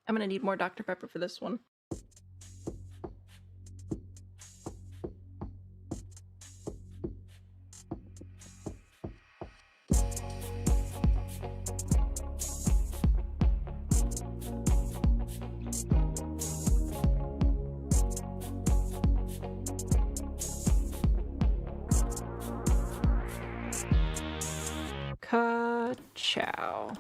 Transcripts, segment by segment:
I'm gonna need more Dr. Pepper for this one. Ka-chow.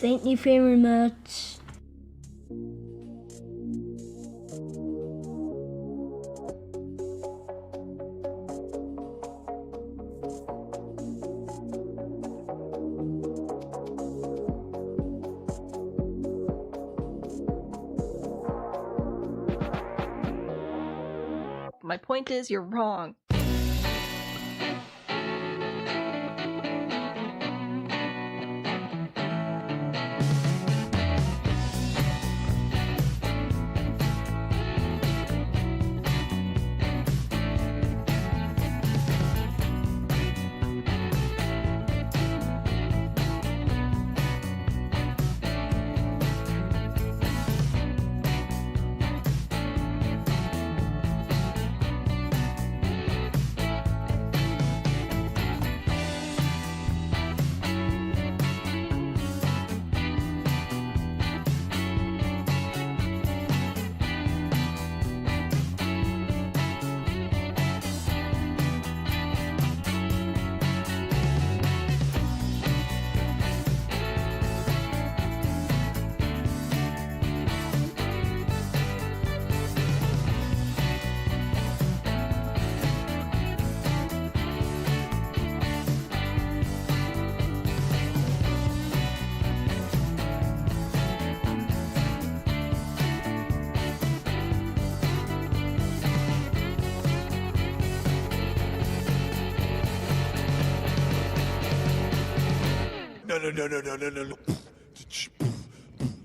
Thank you very much. My point is, you're wrong.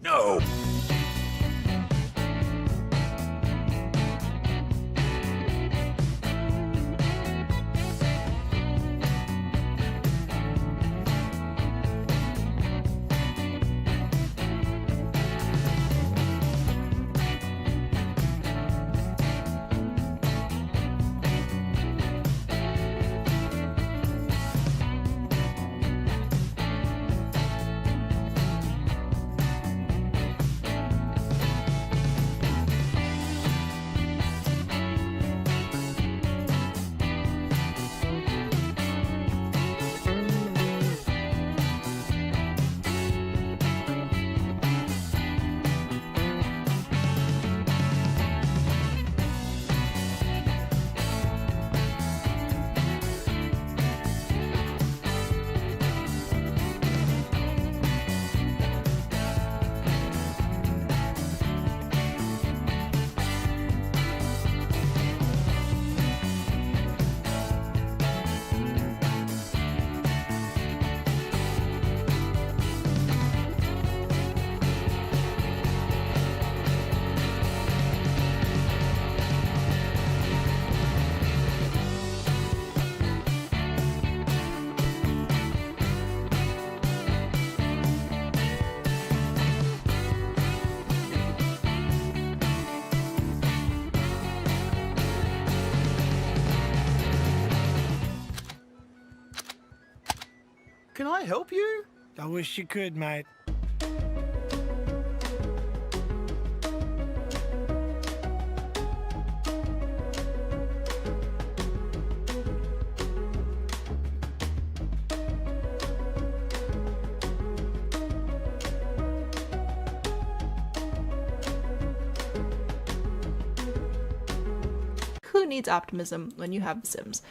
No. No. Can I help you? I wish you could, mate. Who needs optimism when you have The Sims?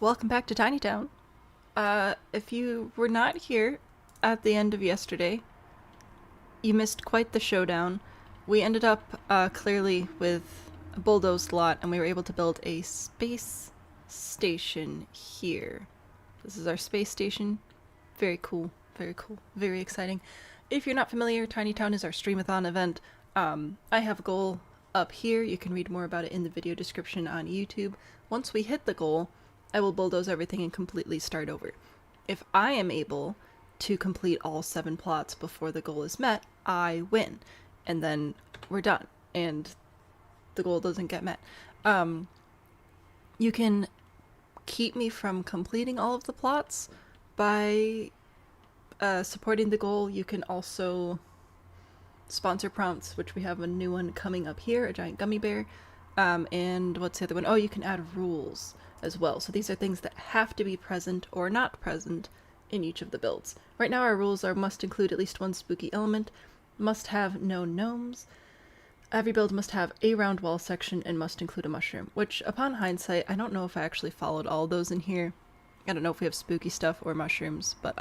Welcome back to Tiny Town. If you were not here at the end of yesterday, you missed quite the showdown. We ended up clearly with a bulldozed lot, and we were able to build a space station here. This is our space station. Very cool, very exciting. If you're not familiar, Tiny Town is our Streamathon event. I have a goal up here. You can read more about it in the video description on YouTube. Once we hit the goal, I will bulldoze everything and completely start over. If I am able to complete all 7 plots before the goal is met, I win. And then we're done. And the goal doesn't get met. You can keep me from completing all of the plots by supporting the goal. You can also sponsor prompts, which we have a new one coming up here, a giant gummy bear. And what's the other one? Oh, you can add rules as well. So these are things that have to be present or not present in each of the builds. Right now our rules are must include at least one spooky element, must have no gnomes, every build must have a round wall section, and must include a mushroom, which upon hindsight, I don't know if I actually followed all those in here. I don't know if we have spooky stuff or mushrooms, but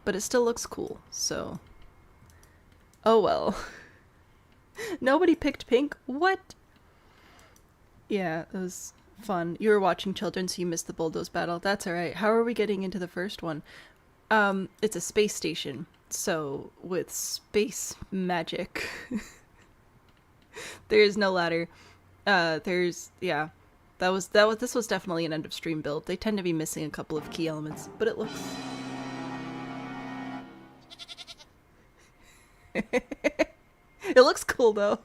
it still looks cool, so. Oh well. Nobody picked pink? What? Yeah, it was fun. You were watching children, so you missed the bulldoze battle. That's alright. How are we getting into the first one? It's a space station, so with space magic. There is no ladder. This was definitely an end of stream build. They tend to be missing a couple of key elements, but it looks... It looks cool though.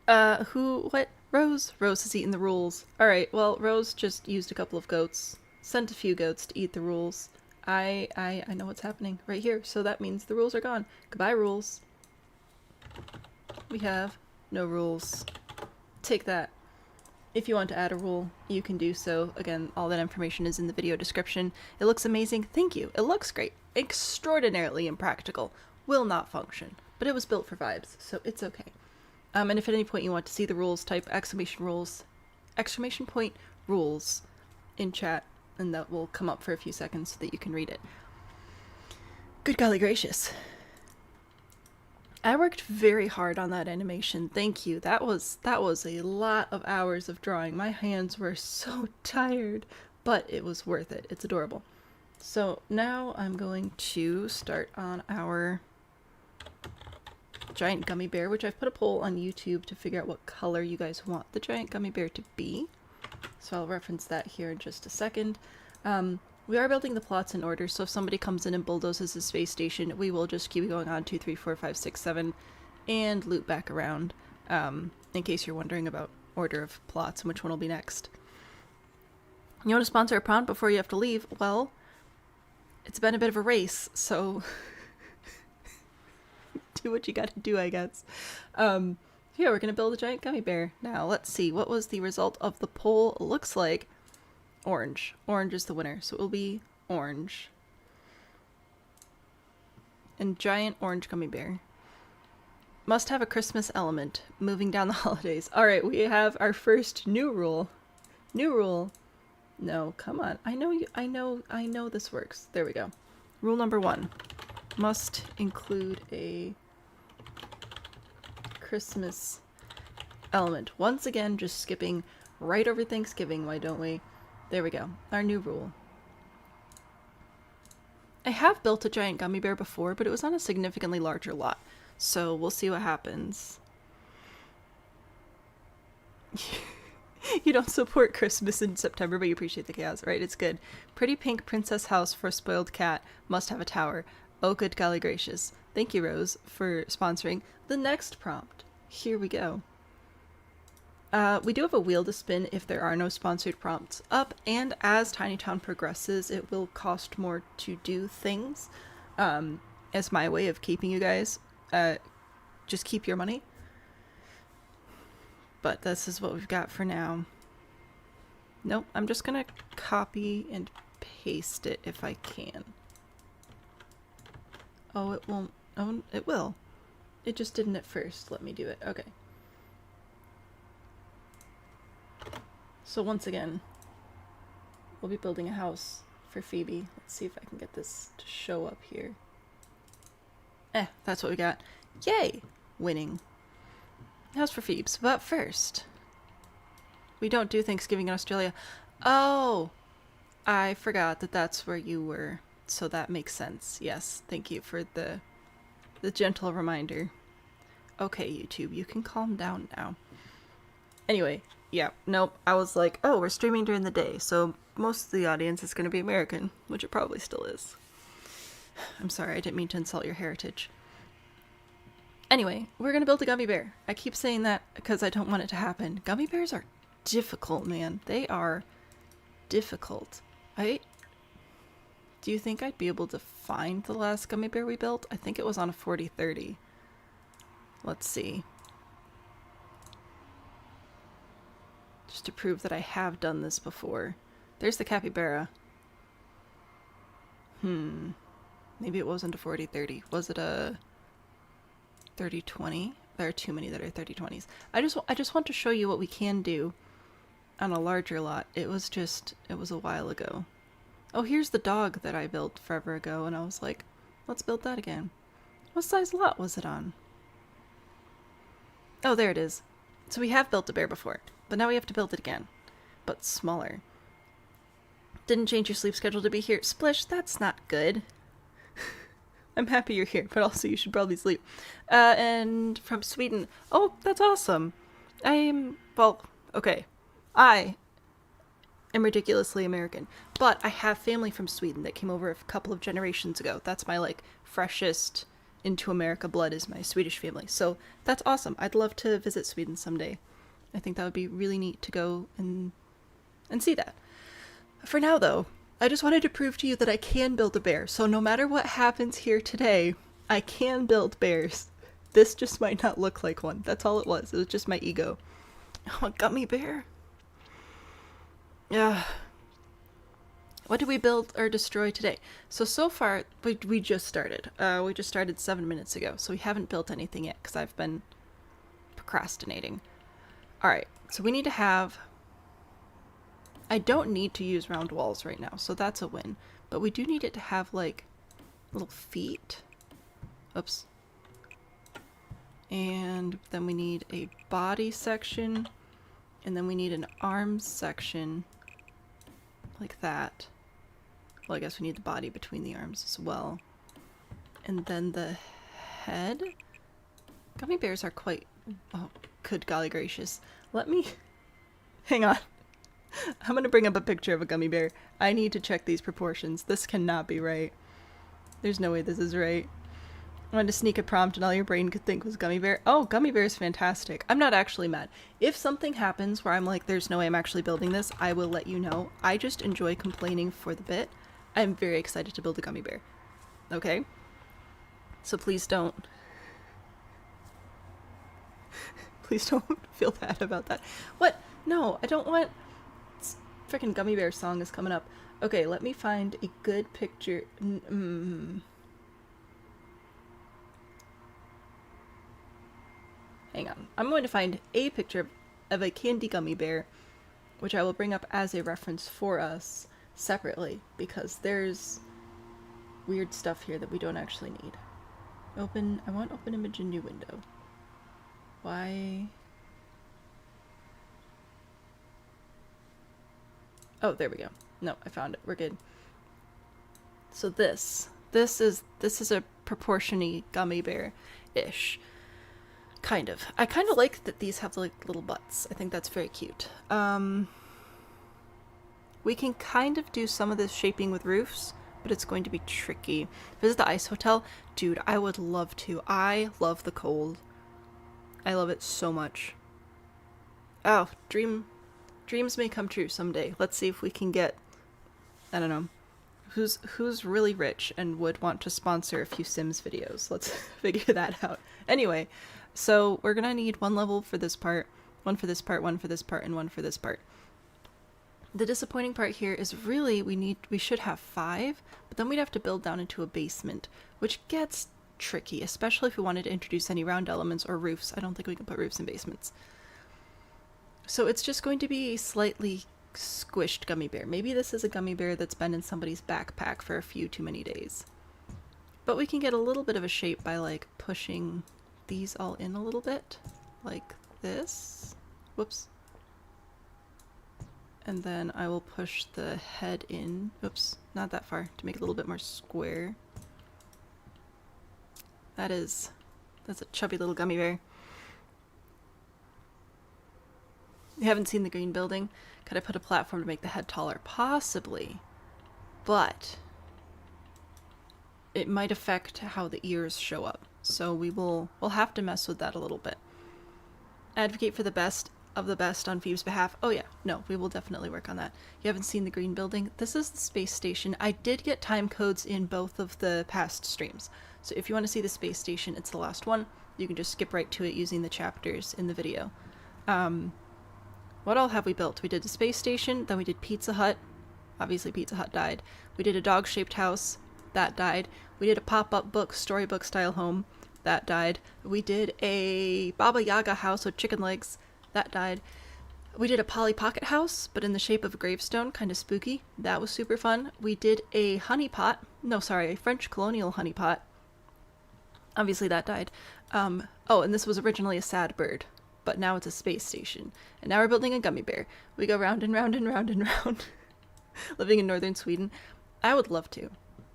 What? Rose? Rose has eaten the rules. Alright, well, Rose just used a couple of goats. Sent a few goats to eat the rules. I know what's happening right here, so that means the rules are gone. Goodbye, rules. We have no rules. Take that. If you want to add a rule, you can do so. Again, all that information is in the video description. It looks amazing. Thank you. It looks great. Extraordinarily impractical. Will not function. But it was built for vibes, so it's okay. And if at any point you want to see the rules, type exclamation point rules in chat, and that will come up for a few seconds so that you can read it. Good golly gracious. I worked very hard on that animation. Thank you. That was a lot of hours of drawing. My hands were so tired, but it was worth it. It's adorable. So now I'm going to start on our giant gummy bear, which I've put a poll on YouTube to figure out what color you guys want the giant gummy bear to be. So I'll reference that here in just a second. We are building the plots in order, so if somebody comes in and bulldozes the space station, we will just keep going on 2, 3, 4, 5, 6, 7, and loop back around, in case you're wondering about order of plots and which one will be next. You want to sponsor a prompt before you have to leave? Well, it's been a bit of a race, so do what you gotta do, I guess. Yeah, we're gonna build a giant gummy bear. Now, let's see, what was the result of the poll? It looks like orange. Orange is the winner, so it will be orange. And giant orange gummy bear. Must have a Christmas element. Moving down the holidays. Alright, we have our first new rule. New rule. No, come on. I know this works. There we go. Rule number 1. Must include a Christmas element. Once again, just skipping right over Thanksgiving, why don't we? There we go. Our new rule. I have built a giant gummy bear before, but it was on a significantly larger lot. So we'll see what happens. You don't support Christmas in September, but you appreciate the chaos, right? It's good. Pretty pink princess house for a spoiled cat. Must have a tower. Oh, good golly gracious. Thank you, Rose, for sponsoring the next prompt. Here we go. We do have a wheel to spin if there are no sponsored prompts up, and as Tinytown progresses, it will cost more to do things. As my way of keeping you guys, just keep your money. But this is what we've got for now. Nope, I'm just gonna copy and paste it if I can. Oh, it won't. Oh, it will. It just didn't at first. Let me do it. Okay. So once again, we'll be building a house for Phoebe. Let's see if I can get this to show up here. That's what we got. Yay! Winning. House for Phoebes. But first, we don't do Thanksgiving in Australia. Oh! I forgot that that's where you were. So that makes sense. Yes, thank you for the gentle reminder. Okay, YouTube, you can calm down now. Anyway, yeah, nope, I was like, oh, we're streaming during the day, so most of the audience is going to be American, which it probably still is. I'm sorry, I didn't mean to insult your heritage. Anyway, we're going to build a gummy bear. I keep saying that because I don't want it to happen. Gummy bears are difficult, man. They are difficult. Do you think I'd be able to find the last gummy bear we built? I think it was on a 4030. Let's see. Just to prove that I have done this before. There's the capybara. Maybe it wasn't a 4030. Was it a 3020? There are too many that are 3020s. I just want to show you what we can do on a larger lot. It was a while ago. Oh, here's the dog that I built forever ago, and I was like, let's build that again. What size lot was it on? Oh, there it is. So we have built a bear before, but now we have to build it again, but smaller. Didn't change your sleep schedule to be here. Splish, that's not good. I'm happy you're here, but also you should probably sleep. And from Sweden. Oh, that's awesome. Well, okay. I am ridiculously American, but I have family from Sweden that came over a couple of generations ago. That's my, like, freshest into America blood is my Swedish family. So that's awesome. I'd love to visit Sweden someday. I think that would be really neat to go and see that. For now, though, I just wanted to prove to you that I can build a bear. So no matter what happens here today, I can build bears. This just might not look like one. That's all it was. It was just my ego. Oh, a gummy bear. Yeah. What did we build or destroy today? So far, we just started. We just started 7 minutes ago. So we haven't built anything yet because I've been procrastinating. Alright, so we need to have... I don't need to use round walls right now, so that's a win. But we do need it to have, like, little feet. Oops. And then we need a body section. And then we need an arms section. Like that. Well, I guess we need the body between the arms as well. And then the head? Gummy bears are quite... Oh, good golly gracious. Let me... Hang on. I'm gonna bring up a picture of a gummy bear. I need to check these proportions. This cannot be right. There's no way this is right. I wanted to sneak a prompt and all your brain could think was gummy bear. Oh, gummy bear is fantastic. I'm not actually mad. If something happens where I'm like, there's no way I'm actually building this, I will let you know. I just enjoy complaining for the bit. I'm very excited to build a gummy bear. Okay? So please don't... Please don't feel bad about that. What? No, I don't want... Freaking gummy bear song is coming up. Okay, let me find a good picture. Hang on. I'm going to find a picture of a candy gummy bear, which I will bring up as a reference for us separately, because there's weird stuff here that we don't actually need. Open, I want open image in new window. Why? Oh, there we go. No, I found it. We're good. So this is a proportion-y gummy bear-ish. Kind of. I kind of like that these have like little butts. I think that's very cute. We can kind of do some of this shaping with roofs, but it's going to be tricky. Visit the ice hotel? Dude, I would love to. I love the cold. I love it so much. Oh, dreams may come true someday. Let's see if we can get, I don't know, who's really rich and would want to sponsor a few Sims videos. Let's figure that out. Anyway, so we're gonna need one level for this part, one for this part, one for this part, and one for this part. The disappointing part here is really we should have 5, but then we'd have to build down into a basement, which gets tricky, especially if we wanted to introduce any round elements or roofs. I don't think we can put roofs in basements. So it's just going to be a slightly squished gummy bear. Maybe this is a gummy bear that's been in somebody's backpack for a few too many days. But we can get a little bit of a shape by like pushing these all in a little bit. Like this. Whoops. And then I will push the head in. Oops, not that far, to make it a little bit more square. That's a chubby little gummy bear. You haven't seen the green building? Could I put a platform to make the head taller? Possibly. But it might affect how the ears show up. So we'll have to mess with that a little bit. Advocate for the best. of the best on Phoebe's behalf. Oh yeah, no, we will definitely work on that. You haven't seen the green building? This is the space station. I did get time codes in both of the past streams. So if you want to see the space station, it's the last one. You can just skip right to it using the chapters in the video. What all have we built? We did the space station, then we did Pizza Hut. Obviously Pizza Hut died. We did a dog-shaped house. That died. We did a pop-up book, storybook style home. That died. We did a Baba Yaga house with chicken legs. That died. We did a Polly Pocket house, but in the shape of a gravestone, kind of spooky. That was super fun. We did a honey pot. No, sorry, a French colonial honey pot. Obviously that died. Oh, and this was originally a sad bird, but now it's a space station. And now we're building a gummy bear. We go round and round and round and round. Living in northern Sweden. I would love to.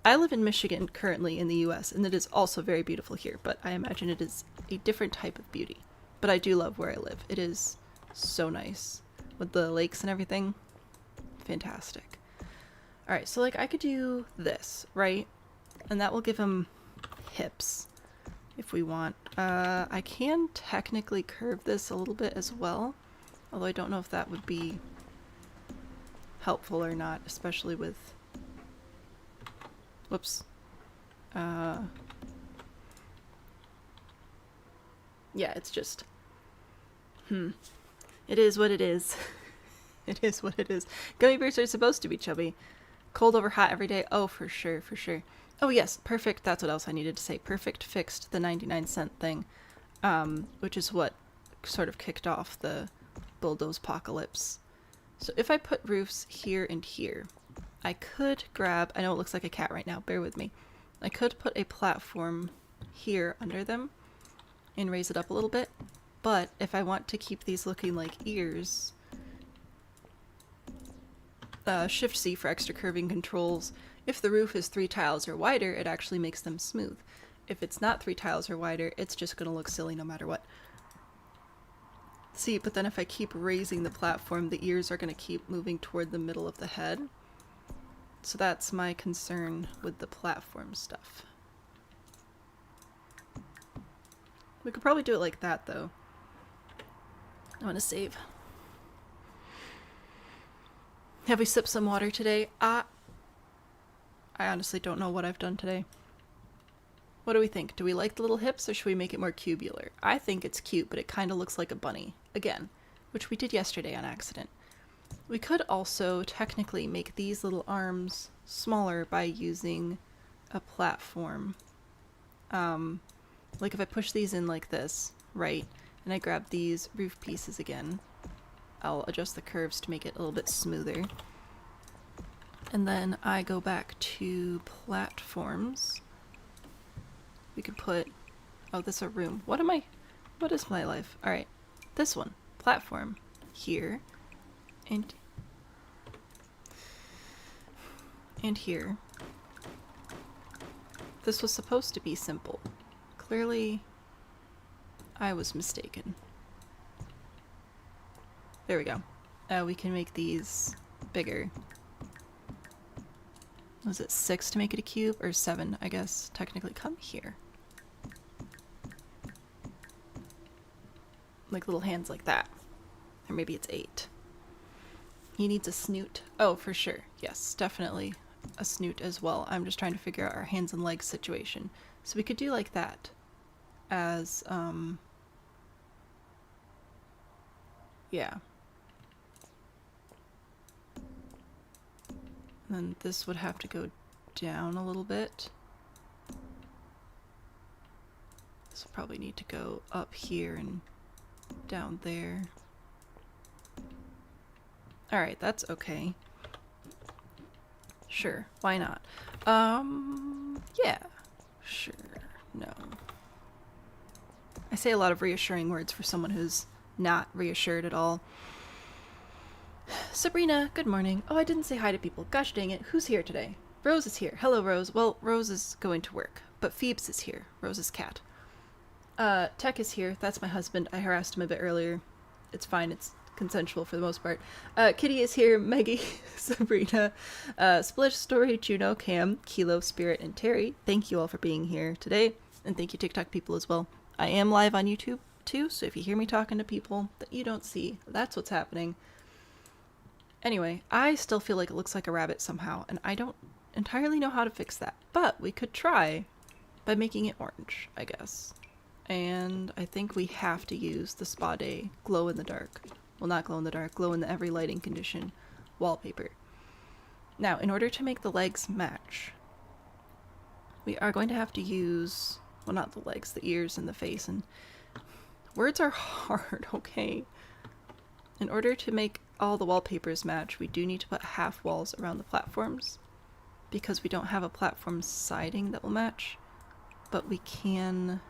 I live in Michigan currently in the US, and it is also very beautiful here, but I imagine it is a different type of beauty. But I do love where I live. It is so nice. With the lakes and everything. Fantastic. Alright, so like I could do this, right? And that will give him hips. If we want. I can technically curve this a little bit as well. Although I don't know if that would be helpful or not, especially with... Whoops. Yeah, it's just... It is what it is. It is what it is. Gummy bears are supposed to be chubby. Cold over hot every day. Oh, for sure, for sure. Oh yes, perfect. That's what else I needed to say. Perfect fixed the 99-cent thing, which is what sort of kicked off the bulldoze apocalypse. So if I put roofs here and here, I could grab, I know it looks like a cat right now, bear with me. I could put a platform here under them and raise it up a little bit, but if I want to keep these looking like ears, Shift C for extra curving controls. If the roof is 3 tiles or wider, it actually makes them smooth. If it's not 3 tiles or wider, it's just going to look silly no matter what. See, but then if I keep raising the platform, the ears are going to keep moving toward the middle of the head. So that's my concern with the platform stuff. We could probably do it like that, though. I want to save. Have we sipped some water today? I honestly don't know what I've done today. What do we think? Do we like the little hips, or should we make it more cubular? I think it's cute, but it kind of looks like a bunny. Again, which we did yesterday on accident. We could also technically make these little arms smaller by using a platform. Like if I push these in like this, right, and I grab these roof pieces again, I'll adjust the curves to make it a little bit smoother. And then I go back to platforms. We could put, oh, this is a room. What is my life? Alright, this one, platform, here, and here. This was supposed to be simple. Clearly, I was mistaken. There we go. We can make these bigger. Was it 6 to make it a cube? Or 7, I guess, technically. Come here. Like little hands like that. Or maybe it's 8. He needs a snoot. Oh, for sure. Yes, definitely a snoot as well. I'm just trying to figure out our hands and legs situation. So we could do like that. As, yeah. Then this would have to go down a little bit. This will probably need to go up here and down there. Alright, that's okay. Sure, why not? Yeah. Sure, no. I say a lot of reassuring words for someone who's not reassured at all. Sabrina, good morning. Oh, I didn't say hi to people. Gosh dang it, who's here today? Rose is here. Hello, Rose. Well, Rose is going to work, but Phoebes is here. Rose's cat. Tech is here. That's my husband. I harassed him a bit earlier. It's fine. It's consensual for the most part. Kitty is here. Maggie, Sabrina, Splish, Story, Juno, Cam, Kilo, Spirit, and Terry. Thank you all for being here today, and thank you TikTok people as well. I am live on YouTube too, so if you hear me talking to people that you don't see, that's what's happening. Anyway, I still feel like it looks like a rabbit somehow, and I don't entirely know how to fix that. But we could try by making it orange, I guess. And I think we have to use the Spa Day glow in the dark. Well, not glow in the dark, glow in the every lighting condition wallpaper. Now, in order to make the legs match, we are going to have to use, well, not the legs, the ears and the face. And words are hard, okay? In order to make all the wallpapers match, we do need to put half walls around the platforms because we don't have a platform siding that will match. But we can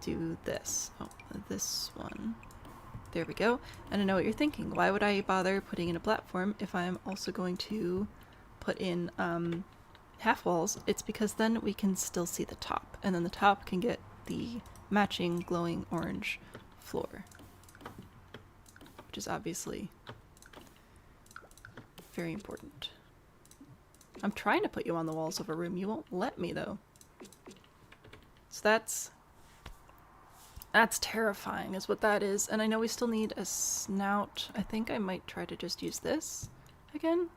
do this. Oh, this one. There we go. And I know what you're thinking. Why would I bother putting in a platform if I'm also going to put in half walls? It's because then we can still see the top. And then the top can get the matching glowing orange floor. Which is obviously very important. I'm trying to put you on the walls of a room. You won't let me, though. So that's terrifying is what that is. And I know we still need a snout. I think I might try to just use this again.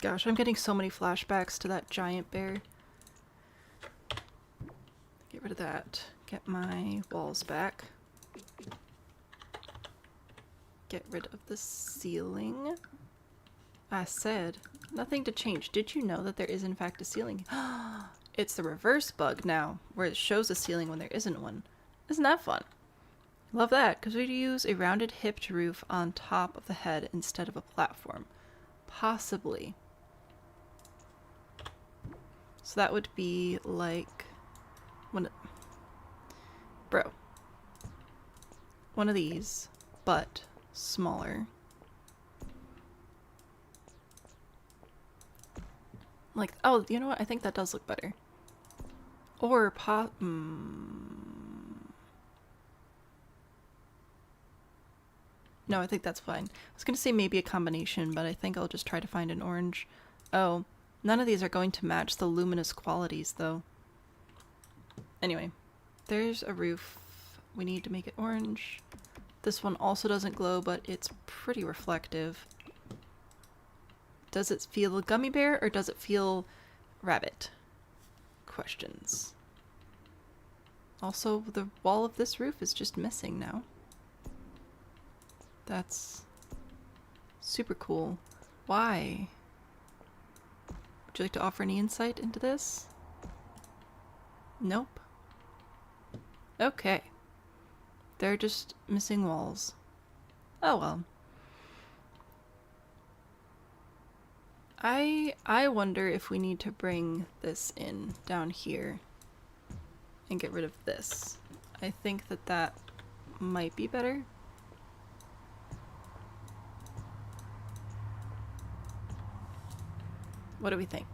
Gosh, I'm getting so many flashbacks to that giant bear. Get rid of that. Get my walls back. Get rid of the ceiling. I said nothing to change. Did you know that there is in fact a ceiling? It's the reverse bug now, where it shows a ceiling when there isn't one. Isn't that fun? Love that, because we'd use a rounded hipped roof on top of the head instead of a platform. Possibly. So that would be like one of these, but smaller. Like, oh, you know what? I think that does look better. Or no, I think that's fine. I was gonna say maybe a combination, but I think I'll just try to find an orange. Oh, none of these are going to match the luminous qualities, though. Anyway, there's a roof. We need to make it orange. This one also doesn't glow, but it's pretty reflective. Does it feel gummy bear or does it feel rabbit? Questions. Also, the wall of this roof is just missing now. That's super cool. Why? Would you like to offer any insight into this? Nope. Okay. They're just missing walls. Oh well. I wonder if we need to bring this in down here and get rid of this. I think that might be better. What do we think?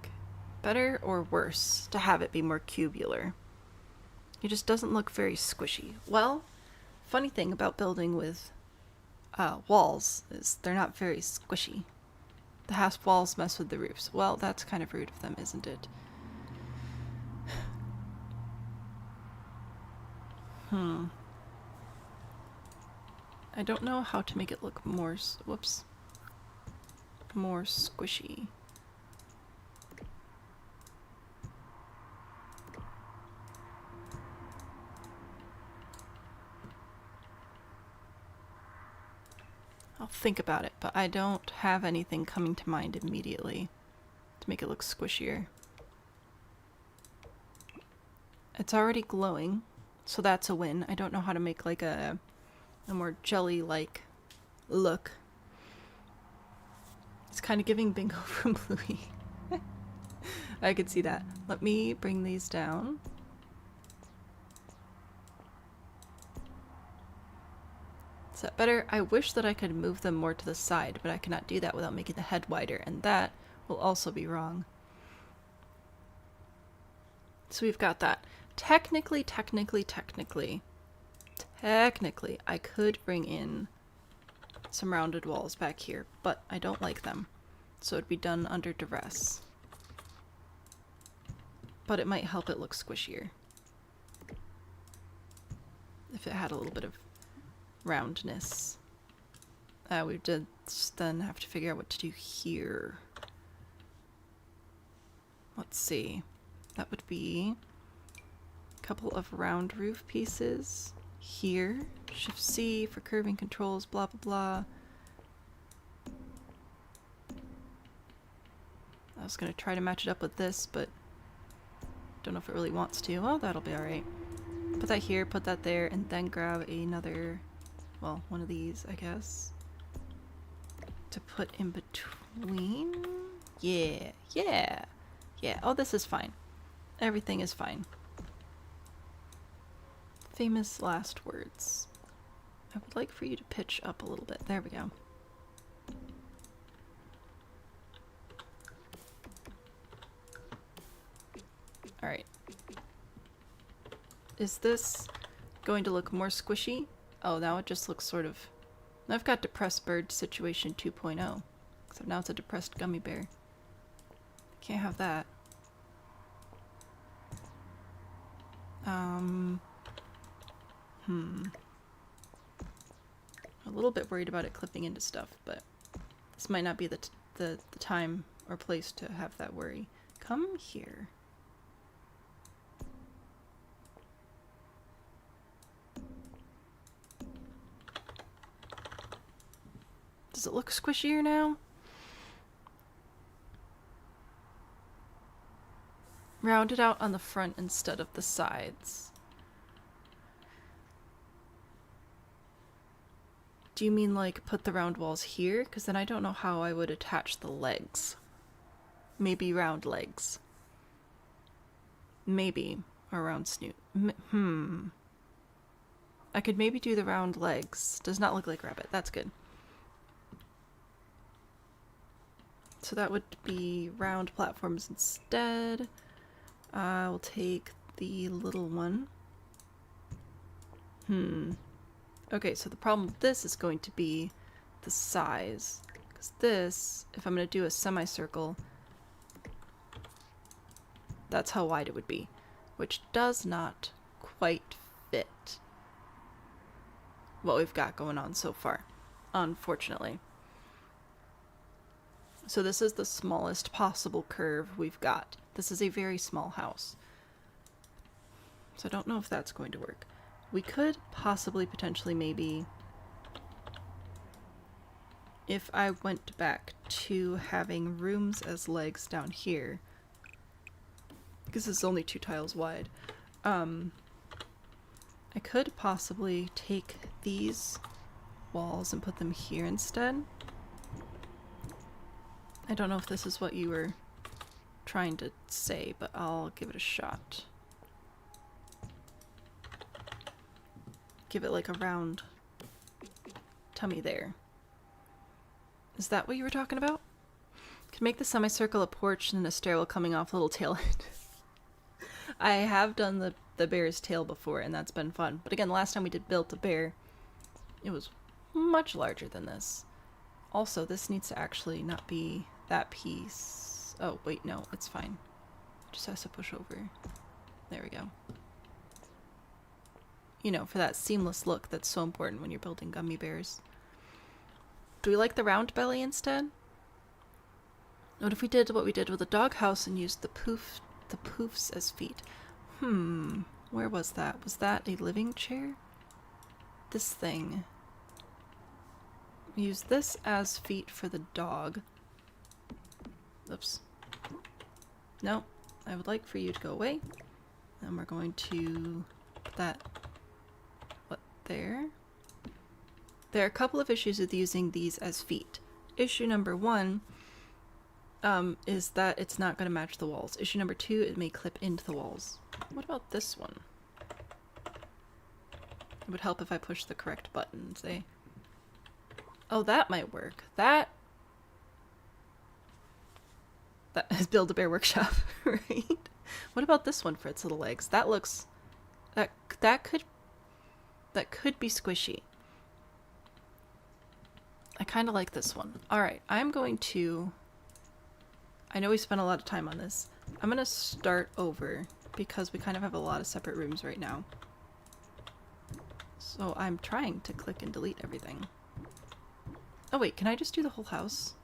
Better or worse to have it be more cubular? It just doesn't look very squishy. Well, funny thing about building with walls is they're not very squishy. The half walls mess with the roofs. Well, that's kind of rude of them, isn't it? I don't know how to make it look more, more squishy. I'll think about it, but I don't have anything coming to mind immediately to make it look squishier. It's already glowing, so that's a win. I don't know how to make like a more jelly-like look. It's kind of giving Bingo from Bluey. I could see that. Let me bring these down. Is that better? I wish that I could move them more to the side, but I cannot do that without making the head wider, and that will also be wrong. So we've got that. Technically, I could bring in some rounded walls back here, but I don't like them. So it'd be done under duress. but it might help it look squishier. If it had a little bit of roundness. We did then have to figure out what to do here. Let's see. That would be a couple of round roof pieces here. Shift C for curving controls, blah blah blah. I was gonna try to match it up with this, but don't know if it really wants to. Oh, that'll be alright. Put that here, put that there, and then grab another, well, one of these, I guess, to put in between. Yeah, yeah, yeah. Oh, this is fine. Everything is fine. Famous last words. I would like for you to pitch up a little bit. There we go. Alright. Is this going to look more squishy? Oh, now it just looks sort of... Now I've got depressed bird situation 2.0. Except now it's a depressed gummy bear. Can't have that. A little bit worried about it clipping into stuff, but this might not be the time or place to have that worry. Come here. Does it look squishier now? Round it out on the front instead of the sides. Do you mean like put the round walls here? Because then I don't know how I would attach the legs. Maybe round legs. Maybe. Or round snoot. I could maybe do the round legs. Does not look like rabbit. That's good. So that would be round platforms instead. I'll take the little one. Okay, so the problem with this is going to be the size. Because this, if I'm going to do a semicircle, that's how wide it would be. Which does not quite fit what we've got going on so far, unfortunately. So this is the smallest possible curve we've got. This is a very small house. So I don't know if that's going to work. We could possibly, potentially, maybe, if I went back to having rooms as legs down here, because this is only 2 tiles wide, I could possibly take these walls and put them here instead. I don't know if this is what you were trying to say, but I'll give it a shot. Give it like a round tummy there. Is that what you were talking about? Can make the semicircle a porch and then a stairwell coming off little tail end. I have done the bear's tail before and that's been fun. But again, last time we did built a bear, it was much larger than this. Also, this needs to actually not be that piece. Oh, wait, no, it's fine. It just has to push over. There we go. You know, for that seamless look that's so important when you're building gummy bears. Do we like the round belly instead? What if we did what we did with the doghouse and used the poofs as feet? Where was that? Was that a living chair? This thing. Use this as feet for the dog. Oops. No, I would like for you to go away. And we're going to put that there. There are a couple of issues with using these as feet. Issue number 1 is that it's not going to match the walls. Issue number 2, it may clip into the walls. What about this one? It would help if I push the correct buttons, eh? Oh, that might work. That is Build-A-Bear Workshop, right? What about this one for its little legs? That looks... That could be squishy. I kind of like this one. Alright, I'm going to... I know we spent a lot of time on this. I'm gonna start over because we kind of have a lot of separate rooms right now. So I'm trying to click and delete everything. Oh wait, can I just do the whole house?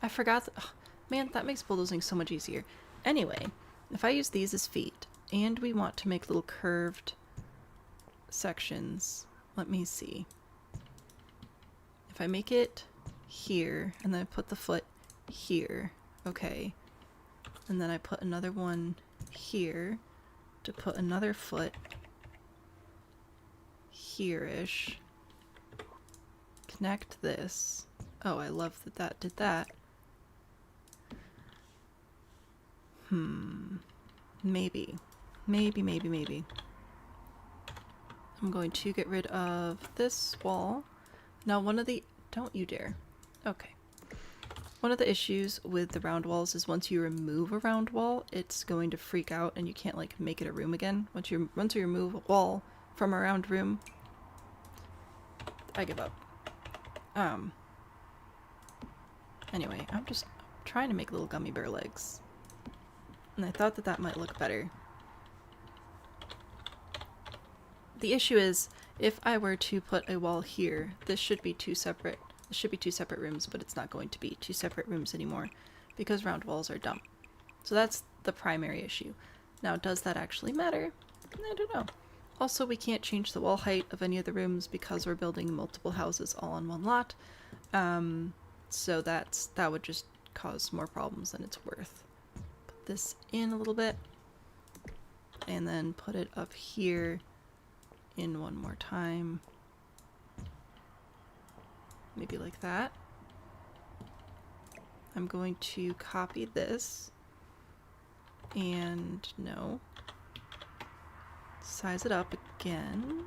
I forgot. Oh, man, that makes bulldozing so much easier. Anyway, if I use these as feet, and we want to make little curved sections, let me see. If I make it here, and then I put the foot here, okay, and then I put another one here to put another foot here-ish, connect this. Oh, I love that that did that. Maybe. Maybe. I'm going to get rid of this wall. Now one of the... Don't you dare. Okay. One of the issues with the round walls is once you remove a round wall, it's going to freak out and you can't like make it a room again. Once you remove a wall from a round room, I give up. Anyway, I'm just trying to make little gummy bear legs. And I thought that that might look better. The issue is, if I were to put a wall here, this should be two separate rooms, but it's not going to be two separate rooms anymore because round walls are dumb. So that's the primary issue. Now, does that actually matter? I don't know. Also, we can't change the wall height of any of the rooms because we're building multiple houses all on one lot. So that would just cause more problems than it's worth. Put this in a little bit and then put it up here in one more time. Maybe like that. I'm going to copy this and no. Size it up again.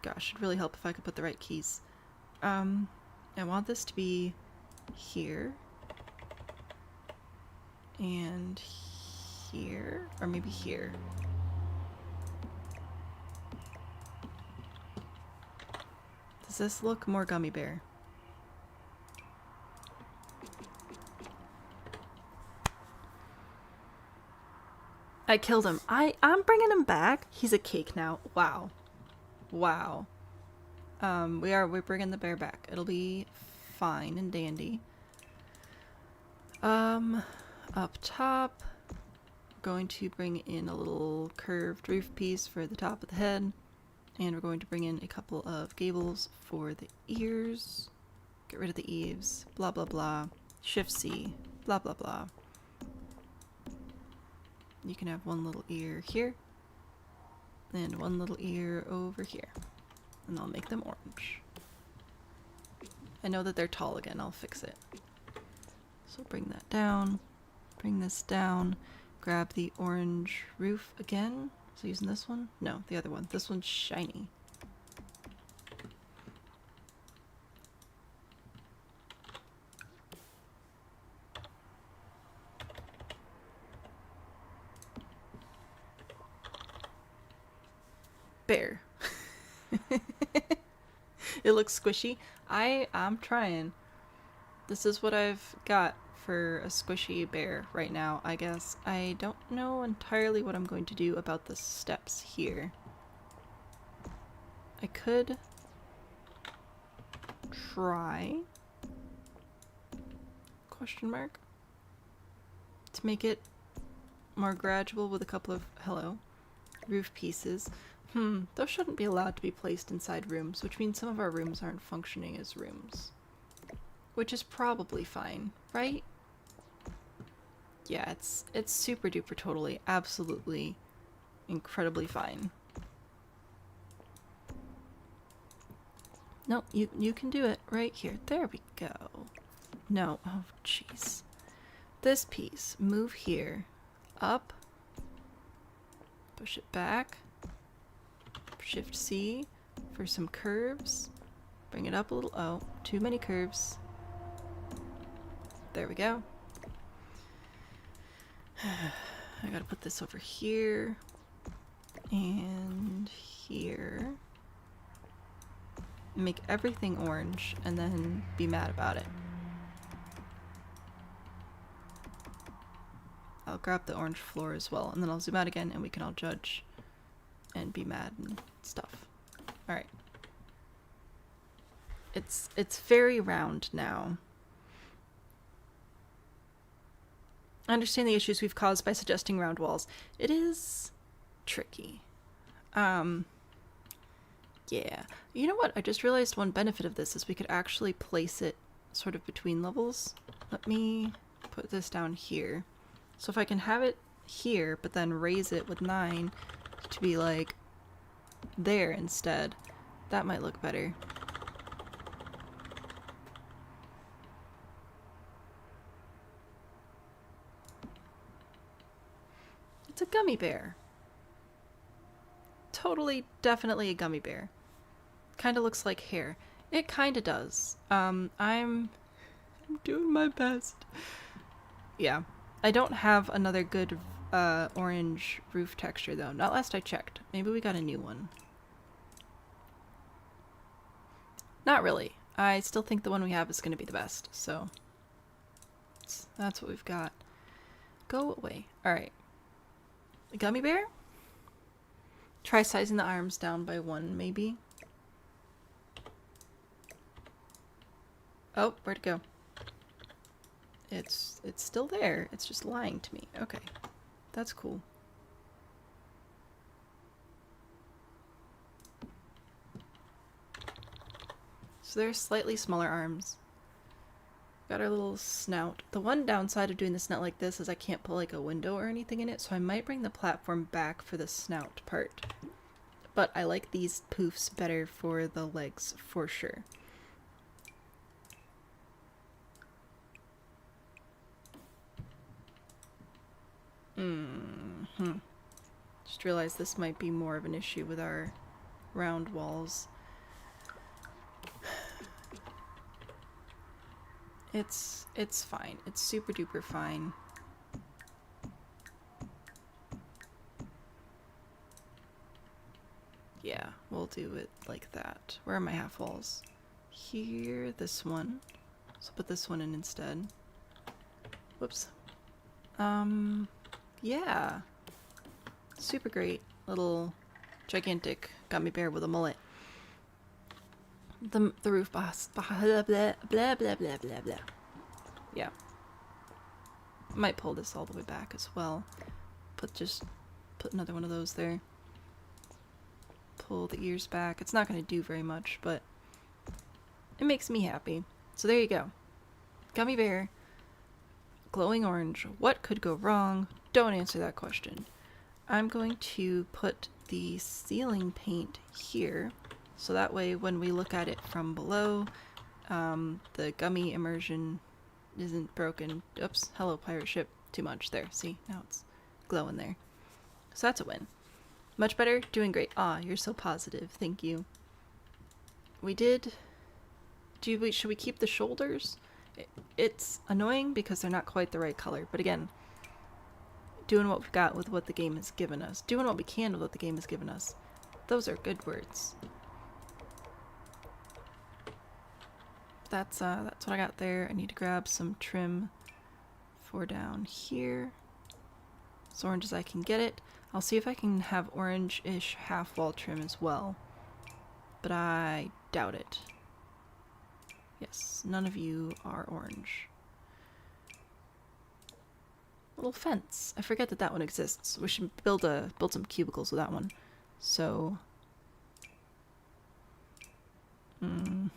Gosh, it'd really help if I could put the right keys. I want this to be here and here, or maybe here. Does this look more gummy bear? I killed him. I'm bringing him back. He's a cake now. Wow. Wow. We're bringing the bear back. It'll be fine and dandy. Up top, we're going to bring in a little curved roof piece for the top of the head. And we're going to bring in a couple of gables for the ears. Get rid of the eaves. Blah, blah, blah. Shift C. Blah, blah, blah. You can have one little ear here. And one little ear over here. And I'll make them orange. I know that they're tall again. I'll fix it. So bring that down. Bring this down. Grab the orange roof again. So using this one? No, the other one. This one's shiny. Bear. It looks squishy. I'm trying. This is what I've got for a squishy bear right now, I guess. I don't know entirely what I'm going to do about the steps here. I could try question mark to make it more gradual with a couple of roof pieces. Those shouldn't be allowed to be placed inside rooms, which means some of our rooms aren't functioning as rooms. Which is probably fine, right? Yeah, it's super duper totally, absolutely, incredibly fine. No, you can do it right here. There we go. No, oh jeez. This piece, move here, up, push it back, Shift C for some curves, bring it up a little, oh, too many curves. There we go. I gotta put this over here and here. Make everything orange and then be mad about it. grab the orange floor as well, and then I'll zoom out again and we can all judge and be mad and stuff. Alright. It's very round now. I understand the issues we've caused by suggesting round walls. It is tricky. Yeah. You know what? I just realized one benefit of this is we could actually place it sort of between levels. Let me put this down here. So if I can have it here, but then raise it with 9 to be like there instead, that might look better. It's a gummy bear. Totally, definitely a gummy bear. Kind of looks like hair. It kind of does. I'm doing my best. Yeah. I don't have another good orange roof texture though. Not last I checked. Maybe we got a new one. Not really. I still think the one we have is going to be the best. So that's what we've got. Go away. Alright. A gummy bear? Try sizing the arms down by 1, maybe. Oh, where'd it go? It's still there. It's just lying to me. Okay. That's cool. So they're slightly smaller arms. Got our little snout. The one downside of doing the snout like this is I can't put like a window or anything in it, so I might bring the platform back for the snout part. But I like these poofs better for the legs, for sure. Just realized this might be more of an issue with our round walls. It's fine. It's super duper fine. Yeah, we'll do it like that. Where are my half walls? Here, this one. So put this one in instead. Whoops. Yeah. Super great little gigantic gummy bear with a mullet. The roof boss. Blah, blah, blah, blah, blah, blah, blah. Yeah. Might pull this all the way back as well. Put another one of those there. Pull the ears back. It's not going to do very much, but it makes me happy. So there you go. Gummy bear. Glowing orange. What could go wrong? Don't answer that question. I'm going to put the ceiling paint here, so that way when we look at it from below, the gummy immersion isn't broken. Oops, hello pirate ship. Too much there. See, now it's glowing there. So that's a win. Much better? Doing great. Aw, you're so positive. Thank you. We did... should we keep the shoulders? It's annoying because they're not quite the right color, but again, doing what we've got with what the game has given us. Doing what we can with what the game has given us. Those are good words. That's what I got there. I need to grab some trim for down here. As orange as I can get it. I'll see if I can have orange-ish half-wall trim as well. But I doubt it. Yes, none of you are orange. Little fence. I forget that that one exists. We should build some cubicles with that one. So, I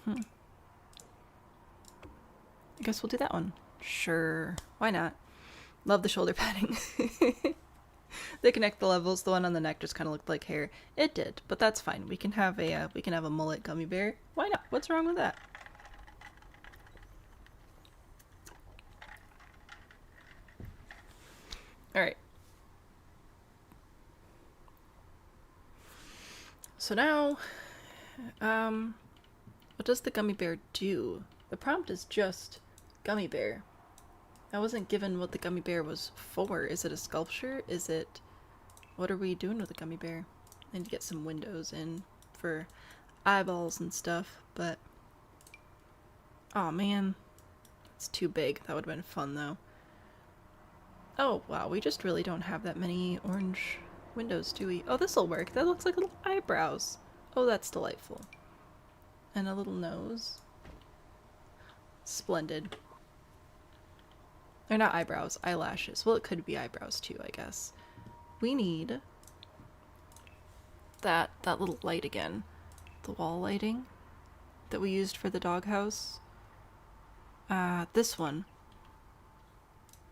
guess we'll do that one. Sure, why not? Love the shoulder padding. They connect the levels. The one on the neck just kind of looked like hair. It did, but that's fine. We can have a mullet gummy bear. Why not? What's wrong with that? Alright. So now, what does the gummy bear do? The prompt is just gummy bear. I wasn't given what the gummy bear was for. Is it a sculpture? Is it... What are we doing with the gummy bear? I need to get some windows in for eyeballs and stuff, but... Aw, man. It's too big. That would have been fun, though. Oh, wow, we just really don't have that many orange windows, do we? Oh, this'll work. That looks like little eyebrows. Oh, that's delightful. And a little nose. Splendid. They're not eyebrows, eyelashes. Well, it could be eyebrows too, I guess. We need that little light again. The wall lighting that we used for the doghouse. This one.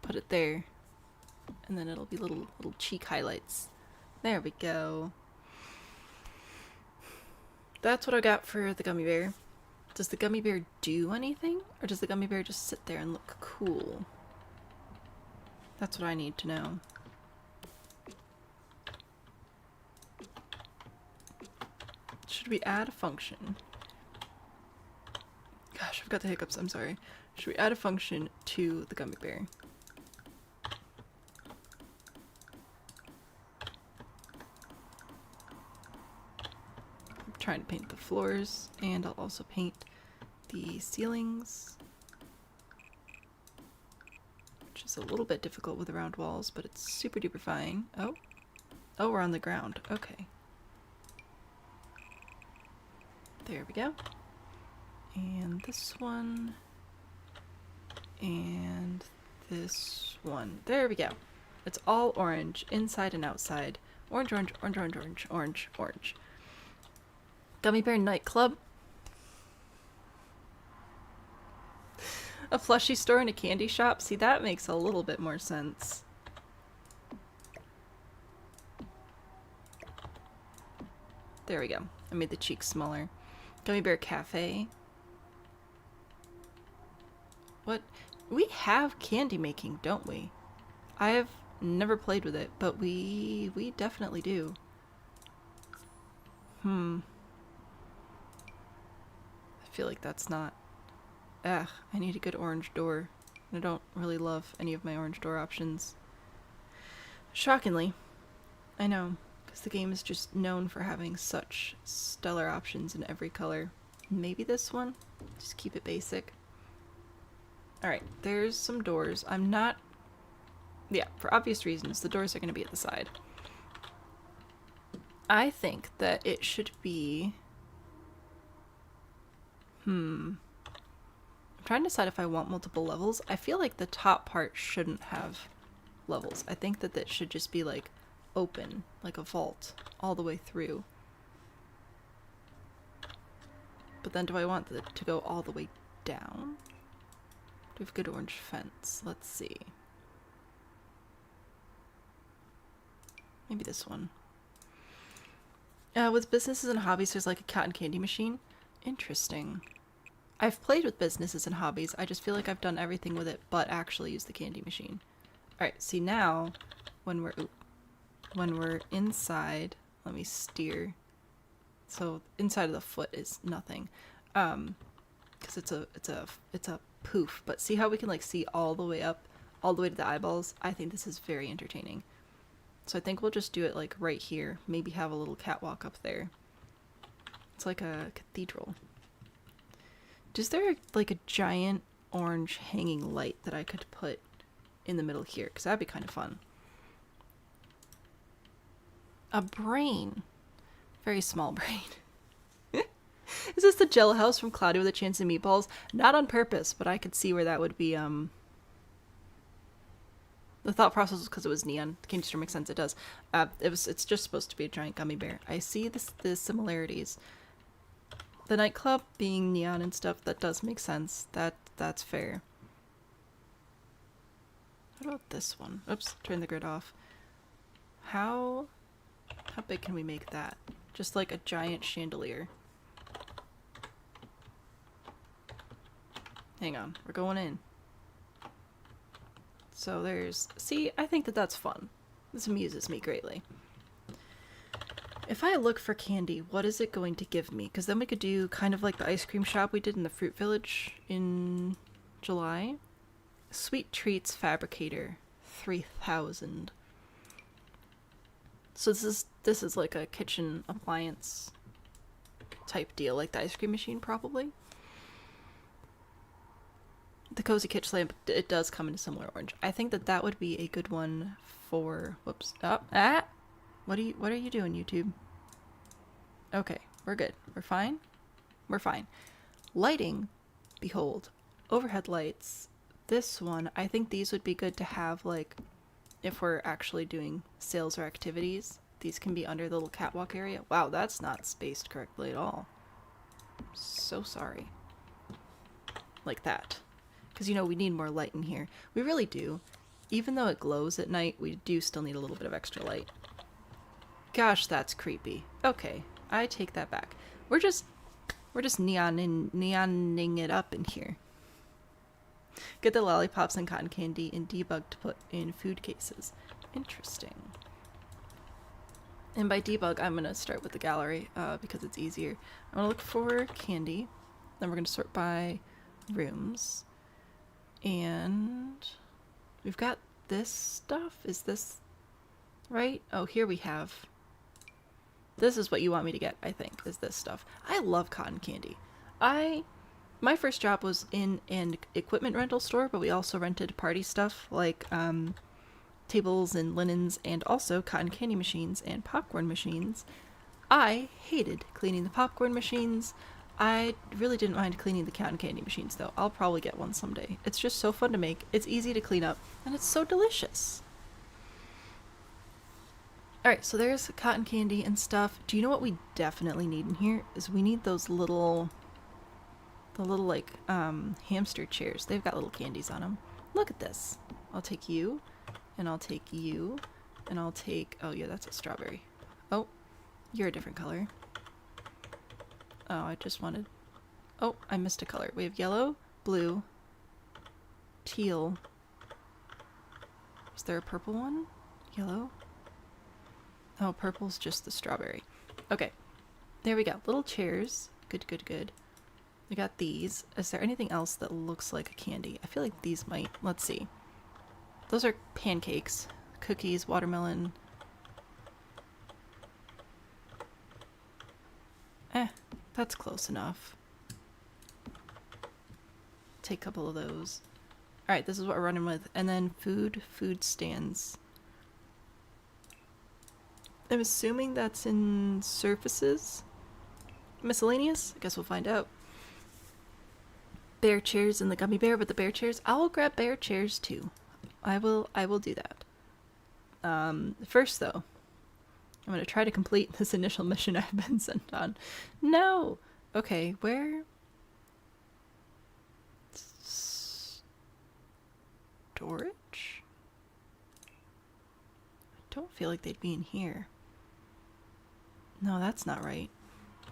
Put it there. And then it'll be little cheek highlights. There we go. That's what I got for the gummy bear. Does the gummy bear do anything? Or does the gummy bear just sit there and look cool? That's what I need to know. Should we add a function? Gosh, I've got the hiccups, I'm sorry. Should we add a function to the gummy bear? I'm trying to paint the floors, and I'll also paint the ceilings. Which is a little bit difficult with round walls, but it's super duper fine. Oh. Oh, we're on the ground. Okay. There we go. And this one. And this one. There we go. It's all orange, inside and outside. Orange, orange, orange, orange, orange, orange, orange. Gummy Bear Nightclub. A plushie store and a candy shop? See, that makes a little bit more sense. There we go. I made the cheeks smaller. Gummy Bear Cafe. What? We have candy making, don't we? I have never played with it, but we definitely do. I feel like that's not... Ugh, I need a good orange door. I don't really love any of my orange door options. Shockingly. I know, because the game is just known for having such stellar options in every color. Maybe this one? Just keep it basic. Alright, there's some doors. I'm not... Yeah, for obvious reasons, the doors are going to be at the side. I think that it should be... I'm trying to decide if I want multiple levels. I feel like the top part shouldn't have levels. I think that should just be like open, like a vault, all the way through. But then do I want it to go all the way down? Do we have good orange fence? Let's see. Maybe this one. With businesses and hobbies, there's like a cotton candy machine. Interesting. I've played with businesses and hobbies. I just feel like I've done everything with it but actually use the candy machine. Alright, see now, when we're inside, let me steer. So inside of the foot is nothing. Because it's a poof. But see how we can like see all the way up, all the way to the eyeballs? I think this is very entertaining. So I think we'll just do it like right here. Maybe have a little catwalk up there. It's like a cathedral. Is there like a giant orange hanging light that I could put in the middle here? Because that'd be kind of fun. A brain. Very small brain. Is this the Jello house from Cloudy with a Chance of Meatballs? Not on purpose, but I could see where that would be, The thought process was because it was neon. The candy store makes sense, it does. It's just supposed to be a giant gummy bear. I see the similarities. The nightclub being neon and stuff, that does make sense. That's fair. What about this one? Oops, turn the grid off. How big can we make that? Just like a giant chandelier. Hang on, we're going in. So there's... See, I think that that's fun. This amuses me greatly. If I look for candy, what is it going to give me? Because then we could do kind of like the ice cream shop we did in the Fruit Village in July. Sweet Treats Fabricator, 3,000. So this is like a kitchen appliance type deal, like the ice cream machine probably. The Cozy Kitchen lamp, it does come in a similar orange. I think that that would be a good one for... Whoops. Oh, ah! What are you doing, YouTube? Okay, we're good. We're fine? We're fine. Lighting, behold, overhead lights. This one, I think these would be good to have, like, if we're actually doing sales or activities. These can be under the little catwalk area. Wow, that's not spaced correctly at all. So sorry. Like that. Because, you know, we need more light in here. We really do. Even though it glows at night, we do still need a little bit of extra light. Gosh, that's creepy. Okay, I take that back. We're just neoning it up in here. Get the lollipops and cotton candy in debug to put in food cases. Interesting. And by debug, I'm going to start with the gallery because it's easier. I'm going to look for candy. Then we're going to sort by rooms. And we've got this stuff. Is this right? Oh, here we have... This is what you want me to get, I think, is this stuff. I love cotton candy. My first job was in an equipment rental store, but we also rented party stuff like tables and linens and also cotton candy machines and popcorn machines. I hated cleaning the popcorn machines. I really didn't mind cleaning the cotton candy machines, though. I'll probably get one someday. It's just so fun to make. It's easy to clean up, and it's so delicious. Alright, so there's cotton candy and stuff. Do you know what we definitely need in here? Is we need those little... The little, like, hamster chairs. They've got little candies on them. Look at this. I'll take you, and I'll take you, and I'll take... Oh, yeah, that's a strawberry. Oh, you're a different color. Oh, I just wanted... Oh, I missed a color. We have yellow, blue, teal. Is there a purple one? Yellow? Oh, purple's just the strawberry. Okay, there we go. Little chairs. Good, good, good. We got these. Is there anything else that looks like a candy? I feel like these might. Let's see. Those are pancakes. Cookies, watermelon. That's close enough. Take a couple of those. Alright, this is what we're running with. And then food stands. I'm assuming that's in surfaces? Miscellaneous? I guess we'll find out. Bear chairs and the gummy bear with the bear chairs. I will grab bear chairs too. I will do that. First though, I'm gonna try to complete this initial mission I've been sent on. No! Okay, where? Storage? I don't feel like they'd be in here. No, that's not right.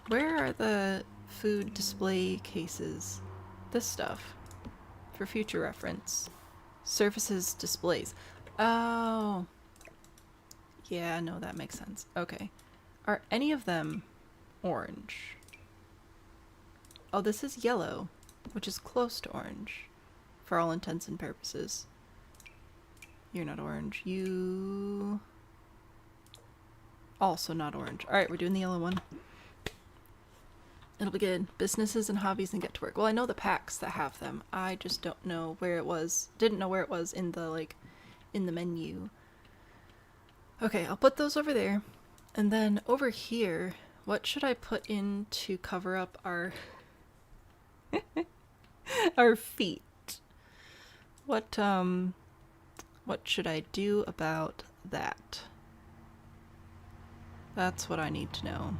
Where are the food display cases? This stuff. For future reference. Surfaces displays. Oh. Yeah, no, that makes sense. Okay. Are any of them orange? Oh, this is yellow, which is close to orange. For all intents and purposes. You're not orange. You... Also not orange. Alright, we're doing the yellow one. It'll be good. Businesses and hobbies and get to work. Well, I know the packs that have them. I just don't know where it was. Didn't know where it was in the, like, in the menu. Okay, I'll put those over there. And then over here, what should I put in to cover up our... our feet? What should I do about that? That's what I need to know.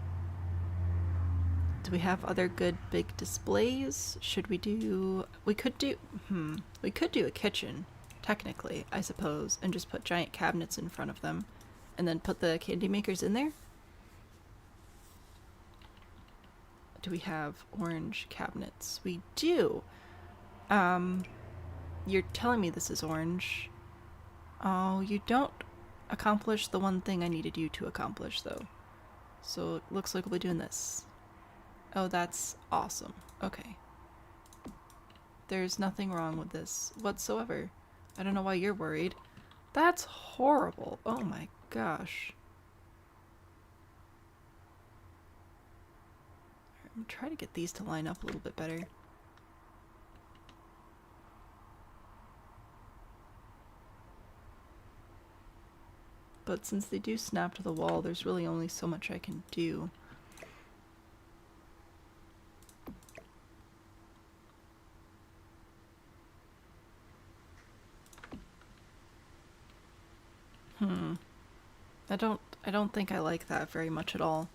Do we have other good big displays? Should we do... We could do a kitchen, technically, I suppose, and just put giant cabinets in front of them, and then put the candy makers in there? Do we have orange cabinets? We do! You're telling me this is orange. Oh, you don't accomplish the one thing I needed you to accomplish, though. So it looks like we'll be doing this. Oh, that's awesome. Okay. There's nothing wrong with this whatsoever. I don't know why you're worried. That's horrible. Oh my gosh. I'm trying to get these to line up a little bit better. but since they do snap to the wall, there's really only so much I can do. I don't think I like that very much at all.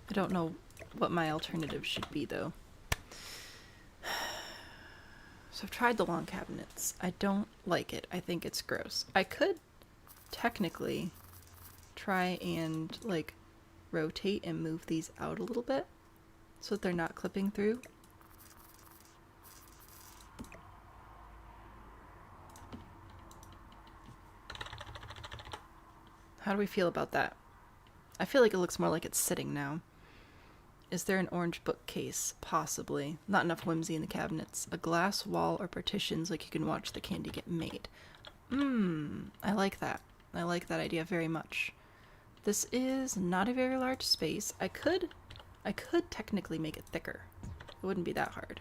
I don't know what my alternative should be, though. So I've tried the long cabinets. I don't like it. I think it's gross. I could technically try and, like, rotate and move these out a little bit so that they're not clipping through. How do we feel about that? I feel like it looks more like it's sitting now. Is there an orange bookcase? Possibly. Not enough whimsy in the cabinets. A glass wall or partitions like you can watch the candy get made. I like that. I like that idea very much. This is not a very large space. I could technically make it thicker. It wouldn't be that hard.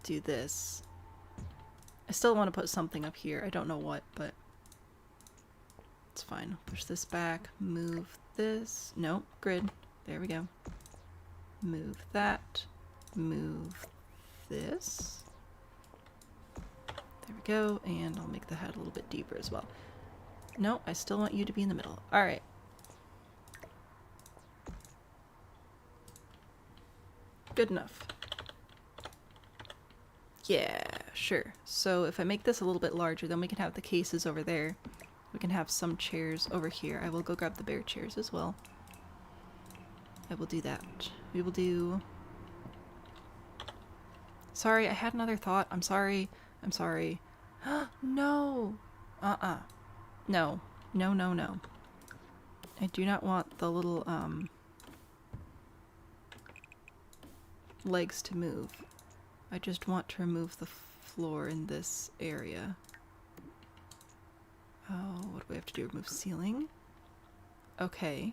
Do this. I still want to put something up here. I don't know what, but it's fine. Push this back. Move this. Nope. Grid. There we go. Move that. Move this. There we go. And I'll make the head a little bit deeper as well. No, I still want you to be in the middle. Alright. Good enough. Yeah, sure. So if I make this a little bit larger, then we can have the cases over there. We can have some chairs over here. I will go grab the bear chairs as well. I will do that. We will do... Sorry, I had another thought. I'm sorry. I'm sorry. No! No. No, no, no. I do not want the little, legs to move. I just want to remove the floor in this area. Oh, what do we have to do? Remove ceiling? Okay.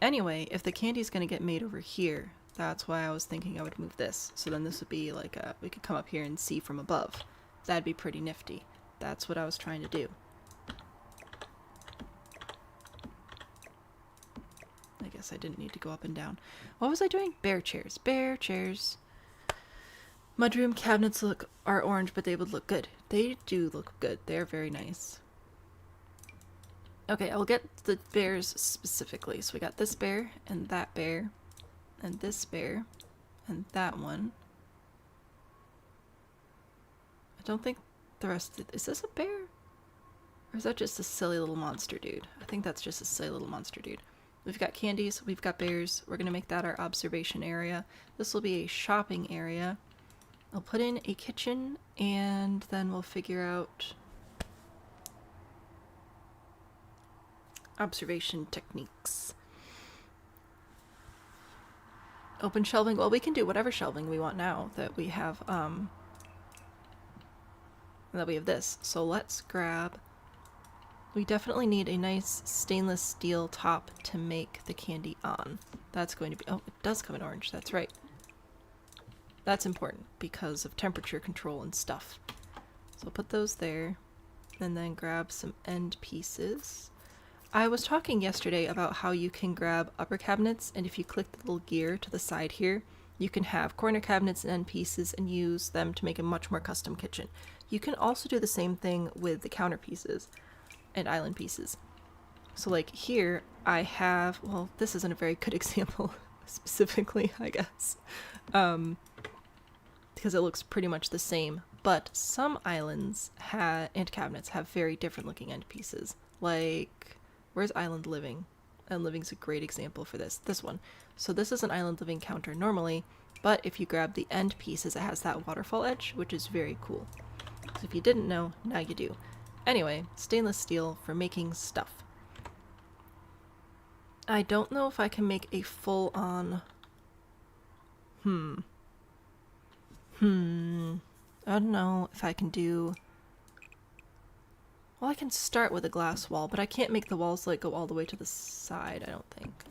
Anyway, if the candy's gonna get made over here, that's why I was thinking I would move this. So then this would be like a, we could come up here and see from above. That'd be pretty nifty. That's what I was trying to do. I guess I didn't need to go up and down. What was I doing? Bear chairs. Bear chairs. Mudroom cabinets are orange, but they would look good. They do look good. They're very nice. Okay, I'll get the bears specifically. So we got this bear, and that bear, and this bear, and that one. I don't think the rest of is this a bear? Or is that just a silly little monster dude? I think that's just a silly little monster dude. We've got candies, we've got bears. We're gonna make that our observation area. This will be a shopping area. I'll put in a kitchen, and then we'll figure out observation techniques. Open shelving. Well, we can do whatever shelving we want now that we have this. So let's grab, we definitely need a nice stainless steel top to make the candy on. That's going to be, oh, it does come in orange, that's right. That's important because of temperature control and stuff. So I'll put those there, and then grab some end pieces. I was talking yesterday about how you can grab upper cabinets, and if you click the little gear to the side here, you can have corner cabinets and end pieces and use them to make a much more custom kitchen. You can also do the same thing with the counter pieces and island pieces. So like here I have, well, this isn't a very good example specifically, I guess, because it looks pretty much the same, but some islands and cabinets have very different looking end pieces. Like, where's Island Living? Island Living's a great example for this one. So this is an Island Living counter normally, but if you grab the end pieces, it has that waterfall edge, which is very cool. So if you didn't know, now you do. Anyway, stainless steel for making stuff. I don't know if I can make a full-on... I don't know if I can do... Well, I can start with a glass wall, but I can't make the walls like go all the way to the side, I don't think.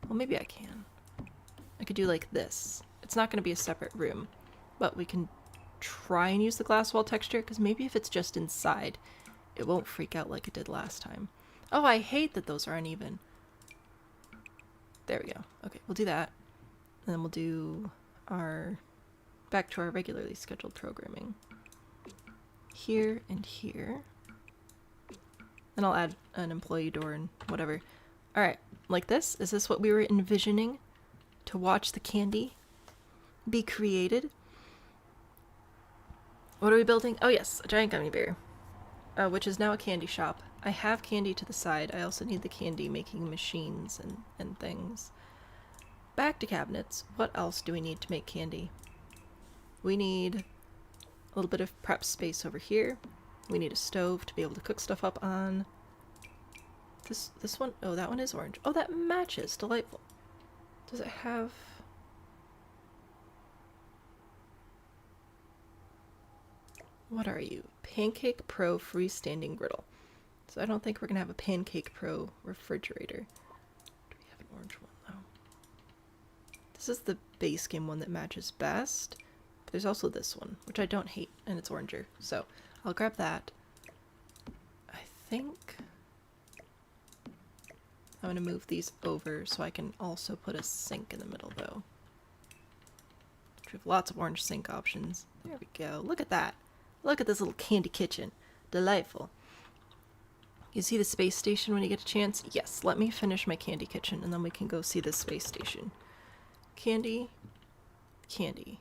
Well, maybe I can. I could do like this. It's not going to be a separate room, but we can try and use the glass wall texture, because maybe if it's just inside, it won't freak out like it did last time. Oh, I hate that those are uneven. There we go. Okay, we'll do that. And then we'll do our... back to our regularly scheduled programming. Here and here. Then I'll add an employee door and whatever. Alright, like this? Is this what we were envisioning? To watch the candy be created? What are we building? Oh yes, a giant gummy bear. Which is now a candy shop. I have candy to the side. I also need the candy making machines and things. Back to cabinets. What else do we need to make candy? We need a little bit of prep space over here. We need a stove to be able to cook stuff up on. This one, oh, that one is orange. Oh, that matches. Delightful. Does it have... What are you? Pancake Pro freestanding griddle. So I don't think we're gonna have a Pancake Pro refrigerator. Do we have an orange one though? This is the base game one that matches best. But there's also this one, which I don't hate, and it's oranger. So I'll grab that. I think I'm gonna move these over so I can also put a sink in the middle though. We have lots of orange sink options. There we go. Look at that. Look at this little candy kitchen. Delightful. You see the space station when you get a chance? Yes, let me finish my candy kitchen and then we can go see the space station. Candy. Candy.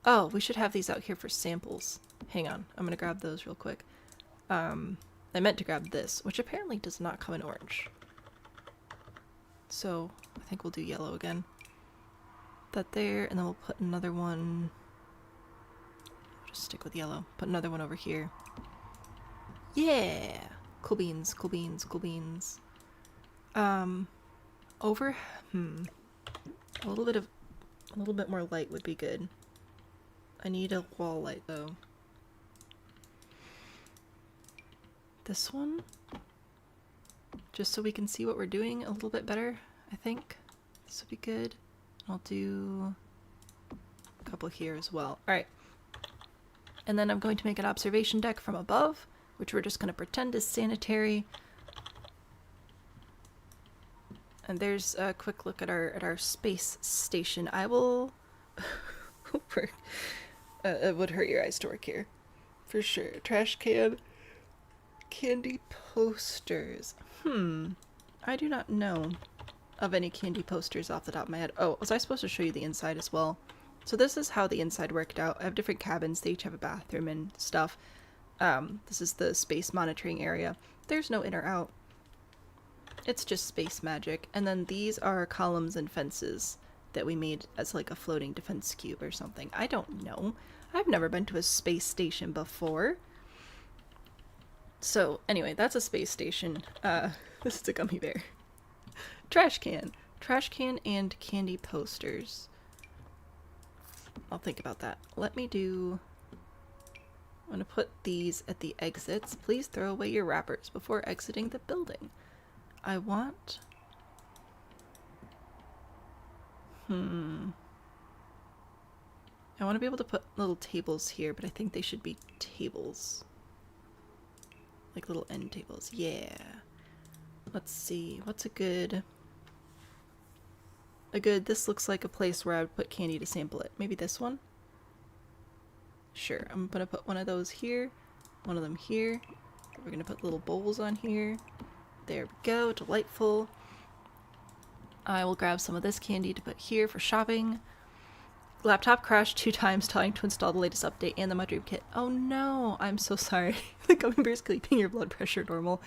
Oh, we should have these out here for samples. Hang on, I'm gonna grab those real quick. I meant to grab this, which apparently does not come in orange. So, I think we'll do yellow again. That there, and then we'll put another one... Stick with yellow. Put another one over here. Yeah! Cool beans, cool beans, cool beans. Over... A little bit more light would be good. I need a wall light though. This one? Just so we can see what we're doing a little bit better, I think. This would be good. I'll do a couple here as well. Alright. And then I'm going to make an observation deck from above, which we're just going to pretend is sanitary. And there's a quick look at our space station. I will... it would hurt your eyes to work here. For sure. Trash can. Candy posters. I do not know of any candy posters off the top of my head. Oh, was I supposed to show you the inside as well? So this is how the inside worked out. I have different cabins. They each have a bathroom and stuff. This is the space monitoring area. There's no in or out. It's just space magic. And then these are columns and fences that we made as like a floating defense cube or something. I don't know. I've never been to a space station before. So anyway, that's a space station. This is a gummy bear. Trash can. Trash can and candy posters. I'll think about that. Let me do... I'm going to put these at the exits. Please throw away your wrappers before exiting the building. I want... I want to be able to put little tables here, but I think they should be tables. Like little end tables. Yeah. Let's see. What's a good... This looks like a place where I would put candy to sample it. Maybe this one? Sure, I'm gonna put one of those here, one of them here. We're gonna put little bowls on here. There we go, delightful. I will grab some of this candy to put here for shopping. Laptop crashed 2 times trying to install the latest update and the mudroom kit. Oh no, I'm so sorry. The gummy bear's keeping your blood pressure normal.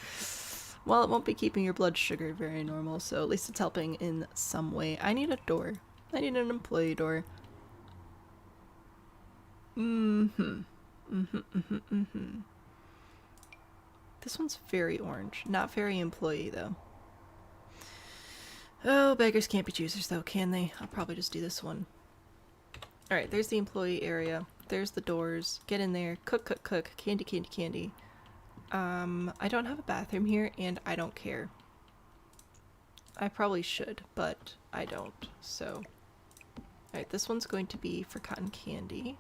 Well, it won't be keeping your blood sugar very normal, so at least it's helping in some way. I need a door. I need an employee door. This one's very orange. Not very employee, though. Oh, beggars can't be choosers, though, can they? I'll probably just do this one. Alright, there's the employee area. There's the doors. Get in there. Cook, cook, cook. Candy, candy, candy. I don't have a bathroom here, and I don't care. I probably should, but I don't, so... Alright, this one's going to be for cotton candy.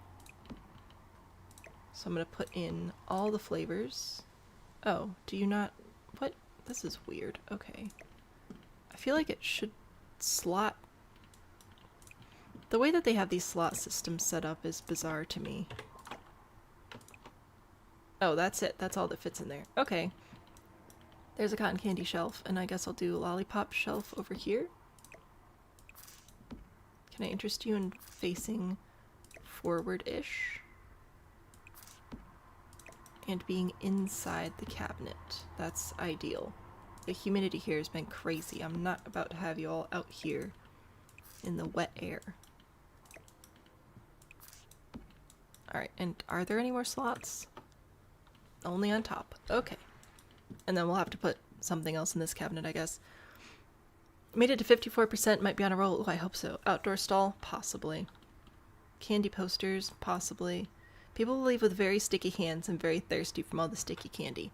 So I'm going to put in all the flavors. Oh, do you not? What? This is weird. Okay. I feel like it should slot. The way that they have these slot systems set up is bizarre to me. Oh, that's it. That's all that fits in there. Okay. There's a cotton candy shelf, and I guess I'll do a lollipop shelf over here. Can I interest you in facing forward-ish? And being inside the cabinet. That's ideal. The humidity here has been crazy. I'm not about to have you all out here in the wet air. Alright, and are there any more slots? Only on top. Okay. And then we'll have to put something else in this cabinet, I guess. Made it to 54%, might be on a roll. Oh, I hope so. Outdoor stall? Possibly. Candy posters? Possibly. People will leave with very sticky hands and very thirsty from all the sticky candy.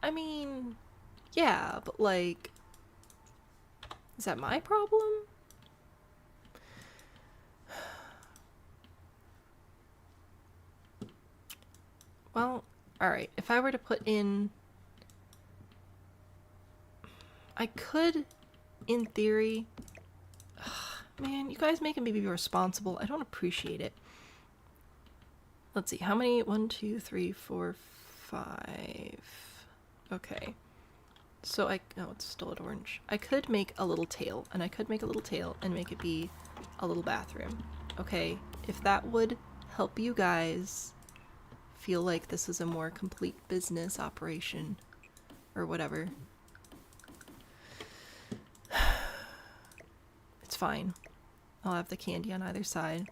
I mean, yeah, but like, is that my problem? Well, alright, if I were to put in... I could, in theory... Ugh, man, you guys making me be responsible. I don't appreciate it. Let's see, how many? 1, 2, 3, 4, 5. Okay. So oh, it's still at orange. I could make a little tail, and I could make a little tail and make it be a little bathroom. Okay, if that would help you guys feel like this is a more complete business operation or whatever. It's fine. I'll have the candy on either side.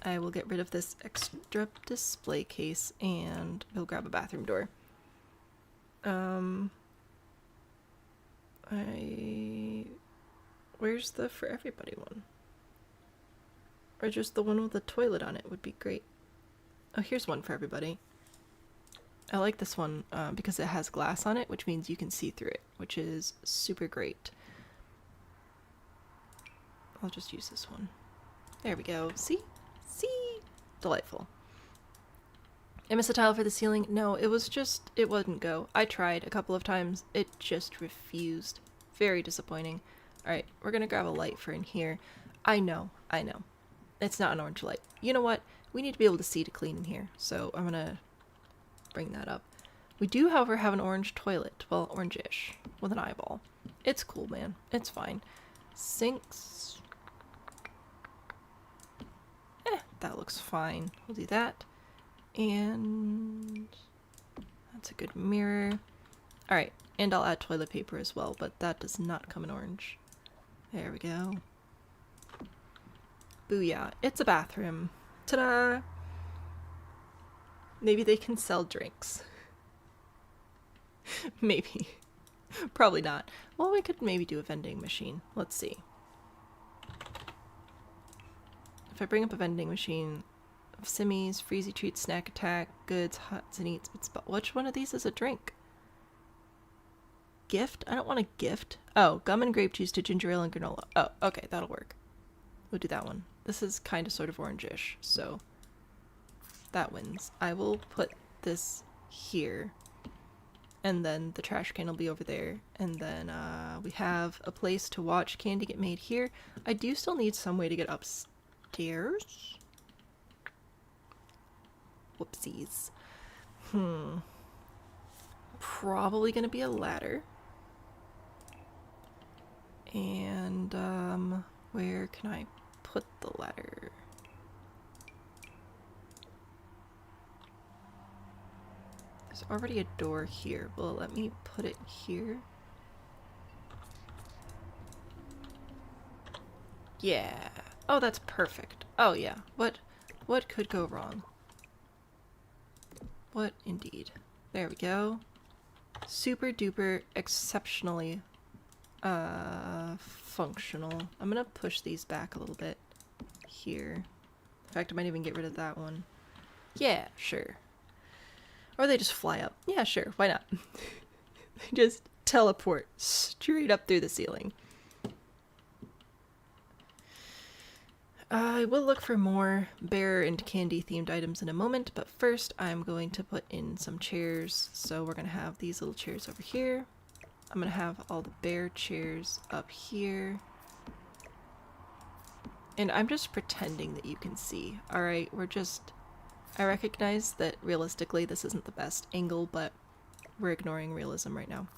I will get rid of this extra display case and we'll grab a bathroom door. Where's the for everybody one? Or just the one with the toilet on it would be great. Oh, here's one for everybody. I like this one because it has glass on it, which means you can see through it, which is super great. I'll just use this one. There we go. See? See? Delightful. I missed a tile for the ceiling. No, it wouldn't go. I tried a couple of times. It just refused. Very disappointing. Alright, we're gonna grab a light for in here. I know. It's not an orange light. You know what? We need to be able to see to clean in here, so I'm gonna bring that up. We do, however, have an orange toilet. Well, orange-ish. With an eyeball. It's cool, man. It's fine. Sinks. That looks fine. We'll do that. And that's a good mirror. Alright, and I'll add toilet paper as well, but that does not come in orange. There we go. Booyah. It's a bathroom. Ta-da! Maybe they can sell drinks. Maybe. Probably not. Well, we could maybe do a vending machine. Let's see. If I bring up a vending machine of simmies, freezy treats, snack attack, goods, hots and eats, which one of these is a drink? Gift? I don't want a gift. Oh, gum and grape juice to ginger ale and granola. Oh, okay, that'll work. We'll do that one. This is kind of sort of orange-ish, so that wins. I will put this here, and then the trash can will be over there, and then we have a place to watch candy get made here. I do still need some way to get upstairs. Whoopsies. Probably gonna be a ladder. And where can I put the ladder? There's already a door here. Well, let me put it here. Yeah. Oh, that's perfect. Oh yeah. What could go wrong? What indeed? There we go. Super duper exceptionally functional. I'm gonna push these back a little bit here. In fact, I might even get rid of that one. Yeah, sure. Or they just fly up. Yeah, sure. Why not? They just teleport straight up through the ceiling. I will look for more bear and candy themed items in a moment, but first I'm going to put in some chairs. So we're going to have these little chairs over here. I'm going to have all the bear chairs up here. And I'm just pretending that you can see. Alright, I recognize that realistically this isn't the best angle, but we're ignoring realism right now.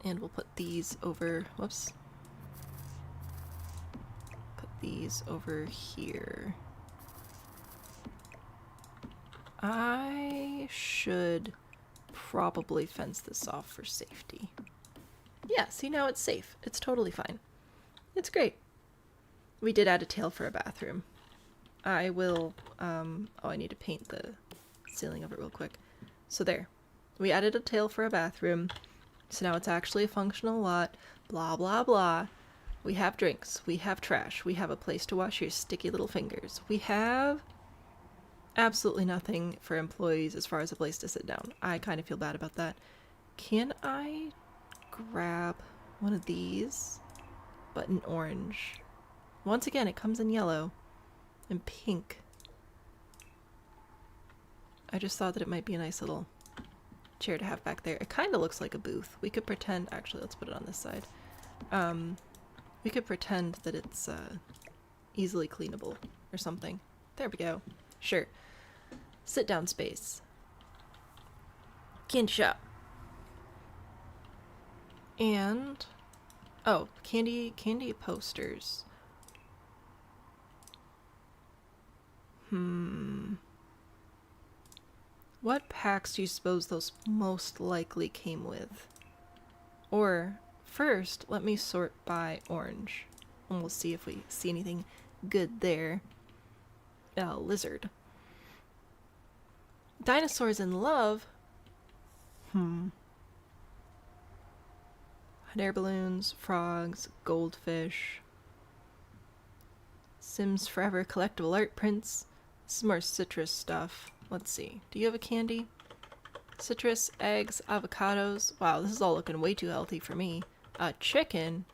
And we'll put these over, whoops. Put these over here. I should probably fence this off for safety. Yeah, see, now it's safe. It's totally fine. It's great. We did add a tail for a bathroom. I will, oh, I need to paint the ceiling of it real quick. So there. We added a tail for a bathroom. So now it's actually a functional lot. Blah, blah, blah. We have drinks. We have trash. We have a place to wash your sticky little fingers. We have absolutely nothing for employees as far as a place to sit down. I kind of feel bad about that. Can I grab one of these? But in orange. Once again, it comes in yellow and pink. I just thought that it might be a nice little chair to have back there. It kind of looks like a booth. We could pretend, actually, let's put it on this side. We could pretend that it's easily cleanable or something. There we go. Sure. Sit down space. Candy shop. And, oh, candy posters. What packs do you suppose those most likely came with? Or, first, let me sort by orange. And we'll see if we see anything good there. Lizard. Dinosaurs in love? Hot air balloons, frogs, goldfish. Sims Forever collectible art prints. This is more citrus stuff. Let's see. Do you have a candy? Citrus, eggs, avocados. Wow, this is all looking way too healthy for me. Chicken?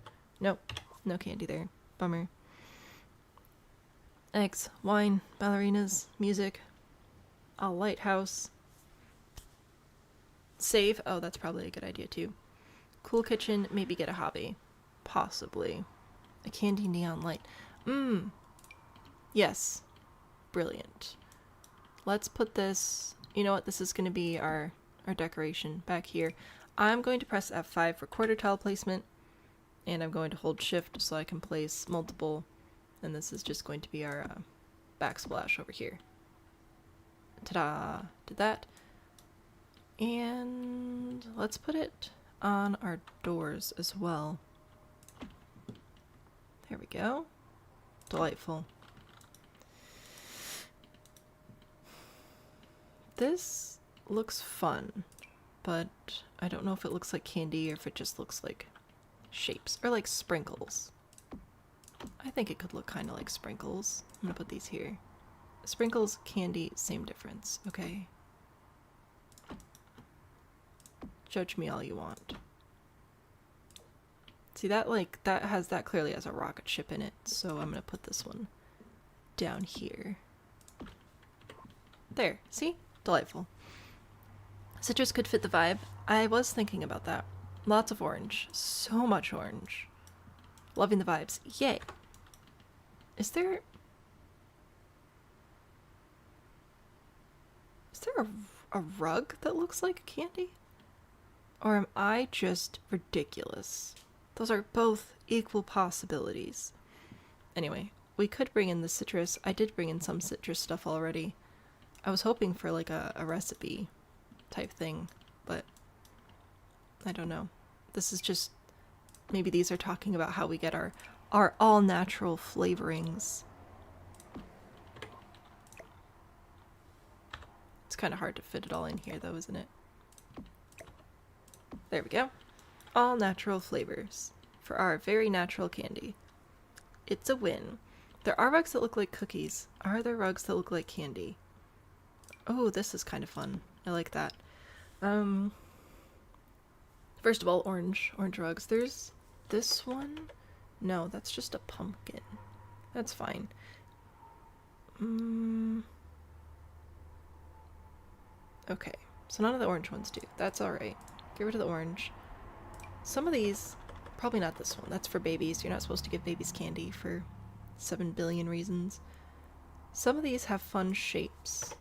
Nope. No candy there. Bummer. Eggs, wine, ballerinas, music. A lighthouse. Save. Oh, that's probably a good idea too. Cool kitchen. Maybe get a hobby. Possibly. A candy neon light. Yes. Brilliant. Let's put this, you know what, this is going to be our decoration back here. I'm going to press F5 for quarter tile placement, and I'm going to hold shift so I can place multiple, and this is just going to be our backsplash over here. Ta-da! Did that. And let's put it on our doors as well. There we go. Delightful. This looks fun, but I don't know if it looks like candy or if it just looks like shapes or like sprinkles. I think it could look kind of like sprinkles. I'm gonna put these here. Sprinkles, candy, same difference, okay? Judge me all you want. See that, like, that clearly has a rocket ship in it, so I'm gonna put this one down here. There, see? Delightful. Citrus could fit the vibe. I was thinking about that. Lots of orange. So much orange. Loving the vibes. Yay. Is there a rug that looks like candy? Or am I just ridiculous? Those are both equal possibilities. Anyway, we could bring in the citrus. I did bring in some citrus stuff already. I was hoping for like a recipe type thing, but I don't know. This is just, maybe these are talking about how we get our all natural flavorings. It's kind of hard to fit it all in here though, isn't it? There we go. All natural flavors for our very natural candy. It's a win. There are rugs that look like cookies. Are there rugs that look like candy? Oh, this is kind of fun. I like that. First of all, orange rugs. There's this one. No, that's just a pumpkin. That's fine. Okay, so none of the orange ones do. That's alright. Get rid of the orange. Some of these, probably not this one. That's for babies. You're not supposed to give babies candy for 7 billion reasons. Some of these have fun shapes.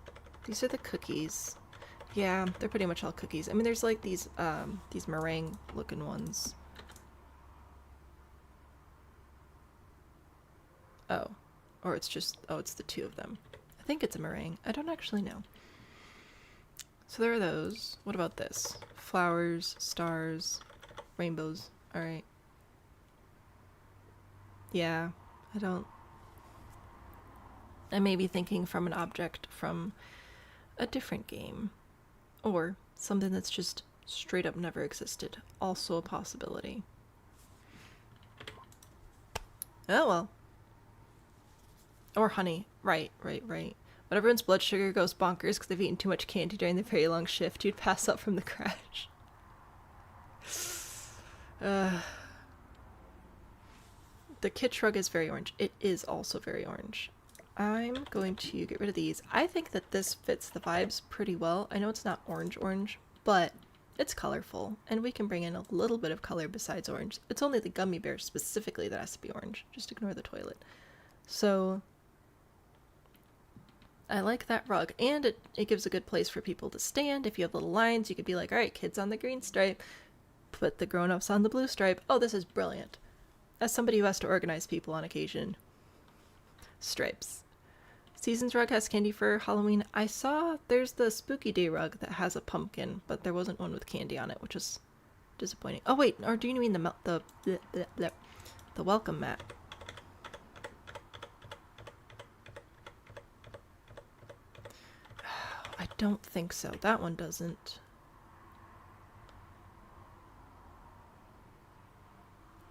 These are the cookies. Yeah, they're pretty much all cookies. I mean, there's like these meringue looking ones. Oh. Or it's just, oh, it's the two of them. I think it's a meringue. I don't actually know. So there are those. What about this? Flowers, stars, rainbows. Alright. Yeah, I may be thinking from an object from a different game. Or something that's just straight up never existed. Also a possibility. Oh well. Or honey. Right. When everyone's blood sugar goes bonkers because they've eaten too much candy during the very long shift, you'd pass out from the crash. The kit shrug is very orange. It is also very orange. I'm going to get rid of these. I think that this fits the vibes pretty well. I know it's not orange, but it's colorful, and we can bring in a little bit of color besides orange. It's only the gummy bear specifically that has to be orange. Just ignore the toilet. So I like that rug, and it gives a good place for people to stand. If you have little lines, you could be like, all right, kids on the green stripe, put the grown-ups on the blue stripe. Oh, this is brilliant. As somebody who has to organize people on occasion. Stripes. Seasons rug has candy for Halloween. I saw there's the Spooky Day rug that has a pumpkin, but there wasn't one with candy on it, which is disappointing. Oh wait, or do you mean the welcome mat? I don't think so. That one doesn't.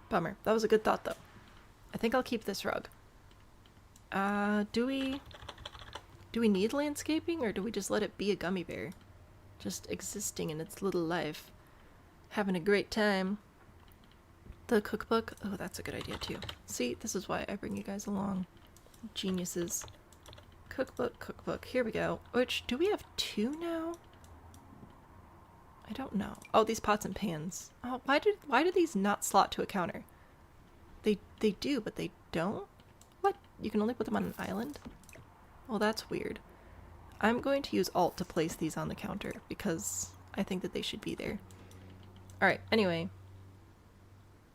Bummer. That was a good thought though. I think I'll keep this rug. Do we need landscaping, or do we just let it be a gummy bear? Just existing in its little life. Having a great time. The cookbook. Oh, that's a good idea too. See, this is why I bring you guys along. Geniuses. Cookbook. Here we go. Which, do we have two now? I don't know. Oh, these pots and pans. Oh, why do these not slot to a counter? They do, but they don't? What? You can only put them on an island? Well, that's weird. I'm going to use Alt to place these on the counter because I think that they should be there. Alright, anyway.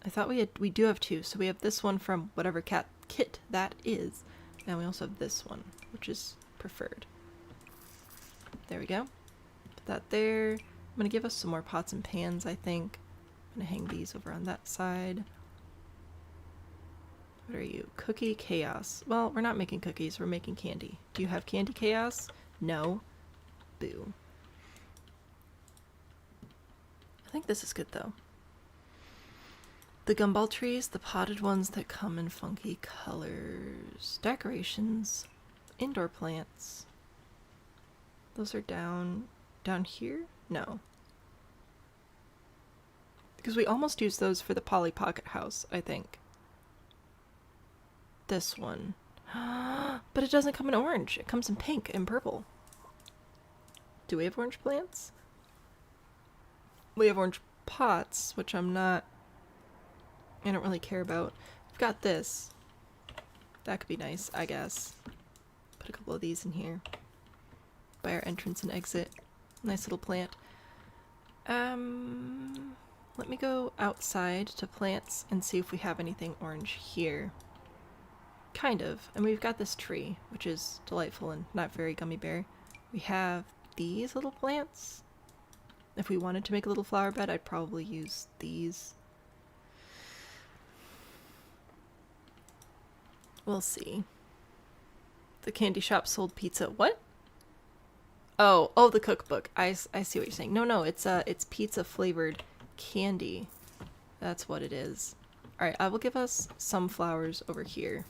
I thought we do have two, so we have this one from whatever kit that is. And we also have this one, which is preferred. There we go. Put that there. I'm gonna give us some more pots and pans, I think. I'm gonna hang these over on that side. What are you? Cookie Chaos. Well, we're not making cookies, we're making candy. Do you have Candy Chaos? No. Boo. I think this is good though. The gumball trees, the potted ones that come in funky colors. Decorations. Indoor plants. Those are down here? No. Because we almost used those for the Polly Pocket House, I think. This one. But it doesn't come in orange. It comes in pink and purple. Do we have orange plants? We have orange pots, which I don't really care about. We've got this. That could be nice, I guess. Put a couple of these in here. By our entrance and exit. Nice little plant. Let me go outside to plants and see if we have anything orange here. Kind of. And we've got this tree, which is delightful and not very gummy bear. We have these little plants. If we wanted to make a little flower bed, I'd probably use these. We'll see. The candy shop sold pizza. What? Oh, the cookbook. I see what you're saying. No, it's pizza flavored candy. That's what it is. Alright, I will give us some flowers over here.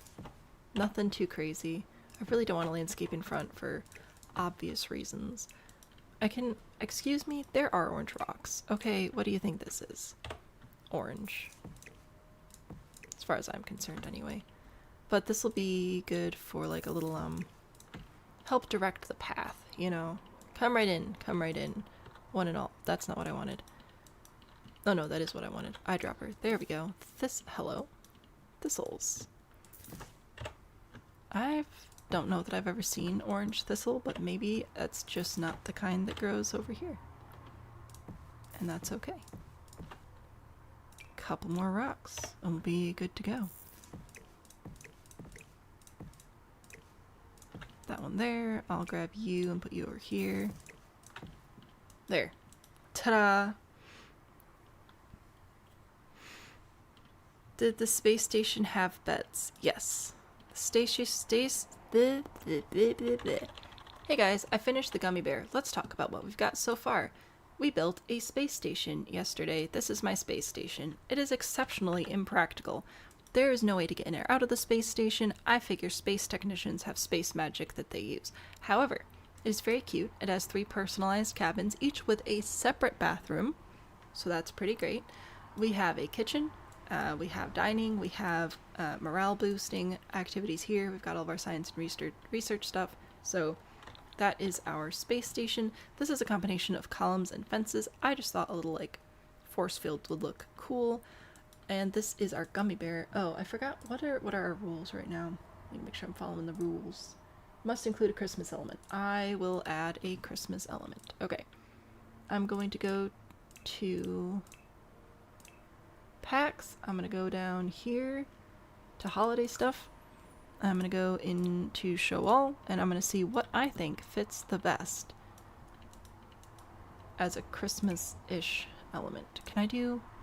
Nothing too crazy. I really don't want a landscape in front for obvious reasons. Excuse me, there are orange rocks. Okay, what do you think this is? Orange. As far as I'm concerned, anyway. But this will be good for like a little, help direct the path, you know? Come right in, one and all. That's not what I wanted. Oh no, that is what I wanted. Eyedropper. There we go. Hello. Thistles. Don't know that I've ever seen orange thistle, but maybe that's just not the kind that grows over here. And that's okay. Couple more rocks and we'll be good to go. That one there. I'll grab you and put you over here. There. Ta-da! Did the space station have beds? Yes. Hey guys, I finished the gummy bear. Let's talk about what we've got so far. We built a space station yesterday. This is my space station. It is exceptionally impractical. There is no way to get in or out of the space station. I figure space technicians have space magic that they use. However, it is very cute. It has 3 personalized cabins, each with a separate bathroom. So that's pretty great. We have a kitchen. We have dining. We have morale boosting activities here. We've got all of our science and research stuff. So that is our space station. This is a combination of columns and fences. I just thought a little like force field would look cool. And this is our gummy bear. Oh, I forgot. What are our rules right now? Let me make sure I'm following the rules. Must include a Christmas element. I will add a Christmas element. Okay. I'm going to go to packs. I'm going to go down here to holiday stuff. I'm going to go into show all, and I'm going to see what I think fits the best as a Christmas-ish element.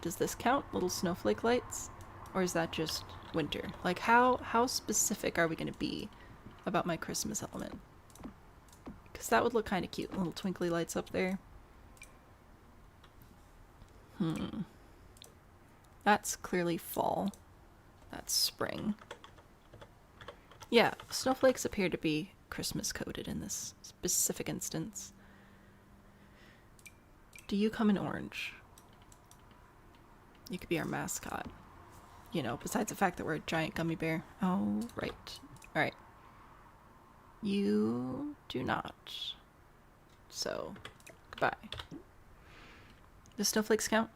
Does this count? Little snowflake lights? Or is that just winter? Like how specific are we going to be about my Christmas element? Because that would look kind of cute. Little twinkly lights up there. That's clearly fall. That's spring. Yeah, snowflakes appear to be Christmas coded in this specific instance. Do you come in orange? You could be our mascot. You know, besides the fact that we're a giant gummy bear. Oh, right. Alright. You do not. So, goodbye. Does snowflakes count?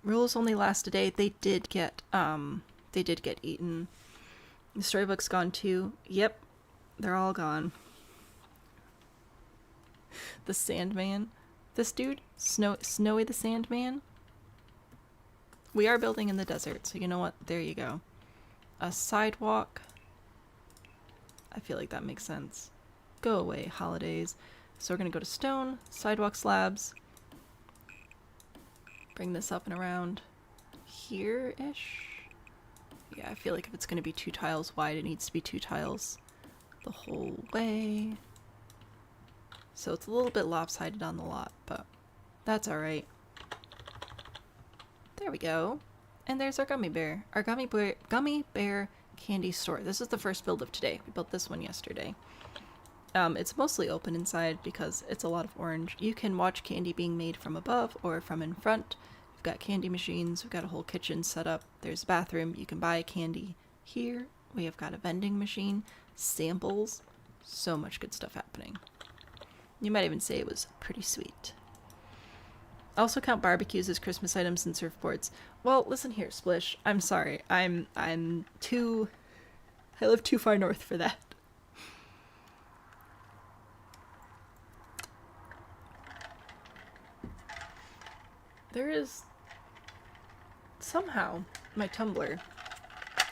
Rules only last a day. They did get eaten. The storybook's gone too. Yep. They're all gone. The Sandman. This dude? Snowy the Sandman? We are building in the desert, so you know what? There you go. A sidewalk. I feel like that makes sense. Go away, holidays. So we're gonna go to stone, sidewalk slabs. Bring this up and around here-ish. Yeah, I feel like if it's gonna be 2 tiles wide, it needs to be 2 tiles the whole way. So it's a little bit lopsided on the lot, but that's alright. There we go. And there's our gummy bear. Our gummy bear candy store. This is the first build of today. We built this one yesterday. It's mostly open inside because it's a lot of orange. You can watch candy being made from above or from in front. We've got candy machines. We've got a whole kitchen set up. There's a bathroom. You can buy candy here. We have got a vending machine, samples. So much good stuff happening. You might even say it was pretty sweet. Also count barbecues as Christmas items and surfboards. Well, listen here, Splish. I'm sorry. I live too far north for that. There is somehow my tumbler.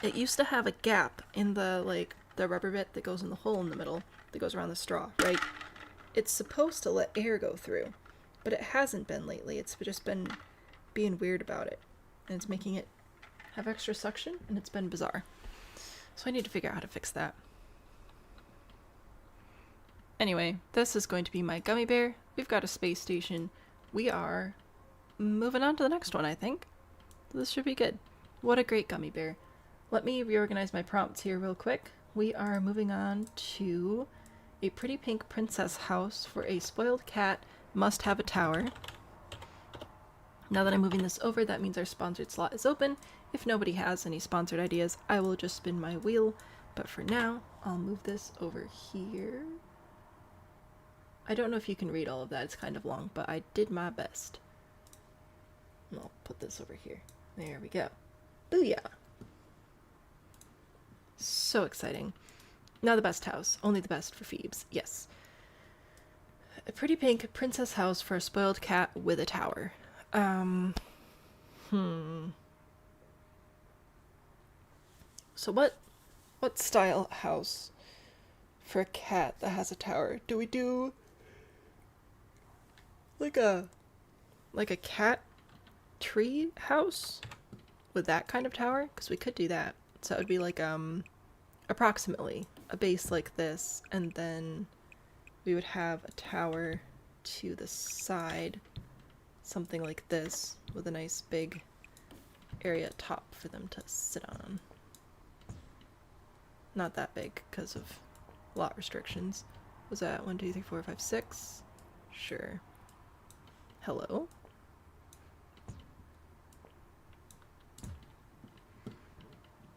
It used to have a gap in the rubber bit that goes in the hole in the middle that goes around the straw, right? It's supposed to let air go through. But it hasn't been lately. It's just been being weird about it. And it's making it have extra suction, and it's been bizarre. So I need to figure out how to fix that. Anyway, this is going to be my gummy bear. We've got a space station. We are moving on to the next one, I think. This should be good. What a great gummy bear. Let me reorganize my prompts here real quick. We are moving on to a pretty pink princess house for a spoiled cat. Must have a tower. Now that I'm moving this over, that means our sponsored slot is open. If nobody has any sponsored ideas, I will just spin my wheel. But for now, I'll move this over here. I don't know if you can read all of that, it's kind of long, but I did my best. And I'll put this over here. There we go. Booyah! So exciting. Now the best house. Only the best for Phoebes. Yes. A pretty pink princess house for a spoiled cat with a tower. So what style house for a cat that has a tower? Do we do like a cat tree house with that kind of tower? Because we could do that. So it would be like approximately a base like this, and then we would have a tower to the side, something like this, with a nice big area at top for them to sit on. Not that big because of lot restrictions. Was that 1, 2, 3, 4, 5, 6? Sure. Hello?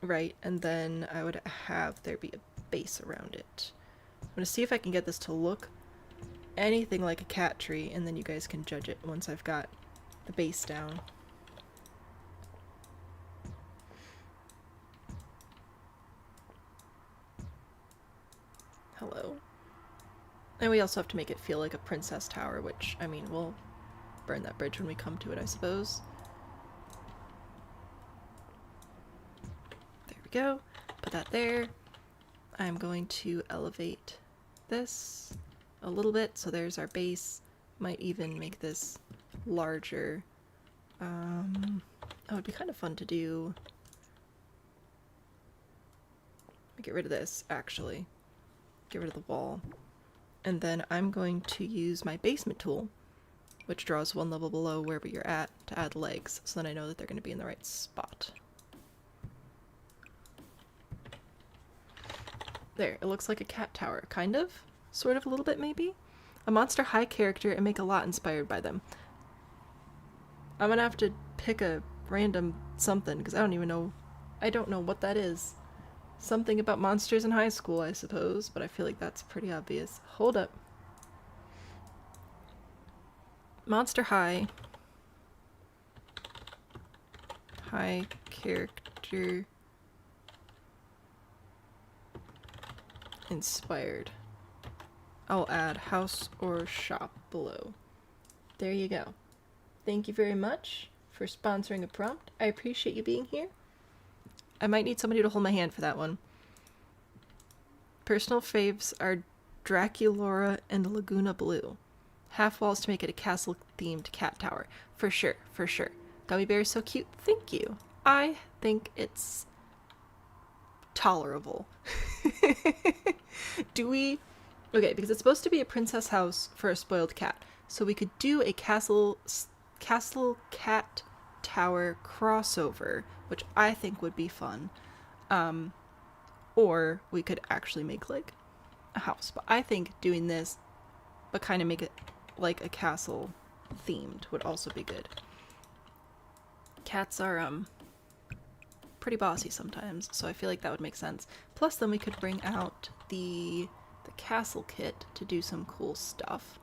Right, and then I would have there be a base around it. I'm gonna see if I can get this to look anything like a cat tree, and then you guys can judge it once I've got the base down. Hello. And we also have to make it feel like a princess tower, which, I mean, we'll burn that bridge when we come to it, I suppose. There we go. Put that there. I'm going to elevate this a little bit, so there's our base. Might even make this larger. That would be kind of fun to do. Get rid of this, actually. Get rid of the wall. And then I'm going to use my basement tool, which draws 1 level below wherever you're at, to add legs, so then I know that they're going to be in the right spot. There, it looks like a cat tower, kind of? Sort of, a little bit, maybe? A monster high character and make a lot inspired by them. I'm gonna have to pick a random something, because I don't know what that is. Something about monsters in high school, I suppose, but I feel like that's pretty obvious. Hold up. Monster High. High character. Inspired. I'll add house or shop below. There you go. Thank you very much for sponsoring a prompt. I appreciate you being here. I might need somebody to hold my hand for that one. Personal faves are Draculora and Laguna Blue. Half walls to make it a castle-themed cat tower. For sure, for sure. Gummy bear is so cute. Thank you. I think it's tolerable. Do we... Okay, because it's supposed to be a princess house for a spoiled cat. So we could do a castle cat tower crossover, which I think would be fun. Or we could actually make like a house. But I think doing this, but kind of make it like a castle themed, would also be good. Cats are pretty bossy sometimes, so I feel like that would make sense. Plus then we could bring out the castle kit to do some cool stuff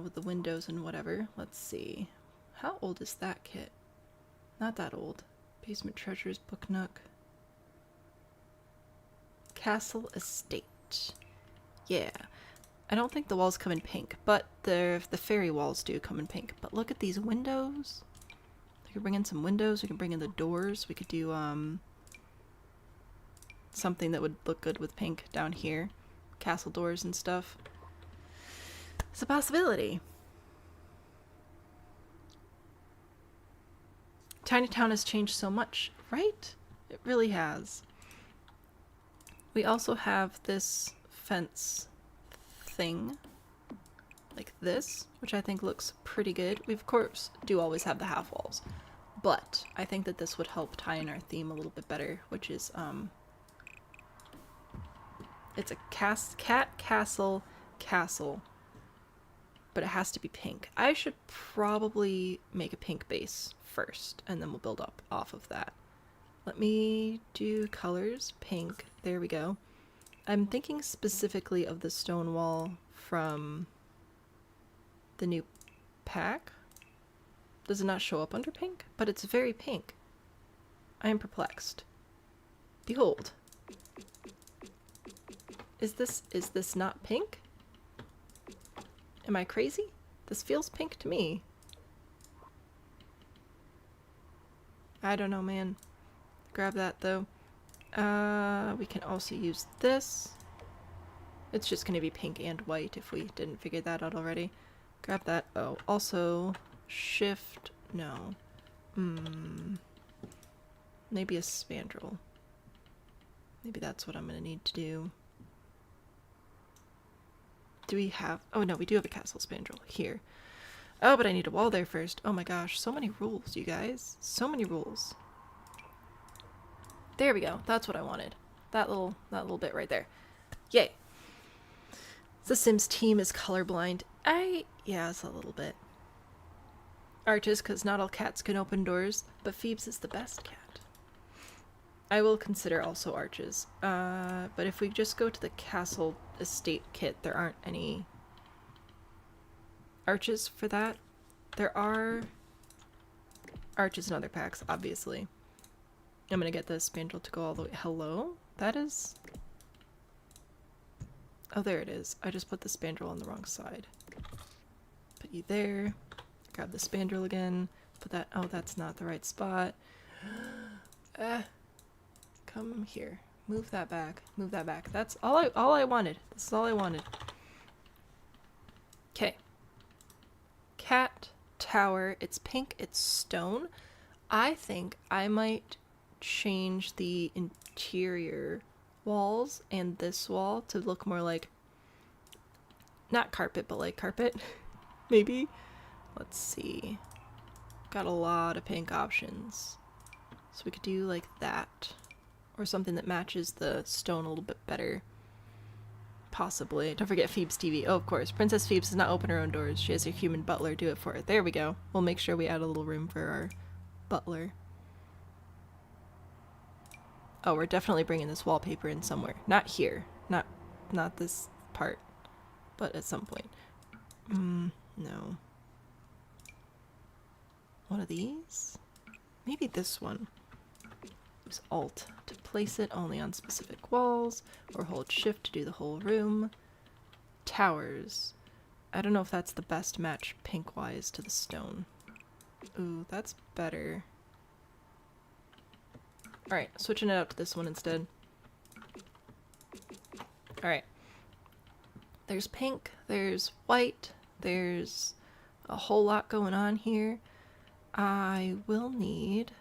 with the windows and whatever. Let's see. How old is that kit? Not that old. Basement Treasures, Book Nook. Castle Estate. Yeah. I don't think the walls come in pink, but the fairy walls do come in pink. But look at these windows. We could bring in some windows. We can bring in the doors. We could do something that would look good with pink down here. Castle doors and stuff. It's a possibility. Tiny Town has changed so much, right? It really has. We also have this fence thing, like this, which I think looks pretty good. We, of course, do always have the half walls, but I think that this would help tie in our theme a little bit better, which is, it's a cat castle castle. but it has to be pink. I should probably make a pink base first, and then we'll build up off of that. Let me do colors, pink, there we go. I'm thinking specifically of the stone wall from the new pack. Does it not show up under pink? But it's very pink. I am perplexed. Behold. Is this not pink? Am I crazy? This feels pink to me. I don't know, man. Grab that, though. We can also use this. It's just going to be pink and white if we didn't figure that out already. Grab that. Oh, also, shift. No. Maybe a spandrel. Maybe that's what I'm going to need to do. Do we have... Oh, no, we do have a castle spandrel here. Oh, but I need a wall there first. Oh my gosh, so many rules, you guys. So many rules. There we go. That's what I wanted. That little bit right there. Yay. The Sims team is colorblind. Yeah, it's a little bit. Arches, because not all cats can open doors, but Phoebes is the best cat. I will consider also arches. But if we just go to the castle estate kit, there aren't any arches for that. There are arches in other packs, obviously. I'm gonna get the spandrel to go all the way. Hello? That is... Oh, there it is. I just put the spandrel on the wrong side. Put you there. Grab the spandrel again. Put that... Oh, that's not the right spot. Come here. Move that back. Move that back. That's all I wanted. This is all I wanted. Okay. Cat tower. It's pink. It's stone. I think I might change the interior walls and this wall to look more like, not carpet, but like carpet. Maybe. Let's see. Got a lot of pink options. So we could do like that. Or something that matches the stone a little bit better. Possibly. Don't forget Phoebes TV. Oh, of course. Princess Phoebes does not open her own doors. She has a human butler do it for her. There we go. We'll make sure we add a little room for our butler. Oh, we're definitely bringing this wallpaper in somewhere. Not here. Not this part. But at some point. No. One of these? Maybe this one. Use Alt to place it only on specific walls, or hold Shift to do the whole room. Towers. I don't know if that's the best match pink-wise to the stone. Ooh, that's better. Alright, switching it out to this one instead. Alright. There's pink, there's white, there's a whole lot going on here. I will need...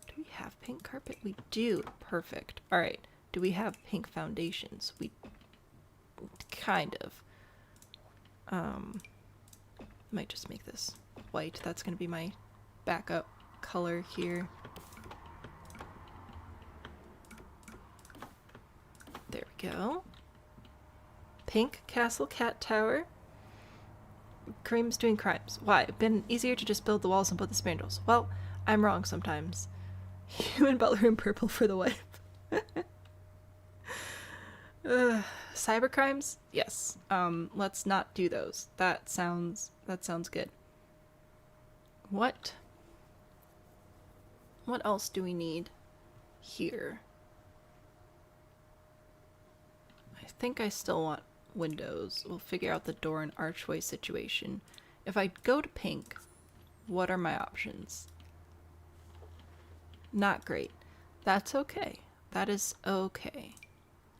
Do we have pink carpet? We do. Perfect. Alright. Do we have pink foundations? We... kind of. Might just make this white. That's going to be my backup color here. There we go. Pink castle cat tower. Kareem's doing crimes. Why? It'd been easier to just build the walls and put the spandrels. Well, I'm wrong sometimes. Human butler in purple for the wife. Cyber crimes? Yes. Let's not do those. That sounds good. What else do we need here? I think I still want windows. We'll figure out the door and archway situation. If I go to pink, what are my options? Not great. That's okay. That is okay.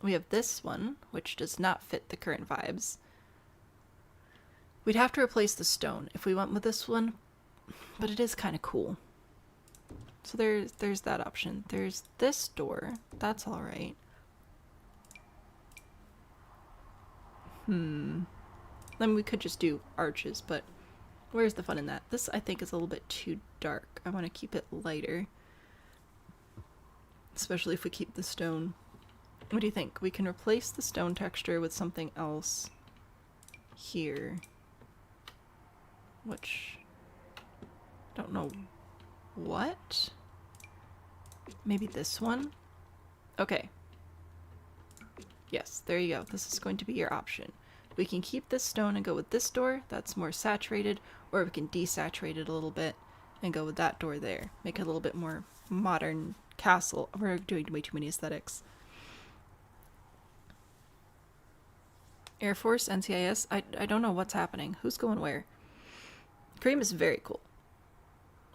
We have this one, which does not fit the current vibes. We'd have to replace the stone if we went with this one, but it is kind of cool. So there's that option. There's this door. That's all right. Then we could just do arches, but where's the fun in that? This, I think, is a little bit too dark. I want to keep it lighter. Especially if we keep the stone. What do you think? We can replace the stone texture with something else here. which don't know what. Maybe this one? Okay. Yes, there you go. This is going to be your option. We can keep this stone and go with this door. That's more saturated. Or we can desaturate it a little bit and go with that door there. Make it a little bit more modern castle. We're doing way too many aesthetics. Air Force, NCIS. I don't know what's happening. Who's going where? Cream is very cool.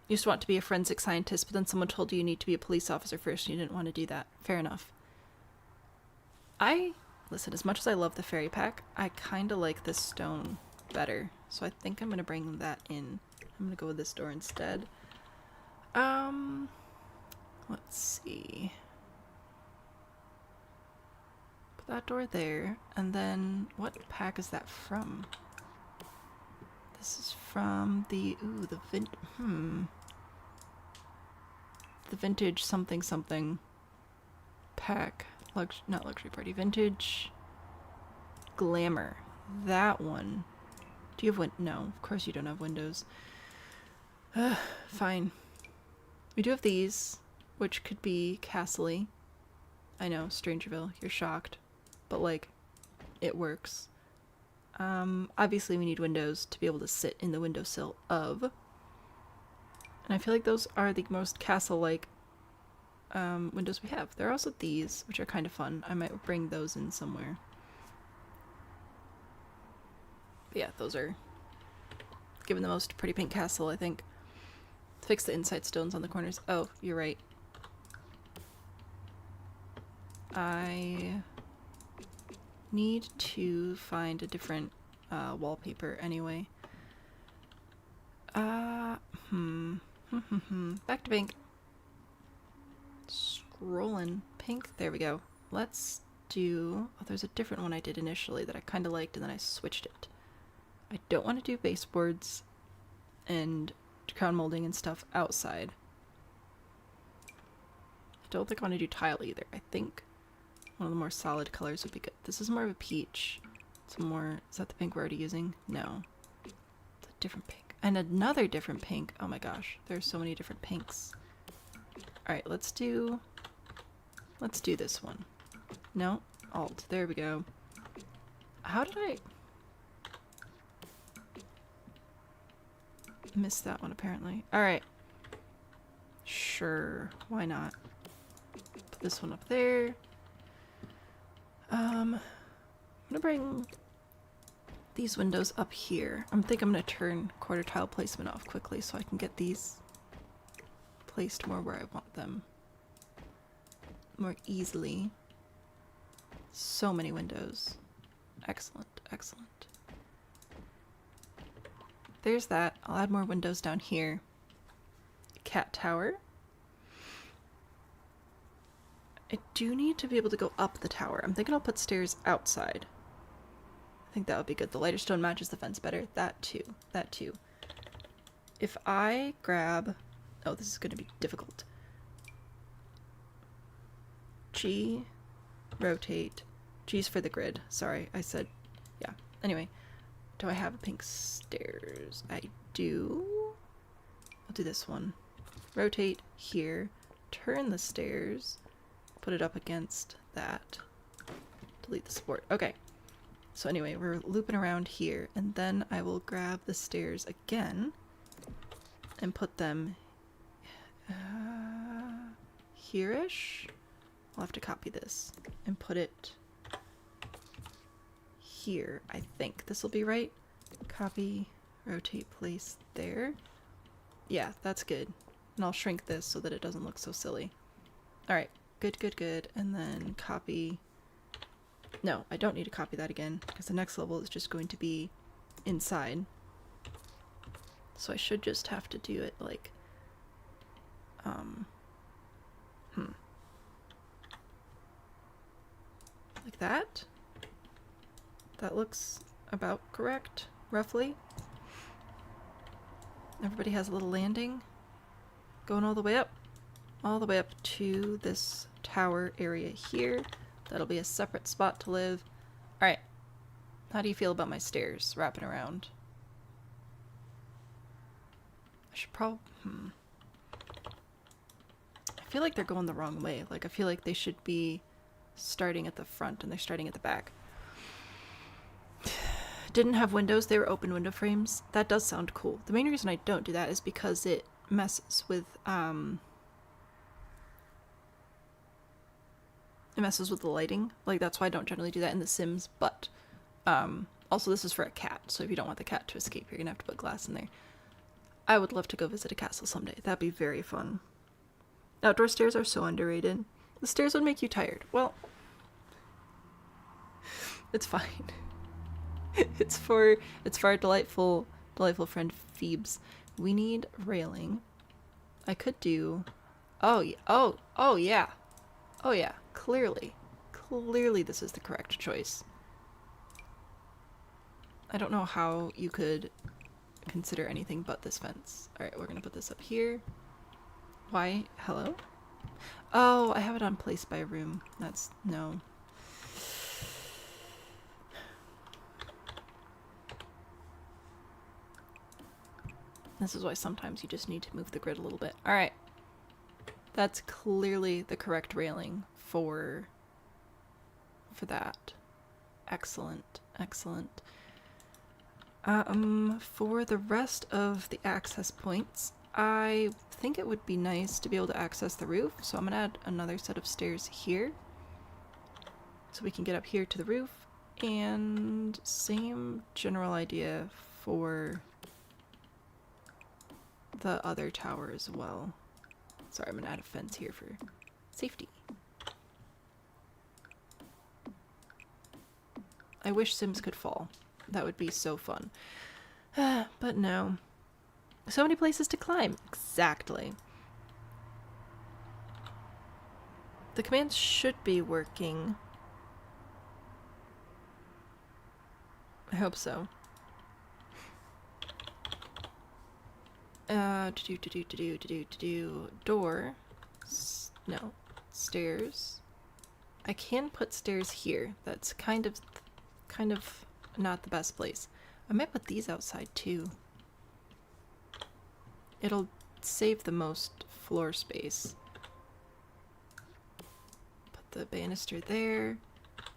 You just want to be a forensic scientist, but then someone told you you need to be a police officer first and you didn't want to do that. Fair enough. Listen, as much as I love the fairy pack, I kind of like this stone better. So I think I'm going to bring that in. I'm going to go with this door instead. Let's see. Put that door there. And then, what pack is that from? This is from the, the vintage something something pack. Not luxury party. Vintage glamour. That one. Do you have no, of course you don't have windows. Fine. We do have these, which could be castle-y. I know, Strangerville, you're shocked. But, like, it works. Obviously we need windows to be able to sit in the windowsill of. And I feel like those are the most castle-like windows we have. There are also these, which are kind of fun. I might bring those in somewhere. But yeah, those are given the most pretty pink castle, I think. Fix the inside stones on the corners. Oh, you're right. I need to find a different wallpaper anyway. Back to pink. Scrolling. Pink. There we go. Let's do... Oh, there's a different one I did initially that I kind of liked and then I switched it. I don't want to do baseboards and crown molding and stuff outside. I don't think I want to do tile either. I think one of the more solid colors would be good. This is more of a peach. It's more... Is that the pink we're already using? No. It's a different pink. And another different pink. Oh my gosh. There's so many different pinks. Alright, let's do this one. No? Alt. There we go. How did I... Missed that one apparently. Alright. Sure. Why not? Put this one up there. I'm gonna bring these windows up here. I think I'm gonna turn quarter tile placement off quickly so I can get these placed more where I want them. More easily. So many windows. Excellent, excellent. There's that. I'll add more windows down here. Cat tower. I do need to be able to go up the tower. I'm thinking I'll put stairs outside. I think that would be good. The lighter stone matches the fence better. That too. That too. If I grab... Oh, this is going to be difficult. G, rotate. G's for the grid. Sorry, I said... Yeah. Anyway. Do I have pink stairs? I do. I'll do this one. Rotate here. Turn the stairs. Put it up against that. Delete the support. Okay. So anyway, we're looping around here. And then I will grab the stairs again. And put them... here-ish? I'll have to copy this. And put it... here, I think. This will be right. Copy, rotate, place there. Yeah, that's good. And I'll shrink this so that it doesn't look so silly. Alright, good, good, good. And then copy... No, I don't need to copy that again, because the next level is just going to be inside. So I should just have to do it like... like that? That looks about correct, roughly. Everybody has a little landing. Going all the way up. All the way up to this tower area here. That'll be a separate spot to live. Alright. How do you feel about my stairs wrapping around? I should probably... I feel like they're going the wrong way. Like, I feel like they should be starting at the front and they're starting at the back. Didn't have windows, they were open window frames. That does sound cool. The main reason I don't do that is because it messes with the lighting. Like, that's why I don't generally do that in The Sims, but also this is for a cat, so if you don't want the cat to escape, you're gonna have to put glass in there. I would love to go visit a castle someday. That'd be very fun. Outdoor stairs are so underrated. The stairs would make you tired. Well, it's fine. It's for our delightful friend Phoebes. We need railing. I could do... Oh yeah. Clearly this is the correct choice. I don't know how you could consider anything but this fence. Alright, we're gonna put this up here. Why? Hello? Oh, I have it on place by room. That's... no. This is why sometimes you just need to move the grid a little bit. Alright. That's clearly the correct railing for that. Excellent. Excellent. For the rest of the access points, I think it would be nice to be able to access the roof, so I'm gonna add another set of stairs here. So we can get up here to the roof, and same general idea for the other tower as well. Sorry, I'm gonna add a fence here for safety. I wish Sims could fall. That would be so fun. But no. So many places to climb. Exactly. The commands should be working. I hope so. Door. No. Stairs. I can put stairs here. That's kind of not the best place. I might put these outside too. It'll save the most floor space. Put the banister there.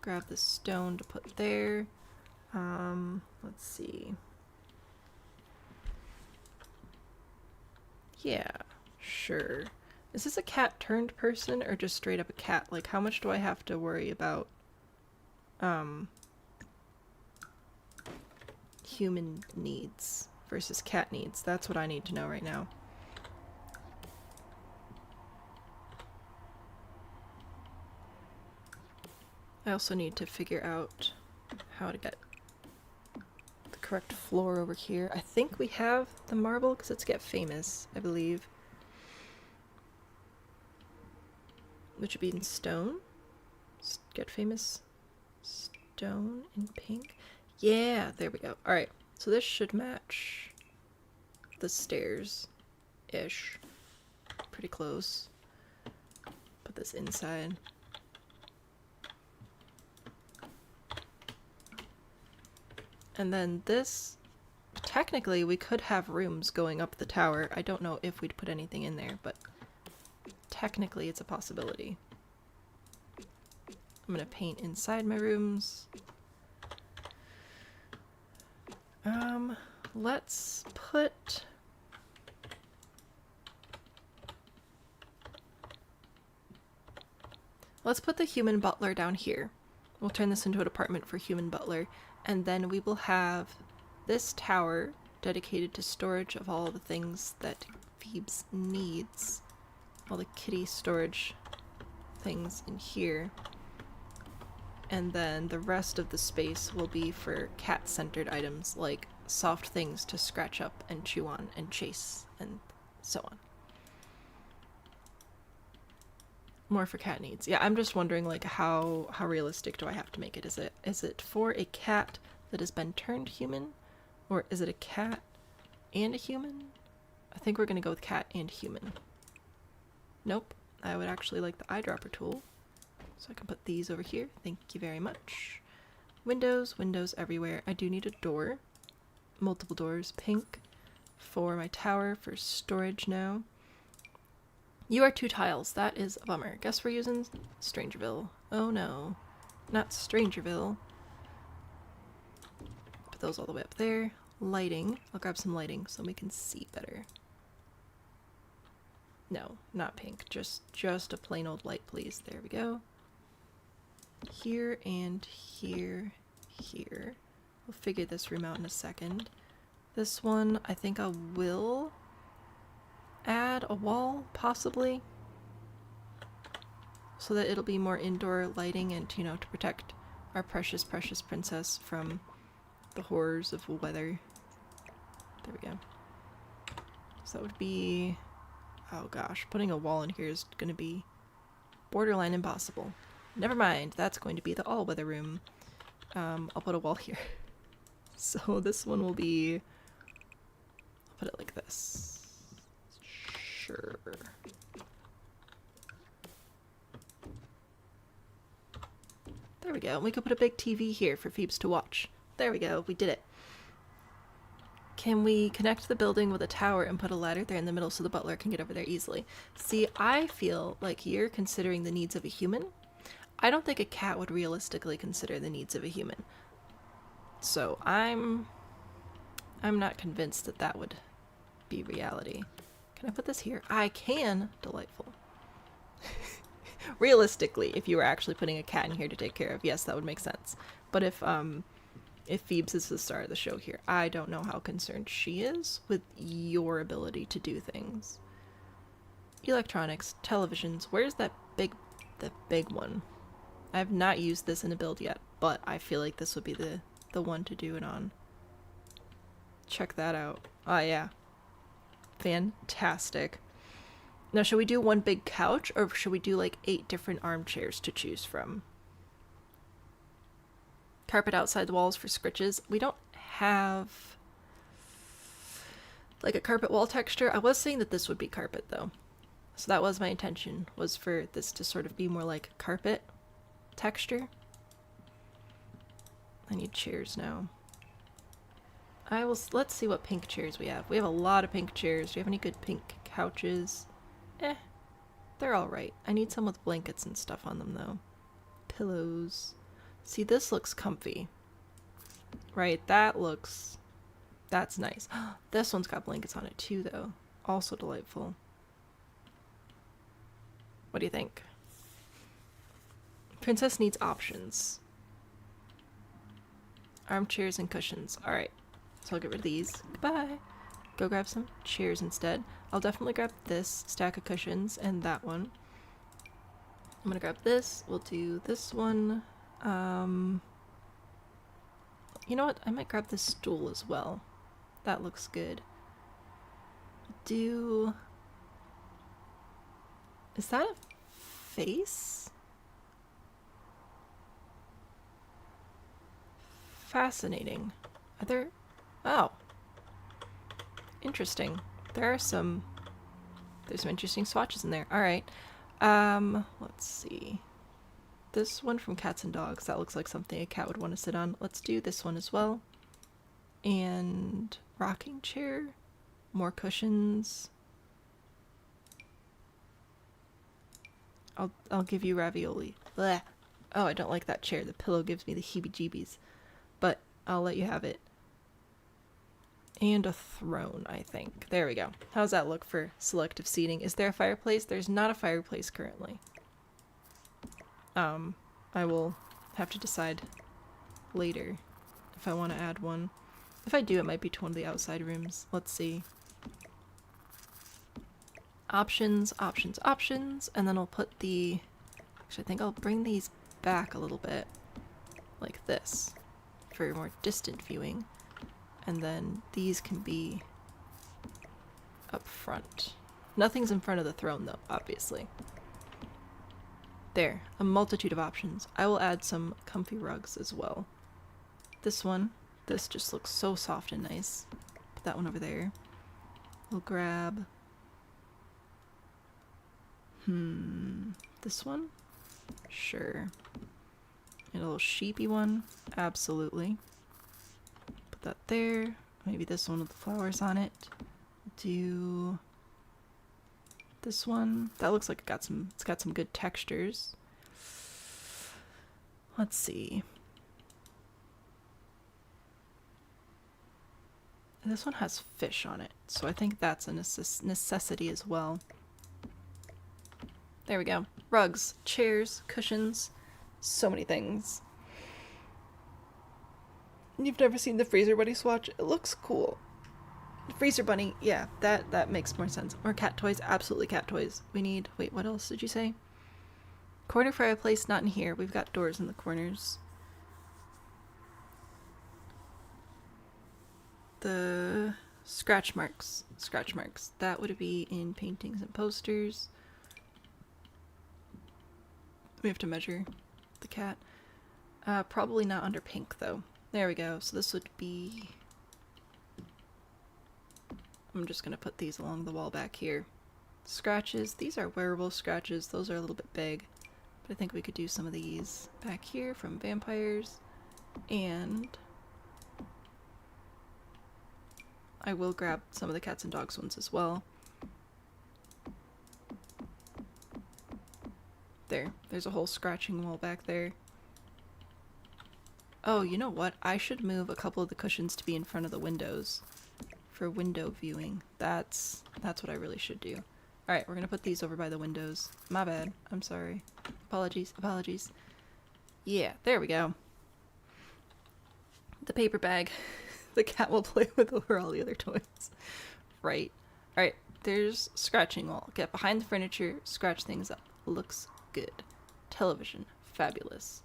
Grab the stone to put there. Let's see. Yeah, sure. Is this a cat turned person or just straight up a cat? Like, how much do I have to worry about human needs versus cat needs? That's what I need to know right now. I also need to figure out how to get the correct floor over here. I think we have the marble because it's Get Famous, I believe. Which would be in stone. Get Famous stone in pink. Yeah, there we go. Alright, so this should match the stairs-ish. Pretty close. Put this inside. And then this, technically we could have rooms going up the tower. I don't know if we'd put anything in there, but technically it's a possibility. I'm gonna paint inside my rooms. Let's put the human butler down here. We'll turn this into an apartment for human butler, and then we will have this tower dedicated to storage of all the things that Phoebes needs. All the kitty storage things in here. And then the rest of the space will be for cat-centered items like soft things to scratch up and chew on and chase and so on. More for cat needs. Yeah, I'm just wondering like how realistic do I have to make it? Is it for a cat that has been turned human, or is it a cat and a human? I think we're gonna go with cat and human. Nope. I would actually like the eyedropper tool. So I can put these over here. Thank you very much. Windows everywhere. I do need a door. Multiple doors. Pink for my tower for storage now. You are 2 tiles. That is a bummer. Guess we're using Strangerville. Oh no. Not Strangerville. Put those all the way up there. Lighting. I'll grab some lighting so we can see better. No, not pink. Just a plain old light, please. There we go. Here and here, here. We'll figure this room out in a second. This one, I think I will add a wall, possibly, so that it'll be more indoor lighting and, you know, to protect our precious, precious princess from the horrors of weather. There we go. So that would be, oh gosh, putting a wall in here is going to be borderline impossible. Never mind, that's going to be the all-weather room. I'll put a wall here. So this one will be, I'll put it like this. Sure. There we go. We could put a big TV here for Phoebes to watch. There we go. We did it. Can we connect the building with a tower and put a ladder there in the middle so the butler can get over there easily? See, I feel like you're considering the needs of a human. I don't think a cat would realistically consider the needs of a human. So I'm not convinced that that would be reality. Can I put this here? I can. Delightful. Realistically, if you were actually putting a cat in here to take care of, yes, that would make sense. But if Phoebes is the star of the show here, I don't know how concerned she is with your ability to do things. Electronics, televisions. Where's the big one? I have not used this in a build yet, but I feel like this would be the one to do it on. Check that out. Oh yeah. Fantastic. Now, should we do one big couch, or should we do like 8 different armchairs to choose from? Carpet outside the walls for scritches. We don't have like a carpet wall texture. I was saying that this would be carpet though. So that was my intention, was for this to sort of be more like carpet texture. I need chairs now. Let's see what pink chairs we have. We have a lot of pink chairs. Do you have any good pink couches? They're alright. I need some with blankets and stuff on them though. Pillows. See, this looks comfy. Right, that's nice. This one's got blankets on it too though. Also delightful. What do you think? Princess needs options. Armchairs and cushions. Alright. So I'll get rid of these. Goodbye. Go grab some chairs instead. I'll definitely grab this stack of cushions and that one. I'm gonna grab this. We'll do this one. You know what? I might grab this stool as well. That looks good. Is that a face? Fascinating. Are there... Oh. Interesting. There's some interesting swatches in there. Alright. Let's see. This one from Cats and Dogs, that looks like something a cat would want to sit on. Let's do this one as well. And rocking chair. More cushions. I'll give you ravioli. Blech. Oh, I don't like that chair. The pillow gives me the heebie-jeebies. But I'll let you have it. And a throne, I think. There we go. How's that look for selective seating? Is there a fireplace? There's not a fireplace currently. I will have to decide later if I want to add one. If I do, it might be to one of the outside rooms. Let's see. Options, options, options, and then I'll put the... Actually, I think I'll bring these back a little bit, like this, for more distant viewing. And then these can be up front. Nothing's in front of the throne, though, obviously. There, a multitude of options. I will add some comfy rugs as well. This one, this just looks so soft and nice. Put that one over there. We'll grab... this one? Sure. And a little sheepy one? Absolutely. Put that there. Maybe this one with the flowers on it. do this one. That looks like it's got some good textures. Let's see. This one has fish on it, so I think that's a necessity as well. There we go. Rugs, chairs, cushions, so many things. You've never seen the Freezer Bunny swatch? It looks cool. Freezer Bunny, yeah, that makes more sense. More cat toys, absolutely cat toys. We need, wait, what else did you say? Corner fireplace, not in here. We've got doors in the corners. The scratch marks. That would be in paintings and posters. We have to measure the cat. Probably not under pink though. There we go. So this would be... I'm just gonna put these along the wall back here. Scratches. These are wearable scratches. Those are a little bit big. But I think we could do some of these back here from vampires. And I will grab some of the cats and dogs ones as well. There's a whole scratching wall back there. Oh, you know what? I should move a couple of the cushions to be in front of the windows for window viewing. That's what I really should do. Alright, we're gonna put these over by the windows. My bad. I'm sorry. Apologies. Yeah, there we go. The paper bag. The cat will play with over all the other toys. Right. Alright, there's scratching wall. Get behind the furniture, scratch things up. Looks good. Television. Fabulous.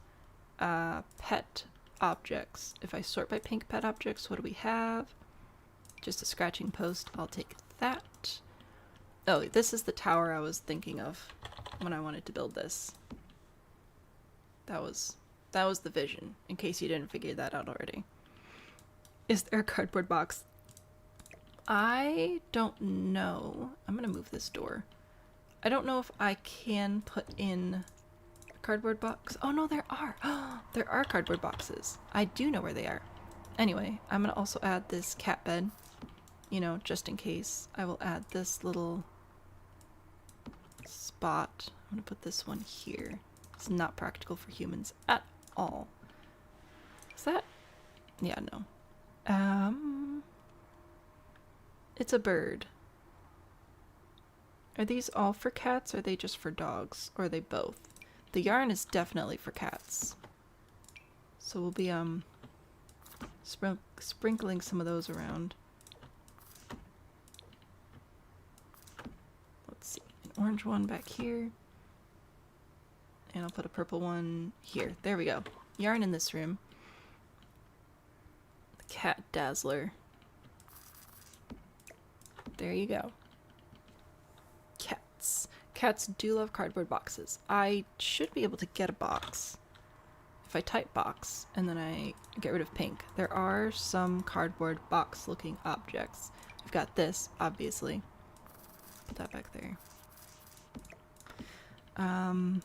Pet objects. If I sort by pink pet objects, what do we have? Just a scratching post. I'll take that. Oh, this is the tower I was thinking of when I wanted to build this. That was the vision, in case you didn't figure that out already. Is there a cardboard box? I don't know. I'm gonna move this door. I don't know if I can put in a cardboard box. Oh no, there are. There are cardboard boxes. I do know where they are. Anyway, I'm gonna also add this cat bed. You know, just in case. I will add this little spot. I'm gonna put this one here. It's not practical for humans at all. Is that? Yeah, no. It's a bird. Are these all for cats, or are they just for dogs? Or are they both? The yarn is definitely for cats. So we'll be, sprinkling some of those around. Let's see. An orange one back here. And I'll put a purple one here. There we go. Yarn in this room. The cat dazzler. There you go. Cats. Cats do love cardboard boxes. I should be able to get a box. If I type box and then I get rid of pink, there are some cardboard box looking objects. I've got this, obviously. Put that back there. The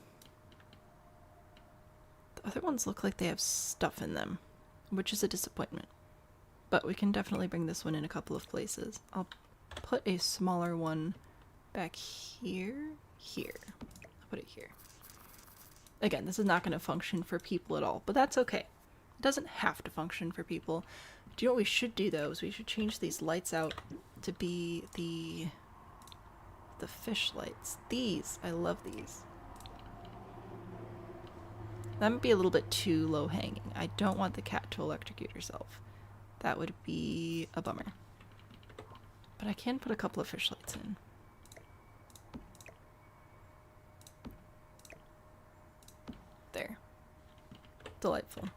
other ones look like they have stuff in them, which is a disappointment. But we can definitely bring this one in a couple of places. I'll put a smaller one back here. I'll put it here. Again, this is not going to function for people at all, but that's okay. It doesn't have to function for people. Do you know what we should do though? Is we should change these lights out to be the fish lights. These, I love these. That might be a little bit too low hanging. I don't want the cat to electrocute herself. That would be a bummer. But I can put a couple of fish lights in. There. Delightful.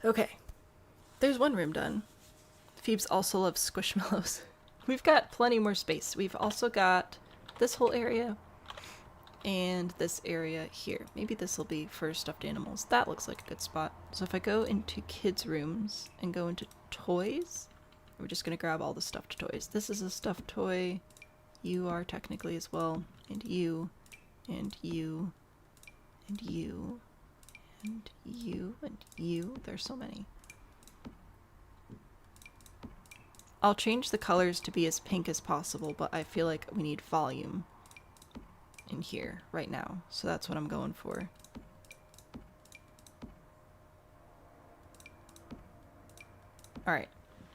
Okay. There's one room done. Phoebes also loves squishmallows. We've got plenty more space. We've also got this whole area and this area here. Maybe this will be for stuffed animals. That looks like a good spot. So if I go into kids' rooms and go into toys, we're just going to grab all the stuffed toys. This is a stuffed toy. You are technically as well. And you. And you. And you. And you. And you. There's so many. I'll change the colors to be as pink as possible, but I feel like we need volume in here right now. So that's what I'm going for. Alright.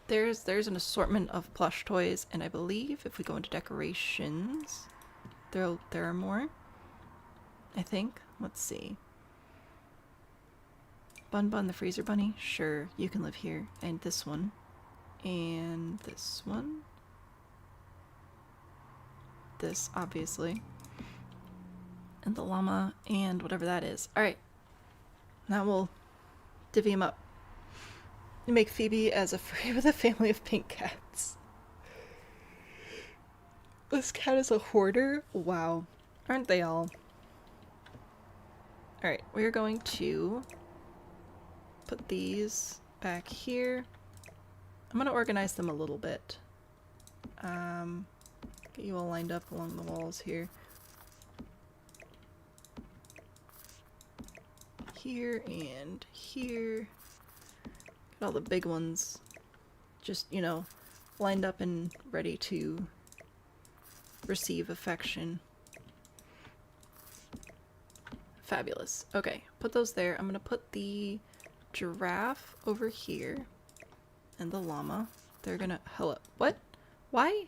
There's an assortment of plush toys, and I believe if we go into decorations, there are more. I think. Let's see. Bun Bun the Freezer Bunny? Sure, you can live here. And this one. And this one. This, obviously. And the llama, and whatever that is. Alright. Now we'll divvy them up. You make Phoebe as a furry with a family of pink cats. This cat is a hoarder? Wow. Aren't they all? Alright, we're going to put these back here. I'm going to organize them a little bit. Get you all lined up along the walls here. Here and here. Get all the big ones just, you know, lined up and ready to receive affection. Fabulous. Okay, put those there. I'm gonna put the giraffe over here and the llama. They're gonna... Hello. What? Why?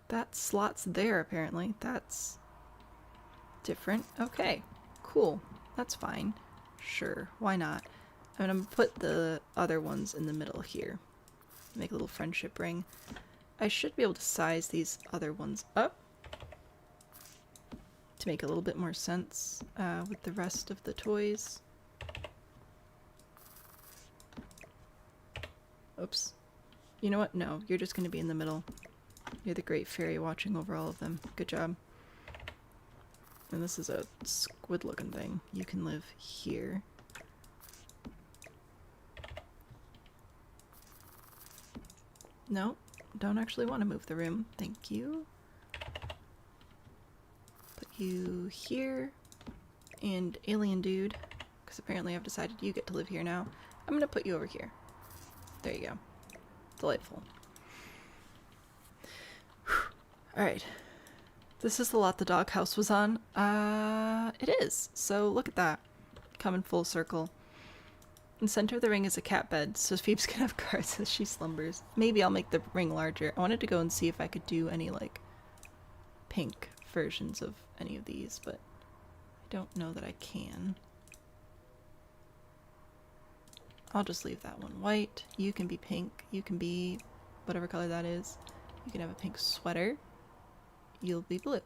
That slot's there apparently. That's different. Okay, cool. That's fine. Sure, why not? I'm gonna put the other ones in the middle here. Make a little friendship ring. I should be able to size these other ones up to make a little bit more sense with the rest of the toys. Oops. You know what? No, you're just going to be in the middle. You're the great fairy watching over all of them. Good job. And this is a squid looking thing. You can live here. No, don't actually want to move the room. Thank you. Put you here. And alien dude, because apparently I've decided you get to live here now. I'm going to put you over here. There you go. Delightful. Alright. This is the lot the doghouse was on. It is. So look at that. Coming full circle. In the center of the ring is a cat bed, so Phoebe's gonna have cards as she slumbers. Maybe I'll make the ring larger. I wanted to go and see if I could do any, like, pink versions of any of these, but I don't know that I can. I'll just leave that one white. You can be pink. You can be whatever color that is. You can have a pink sweater. You'll be blue.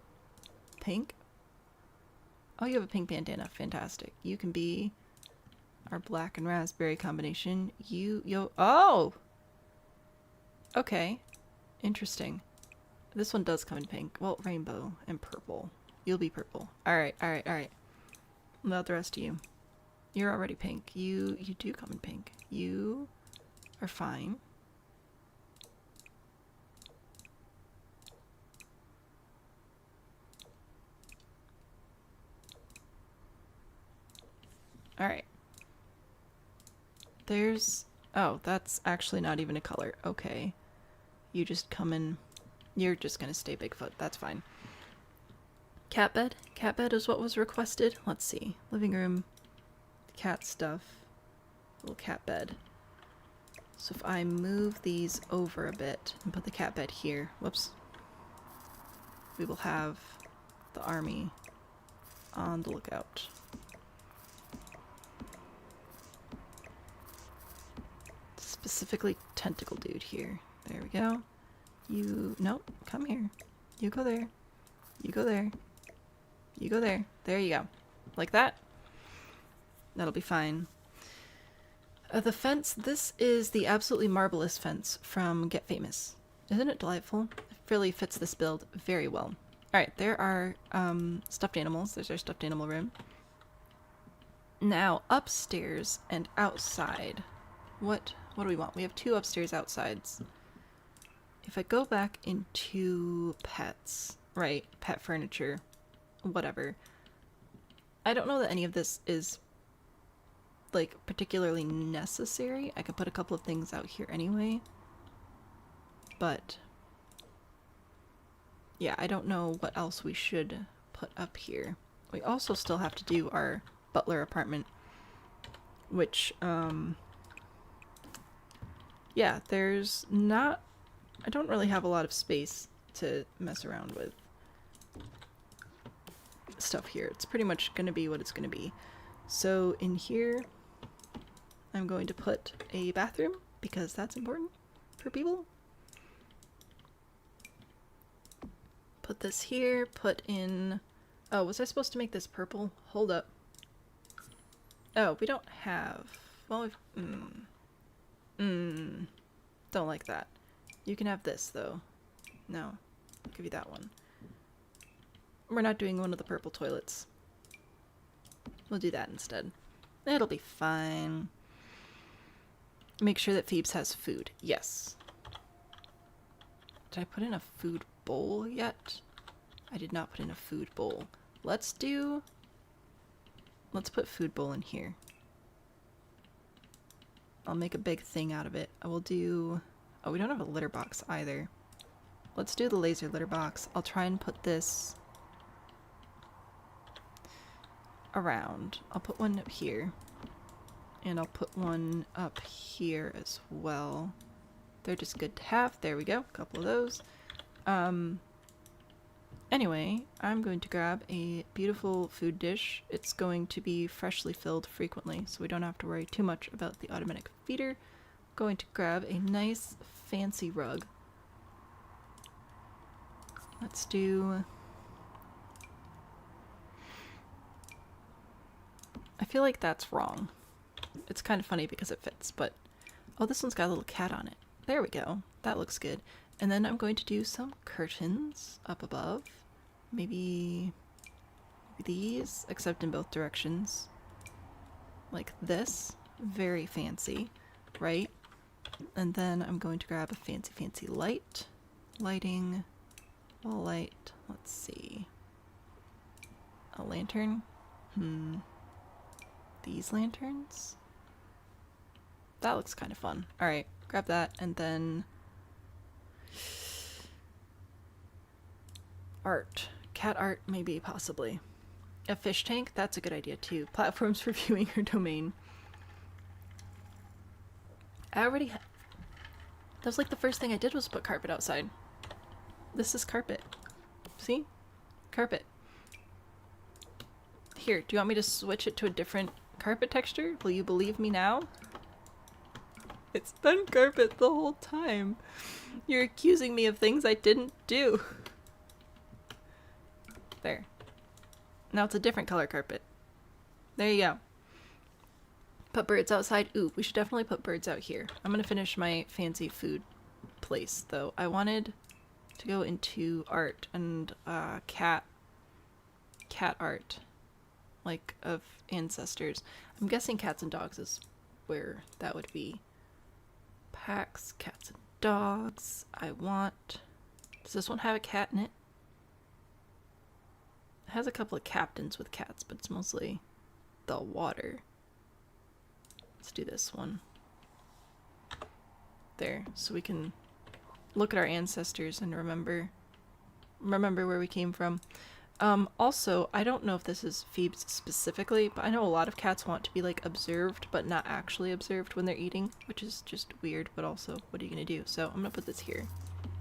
Pink. Oh, you have a pink bandana. Fantastic. You can be our black and raspberry combination. Oh! Okay. Interesting. This one does come in pink. Well, rainbow and purple. You'll be purple. Alright, alright, alright. What about the rest of you? You're already pink. You do come in pink. You are fine. Alright. There's... Oh, that's actually not even a color. Okay. You just come in... You're just gonna stay Bigfoot. That's fine. Cat bed? Cat bed is what was requested. Let's see. Living room. Cat stuff. Little cat bed. So if I move these over a bit and put the cat bed here. Whoops. We will have the army on the lookout. Specifically tentacle dude here. There we go. You... Nope. Come here. You go there. You go there. You go there. There you go. Like that. That'll be fine. The fence. This is the absolutely marvelous fence from Get Famous. Isn't it delightful? It really fits this build very well. Alright, there are stuffed animals. There's our stuffed animal room. Now, upstairs and outside. What do we want? We have two upstairs outsides. If I go back into pets, right, pet furniture, whatever. I don't know that any of this is like particularly necessary. I could put a couple of things out here anyway. But yeah, I don't know what else we should put up here. We also still have to do our butler apartment, which, yeah, there's not, I don't really have a lot of space to mess around with stuff here. It's pretty much going to be what it's going to be. So in here, I'm going to put a bathroom because that's important for people. Put this here, put in... Oh, was I supposed to make this purple? Hold up. Oh, we don't have... Well, we've... Don't like that. You can have this, though. No. I'll give you that one. We're not doing one of the purple toilets. We'll do that instead. It'll be fine. Make sure that Phoebes has food. Yes. Did I put in a food bowl yet? I did not put in a food bowl. Let's put food bowl in here. I'll make a big thing out of it. I will do... Oh, we don't have a litter box either. Let's do the laser litter box. I'll try and put this around. I'll put one up here. And I'll put one up here as well. They're just good to have. There we go. A couple of those. Anyway, I'm going to grab a beautiful food dish. It's going to be freshly filled frequently, so we don't have to worry too much about the automatic feeder. Going to grab a nice fancy rug. Let's do... I feel like that's wrong. It's kind of funny because it fits, but... Oh, this one's got a little cat on it. There we go. That looks good. And then I'm going to do some curtains up above. Maybe these, except in both directions. Like this. Very fancy, right? And then I'm going to grab a fancy light. Lighting. Wall light. Let's see. A lantern? These lanterns? That looks kind of fun. Alright, grab that, and then... Art. Cat art, maybe, possibly. A fish tank? That's a good idea, too. Platforms for viewing your domain. I already that was like the first thing I did was put carpet outside. This is carpet. See? Carpet. Here, do you want me to switch it to a different carpet texture? Will you believe me now? It's been carpet the whole time. You're accusing me of things I didn't do. There. Now it's a different color carpet. There you go. Put birds outside. Ooh, we should definitely put birds out here. I'm gonna finish my fancy food place, though. I wanted to go into art and cat art, like of ancestors. I'm guessing cats and dogs is where that would be. Packs, cats and dogs. I want... Does this one have a cat in it? It has a couple of captains with cats, but it's mostly the water. Let's do this one. There, so we can look at our ancestors and remember where we came from. Also, I don't know if this is Phoebes specifically, but I know a lot of cats want to be like observed, but not actually observed when they're eating, which is just weird, but also, what are you gonna do? So I'm gonna put this here,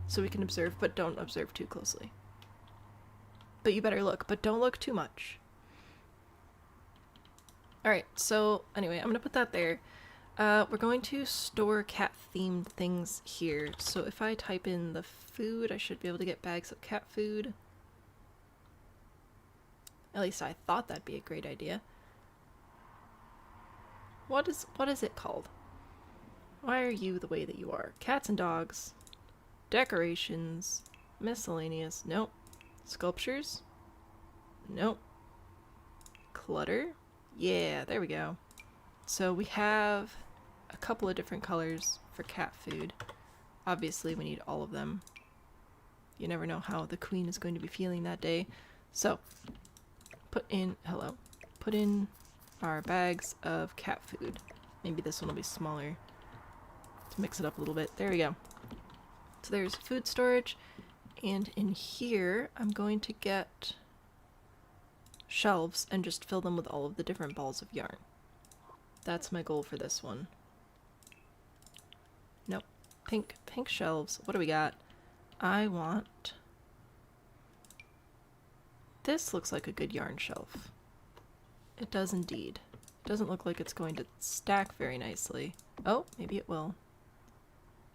so we can observe, but don't observe too closely. But you better look, but don't look too much. Alright, so anyway, I'm gonna put that there. We're going to store cat-themed things here, so if I type in the food, I should be able to get bags of cat food. At least I thought that'd be a great idea. What is it called? Why are you the way that you are? Cats and dogs. Decorations. Miscellaneous. Nope. Sculptures? Nope. Clutter? Yeah, there we go. So we have a couple of different colors for cat food. Obviously we need all of them. You never know how the queen is going to be feeling that day. So, put in our bags of cat food. Maybe this one will be smaller to mix it up a little bit. There we go. So there's food storage, and in here I'm going to get shelves and just fill them with all of the different balls of yarn. That's my goal for this one. Nope. Pink shelves. What do we got? I want... This looks like a good yarn shelf. It does indeed. It doesn't look like it's going to stack very nicely. Oh, maybe it will.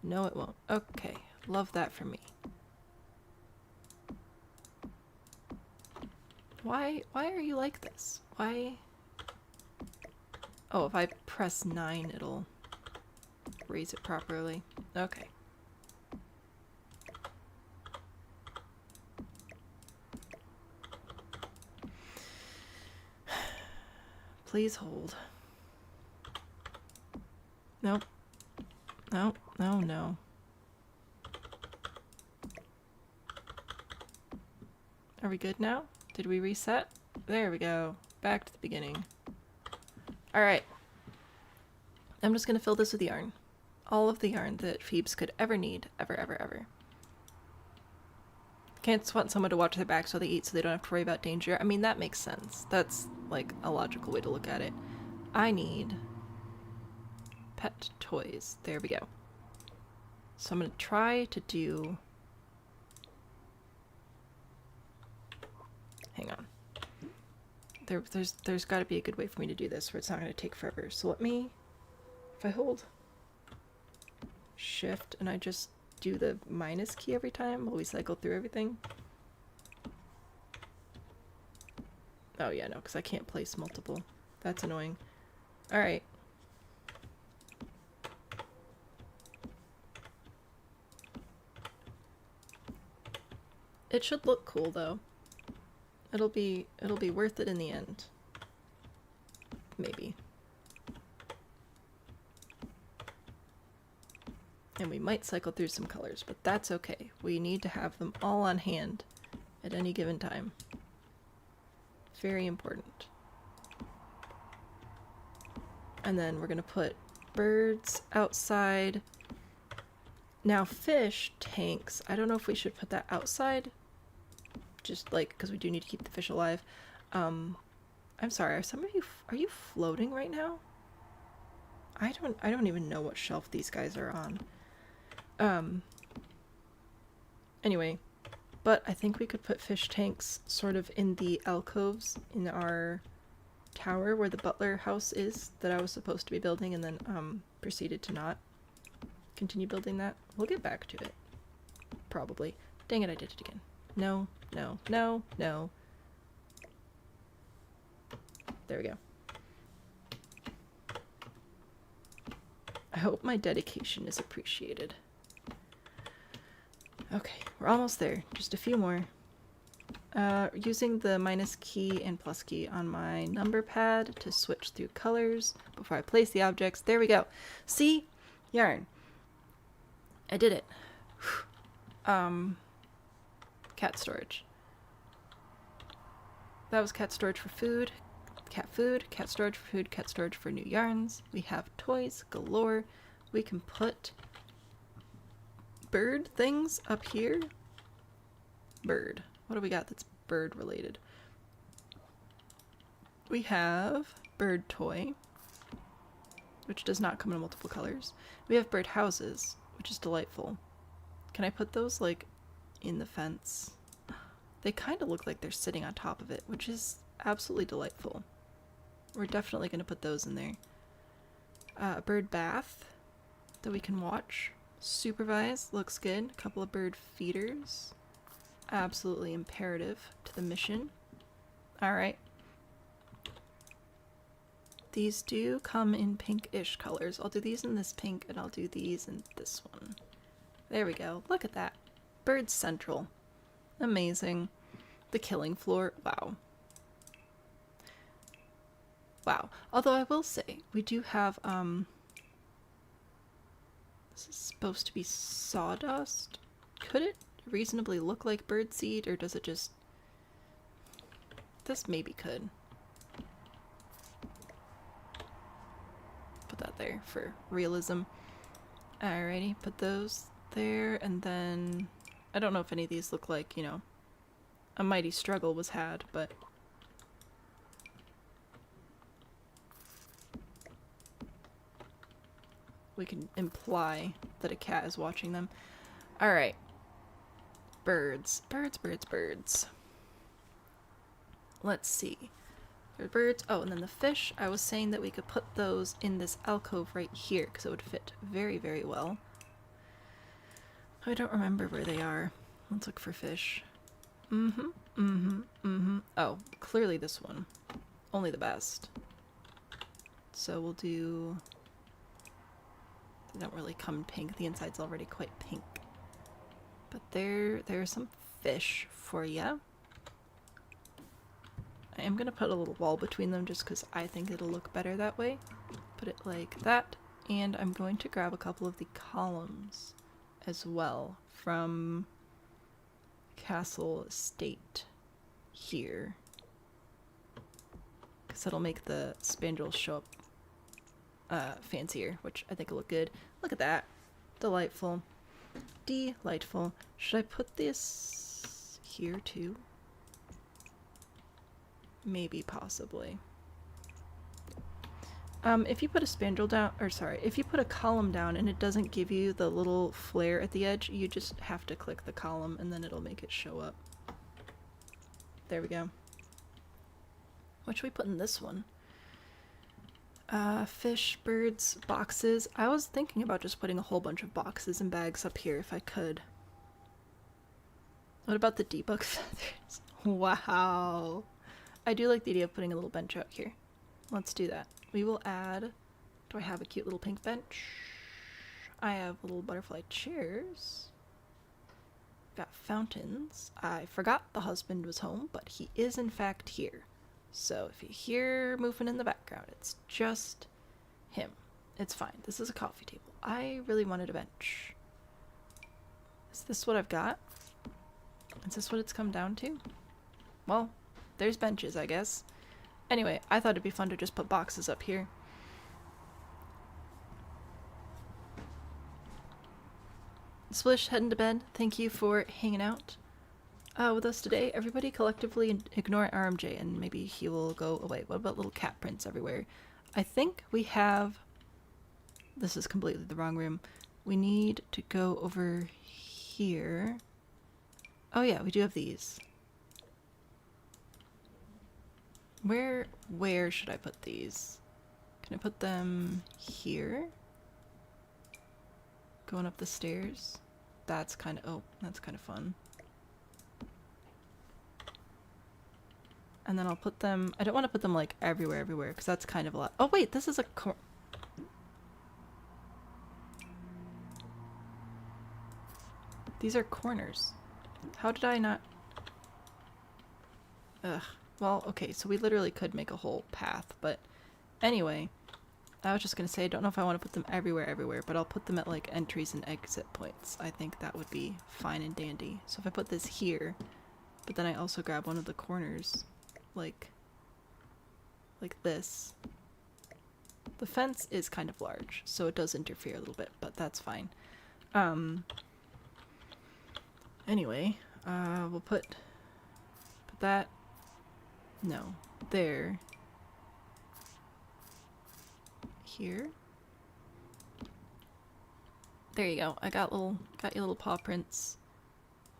No, it won't. Okay. Love that for me. Why are you like this? Why? Oh, if I press 9, it'll raise it properly. Okay. Please hold. Nope. Nope. No, no. Are we good now? Did we reset? There we go. Back to the beginning. Alright. I'm just going to fill this with yarn. All of the yarn that Phoebes could ever need. Ever. Can't want someone to watch their back so they eat so they don't have to worry about danger. I mean, that makes sense. That's like a logical way to look at it. I need pet toys. There we go. So I'm going to try to do... Hang on. There's got to be a good way for me to do this where it's not going to take forever. So let me... If I hold Shift and I just do the minus key every time while we cycle through everything. Oh yeah, no, because I can't place multiple. That's annoying. Alright. It should look cool though. It'll be worth it in the end. Maybe. And we might cycle through some colors, but that's okay. We need to have them all on hand at any given time. Very important. And then we're going to put birds outside. Now fish tanks, I don't know if we should put that outside. Just like, because we do need to keep the fish alive. I'm sorry, are some of you, are you floating right now? I don't even know what shelf these guys are on. Anyway, but I think we could put fish tanks sort of in the alcoves in our tower where the butler house is that I was supposed to be building and then proceeded to not continue building that. We'll get back to it. Probably. Dang it, I did it again. No. There we go. I hope my dedication is appreciated. Okay, we're almost there. Just a few more. Using the minus key and plus key on my number pad to switch through colors before I place the objects. There we go. See? Yarn. I did it. Cat storage. That was cat storage for food, cat storage for food, cat storage for new yarns. We have toys galore. We can put bird things up here. Bird. What do we got that's bird related? We have bird toy, which does not come in multiple colors. We have bird houses, which is delightful. Can I put those like in the fence? They kind of look like they're sitting on top of it, which is absolutely delightful. We're definitely going to put those in there. A bird bath that we can watch. Supervise, looks good. A couple of bird feeders. Absolutely imperative to the mission. Alright. These do come in pinkish colors. I'll do these in this pink and I'll do these in this one. There we go. Look at that. Bird Central. Amazing. The killing floor. Wow. Wow. Although I will say, we do have, this is supposed to be sawdust. Could it reasonably look like birdseed, or does it just... This maybe could. out there for realism. Alrighty, put those there, and then I don't know if any of these look like, you know, a mighty struggle was had, but we can imply that a cat is watching them. Alright. Birds. Birds, birds, birds. Let's see. There's birds. Oh, and then the fish. I was saying that we could put those in this alcove right here because it would fit very, very well. I don't remember where they are. Let's look for fish. Oh, clearly this one. Only the best. So we'll do... They don't really come pink. The inside's already quite pink. But there's some fish for ya. I am going to put a little wall between them just because I think it'll look better that way. Put it like that. And I'm going to grab a couple of the columns as well from Castle Estate here. Because that'll make the spandrels show up fancier, which I think will look good. Look at that. Delightful. Delightful. Should I put this here too? Maybe, possibly. If you put a spandrel down, or sorry, if you put a column down and it doesn't give you the little flare at the edge, you just have to click the column and then it'll make it show up. There we go. What should we put in this one? Fish, birds, boxes. I was thinking about just putting a whole bunch of boxes and bags up here if I could. What about the debug feathers? Wow. I do like the idea of putting a little bench out here. Let's do that. We will add... Do I have a cute little pink bench? I have little butterfly chairs. Got fountains. I forgot the husband was home, but he is in fact here. So if you hear moving in the background, it's just him. It's fine. This is a coffee table. I really wanted a bench. Is this what I've got? Is this what it's come down to? Well, there's benches, I guess. Anyway, I thought it'd be fun to just put boxes up here. Splish, heading to bed. Thank you for hanging out with us today. Everybody collectively ignore RMJ and maybe he will go away. What about little cat prints everywhere? I think we have... This is completely the wrong room. We need to go over here. Oh yeah, we do have these. Where should I put these? Can I put them here? Going up the stairs? That's kind of... Oh, that's kind of fun. And then I'll put them... I don't want to put them, like, everywhere, because that's kind of a lot. Oh, wait, this is a... These are corners. How did I not... Ugh. Well, okay, so we literally could make a whole path, but anyway, I was just gonna say, I don't know if I want to put them everywhere, but I'll put them at, like, entries and exit points. I think that would be fine and dandy. So if I put this here, but then I also grab one of the corners, like this. The fence is kind of large, so it does interfere a little bit, but that's fine. Anyway, we'll put that... No, there. Here. There you go. I got your little paw prints.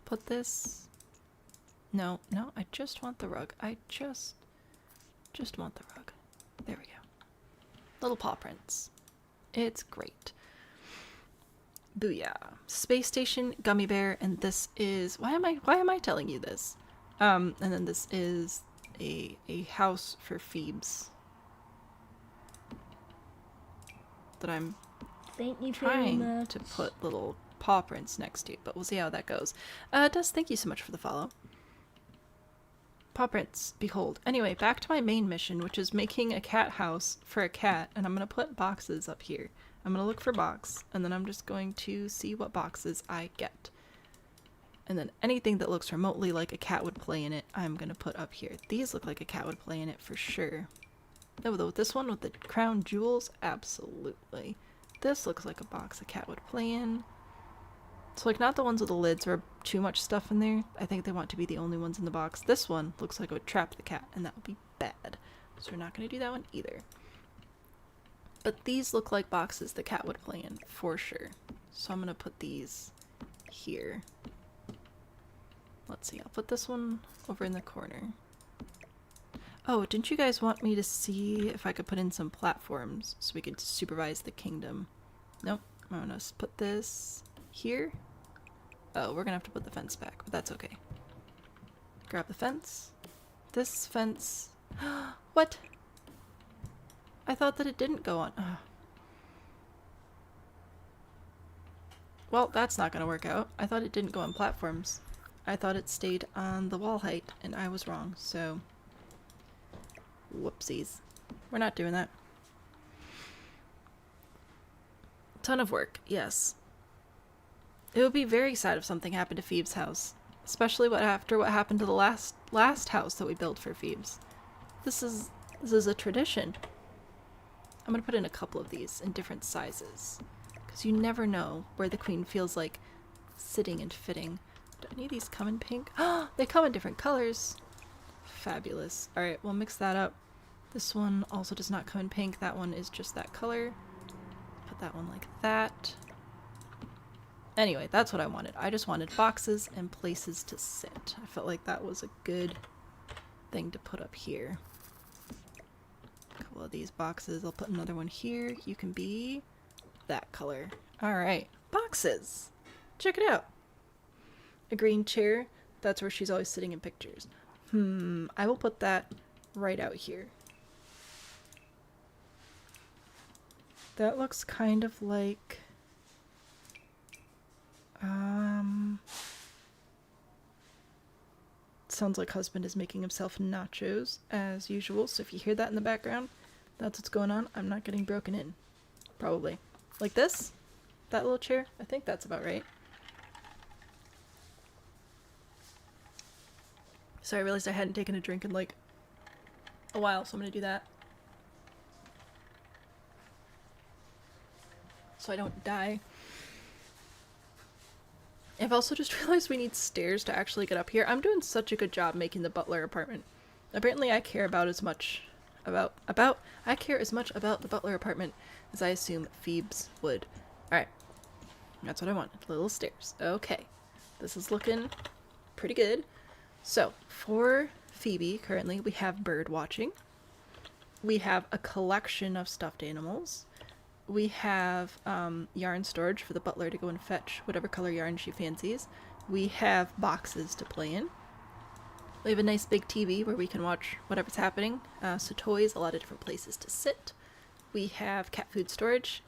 Put this. No, I just want the rug. I just want the rug. There we go. Little paw prints. It's great. Booyah. Space station, gummy bear, and this is... Why am I telling you this? And then this is a house for Phoebes that I'm trying to put little paw prints next to, but we'll see how that goes. Dust, thank you so much for the follow. Paw prints, behold. Anyway, back to my main mission, which is making a cat house for a cat, and I'm going to put boxes up here. I'm going to look for box, and then I'm just going to see what boxes I get. And then anything that looks remotely like a cat would play in it, I'm going to put up here. These look like a cat would play in it for sure. Oh, this one with the crown jewels? Absolutely. This looks like a box a cat would play in. So, like, not the ones with the lids or too much stuff in there. I think they want to be the only ones in the box. This one looks like it would trap the cat, and that would be bad. So we're not going to do that one either. But these look like boxes the cat would play in, for sure. So I'm going to put these here. Let's see, I'll put this one over in the corner. Oh, didn't you guys want me to see if I could put in some platforms so we could supervise the kingdom? Nope, I'm going to put this here. Oh, we're gonna have to put the fence back, but that's okay. Grab the fence. This fence... What? I thought that it didn't go on. Well, that's not gonna work out. I thought it didn't go on platforms. I thought it stayed on the wall height, and I was wrong, so... Whoopsies. We're not doing that. Ton of work, yes. It would be very sad if something happened to Phoebe's house, especially after what happened to the last house that we built for Phoebe's. This is a tradition. I'm gonna put in a couple of these in different sizes, because you never know where the queen feels like sitting and fitting. Do any of these come in pink? Oh, they come in different colors. Fabulous. All right, we'll mix that up. This one also does not come in pink. That one is just that color. Put that one like that. Anyway, that's what I wanted. I just wanted boxes and places to sit. I felt like that was a good thing to put up here. A couple of these boxes. I'll put another one here. You can be that color. Alright, boxes! Check it out! A green chair. That's where she's always sitting in pictures. I will put that right out here. That looks kind of like... Sounds like husband is making himself nachos, as usual, so if you hear that in the background, that's what's going on. I'm not getting broken in. Probably. Like this? That little chair? I think that's about right. So I realized I hadn't taken a drink in like a while, so I'm gonna do that. So I don't die. I've also just realized we need stairs to actually get up here. I'm doing such a good job making the butler apartment. Apparently I care as much about the butler apartment as I assume Phoebe's would. Alright. That's what I want. Little stairs. Okay. This is looking pretty good. So, for Phoebe, currently we have bird watching. We have a collection of stuffed animals. We have yarn storage for the butler to go and fetch whatever color yarn she fancies. We have boxes to play in. We have a nice big TV where we can watch whatever's happening. So toys, a lot of different places to sit. We have cat food storage,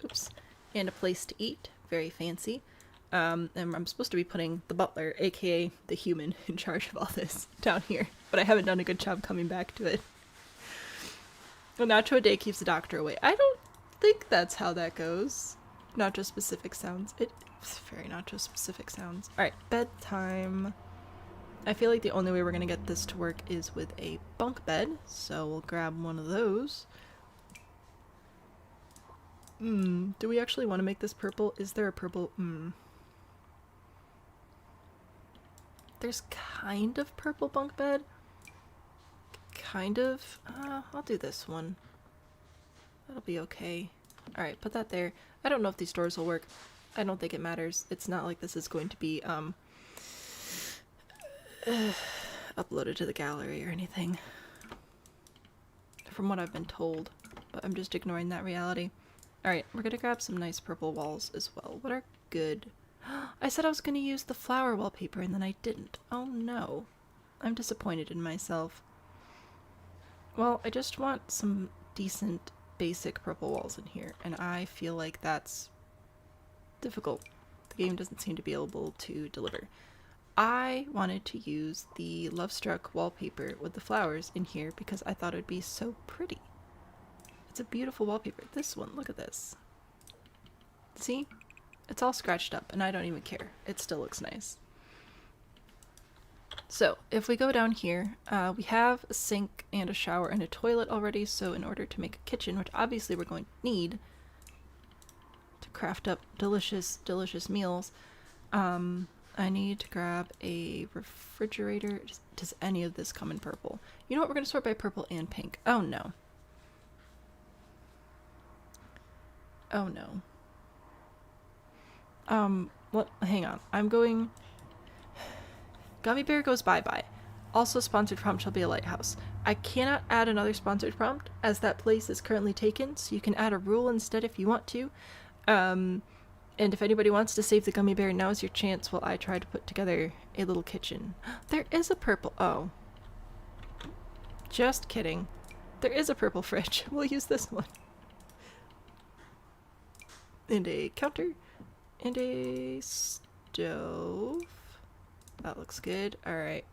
and a place to eat. Very fancy. And I'm supposed to be putting the butler, aka the human, in charge of all this down here. But I haven't done a good job coming back to it. A nacho a day keeps the doctor away. I don't think that's how that goes. Nacho specific sounds. It's very nacho specific sounds. Alright, bedtime. I feel like the only way we're gonna get this to work is with a bunk bed, so we'll grab one of those. Do we actually want to make this purple? Is there a purple? There's kind of purple bunk bed. Kind of. I'll do this one. That'll be okay. Alright, put that there. I don't know if these doors will work. I don't think it matters. It's not like this is going to be, uploaded to the gallery or anything. From what I've been told. But I'm just ignoring that reality. Alright, we're gonna grab some nice purple walls as well. What are good? I said I was gonna use the flower wallpaper and then I didn't. Oh no. I'm disappointed in myself. Well, I just want some decent basic purple walls in here, and I feel like that's difficult. The game doesn't seem to be able to deliver. I wanted to use the Love Struck wallpaper with the flowers in here because I thought it would be so pretty. It's a beautiful wallpaper. This one, look at this. See? It's all scratched up, and I don't even care. It still looks nice. So, if we go down here, we have a sink and a shower and a toilet already, so in order to make a kitchen, which obviously we're going to need to craft up delicious, delicious meals, I need to grab a refrigerator. Does any of this come in purple? You know what? We're going to sort by purple and pink. Oh, no. Oh, no. What? Hang on. I'm going... Gummy Bear goes bye-bye. Also, sponsored prompt shall be a lighthouse. I cannot add another sponsored prompt, as that place is currently taken, so you can add a rule instead if you want to. And if anybody wants to save the Gummy Bear, now's your chance while I try to put together a little kitchen. There is a purple... Oh. Just kidding. There is a purple fridge. We'll use this one. And a counter. And a stove. That looks good. Alright.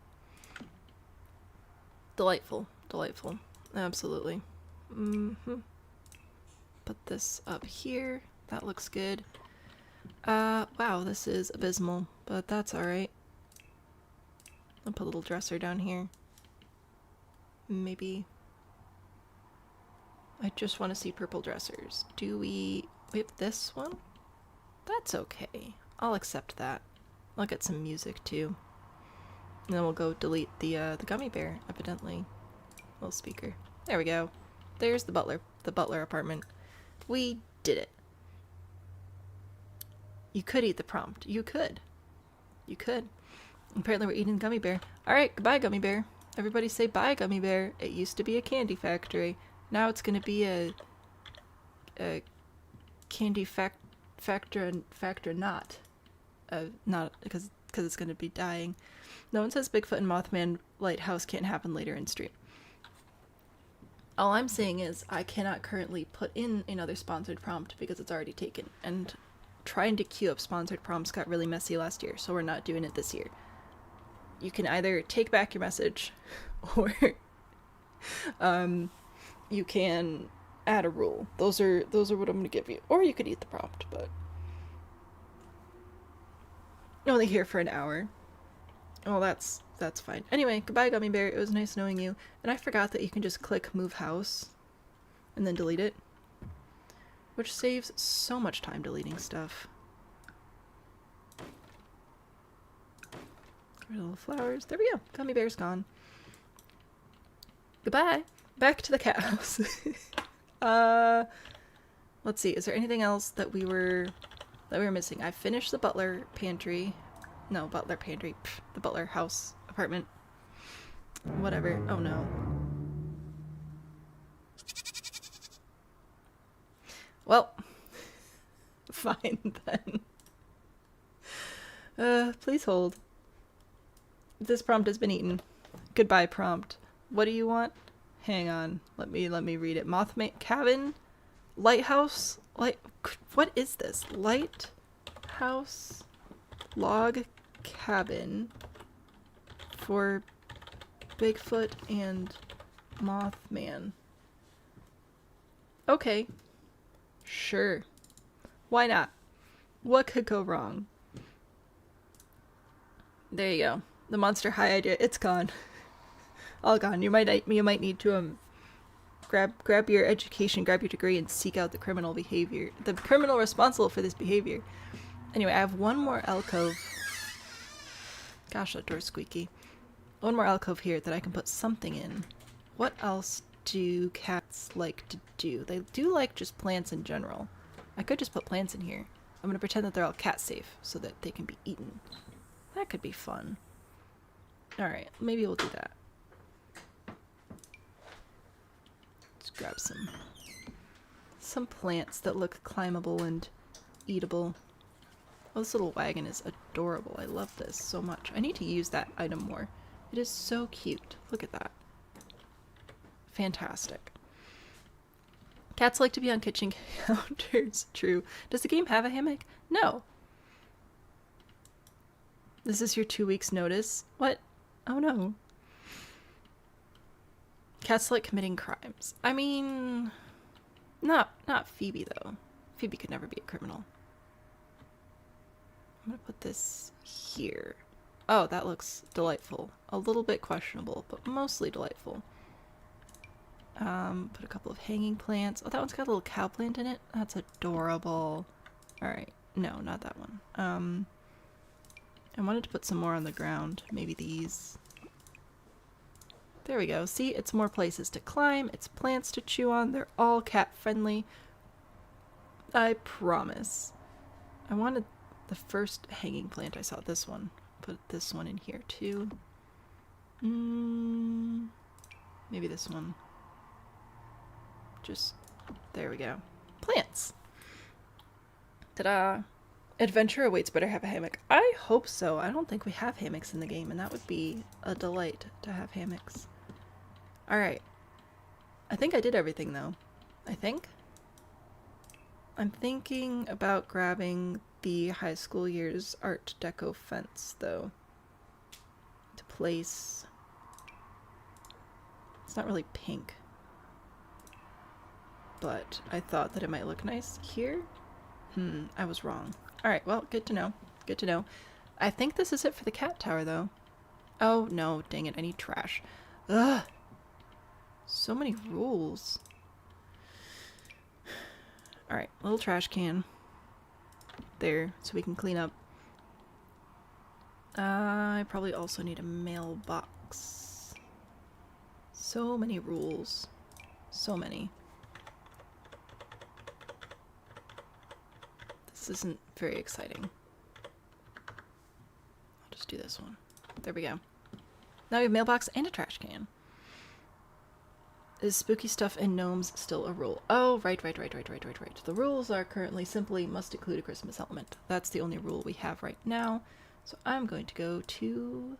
Delightful. Delightful. Absolutely. Put this up here. That looks good. Wow, this is abysmal, but that's alright. I'll put a little dresser down here. Maybe. I just want to see purple dressers. Do we have this one? That's okay. I'll accept that. I'll get some music too. And then we'll go delete the Gummy Bear, evidently. Little speaker. There we go. There's the butler apartment. We did it. You could eat the prompt. You could. You could. Apparently we're eating Gummy Bear. Alright, goodbye Gummy Bear. Everybody say bye Gummy Bear. It used to be a candy factory. Now it's gonna be a candy factor not. Not because it's gonna be dying. No one says Bigfoot and Mothman Lighthouse can't happen later in stream. All I'm saying is I cannot currently put in another sponsored prompt because it's already taken, and trying to queue up sponsored prompts got really messy last year, so we're not doing it this year. You can either take back your message, or you can add a rule. Those are what I'm gonna give you. Or you could eat the prompt, but only here for an hour. Well, that's fine. Anyway, goodbye Gummy Bear. It was nice knowing you. And I forgot that you can just click move house and then delete it, which saves so much time deleting stuff. Get rid of the flowers. There we go. Gummy Bear's gone. Goodbye. Back to the cat house. Let's see. Is there anything else that we were missing? I finished the butler pantry. No, butler pantry. Pff, the butler house apartment. Whatever. Oh no. Well, fine then. Please hold. This prompt has been eaten. Goodbye prompt. What do you want? Hang on. Let me read it. Mothman cabin? Lighthouse? What is this? Lighthouse log cabin for Bigfoot and Mothman. Okay. Sure. Why not? What could go wrong? There you go. The monster high idea. It's gone. All gone. You might need to grab your education, grab your degree, and seek out the criminal behavior. The criminal responsible for this behavior. Anyway, I have one more alcove. Gosh, that door's squeaky. One more alcove here that I can put something in. What else do cats like to do? They do like just plants in general. I could just put plants in here. I'm gonna pretend that they're all cat safe so that they can be eaten. That could be fun. Alright, maybe we'll do that. Let's grab some plants that look climbable and eatable. Oh, this little wagon is adorable. I love this so much. I need to use that item more. It is so cute. Look at that. Fantastic. Cats like to be on kitchen counters. True. Does the game have a hammock? No. This is your 2 weeks notice? What? Oh no. Cats like committing crimes. I mean, not Phoebe though. Phoebe could never be a criminal. I'm gonna put this here. Oh, that looks delightful. A little bit questionable, but mostly delightful. Put a couple of hanging plants. Oh, that one's got a little cow plant in it. That's adorable. Alright. No, not that one. I wanted to put some more on the ground. Maybe these. There we go. See, it's more places to climb. It's plants to chew on. They're all cat friendly. I promise. I wanted the first hanging plant. I saw this one. Put this one in here too. Maybe this one. Just, there we go. Plants! Ta-da! Adventure awaits, better have a hammock. I hope so. I don't think we have hammocks in the game, and that would be a delight to have hammocks. Alright. I think I did everything, though. I think? I'm thinking about grabbing the high school years Art Deco fence, though. To place... It's not really pink. But I thought that it might look nice here. I was wrong. Alright, well, good to know. Good to know. I think this is it for the cat tower, though. Oh, no, dang it, I need trash. Ugh! So many rules. Alright, little trash can. There, so we can clean up. I probably also need a mailbox. So many rules. So many. This isn't very exciting. I'll just do this one. There we go. Now we have a mailbox and a trash can. Is spooky stuff and gnomes still a rule? Oh, right. The rules are currently simply must include a Christmas element. That's the only rule we have right now. So I'm going to go to...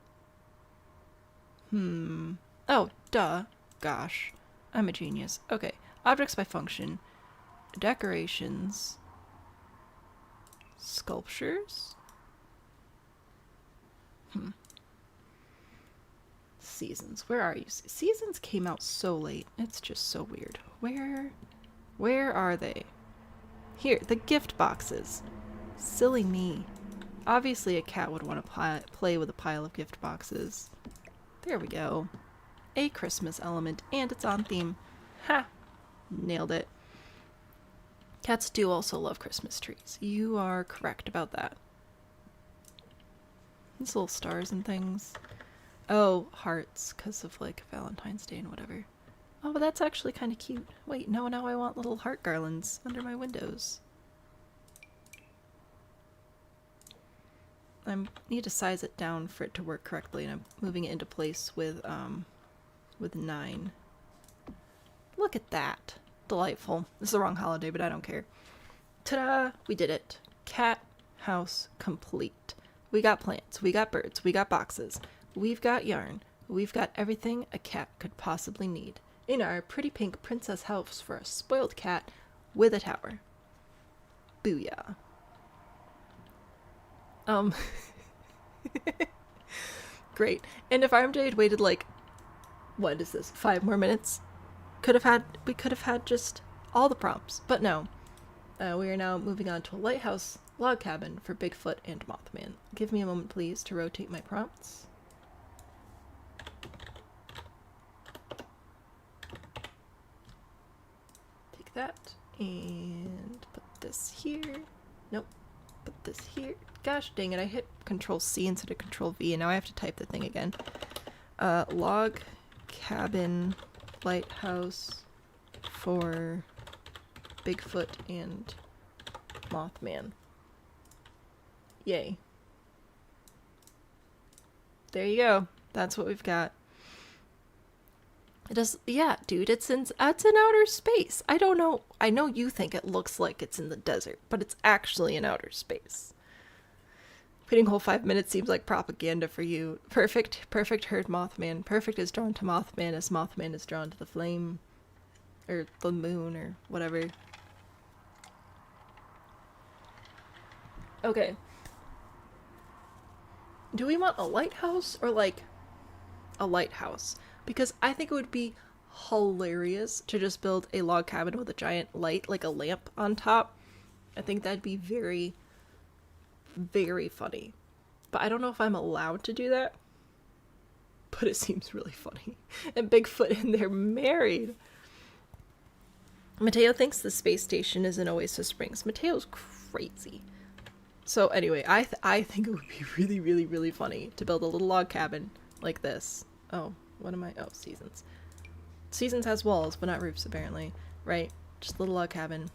Oh, duh. Gosh. I'm a genius. Okay. Objects by function. Decorations. Sculptures? Seasons. Where are you? Seasons came out so late. It's just so weird. Where are they? Here, the gift boxes. Silly me. Obviously a cat would want to play with a pile of gift boxes. There we go. A Christmas element, and it's on theme. Ha! Nailed it. Cats do also love Christmas trees. You are correct about that. These little stars and things. Oh, hearts, because of, like, Valentine's Day and whatever. Oh, but that's actually kind of cute. Wait, no, now I want little heart garlands under my windows. I need to size it down for it to work correctly, and I'm moving it into place with 9. Look at that. Delightful. This is the wrong holiday, but I don't care. Ta-da! We did it. Cat house complete. We got plants, we got birds, we got boxes. We've got yarn. We've got everything a cat could possibly need in our pretty pink princess house for a spoiled cat with a tower. Booyah. Great. And if RMJ had waited like, what is this, 5 more minutes? We could have had just all the prompts, but no. We are now moving on to a lighthouse log cabin for Bigfoot and Mothman. Give me a moment, please, to rotate my prompts. Take that and put this here. Nope. Put this here. Gosh dang it, I hit Control C instead of Control V, and now I have to type the thing again. Log cabin lighthouse for Bigfoot and Mothman. Yay. There you go. That's what we've got. It does, yeah, dude, it's in outer space. I don't know. I know you think it looks like it's in the desert, but it's actually in outer space. Waiting whole 5 minutes seems like propaganda for you. Perfect heard Mothman. Perfect is drawn to Mothman as Mothman is drawn to the flame. Or the moon, or whatever. Okay. Do we want a lighthouse, or like a lighthouse? Because I think it would be hilarious to just build a log cabin with a giant light, like a lamp on top. I think that'd be very, very funny. But I don't know if I'm allowed to do that. But it seems really funny. And Bigfoot and they're married. Mateo thinks the space station is in Oasis Springs. Mateo's crazy. So anyway, I think it would be really, really, really funny to build a little log cabin like this. Oh, what am I? Oh, Seasons. Seasons has walls, but not roofs apparently. Right? Just a little log cabin.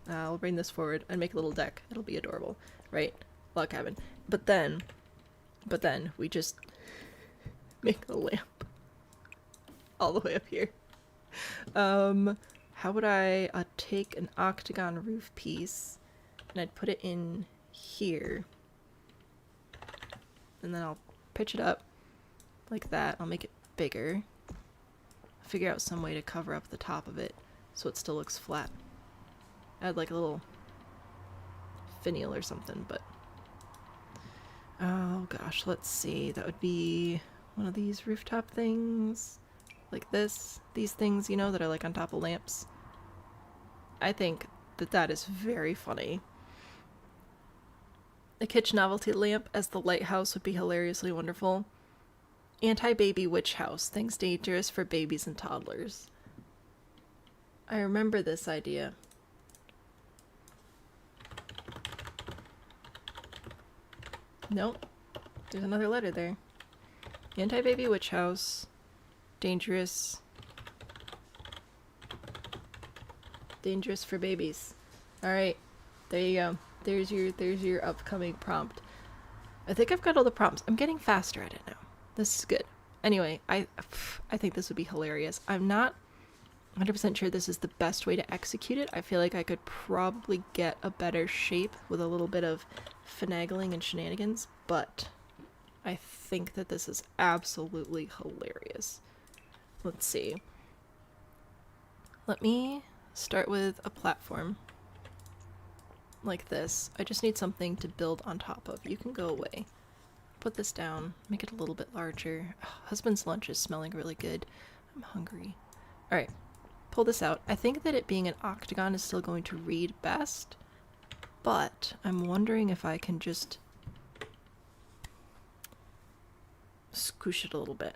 I'll bring this forward and make a little deck. It'll be adorable. Right? Log cabin. But then we just make a lamp all the way up here. How would I take an octagon roof piece and I'd put it in here, and then I'll pitch it up like that. I'll make it bigger, figure out some way to cover up the top of it so it still looks flat. Add like a little finial or something, but oh gosh, let's see. That would be one of these rooftop things like this. These things, you know, that are like on top of lamps. I think that is very funny. A kitchen novelty lamp as the lighthouse would be hilariously wonderful. Anti-baby witch house. Things dangerous for babies and toddlers. I remember this idea. Nope. There's another letter there. Anti-baby witch house. Dangerous. Dangerous for babies. Alright. There you go. There's your upcoming prompt. I think I've got all the prompts. I'm getting faster at it now. This is good. Anyway, I think this would be hilarious. I'm not 100% sure this is the best way to execute it. I feel like I could probably get a better shape with a little bit of finagling and shenanigans, but I think that this is absolutely hilarious. Let's see. Let me start with a platform like this. I just need something to build on top of. You can go away. Put this down. Make it a little bit larger. Oh, husband's lunch is smelling really good. I'm hungry. Alright. Pull this out. I think that it being an octagon is still going to read best, but I'm wondering if I can just squish it a little bit.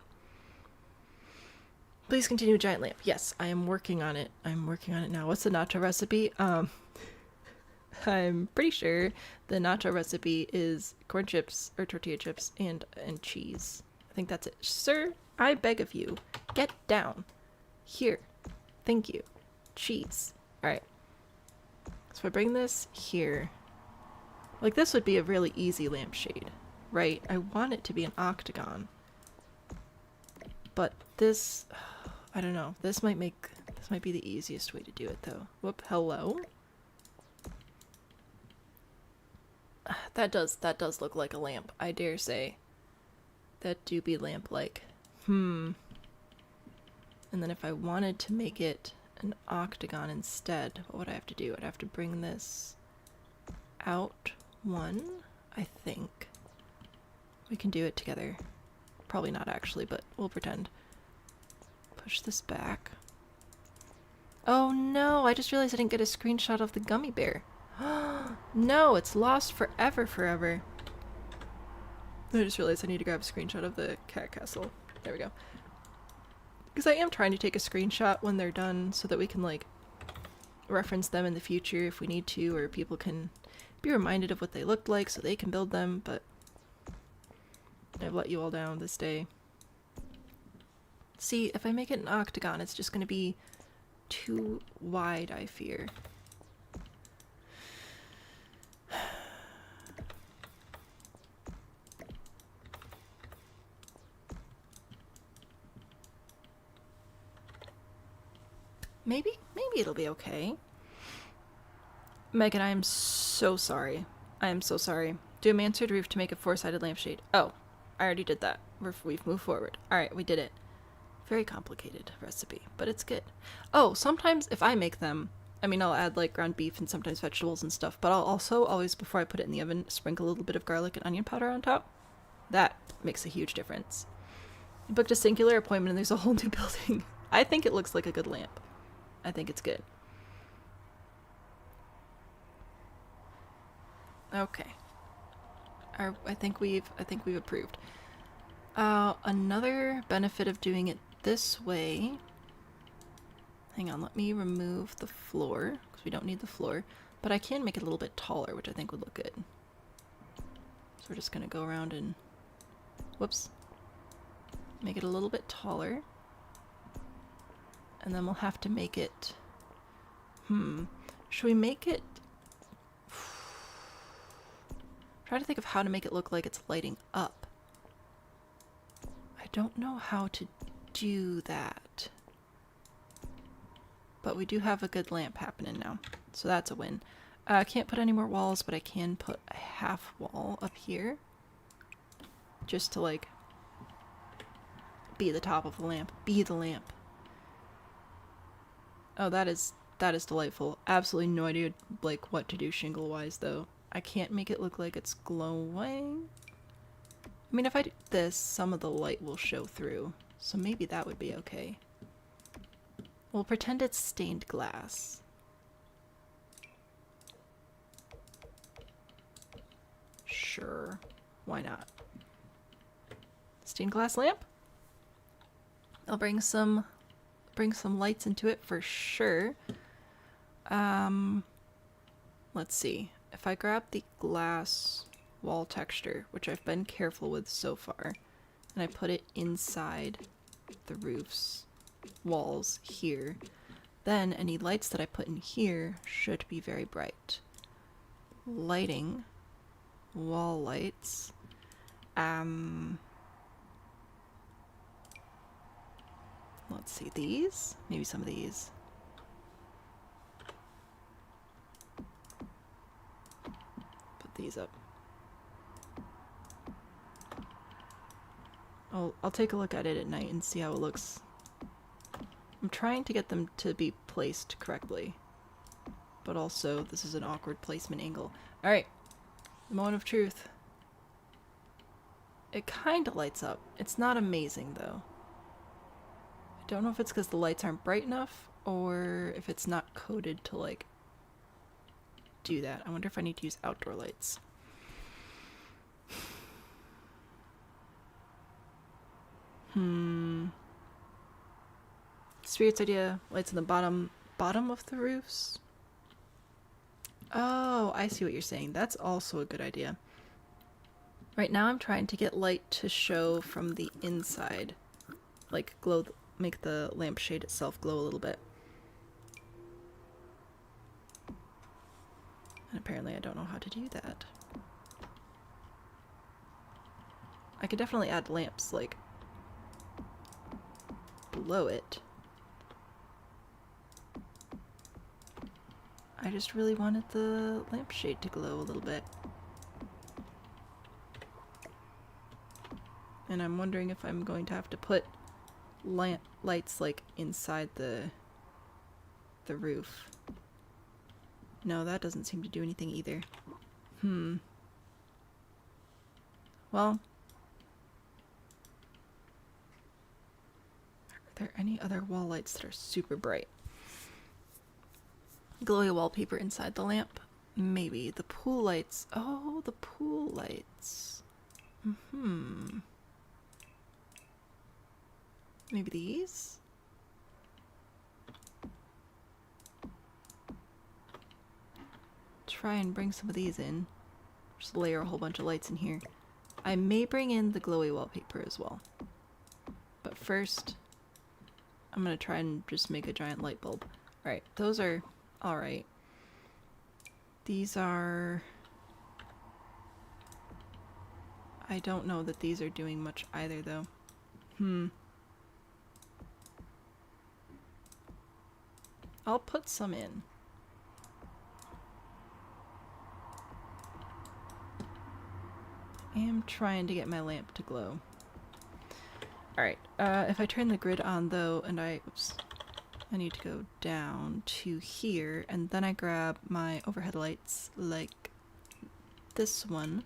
Please continue giant lamp. Yes, I am working on it. I'm working on it now. What's the nacho recipe? I'm pretty sure the nacho recipe is corn chips or tortilla chips and cheese. I think that's it. Sir, I beg of you, get down. Here. Thank you. Cheese. Alright. So I bring this here. Like, this would be a really easy lampshade, right? I want it to be an octagon. But this, I don't know. This might be the easiest way to do it, though. Whoop, hello? That does look like a lamp, I dare say. That do be lamp-like. And then if I wanted to make it an octagon instead, what would I have to do? I'd have to bring this out one, I think. We can do it together. Probably not actually, but we'll pretend. Push this back. Oh no, I just realized I didn't get a screenshot of the gummy bear. No, it's lost forever. I just realized I need to grab a screenshot of the cat castle. There we go. Because I am trying to take a screenshot when they're done so that we can, like, reference them in the future if we need to, or people can be reminded of what they looked like so they can build them, but I've let you all down this day. See, if I make it an octagon, it's just going to be too wide, I fear. Maybe it'll be okay. Megan, I am so sorry. I am so sorry. Do a mansard roof to make a four-sided lampshade. Oh, I already did that. We've moved forward. Alright, we did it. Very complicated recipe, but it's good. Oh, sometimes if I make them, I mean, I'll add like ground beef and sometimes vegetables and stuff, but I'll also always, before I put it in the oven, sprinkle a little bit of garlic and onion powder on top. That makes a huge difference. I booked a singular appointment and there's a whole new building. I think it looks like a good lamp. I think it's good. Okay. I think we've approved. Another benefit of doing it this way. Hang on, let me remove the floor because we don't need the floor, but I can make it a little bit taller, which I think would look good. So we're just gonna go around and, whoops, make it a little bit taller, and then we'll have to make it. Should we make it? Try to think of how to make it look like it's lighting up. I don't know how to do that. But we do have a good lamp happening now, so that's a win. I can't put any more walls, but I can put a half wall up here. Just to, like, be the top of the lamp. Be the lamp. Oh, that is delightful. Absolutely no idea, like, what to do shingle-wise, though. I can't make it look like it's glowing. I mean, if I do this, some of the light will show through, so maybe that would be okay. We'll pretend it's stained glass. Sure, why not? Stained glass lamp? I'll bring some lights into it for sure. Let's see. If I grab the glass wall texture, which I've been careful with so far, and I put it inside the roof's walls here, then any lights that I put in here should be very bright. Lighting, wall lights, let's see, these? Maybe some of these. Put these up. I'll take a look at it at night and see how it looks. I'm trying to get them to be placed correctly, but also this is an awkward placement angle. Alright, the moment of truth. It kind of lights up. It's not amazing though. I don't know if it's because the lights aren't bright enough or if it's not coded to, like, do that. I wonder if I need to use outdoor lights. Spirit's idea, lights on the bottom of the roofs. Oh, I see what you're saying. That's also a good idea. Right now I'm trying to get light to show from the inside. Like glow, make the lampshade itself glow a little bit. And apparently I don't know how to do that. I could definitely add lamps, like, below it. I just really wanted the lampshade to glow a little bit. And I'm wondering if I'm going to have to put lights, like, inside the roof. No, that doesn't seem to do anything either. Well, are there any other wall lights that are super bright? Glowy wallpaper inside the lamp? Maybe. The pool lights. Oh, the pool lights. Maybe these? Try and bring some of these in. Just layer a whole bunch of lights in here. I may bring in the glowy wallpaper as well. But first, I'm gonna try and just make a giant light bulb. Alright, those are alright. These are... I don't know that these are doing much either, though. I'll put some in. I am trying to get my lamp to glow. Alright, if I turn the grid on though, and I need to go down to here, and then I grab my overhead lights, like this one,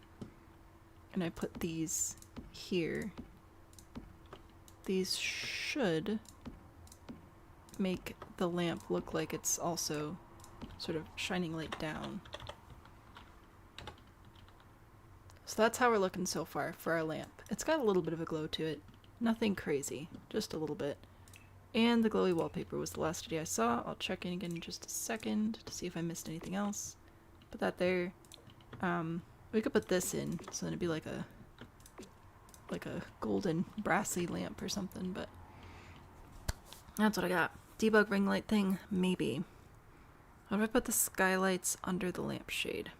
and I put these here. These should make the lamp look like it's also sort of shining light down. So that's how we're looking so far for our lamp. It's got a little bit of a glow to it. Nothing crazy, just a little bit. And the glowy wallpaper was the last video I saw. I'll check in again in just a second to see if I missed anything else. Put that there. We could put this in, so then it'd be like a golden brassy lamp or something, but that's what I got. Debug ring light thing, maybe. What if I put the skylights under the lampshade?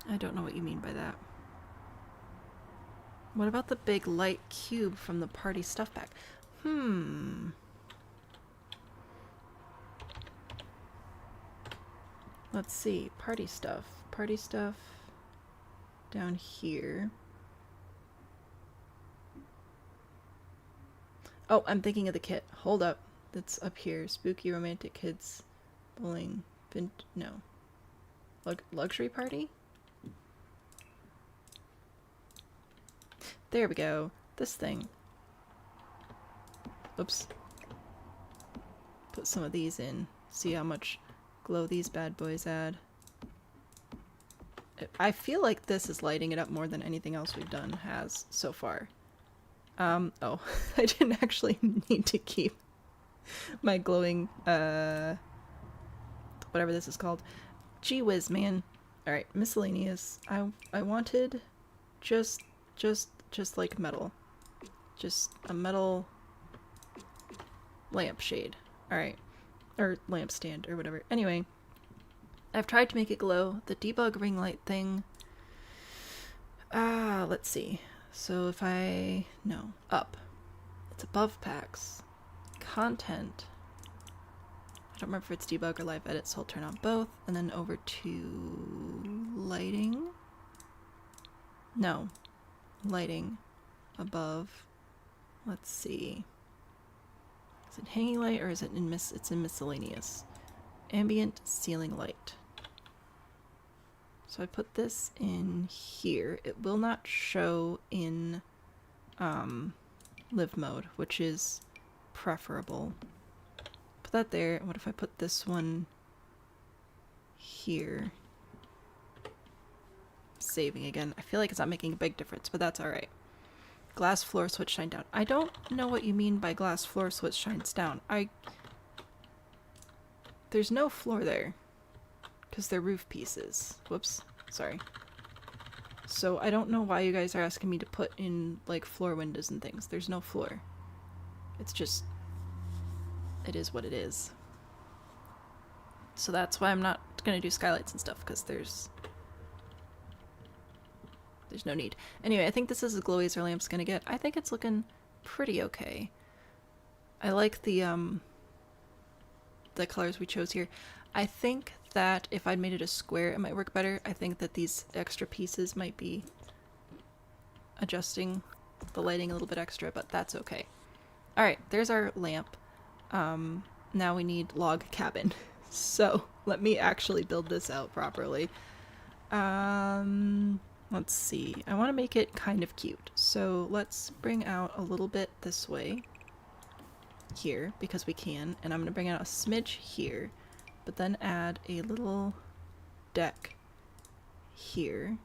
I don't know what you mean by that. What about the big light cube from the party stuff pack? Let's see. Party stuff. Party stuff down here. Oh, I'm thinking of the kit. Hold up. That's up here. Spooky romantic kids bowling. No. Luxury party? There we go. This thing. Oops. Put some of these in. See how much glow these bad boys add. I feel like this is lighting it up more than anything else we've done has so far. Oh, I didn't actually need to keep my glowing, whatever this is called. Gee whiz, man. Alright, miscellaneous. I wanted just like metal. Just a metal lampshade. Alright. Or lampstand, or whatever. Anyway, I've tried to make it glow. The debug ring light thing. Let's see. So if no, up. It's above packs. Content. I don't remember if it's debug or live edit, so I'll turn on both. And then over to lighting. No. Lighting. Above. Let's see. Is it hanging light or is it in it's in miscellaneous? Ambient ceiling light. So I put this in here. It will not show in live mode, which is preferable. Put that there. What if I put this one here? Saving again. I feel like it's not making a big difference, but that's alright. Glass floor switch shine down. I don't know what you mean by glass floor switch shines down. There's no floor there. Because they're roof pieces. Whoops. Sorry. So I don't know why you guys are asking me to put in, like, floor windows and things. There's no floor. It's just... it is what it is. So that's why I'm not gonna do skylights and stuff, because there's no need. Anyway, I think this is as glowy as our lamp's gonna get. I think it's looking pretty okay. I like the colors we chose here. I think that if I'd made it a square, it might work better. I think that these extra pieces might be adjusting the lighting a little bit extra, but that's okay. Alright, there's our lamp. Now we need log cabin. So, let me actually build this out properly. Let's see. I want to make it kind of cute. So, let's bring out a little bit this way. Here, because we can. And I'm going to bring out a smidge here. But then add a little deck here.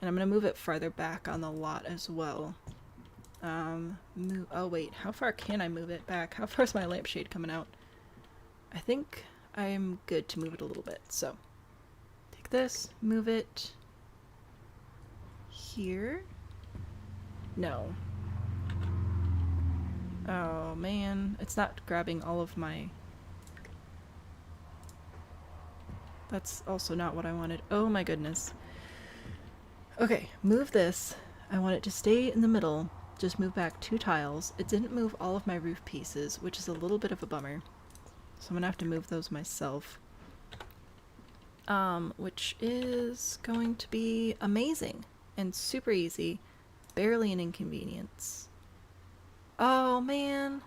And I'm going to move it farther back on the lot as well. Oh wait, how far can I move it back? How far is my lampshade coming out? I think I'm good to move it a little bit. So, take this, move it here. No. Oh man, it's not grabbing all of my... That's also not what I wanted. Oh my goodness. Okay, move this. I want it to stay in the middle. Just move back 2 tiles. It didn't move all of my roof pieces, which is a little bit of a bummer. So I'm gonna have to move those myself. Which is going to be amazing and super easy. Barely an inconvenience. Oh man.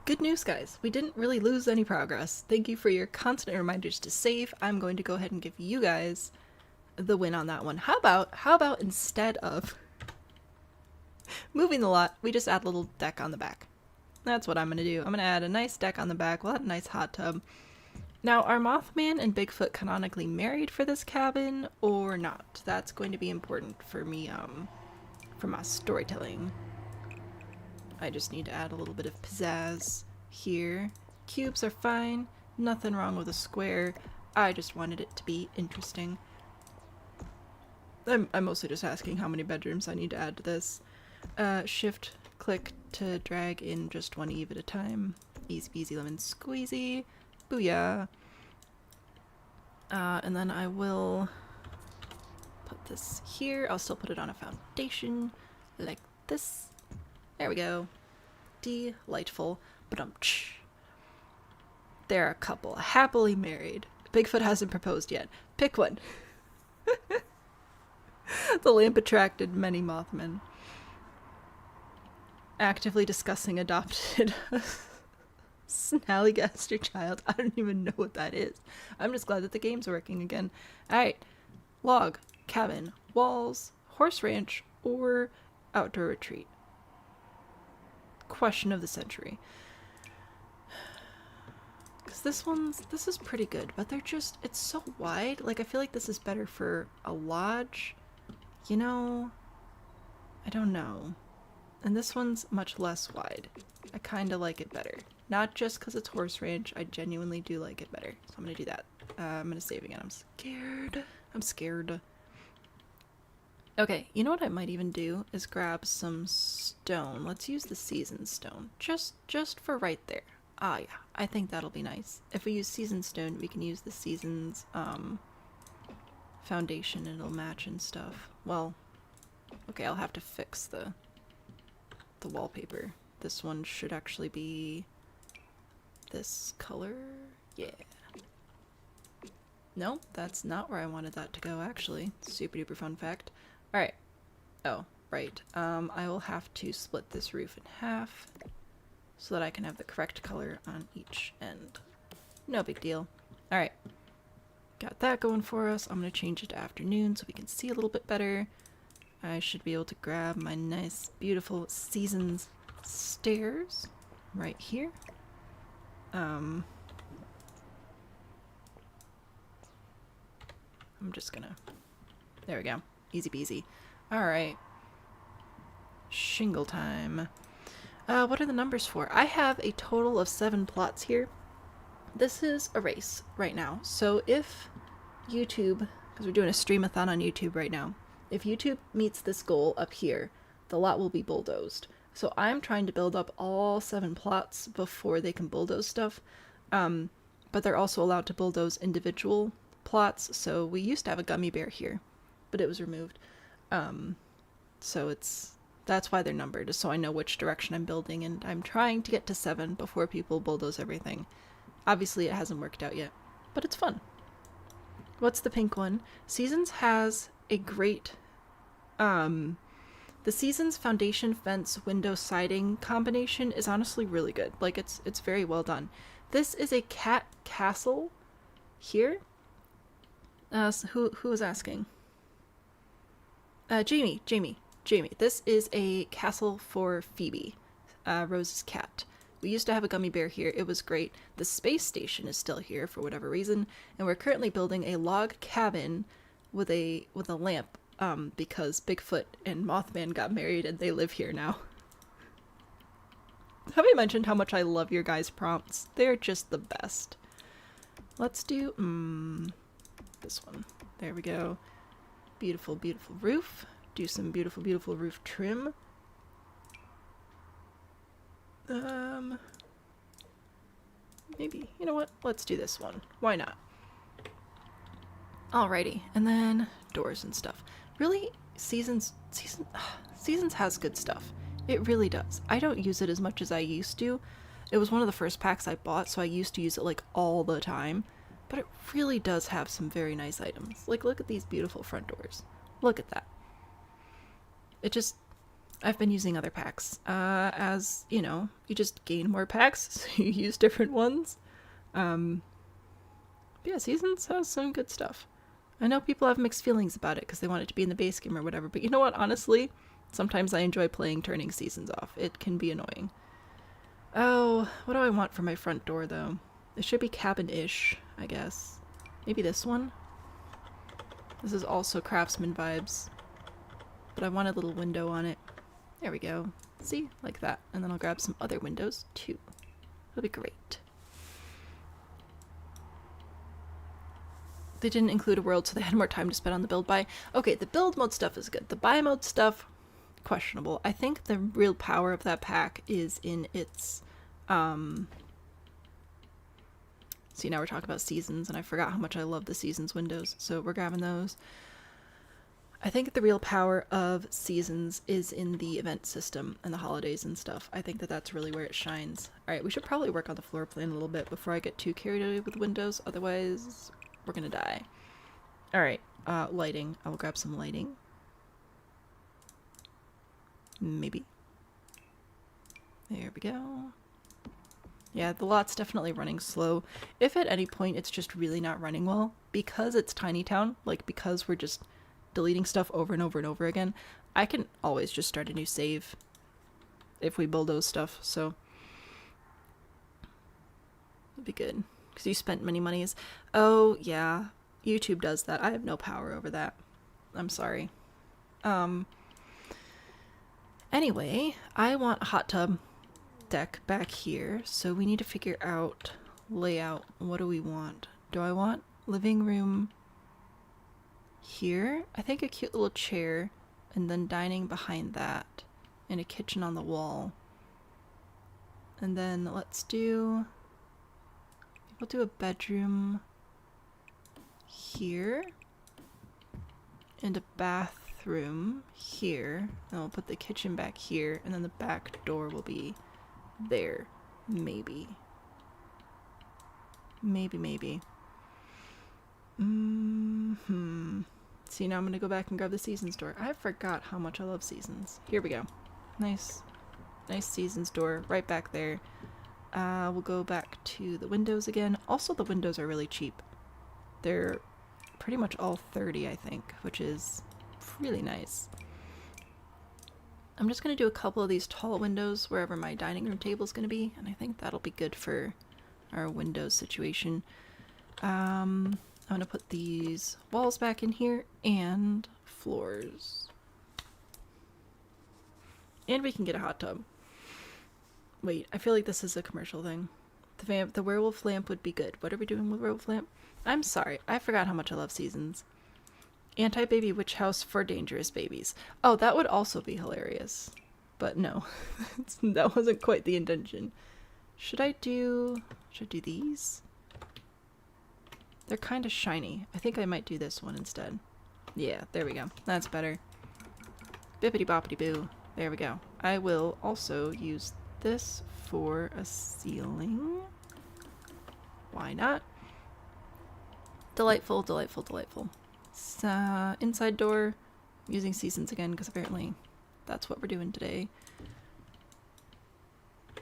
good news, guys. We didn't really lose any progress. Thank you for your constant reminders to save. I'm going to go ahead and give you guys the win on that one. How about instead of moving the lot, we just add a little deck on the back. That's what I'm going to do. I'm going to add a nice deck on the back. We'll add a nice hot tub. Now, are Mothman and Bigfoot canonically married for this cabin or not? That's going to be important for me, for my storytelling. I just need to add a little bit of pizzazz here. Cubes are fine. Nothing wrong with a square. I just wanted it to be interesting. I'm mostly just asking how many bedrooms I need to add to this. Shift click to drag in just one eve at a time. Easy peasy lemon squeezy. Booyah. And then I will put this here. I'll still put it on a foundation like this. There we go. Delightful. Ba-dum-tsh. They're a couple, happily married. Bigfoot hasn't proposed yet. Pick one. The lamp attracted many Mothmen. Actively discussing adopted Snallygaster child. I don't even know what that is. I'm just glad that the game's working again. Alright. Log, cabin, walls, horse ranch, or outdoor retreat. Question of the century. Because this is pretty good, but it's so wide. Like, I feel like this is better for a lodge. You know, I don't know. And this one's much less wide. I kind of like it better. Not just because it's horse ranch, I genuinely do like it better. So I'm going to do that. I'm going to save again. I'm scared. Okay, you know what I might even do is grab some stone. Let's use the season stone. Just for right there. Ah, yeah. I think that'll be nice. If we use season stone, we can use the season's foundation and it'll match and stuff. Well, okay, I'll have to fix the wallpaper. This one should actually be this color. Yeah. No, that's not where I wanted that to go, actually. Super duper fun fact. Alright. Oh, right. I will have to split this roof in half so that I can have the correct color on each end. No big deal. Alright. Got that going for us. I'm going to change it to afternoon so we can see a little bit better. I should be able to grab my nice, beautiful Seasons stairs right here. I'm just gonna... There we go. Easy peasy. Alright. Shingle time. What are the numbers for? I have a total of 7 plots here. This is a race right now. So if YouTube, because we're doing a streamathon on YouTube right now, if YouTube meets this goal up here, the lot will be bulldozed. So I'm trying to build up all 7 plots before they can bulldoze stuff. But they're also allowed to bulldoze individual plots. So we used to have a gummy bear here, but it was removed. So that's why they're numbered, so I know which direction I'm building, and I'm trying to get to 7 before people bulldoze everything. Obviously it hasn't worked out yet, but it's fun. What's the pink one? Seasons has a great, the Seasons foundation fence window siding combination is honestly really good. Like, it's very well done. This is a cat castle here. So who was asking? Jamie. This is a castle for Phoebe, Rose's cat. We used to have a gummy bear here. It was great. The space station is still here for whatever reason, and we're currently building a log cabin with a lamp, because Bigfoot and Mothman got married and they live here now. Have I mentioned how much I love your guys' prompts? They're just the best. Let's do this one. There we go. Beautiful, beautiful roof. Do some beautiful, beautiful roof trim. Maybe, you know what? Let's do this one. Why not? Alrighty, and then doors and stuff. Really, Seasons has good stuff. It really does. I don't use it as much as I used to. It was one of the first packs I bought, so I used to use it like all the time. But it really does have some very nice items. Like, look at these beautiful front doors. Look at that. I've been using other packs. As, you know, you just gain more packs, so you use different ones. But yeah, Seasons has some good stuff. I know people have mixed feelings about it because they want it to be in the base game or whatever, but you know what, honestly, sometimes I enjoy playing turning Seasons off. It can be annoying. Oh, what do I want for my front door, though? It should be cabin-ish, I guess. Maybe this one? This is also craftsman vibes. But I want a little window on it. There we go. See? Like that. And then I'll grab some other windows, too. It'll be great. They didn't include a world, so they had more time to spend on the build buy. Okay, the build mode stuff is good. The buy mode stuff, questionable. I think the real power of that pack is in its... See, now we're talking about seasons, and I forgot how much I love the seasons windows, so we're grabbing those. I think the real power of seasons is in the event system and the holidays and stuff. I think that that's really where it shines. Alright, we should probably work on the floor plan a little bit before I get too carried away with windows, otherwise we're gonna die. Alright, lighting. I will grab some lighting. Maybe. There we go. Yeah, the lot's definitely running slow. If at any point it's just really not running well, because it's Tiny Town, like because we're just deleting stuff over and over and over again, I can always just start a new save if we bulldoze stuff, so it'll be good. Because you spent many monies. Oh, yeah. YouTube does that. I have no power over that. I'm sorry. Anyway, I want a hot tub deck back here, so we need to figure out layout. What do we want? Do I want living room here? I think a cute little chair, and then dining behind that, and a kitchen on the wall. And then let's do... We'll do a bedroom here, and a bathroom here, and we'll put the kitchen back here, and then the back door will be there. Maybe. Maybe. See, now I'm gonna go back and grab the Seasons door. I forgot how much I love Seasons. Here we go. Nice Seasons door right back there. We'll go back to the windows again. Also, the windows are really cheap. They're pretty much all 30, I think, which is really nice. I'm just going to do a couple of these tall windows wherever my dining room table is going to be, and I think that'll be good for our windows situation. I'm going to put these walls back in here and floors. And we can get a hot tub. Wait, I feel like this is a commercial thing. The werewolf lamp would be good. What are we doing with werewolf lamp? I'm sorry, I forgot how much I love Seasons. Anti-baby witch house for dangerous babies. Oh, that would also be hilarious. But no, that wasn't quite the intention. Should I do these? They're kind of shiny. I think I might do this one instead. Yeah, there we go. That's better. Bippity boppity boo. There we go. I will also use this for a ceiling. Why not? Delightful. Inside door. I'm using Seasons again because apparently that's what we're doing today.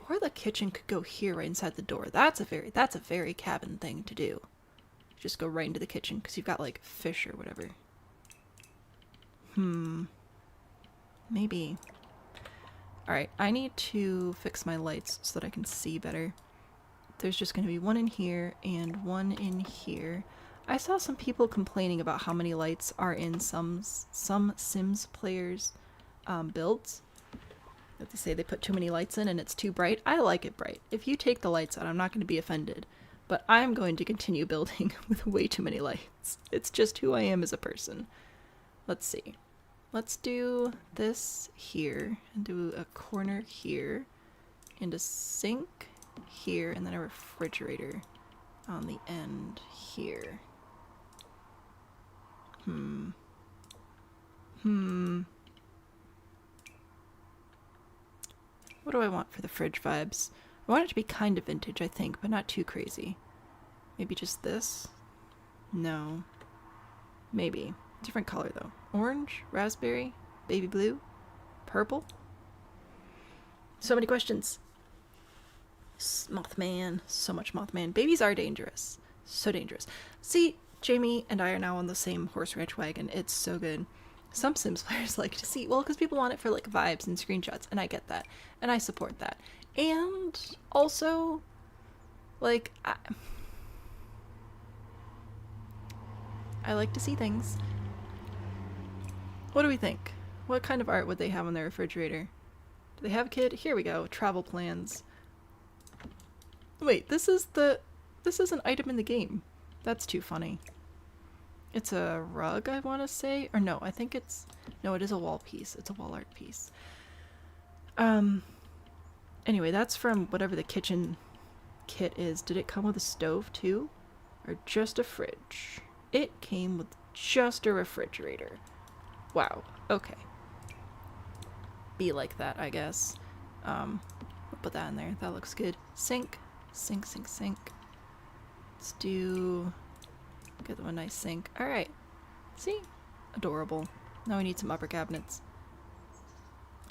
Or the kitchen could go here right inside the door. That's a very cabin thing to do. Just go right into the kitchen because you've got like fish or whatever. Maybe. Alright, I need to fix my lights so that I can see better. There's just going to be one in here and one in here. I saw some people complaining about how many lights are in some Sims players' builds. That they say they put too many lights in and it's too bright. I like it bright. If you take the lights out, I'm not going to be offended. But I'm going to continue building with way too many lights. It's just who I am as a person. Let's see. Let's do this here and do a corner here and a sink here and then a refrigerator on the end here. What do I want for the fridge vibes? I want it to be kind of vintage, I think, but not too crazy. Maybe just this? No. Maybe. Different color, though. Orange? Raspberry? Baby blue? Purple? So many questions. Mothman. So much Mothman. Babies are dangerous. So dangerous. See, Jamie and I are now on the same horse ranch wagon. It's so good. Some Sims players like to see, well, because people want it for like vibes and screenshots, and I get that, and I support that. And also, like, I like to see things. What do we think? What kind of art would they have on their refrigerator? Do they have a kid? Here we go. Travel plans. Wait, this is an item in the game. That's too funny. It's a rug, I want to say. Or no, I think it's... No, it is a wall piece. It's a wall art piece. Anyway, that's from whatever the kitchen kit is. Did it come with a stove too? Or just a fridge? It came with just a refrigerator. Wow. Okay. Be like that, I guess. We'll put that in there. That looks good. Sink. Sink, sink, sink. Let's do... Get them a nice sink. Alright. See? Adorable. Now we need some upper cabinets.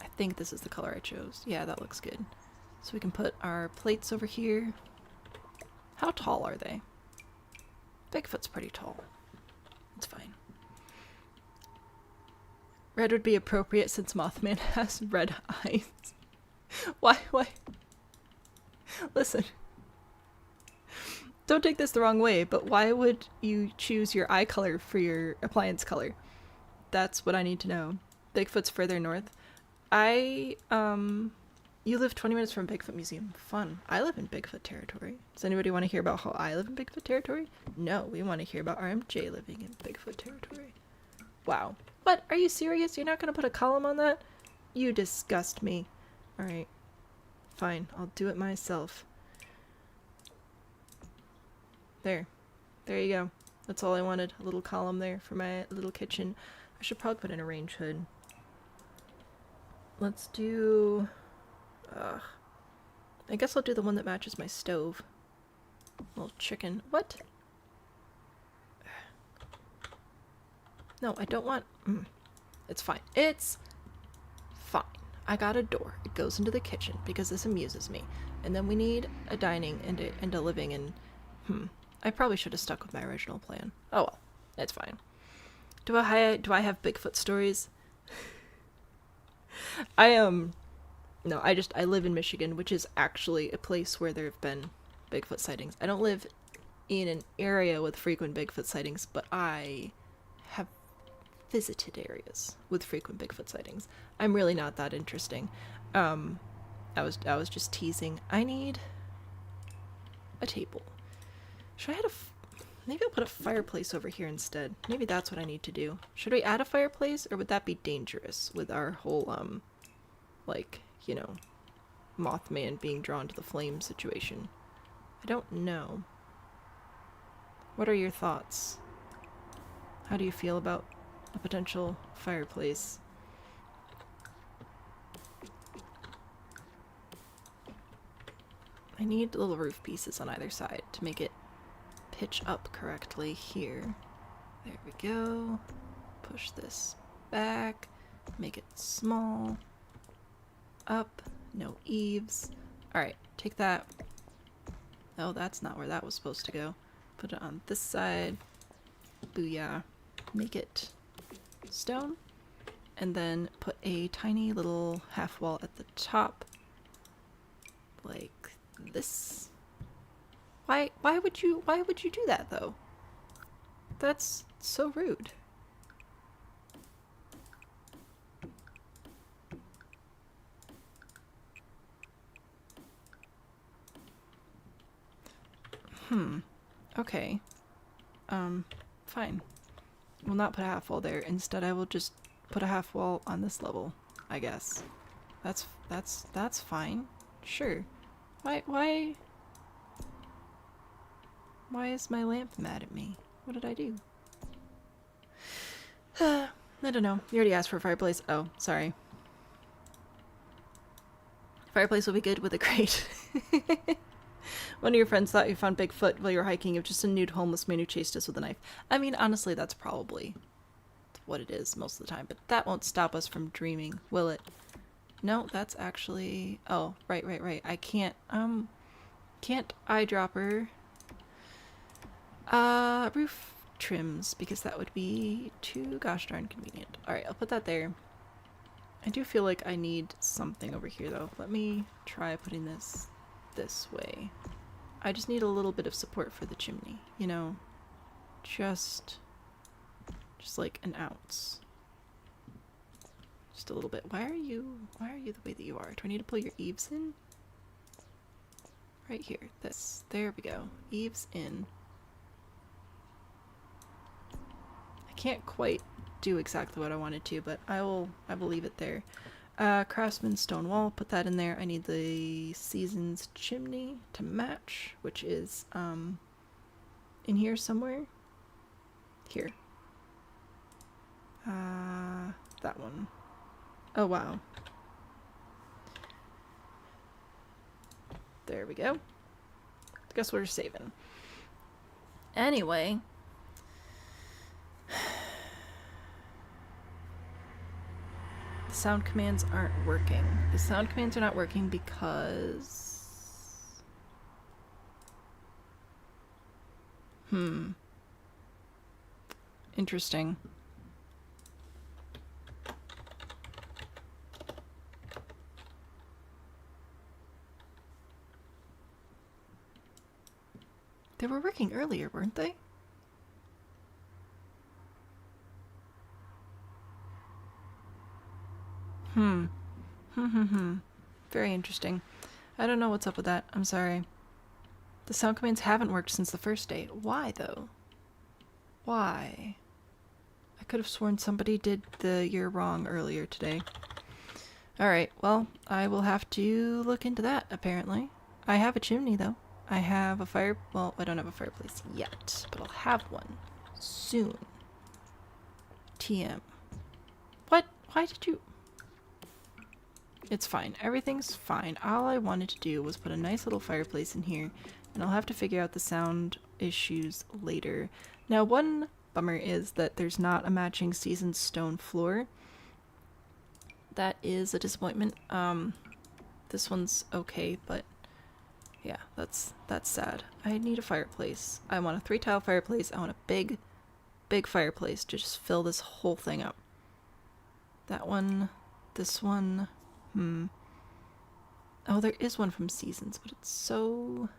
I think this is the color I chose. Yeah, that looks good. So we can put our plates over here. How tall are they? Bigfoot's pretty tall. It's fine. Red would be appropriate since Mothman has red eyes. Why? Listen. Don't take this the wrong way, but why would you choose your eye color for your appliance color? That's what I need to know. Bigfoot's further north. You live 20 minutes from Bigfoot Museum. Fun. I live in Bigfoot territory. Does anybody want to hear about how I live in Bigfoot territory? No, we want to hear about RMJ living in Bigfoot territory. Wow. What? Are you serious? You're not going to put a column on that? You disgust me. Alright. Fine. I'll do it myself. There. There you go. That's all I wanted. A little column there for my little kitchen. I should probably put in a range hood. Let's do... I guess I'll do the one that matches my stove. Little chicken. What? No, I don't want... It's fine. It's fine. I got a door. It goes into the kitchen because this amuses me. And then we need a dining and a living and... I probably should have stuck with my original plan. Oh well. It's fine. Do I have Bigfoot stories? No, I live in Michigan, which is actually a place where there have been Bigfoot sightings. I don't live in an area with frequent Bigfoot sightings, but I have visited areas with frequent Bigfoot sightings. I'm really not that interesting. I was just teasing. I need a table. Should I add maybe I'll put a fireplace over here instead. Maybe that's what I need to do. Should we add a fireplace, or would that be dangerous with our whole, like, you know, Mothman being drawn to the flame situation? I don't know. What are your thoughts? How do you feel about a potential fireplace? I need little roof pieces on either side to make it pitch up correctly here. There we go. Push this back. Make it small. Up. No eaves. Alright, take that. Oh, that's not where that was supposed to go. Put it on this side. Booyah. Make it stone. And then put a tiny little half wall at the top. Like this. Why would you do that though? That's so rude. Okay. Fine. We'll not put a half wall there. Instead, I will just put a half wall on this level, I guess. That's fine. Sure. Why is my lamp mad at me? What did I do? I don't know. You already asked for a fireplace. Oh, sorry. Fireplace will be good with a grate. One of your friends thought you found Bigfoot while you were hiking. It was just a nude homeless man who chased us with a knife. I mean, honestly, that's probably what it is most of the time. But that won't stop us from dreaming, will it? No, that's actually... Oh, right. I can't eyedropper roof trims because that would be too gosh darn convenient. Alright, I'll put that there. I do feel like I need something over here though. Let me try putting this way. I just need a little bit of support for the chimney, you know? Just like an ounce. Just a little bit. Why are you the way that you are? Do I need to pull your eaves in? Right here. This. There we go. Eaves in. I can't quite do exactly what I wanted to, but I will leave it there. Craftsman stone wall, put that in there. I need the season's chimney to match, which is in here somewhere. Here. That one. Oh wow. There we go. Guess we're saving. Anyway. The sound commands aren't working. The sound commands are not working because... Interesting. They were working earlier, weren't they? Very interesting. I don't know what's up with that. I'm sorry. The sound commands haven't worked since the first day. Why, though? Why? I could have sworn somebody did the "you're wrong" earlier today. Alright, well, I will have to look into that, apparently. I have a chimney, though. I have a fire... Well, I don't have a fireplace yet, but I'll have one soon. TM. What? Why did you... It's fine. Everything's fine. All I wanted to do was put a nice little fireplace in here, and I'll have to figure out the sound issues later. Now, one bummer is that there's not a matching seasoned stone floor. That is a disappointment. This one's okay, but yeah, that's sad. I need a fireplace. I want a 3-tile fireplace. I want a big fireplace to just fill this whole thing up. That one, this one, Oh, there is one from Seasons, but it's so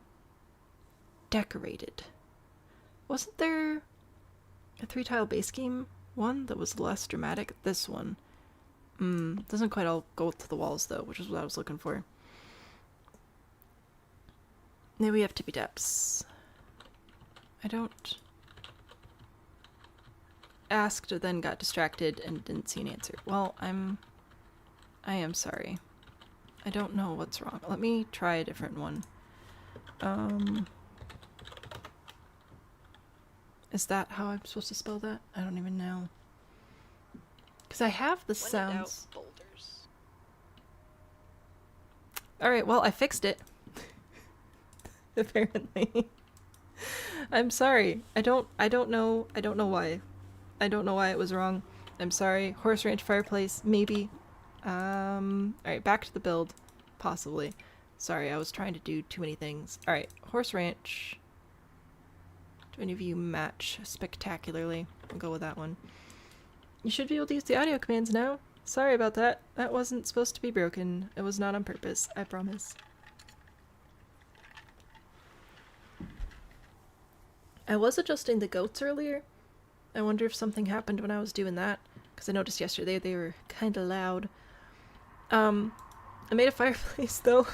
decorated. Wasn't there a 3-tile base game one that was less dramatic? This one. Doesn't quite all go to the walls though, which is what I was looking for. Now we have tippy taps. I don't... Asked, then got distracted and didn't see an answer. Well, I am sorry. I don't know what's wrong. Let me try a different one. Is that how I'm supposed to spell that? I don't even know. Because I have the sounds. Alright, well, I fixed it. Apparently. I'm sorry. I don't know why. I don't know why it was wrong. I'm sorry. Horse ranch fireplace, maybe. Alright, back to the build. Possibly. Sorry, I was trying to do too many things. Alright, horse ranch. Do any of you match spectacularly? I'll go with that one. You should be able to use the audio commands now. Sorry about that. That wasn't supposed to be broken. It was not on purpose, I promise. I was adjusting the goats earlier. I wonder if something happened when I was doing that, because I noticed yesterday they were kind of loud. I made a fireplace though.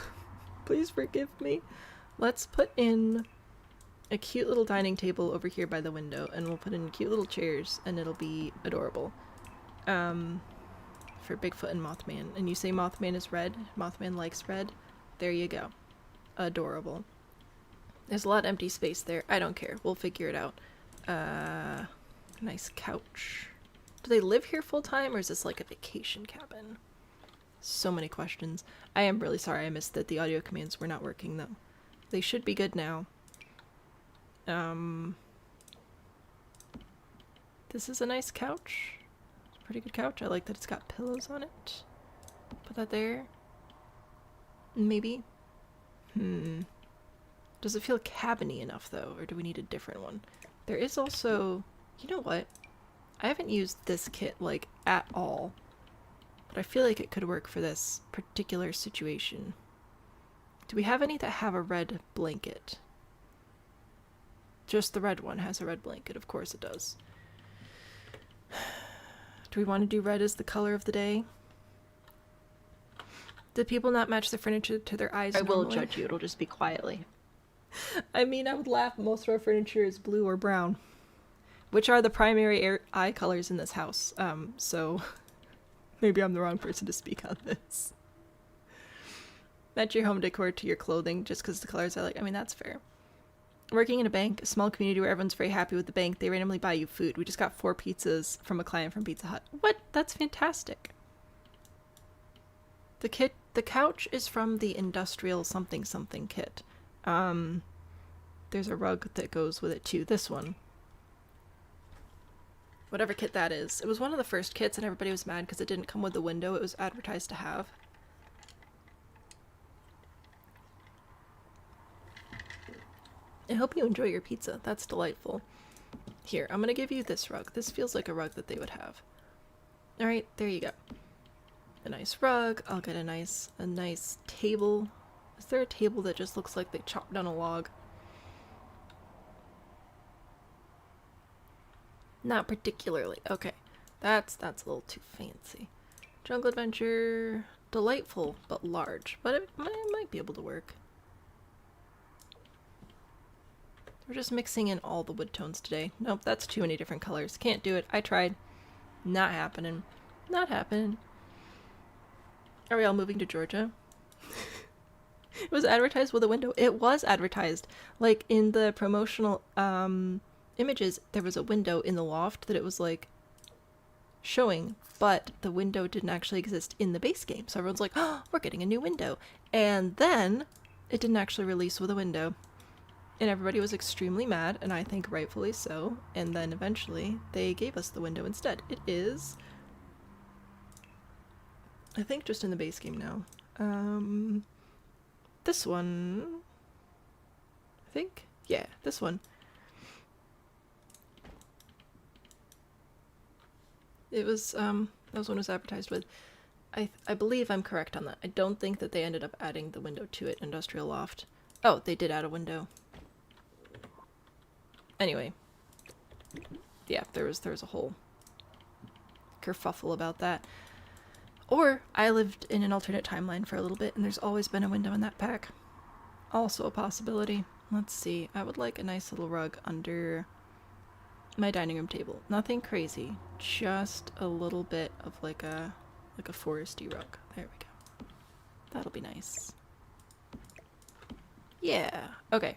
Please forgive me. Let's put in a cute little dining table over here by the window, and we'll put in cute little chairs, and it'll be adorable. For Bigfoot and Mothman. And you say Mothman is red? Mothman likes red? There you go. Adorable. There's a lot of empty space there. I don't care. We'll figure it out. Nice couch. Do they live here full time, or is this like a vacation cabin? So many questions. I am really sorry I missed that the audio commands were not working though. They should be good now. This is a nice couch. It's a pretty good couch. I like that it's got pillows on it. Put that there. Maybe. Does it feel cabiny enough though, or do we need a different one? There is also, you know what? I haven't used this kit like at all, but I feel like it could work for this particular situation. Do we have any that have a red blanket? Just the red one has a red blanket, of course it does. Do we want to do red as the color of the day? Did people not match the furniture to their eyes normally? I will judge you, it'll just be quietly. I mean, I would laugh. Most of our furniture is blue or brown, which are the primary eye colors in this house. So maybe I'm the wrong person to speak on this. Match your home decor to your clothing just because the colors I like. I mean, that's fair. Working in a bank, a small community where everyone's very happy with the bank. They randomly buy you food. We just got 4 pizzas from a client from Pizza Hut. What? That's fantastic. The couch is from the industrial something something kit. There's a rug that goes with it too. This one. Whatever kit that is. It was one of the first kits and everybody was mad because it didn't come with the window it was advertised to have. I hope you enjoy your pizza. That's delightful. Here, I'm gonna give you this rug. This feels like a rug that they would have. Alright, there you go. A nice rug. I'll get a nice table. Is there a table that just looks like they chopped down a log? Not particularly. Okay. That's a little too fancy. Jungle Adventure. Delightful, but large. But it might be able to work. We're just mixing in all the wood tones today. Nope, that's too many different colors. Can't do it. I tried. Not happening. Not happening. Are we all moving to Georgia? It was advertised with a window. It was advertised. Like, in the promotional images, there was a window in the loft that it was, like, showing. But the window didn't actually exist in the base game. So everyone's like, oh, we're getting a new window. And then it didn't actually release with a window. And everybody was extremely mad, and I think rightfully so. And then eventually they gave us the window instead. It is, I think, just in the base game now. This one, I think? Yeah, this one. It was, that was one it was advertised with. I believe I'm correct on that. I don't think that they ended up adding the window to it, Industrial Loft. Oh, they did add a window. Anyway. Yeah, there was a whole kerfuffle about that. Or I lived in an alternate timeline for a little bit and there's always been a window in that pack. Also a possibility. Let's see. I would like a nice little rug under my dining room table. Nothing crazy. Just a little bit of like a foresty rug. There we go. That'll be nice. Yeah. Okay.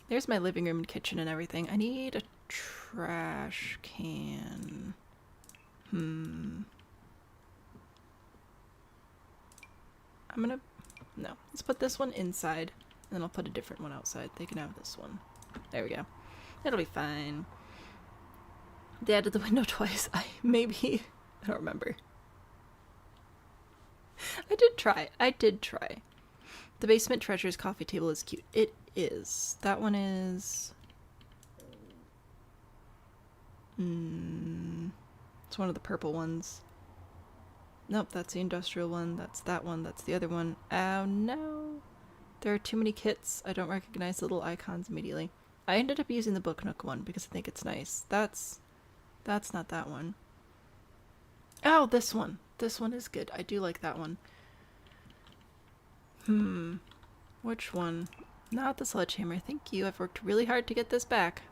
There's my living room and kitchen and everything. I need a trash can. No. Let's put this one inside, and then I'll put a different one outside. They can have this one. There we go. It'll be fine. They added the window twice. I don't remember. I did try. The basement treasures coffee table is cute. It is. That one is... It's one of the purple ones. Nope, that's the industrial one. That's that one. That's the other one. Oh no. There are too many kits. I don't recognize the little icons immediately. I ended up using the Book Nook one because I think it's nice. That's not that one. Oh, this one. This one is good. I do like that one. Which one? Not the sledgehammer. Thank you. I've worked really hard to get this back.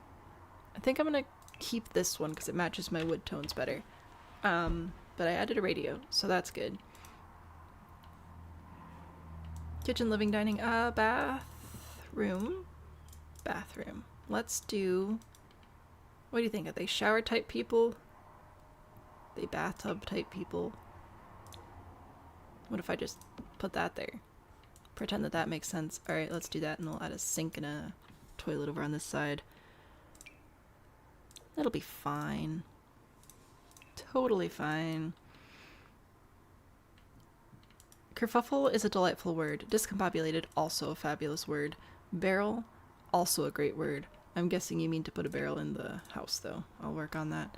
I think I'm gonna keep this one because it matches my wood tones better. But I added a radio, so that's good. Kitchen, living, dining, bathroom. Bathroom. Let's do... What do you think? Are they shower type people? Are they bathtub type people? What if I just put that there? Pretend that makes sense. Alright, let's do that, and we'll add a sink and a toilet over on this side. That'll be fine. Totally fine. Kerfuffle is a delightful word. Discombobulated, also a fabulous word. Barrel, also a great word. I'm guessing you mean to put a barrel in the house, though. I'll work on that.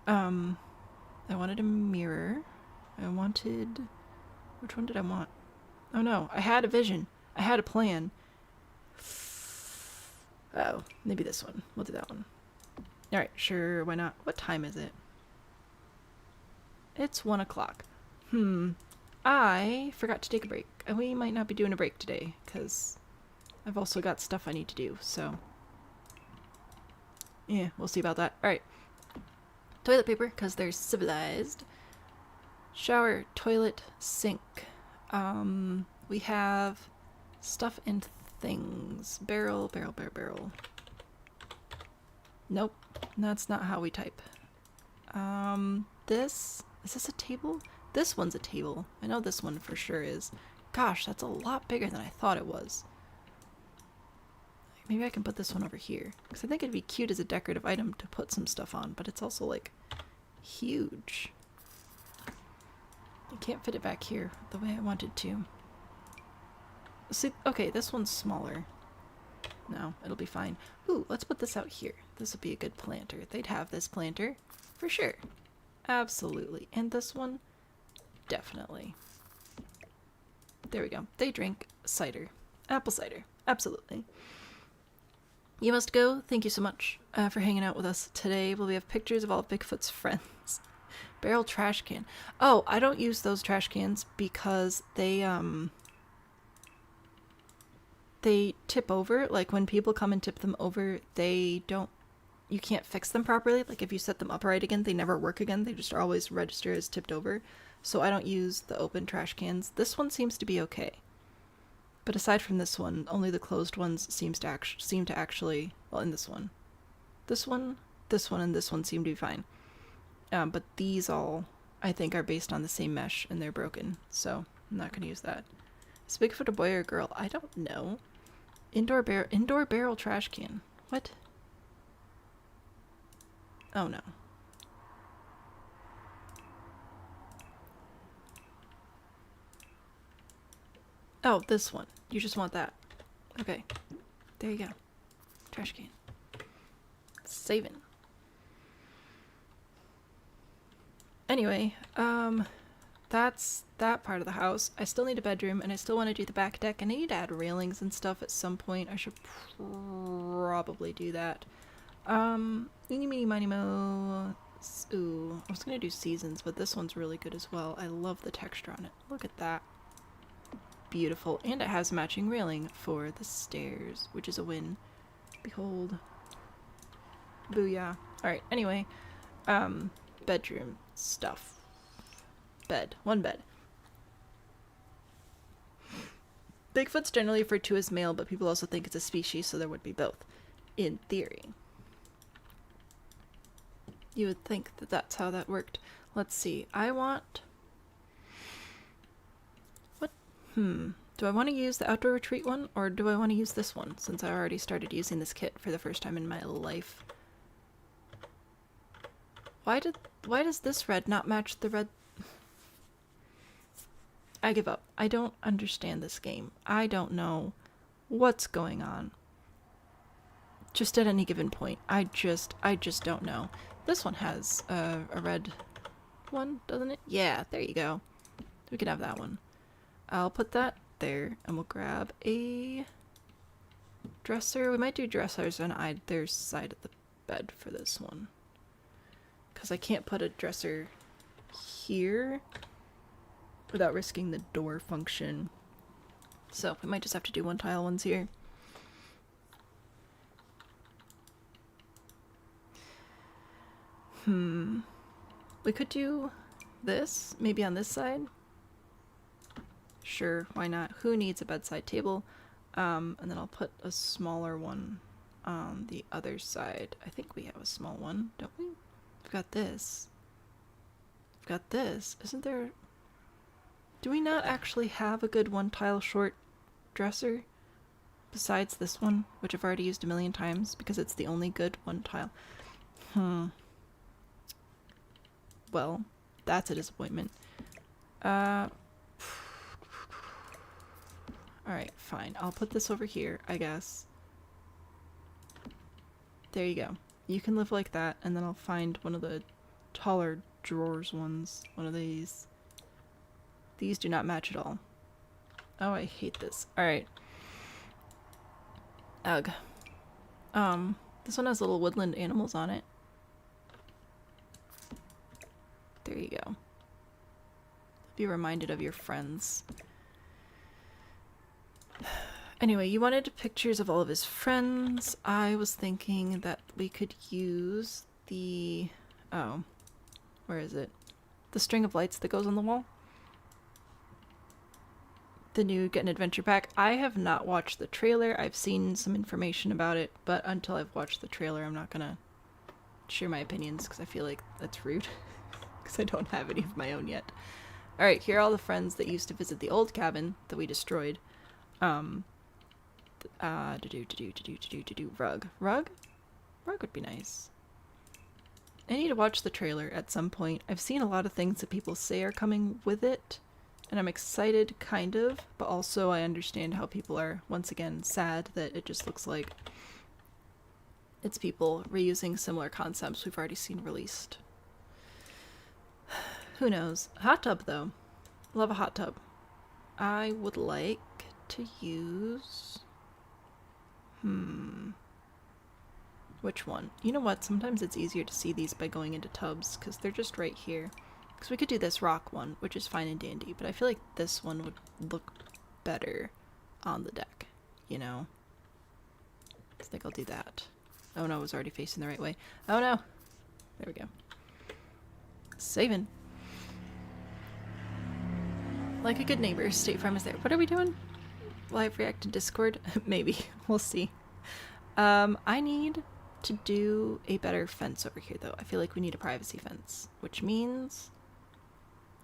I wanted a mirror. I wanted... Which one did I want? Oh no, I had a vision. I had a plan. Oh, maybe this one. We'll do that one. Alright, sure, why not? What time is it? It's 1 o'clock. I forgot to take a break. And we might not be doing a break today, because I've also got stuff I need to do, so... Yeah, we'll see about that. Alright. Toilet paper, because they're civilized. Shower, toilet, sink. We have stuff and things. Barrel, barrel, barrel, barrel. Nope, that's not how we type. Is this a table? This one's a table. I know this one for sure is. Gosh, that's a lot bigger than I thought it was. Maybe I can put this one over here. Because I think it'd be cute as a decorative item to put some stuff on, but it's also, like, huge. I can't fit it back here the way I wanted to. See, okay, this one's smaller. No, it'll be fine. Ooh, let's put this out here. This would be a good planter. They'd have this planter. For sure. Absolutely. And this one? Definitely. There we go. They drink cider. Apple cider. Absolutely. You must go. Thank you so much for hanging out with us today. We'll have pictures of all of Bigfoot's friends. Barrel trash can. Oh, I don't use those trash cans because they tip over. Like when people come and tip them over, you can't fix them properly. Like if you set them upright again, they never work again. They just always register as tipped over. So I don't use the open trash cans. This one seems to be okay. But aside from this one, only the closed ones seem to actually, well, in this one, and this one seem to be fine. But these all, I think, are based on the same mesh, and they're broken, so I'm not going to use that. Is Bigfoot a boy or a girl? I don't know. Indoor barrel trash can. What? Oh no. Oh, this one. You just want that. Okay. There you go. Trash can. Saving. Anyway, that's that part of the house. I still need a bedroom, and I still want to do the back deck, and I need to add railings and stuff at some point. I should probably do that. Eeny, meeny, miny, mo. Ooh, I was gonna do seasons, but this one's really good as well. I love the texture on it. Look at that. Beautiful. And it has matching railing for the stairs, which is a win. Behold. Booyah. Alright, anyway. Bedroom stuff. Bed. One bed. Bigfoot's generally referred to as male, but people also think it's a species, so there would be both. In theory. You would think that that's how that worked. Let's see. I want... What? Do I want to use the outdoor retreat one, or do I want to use this one, since I already started using this kit for the first time in my life? Why does this red not match the red? I give up. I don't understand this game. I don't know what's going on. Just at any given point. I just don't know. This one has a red one, doesn't it? Yeah, there you go. We can have that one. I'll put that there, and we'll grab a dresser. We might do dressers on either side of the bed for this one. Because I can't put a dresser here without risking the door function. So we might just have to do one tile ones here. We could do this, maybe on this side. Sure, why not? Who needs a bedside table? And then I'll put a smaller one on the other side. I think we have a small one, don't we? We've got this. We've got this. Isn't there... Do we not actually have a good one tile short dresser? Besides this one, which I've already used a million times because it's the only good one tile. Well, that's a disappointment. Alright, fine. I'll put this over here, I guess. There you go. You can live like that, and then I'll find one of the taller drawers ones. One of these. These do not match at all. Oh, I hate this. Alright. Ugh. This one has little woodland animals on it. There you go. Be reminded of your friends. Anyway, you wanted pictures of all of his friends. I was thinking that we could use the... Oh. Where is it? The string of lights that goes on the wall. The new Get an Adventure pack. I have not watched the trailer. I've seen some information about it, but until I've watched the trailer, I'm not gonna share my opinions because I feel like that's rude. Because I don't have any of my own yet. Alright, here are all the friends that used to visit the old cabin that we destroyed. Rug. Rug? Rug would be nice. I need to watch the trailer at some point. I've seen a lot of things that people say are coming with it, and I'm excited, kind of, but also I understand how people are, once again, sad that it just looks like it's people reusing similar concepts we've already seen released. Who knows? Hot tub, though. Love a hot tub. I would like to use... Which one? You know what? Sometimes it's easier to see these by going into tubs, because they're just right here. Because we could do this rock one, which is fine and dandy, but I feel like this one would look better on the deck, you know? I think I'll do that. Oh no, I was already facing the right way. Oh no! There we go. Saving. Like a good neighbor, State Farm is there. What are we doing? Live react to Discord? Maybe. We'll see. I need to do a better fence over here, though. I feel like we need a privacy fence, which means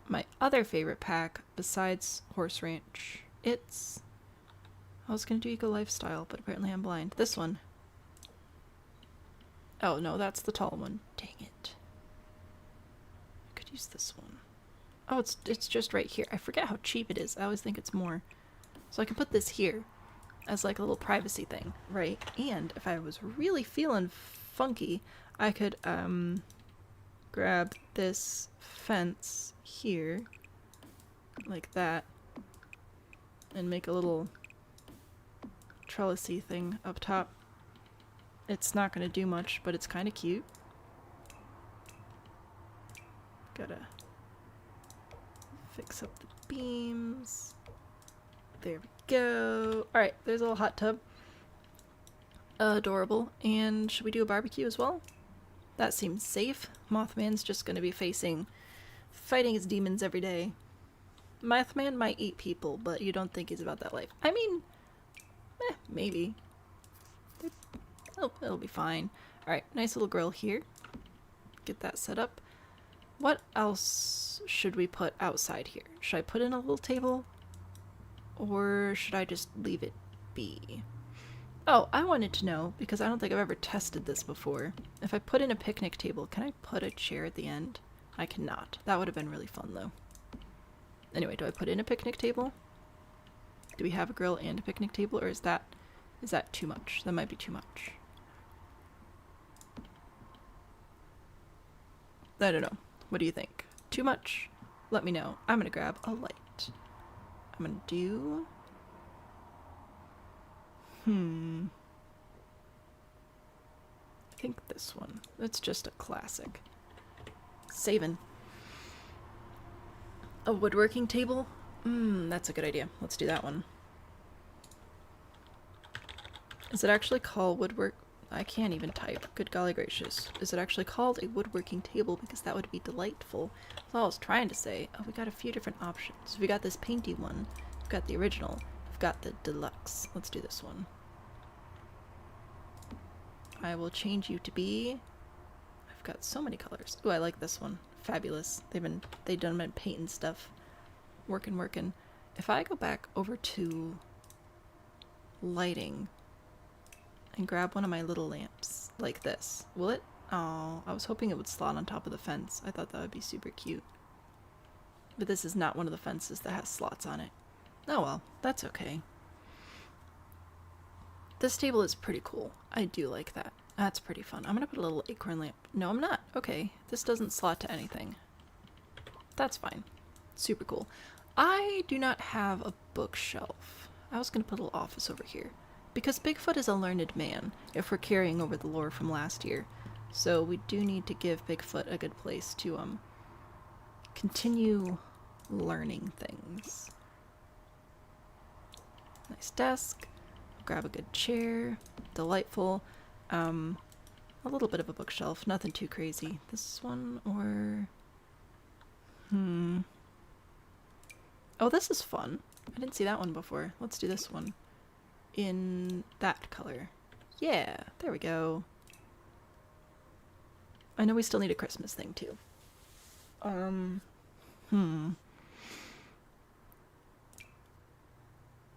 my other favorite pack, besides Horse Ranch, it's... I was gonna do Eco Lifestyle, but apparently I'm blind. This one. Oh, no, that's the tall one. Dang it. I could use this one. Oh, it's just right here. I forget how cheap it is. I always think it's more. So I can put this here as like a little privacy thing, right? And if I was really feeling funky, I could grab this fence here like that and make a little trellisy thing up top. It's not gonna do much, but it's kind of cute. Gotta fix up the beams. There we go. Alright, there's a little hot tub. Adorable. And should we do a barbecue as well? That seems safe. Mothman's just gonna be fighting his demons every day. Mothman might eat people, but you don't think he's about that life. I mean, maybe. It'll be fine. Alright, nice little grill here. Get that set up. What else should we put outside here? Should I put in a little table? Or should I just leave it be? Oh, I wanted to know, because I don't think I've ever tested this before. If I put in a picnic table, can I put a chair at the end? I cannot. That would have been really fun, though. Anyway, do I put in a picnic table? Do we have a grill and a picnic table, or is that too much? That might be too much. I don't know. What do you think? Too much? Let me know. I'm gonna grab a light. I'm gonna do... I think this one. It's just a classic. Saving. A woodworking table? That's a good idea. Let's do that one. Is it actually called woodwork? I can't even type. Good golly gracious. Is it actually called a woodworking table? Because that would be delightful. That's all I was trying to say. Oh, we got a few different options. We got this painty one. We've got the original. We've got the deluxe. Let's do this one. I will change you to be... I've got so many colors. Ooh, I like this one. Fabulous. They've done been painting stuff. Working. If I go back over to lighting and grab one of my little lamps like this, will it? Oh, I was hoping it would slot on top of the fence. I thought that would be super cute. But this is not one of the fences that has slots on it. Oh well, that's okay. This table is pretty cool. I do like that. That's pretty fun. I'm gonna put a little acorn lamp. No, I'm not. Okay, this doesn't slot to anything. That's fine. Super cool. I do not have a bookshelf. I was gonna put a little office over here. Because Bigfoot is a learned man, if we're carrying over the lore from last year. So we do need to give Bigfoot a good place to, continue learning things. Nice desk. Grab a good chair. Delightful. A little bit of a bookshelf. Nothing too crazy. This one or... Oh, this is fun. I didn't see that one before. Let's do this one. In that color. Yeah, there we go. I know we still need a Christmas thing too.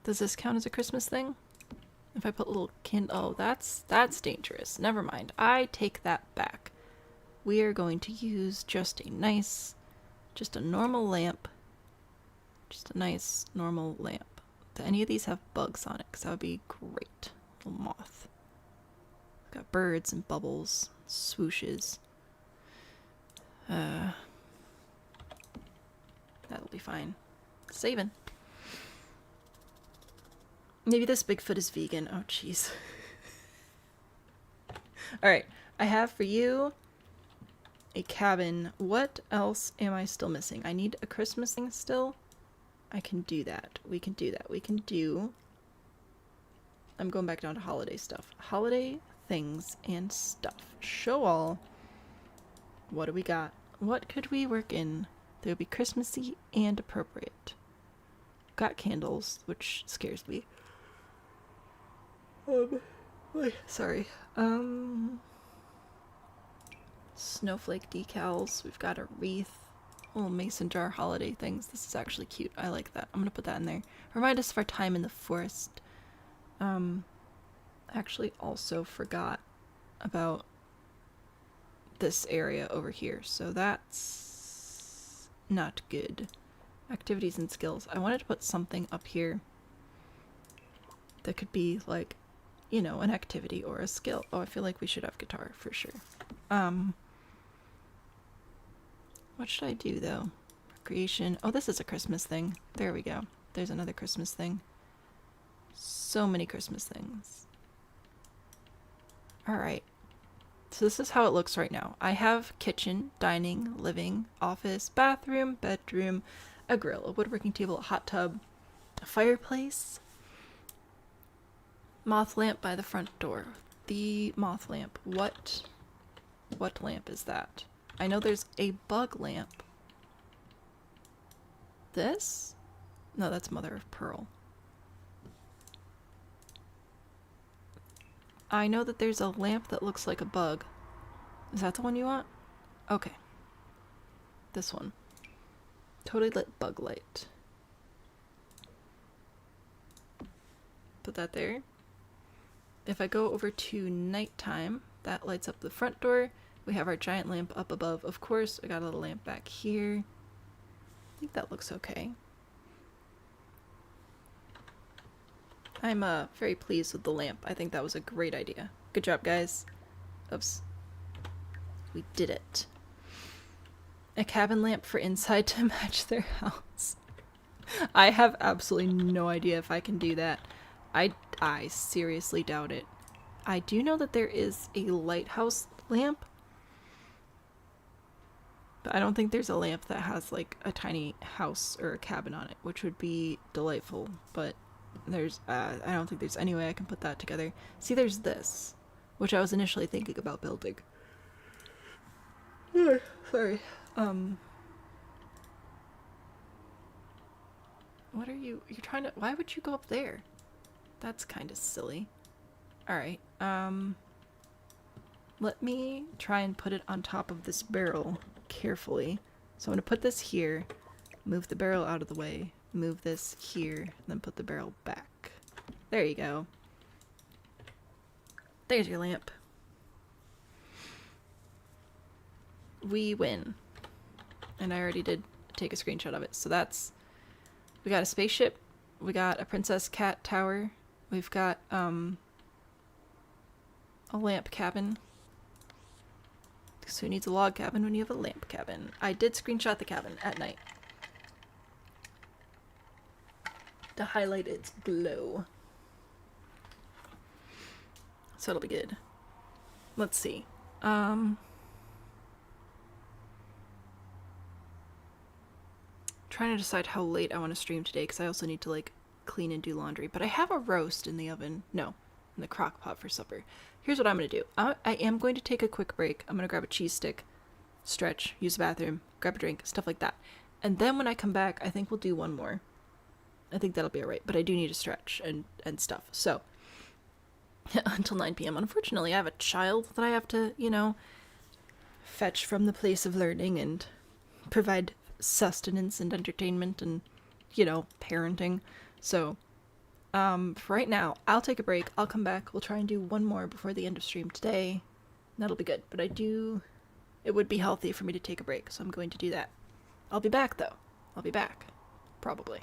Does this count as a Christmas thing? If I put little oh, that's dangerous. Never mind. I take that back. We are going to use just a normal lamp. Just a nice normal lamp. Do any of these have bugs on it? Because that would be great. Little moth. Got birds and bubbles, swooshes. That'll be fine. Saving. Maybe this Bigfoot is vegan. Oh, jeez. Alright, I have for you a cabin. What else am I still missing? I need a Christmas thing still. I can do that. We can do that. We can do... I'm going back down to holiday stuff. Holiday things and stuff. Show all. What do we got? What could we work in that would be Christmassy and appropriate? Got candles, which scares me. Sorry. Snowflake decals. We've got a wreath. Little mason jar holiday things. This is actually cute. I like that. I'm gonna put that in there. Remind us of our time in the forest. Actually also forgot about this area over here. So that's not good. Activities and skills. I wanted to put something up here that could be like, you know, an activity or a skill. Oh, I feel like we should have guitar for sure. What should I do though? Recreation. Oh, this is a Christmas thing. There we go. There's another Christmas thing. So many Christmas things. Alright. So this is how it looks right now. I have kitchen, dining, living, office, bathroom, bedroom, a grill, a woodworking table, a hot tub, a fireplace, moth lamp by the front door. The moth lamp. What lamp is that? I know there's a bug lamp. This? No, that's mother of pearl. I know that there's a lamp that looks like a bug. Is that the one you want? Okay. This one. Totally lit bug light. Put that there. If I go over to nighttime, that lights up the front door. We have our giant lamp up above. Of course, I got a little lamp back here. I think that looks okay. I'm very pleased with the lamp. I think that was a great idea. Good job, guys. Oops. We did it. A cabin lamp for inside to match their house. I have absolutely no idea if I can do that. I seriously doubt it. I do know that there is a lighthouse lamp, but I don't think there's a lamp that has like a tiny house or a cabin on it, which would be delightful, but there's I don't think there's any way I can put that together. See, there's this, which I was initially thinking about building. Sorry. What are you're trying to, why would you go up there? That's kind of silly. Alright, let me try and put it on top of this barrel carefully. So I'm going to put this here, move the barrel out of the way, move this here, and then put the barrel back. There you go. There's your lamp. We win. And I already did take a screenshot of it. So that's, we got a spaceship, we got a princess cat tower, we've got a lamp cabin. So who needs a log cabin when you have a lamp cabin? I did screenshot the cabin at night to highlight its glow. So it'll be good. Let's see. Trying to decide how late I want to stream today because I also need to like clean and do laundry. But I have a roast in the oven. No, in the crock pot for supper. Here's what I'm going to do. I am going to take a quick break. I'm going to grab a cheese stick, stretch, use the bathroom, grab a drink, stuff like that. And then when I come back, I think we'll do one more. I think that'll be alright. But I do need to stretch and stuff. So until 9 p.m. Unfortunately, I have a child that I have to, you know, fetch from the place of learning and provide sustenance and entertainment and, you know, parenting. So, for right now, I'll take a break. I'll come back. We'll try and do one more before the end of stream today. That'll be good. But it would be healthy for me to take a break, so I'm going to do that. I'll be back, though. I'll be back. Probably.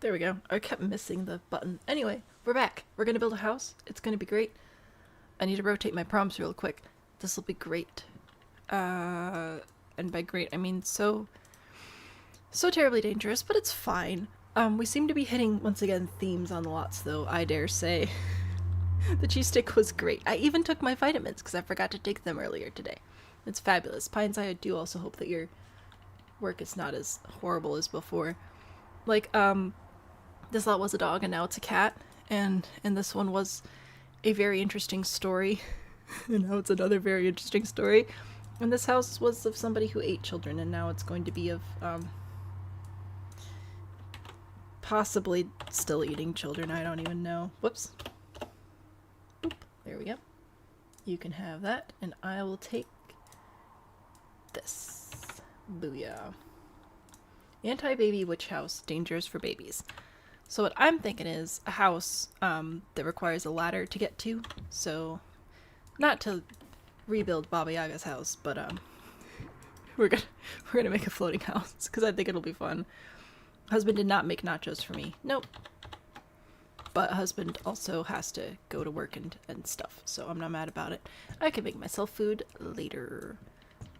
There we go. I kept missing the button. Anyway, we're back. We're gonna build a house. It's gonna be great. I need to rotate my prompts real quick. This will be great. And by great, I mean so terribly dangerous, but it's fine. We seem to be hitting, once again, themes on the lots, though, I dare say. The cheese stick was great. I even took my vitamins, because I forgot to take them earlier today. It's fabulous. Pines, I do also hope that your work is not as horrible as before. Like, this lot was a dog, and now it's a cat, and this one was a very interesting story, and now it's another very interesting story. And this house was of somebody who ate children, and now it's going to be of, possibly still eating children. I don't even know. Whoops. Boop. There we go. You can have that, and I will take this. Booyah. Anti-baby witch house, dangerous for babies. So what I'm thinking is a house that requires a ladder to get to. So, not to rebuild Baba Yaga's house, but we're gonna make a floating house because I think it'll be fun. Husband did not make nachos for me. Nope. But husband also has to go to work and stuff, so I'm not mad about it. I can make myself food later.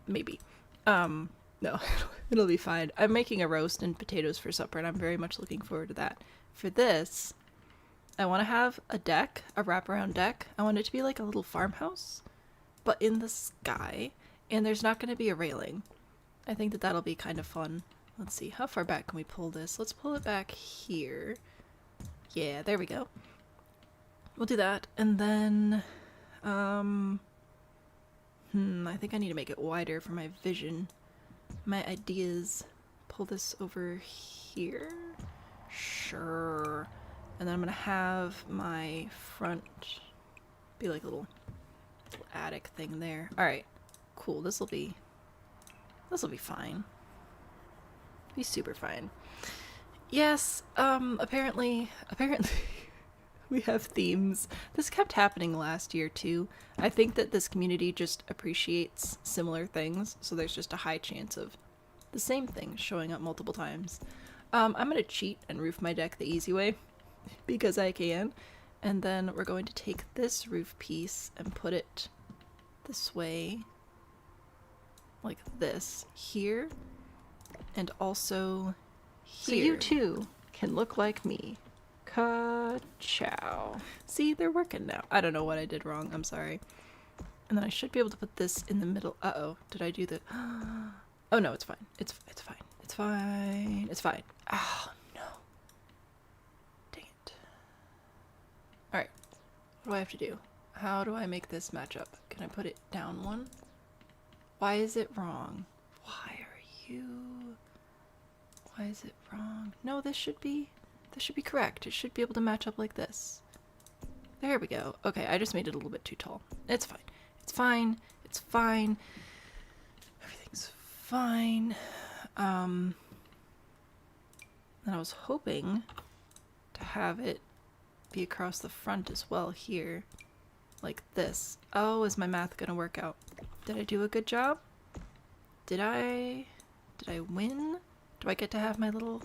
Maybe. No, it'll be fine. I'm making a roast and potatoes for supper, and I'm very much looking forward to that. For this, I want to have a deck, a wraparound deck. I want it to be like a little farmhouse, but in the sky, and there's not going to be a railing. I think that that'll be kind of fun. Let's see, how far back can we pull this? Let's pull it back here. Yeah, there we go. We'll do that, and then, I think I need to make it wider for my vision. My ideas. Pull this over here. Sure. And then I'm gonna have my front be like a little attic thing there. Alright. Cool. This'll be fine. Be super fine. Yes, apparently we have themes. This kept happening last year too. I think that this community just appreciates similar things, so there's just a high chance of the same thing showing up multiple times. I'm gonna cheat and roof my deck the easy way, because I can, and then we're going to take this roof piece and put it this way, like this, here, and also here. So you too can look like me. Ka-chow. See, they're working now. I don't know what I did wrong. I'm sorry. And then I should be able to put this in the middle. Uh-oh. Did I do the... Oh, no, it's fine. It's fine. It's fine. It's fine. Oh, no. Dang it. Alright. What do I have to do? How do I make this match up? Can I put it down one? Why is it wrong? Why are you... Why is it wrong? No, this should be correct. It should be able to match up like this. There we go. Okay, I just made it a little bit too tall. It's fine. It's fine. It's fine. Everything's fine. And I was hoping to have it be across the front as well here. Like this. Oh, is my math gonna work out? Did I do a good job? Did I win? Do I get to have my little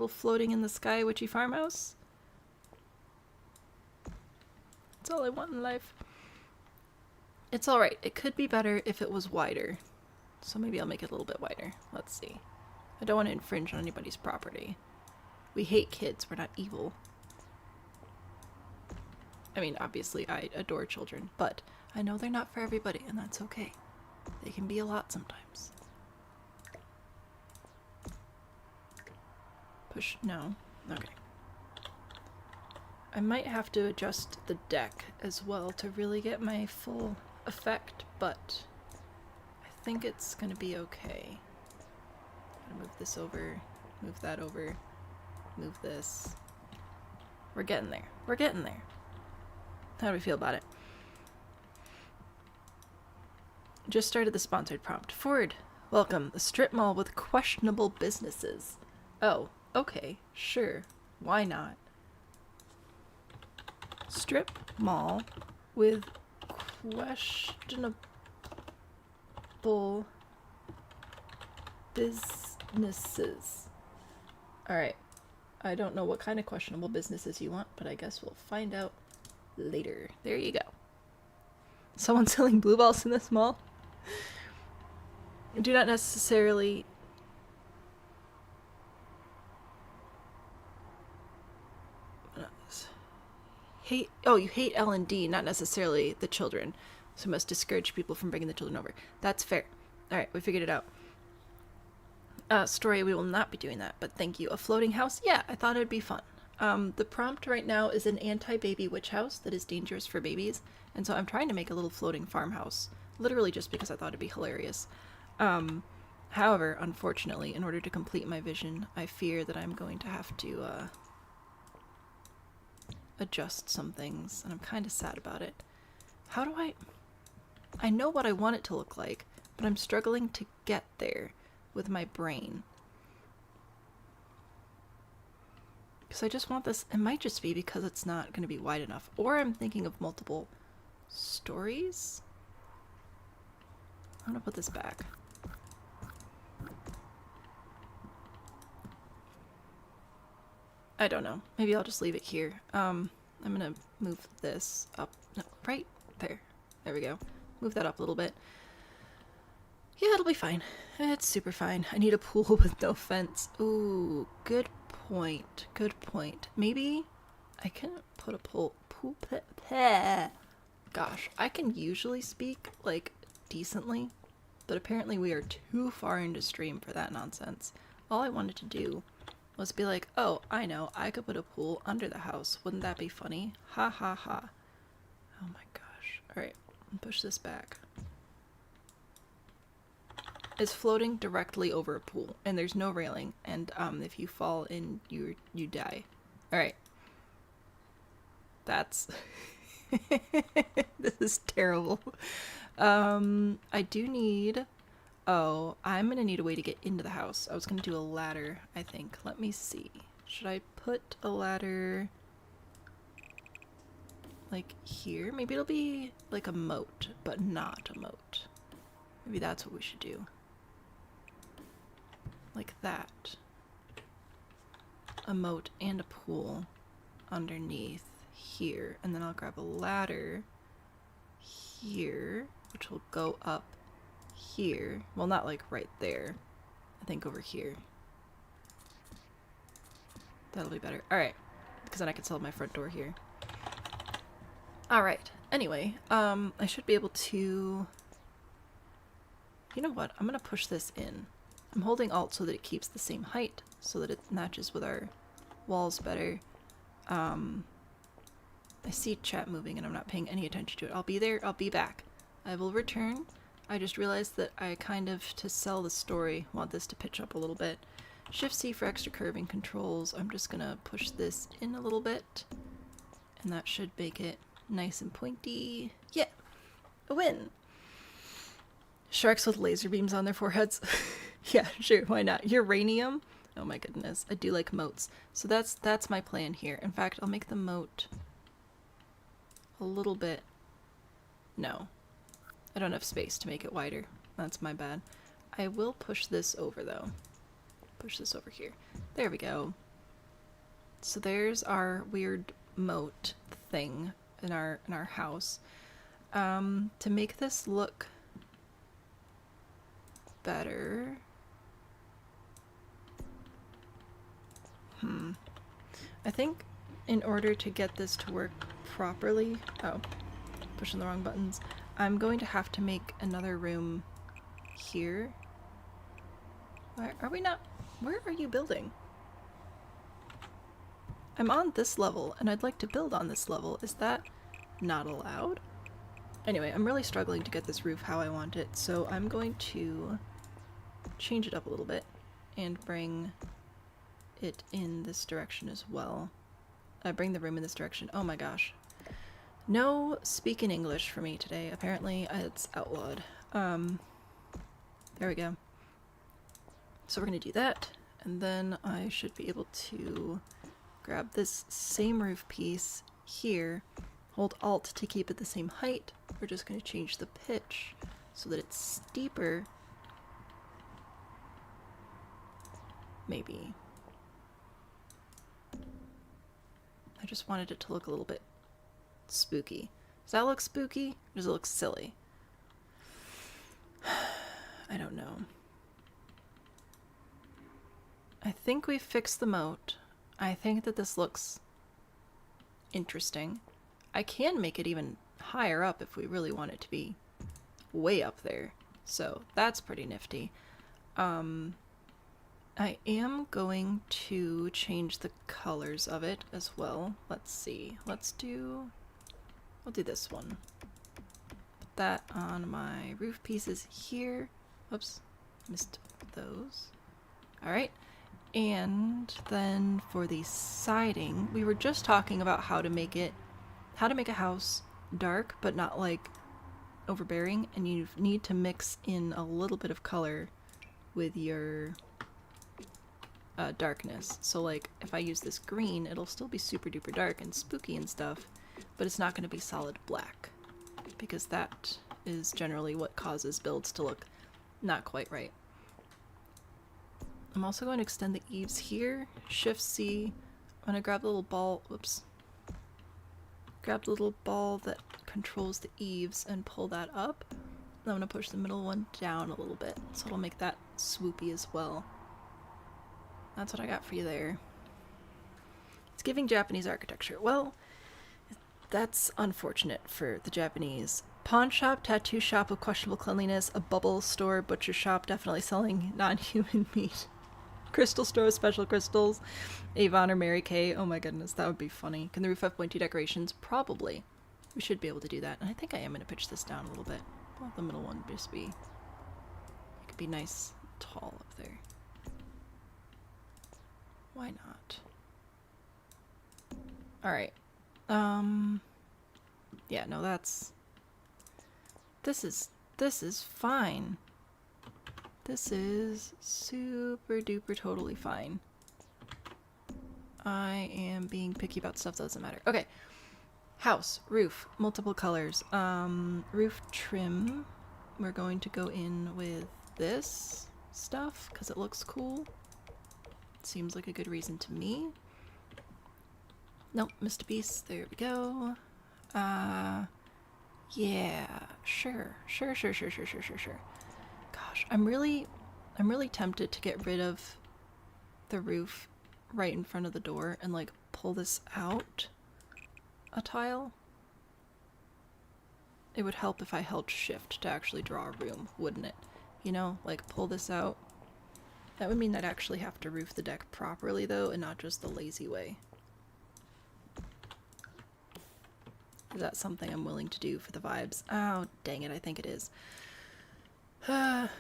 floating in the sky witchy farmhouse? That's all I want in life. It's alright. It could be better if it was wider. So maybe I'll make it a little bit wider. Let's see. I don't want to infringe on anybody's property. We hate kids. We're not evil. I mean, obviously I adore children, but I know they're not for everybody, and that's okay. They can be a lot sometimes. Push, no. Okay. I might have to adjust the deck as well to really get my full effect, but I think it's gonna be okay. I'm gonna move this over, move that over, move this. We're getting there. We're getting there. How do we feel about it? Just started the sponsored prompt. Ford, welcome. The strip mall with questionable businesses. Oh. Okay, sure. Why not? Strip mall with questionable businesses. Alright, I don't know what kind of questionable businesses you want, but I guess we'll find out later. There you go. Someone selling blue balls in this mall? Do not necessarily... Hate... Oh, you hate L&D, not necessarily the children. So must discourage people from bringing the children over. That's fair. Alright, we figured it out. Story, we will not be doing that, but thank you. A floating house? Yeah, I thought it'd be fun. The prompt right now is an anti-baby witch house that is dangerous for babies, and so I'm trying to make a little floating farmhouse, literally just because I thought it'd be hilarious. However, unfortunately, in order to complete my vision, I fear that I'm going to have to, adjust some things, and I'm kind of sad about it. How do I know what I want it to look like, but I'm struggling to get there with my brain. Because I just want this, it might just be because it's not going to be wide enough, or I'm thinking of multiple stories. I'm going to put this back. I don't know. Maybe I'll just leave it here. I'm going to move this up. No, right there. There we go. Move that up a little bit. Yeah, it'll be fine. It's super fine. I need a pool with no fence. Ooh, good point. Good point. Maybe I can put a pool. Gosh, I can usually speak, like, decently, but apparently we are too far into stream for that nonsense. All I wanted to do was be like, oh, I know, I could put a pool under the house. Wouldn't that be funny? Ha ha ha. Oh my gosh. Alright, push this back. It's floating directly over a pool, and there's no railing, and if you fall in, you die. Alright. That's... This is terrible. I do need... Oh, I'm gonna need a way to get into the house. I was gonna do a ladder, I think. Let me see. Should I put a ladder... like here? Maybe it'll be like a moat, but not a moat. Maybe that's what we should do. Like that. A moat and a pool underneath here. And then I'll grab a ladder here, which will go up here. Well, not like right there. I think over here. That'll be better. Alright. Because then I can sell my front door here. Alright. Anyway, I should be able to... You know what? I'm gonna push this in. I'm holding Alt so that it keeps the same height, so that it matches with our walls better. I see chat moving and I'm not paying any attention to it. I'll be there. I'll be back. I will return. I just realized that I kind of, to sell the story, want this to pitch up a little bit. Shift-C for extra curving controls. I'm just gonna push this in a little bit, and that should make it nice and pointy. Yeah! A win! Sharks with laser beams on their foreheads. Yeah, sure, why not? Uranium? Oh my goodness, I do like moats. So that's my plan here. In fact, I'll make the moat a little bit... No. I don't have space to make it wider. That's my bad. I will push this over, though. Push this over here. There we go. So there's our weird moat thing in our house. To make this look better... I think in order to get this to work properly... Oh, pushing the wrong buttons. I'm going to have to make another room here. Where are we not? Where are you building? I'm on this level, and I'd like to build on this level. Is that not allowed? Anyway, I'm really struggling to get this roof how I want it, so I'm going to change it up a little bit and bring it in this direction as well. Bring the room in this direction. Oh my gosh. No speaking English for me today. Apparently it's outlawed. There we go. So we're gonna do that, and then I should be able to grab this same roof piece here, hold Alt to keep it the same height. We're just gonna change the pitch so that it's steeper. Maybe. I just wanted it to look a little bit spooky. Does that look spooky? Or does it look silly? I don't know. I think we fixed the moat. I think that this looks interesting. I can make it even higher up if we really want it to be way up there. So that's pretty nifty. I am going to change the colors of it as well. Let's see. We'll do this one. Put that on my roof pieces here. Oops, missed those. Alright. And then for the siding, we were just talking about how to make a house dark, but not like overbearing, and you need to mix in a little bit of color with your darkness. So like if I use this green, it'll still be super duper dark and spooky and stuff, but it's not going to be solid black, because that is generally what causes builds to look not quite right. I'm also going to extend the eaves here. Shift C. I'm going to grab the little ball. Whoops. Grab the little ball that controls the eaves and pull that up. I'm going to push the middle one down a little bit, so it'll make that swoopy as well. That's what I got for you there. It's giving Japanese architecture. Well, that's unfortunate for the Japanese. Pawn shop, tattoo shop of questionable cleanliness, a bubble store, butcher shop definitely selling non-human meat. Crystal store, special crystals, Avon or Mary Kay. Oh my goodness, that would be funny. Can the roof have pointy decorations? Probably. We should be able to do that. And I think I am going to pitch this down a little bit. Well, the middle one just be... It could be nice tall up there. Why not? Alright. Yeah, no, that's... This is fine. This is super duper totally fine. I am being picky about stuff that doesn't matter. Okay. House, roof, multiple colors. Roof trim. We're going to go in with this stuff because it looks cool. Seems like a good reason to me. Nope, missed a piece. There we go. Yeah, sure. Gosh, I'm really tempted to get rid of the roof right in front of the door and like pull this out a tile. It would help if I held shift to actually draw a room, wouldn't it? You know, like pull this out. That would mean I'd actually have to roof the deck properly though, and not just the lazy way. Is that something I'm willing to do for the vibes? Oh, dang it, I think it is.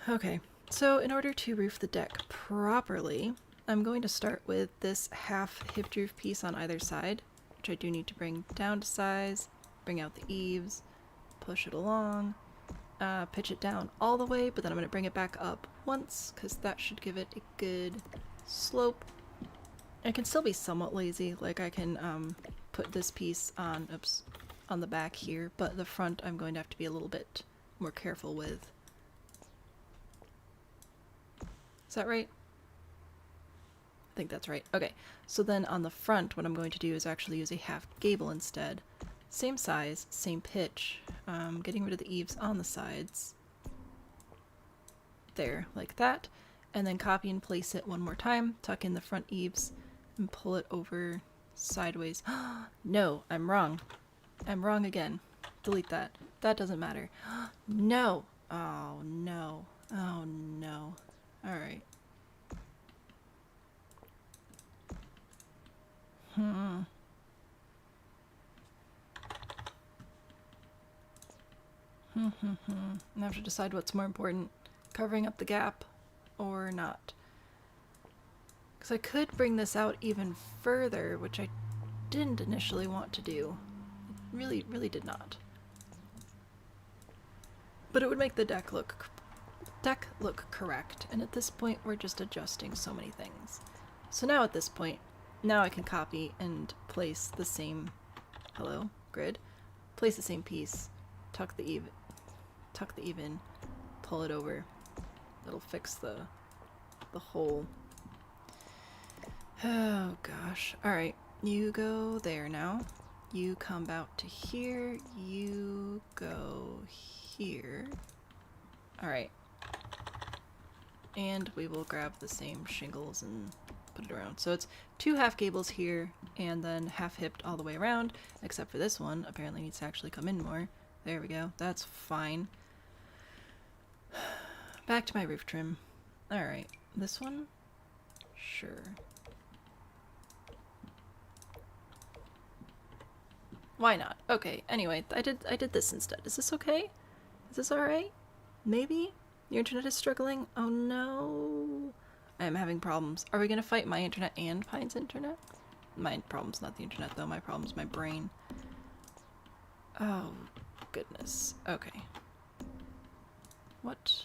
Okay, so in order to roof the deck properly, I'm going to start with this half hipped roof piece on either side, which I do need to bring down to size, bring out the eaves, push it along, pitch it down all the way, but then I'm going to bring it back up once, because that should give it a good slope. I can still be somewhat lazy, like I can put this piece on, on the back here, but the front I'm going to have to be a little bit more careful with. Is that right? I think that's right. Okay, so then on the front what I'm going to do is actually use a half gable instead. Same size, same pitch, getting rid of the eaves on the sides. There, like that. And then copy and place it one more time, tuck in the front eaves, and pull it over sideways. No, I'm wrong. I'm wrong again. Delete that. That doesn't matter. No! Oh no. Oh no. Alright. I have to decide what's more important. Covering up the gap or not. Because I could bring this out even further, which I didn't initially want to do. Really did not. But it would make the deck look correct, and at this point we're just adjusting so many things. So now at this point, now I can copy and place the same grid, place the same piece, tuck the eave in, pull it over. It'll fix the hole. Oh gosh. Alright. You go there now. You come out to here. You go here. Alright. And we will grab the same shingles and put it around. So it's 2 half gables here, and then half hipped all the way around, except for this one apparently needs to actually come in more. There we go. That's fine. Back to my roof trim. Alright. This one? Sure. Why not? Okay, anyway, I did this instead. Is this okay? Is this alright? Maybe? Your internet is struggling? Oh no. I am having problems. Are we gonna fight my internet and Pine's internet? My problem's not the internet though, my problem's my brain. Oh, goodness. Okay. What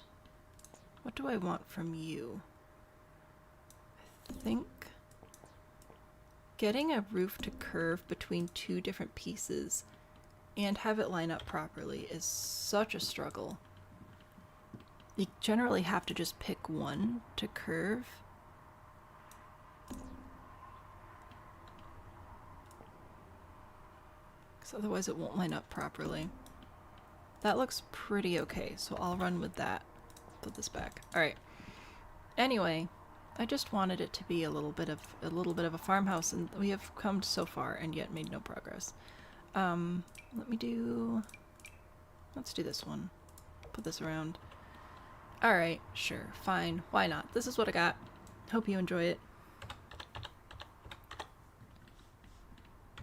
do I want from you? I think getting a roof to curve between 2 different pieces and have it line up properly is such a struggle. You generally have to just pick one to curve. Because otherwise it won't line up properly. That looks pretty okay, so I'll run with that. Put this back. Alright. Anyway, I just wanted it to be a little bit of a farmhouse, and we have come so far and yet made no progress. Let's do this one. Put this around. Alright, sure, fine, why not? This is what I got. Hope you enjoy it.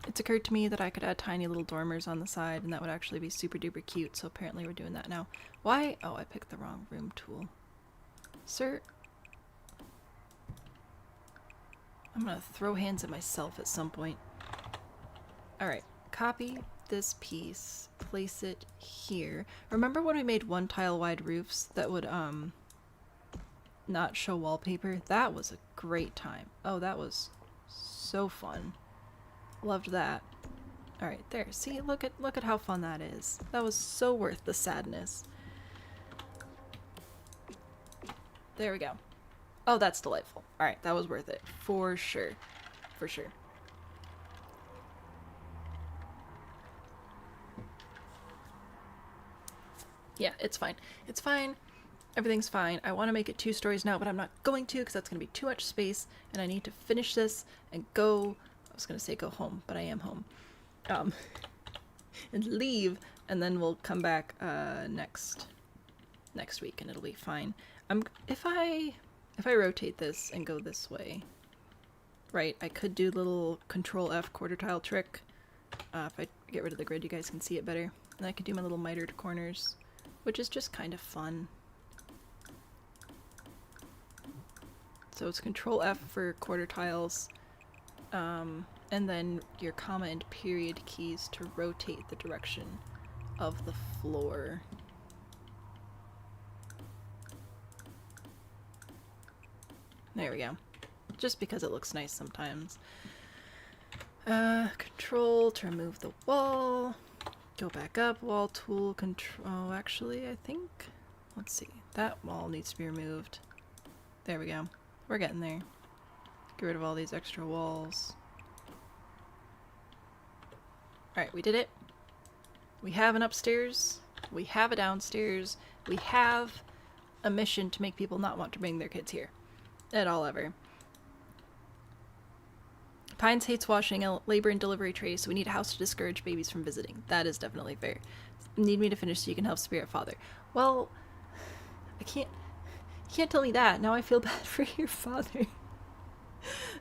It's occurred to me that I could add tiny little dormers on the side, and that would actually be super duper cute, so apparently we're doing that now. Why? Oh, I picked the wrong room tool. Sir? I'm gonna throw hands at myself at some point. Alright, copy this piece, place it here. Remember when we made 1 tile wide roofs that would not show wallpaper? That was a great time. Oh, that was so fun. Loved that. Alright, there. See, look at how fun that is. That was so worth the sadness. There we go. Oh, that's delightful. Alright, that was worth it. For sure. For sure. Yeah, it's fine. It's fine. Everything's fine. I want to make it 2 stories now, but I'm not going to because that's going to be too much space, and I need to finish this and go. I was going to say go home, but I am home. And leave, and then we'll come back next week, and it'll be fine. If I rotate this and go this way, right? I could do little Control F quarter tile trick. If I get rid of the grid, you guys can see it better. And I could do my little mitered corners, which is just kind of fun. So it's Control F for quarter tiles, and then your comma and period keys to rotate the direction of the floor. There we go. Just because it looks nice sometimes. Control to remove the wall. Go back up, wall tool, control. Oh, actually, I think. Let's see. That wall needs to be removed. There we go. We're getting there. Get rid of all these extra walls. Alright, we did it. We have an upstairs. We have a downstairs. We have a mission to make people not want to bring their kids here. At all ever. Pines hates washing a labor and delivery trays, so we need a house to discourage babies from visiting. That is definitely fair. Need me to finish so you can help Spirit Father. Well, I can't. You can't tell me that. Now I feel bad for your father.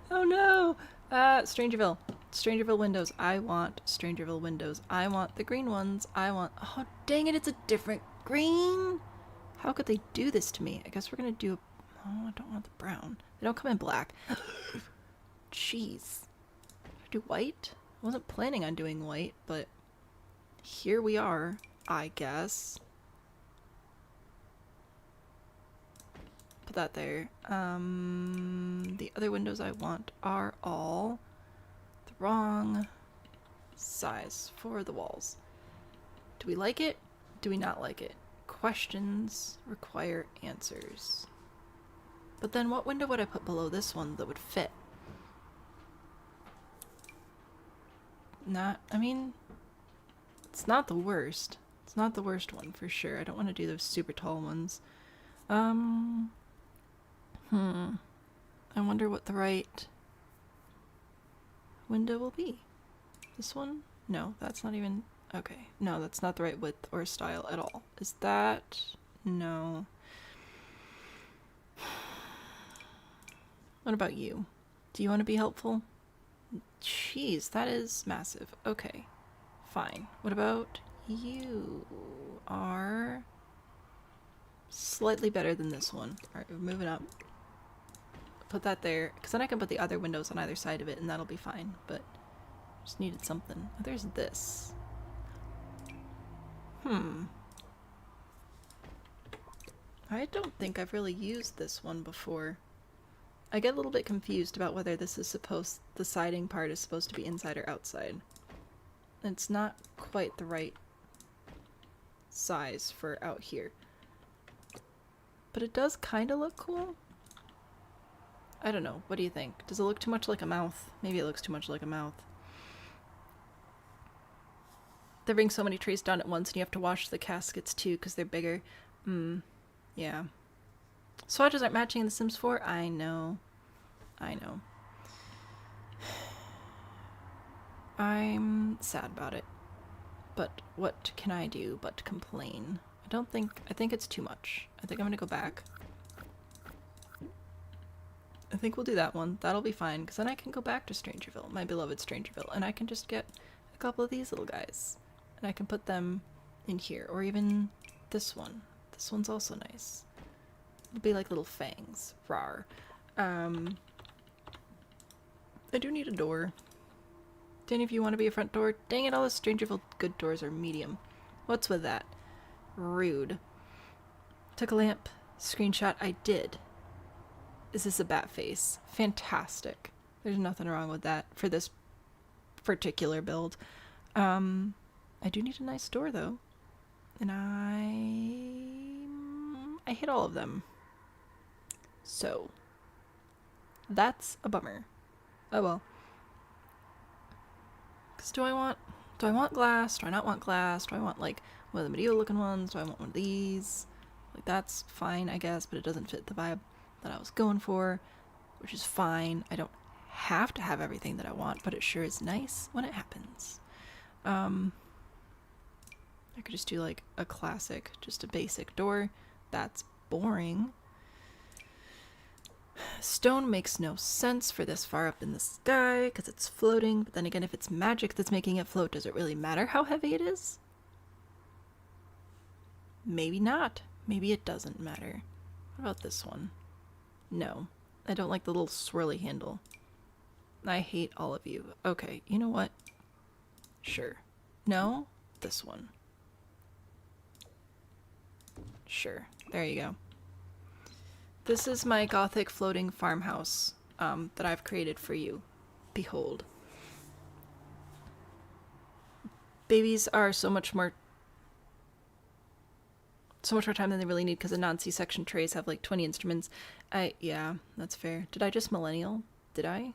Oh no! Strangerville. Strangerville windows. I want Strangerville windows. I want the green ones. I want... Oh, dang it, it's a different green! How could they do this to me? I guess we're gonna do... Oh, I don't want the brown. They don't come in black. Jeez. Should I do white? I wasn't planning on doing white, but here we are, I guess. Put that there. The other windows I want are all the wrong size for the walls. Do we like it? Do we not like it? Questions require answers. But then what window would I put below this one that would fit? not, I mean, it's not the worst. It's not the worst one for sure. I don't want to do those super tall ones. I wonder what the right window will be. This one? No, that's not even... Okay. No, that's not the right width or style at all. Is that... No. What about you? Do you want to be helpful? Jeez, that is massive. Okay. Fine. What about you? Are slightly better than this one. Alright, we're moving up. Put that there, because then I can put the other windows on either side of it and that'll be fine, but just needed something. Oh, there's this. I don't think I've really used this one before. I get a little bit confused about whether this is supposed, the siding part is supposed to be inside or outside. It's not quite the right size for out here. But it does kind of look cool. I don't know. What do you think? Does it look too much like a mouth? Maybe it looks too much like a mouth. They bring so many trays down at once and you have to wash the caskets too because they're bigger. Yeah. Swatches aren't matching in The Sims 4? I know. I know. I'm sad about it. But what can I do but complain? I think it's too much. I think I'm gonna go back. I think we'll do that one. That'll be fine, because then I can go back to Strangerville, my beloved Strangerville, and I can just get a couple of these little guys. And I can put them in here, or even this one. This one's also nice. It'll be like little fangs. Rawr. I do need a door. Do any of you want to be a front door? Dang it, all the Strangerville good doors are medium. What's with that? Rude. Took a lamp. Screenshot. I did. Is this a bat face? Fantastic. There's nothing wrong with that for this particular build. I do need a nice door though. And I hit all of them. So that's a bummer. Oh well. Cause do I want glass? Do I not want glass? Do I want like one of the medieval looking ones? Do I want one of these? Like that's fine, I guess, but it doesn't fit the vibe that I was going for, which is fine. I don't have to have everything that I want, but it sure is nice when it happens. I could just do like a classic, just a basic door. That's boring. Stone makes no sense for this far up in the sky because it's floating, but then again, if it's magic that's making it float, does it really matter how heavy it is? Maybe not. Maybe it doesn't matter. What about this one? No. I don't like the little swirly handle. I hate all of you. Okay, you know what? Sure. No? This one. Sure. There you go. This is my gothic floating farmhouse that I've created for you. Behold. Babies are so much more time than they really need because the non-C-section trays have like 20 instruments. Yeah, that's fair. Did I just millennial? Did I?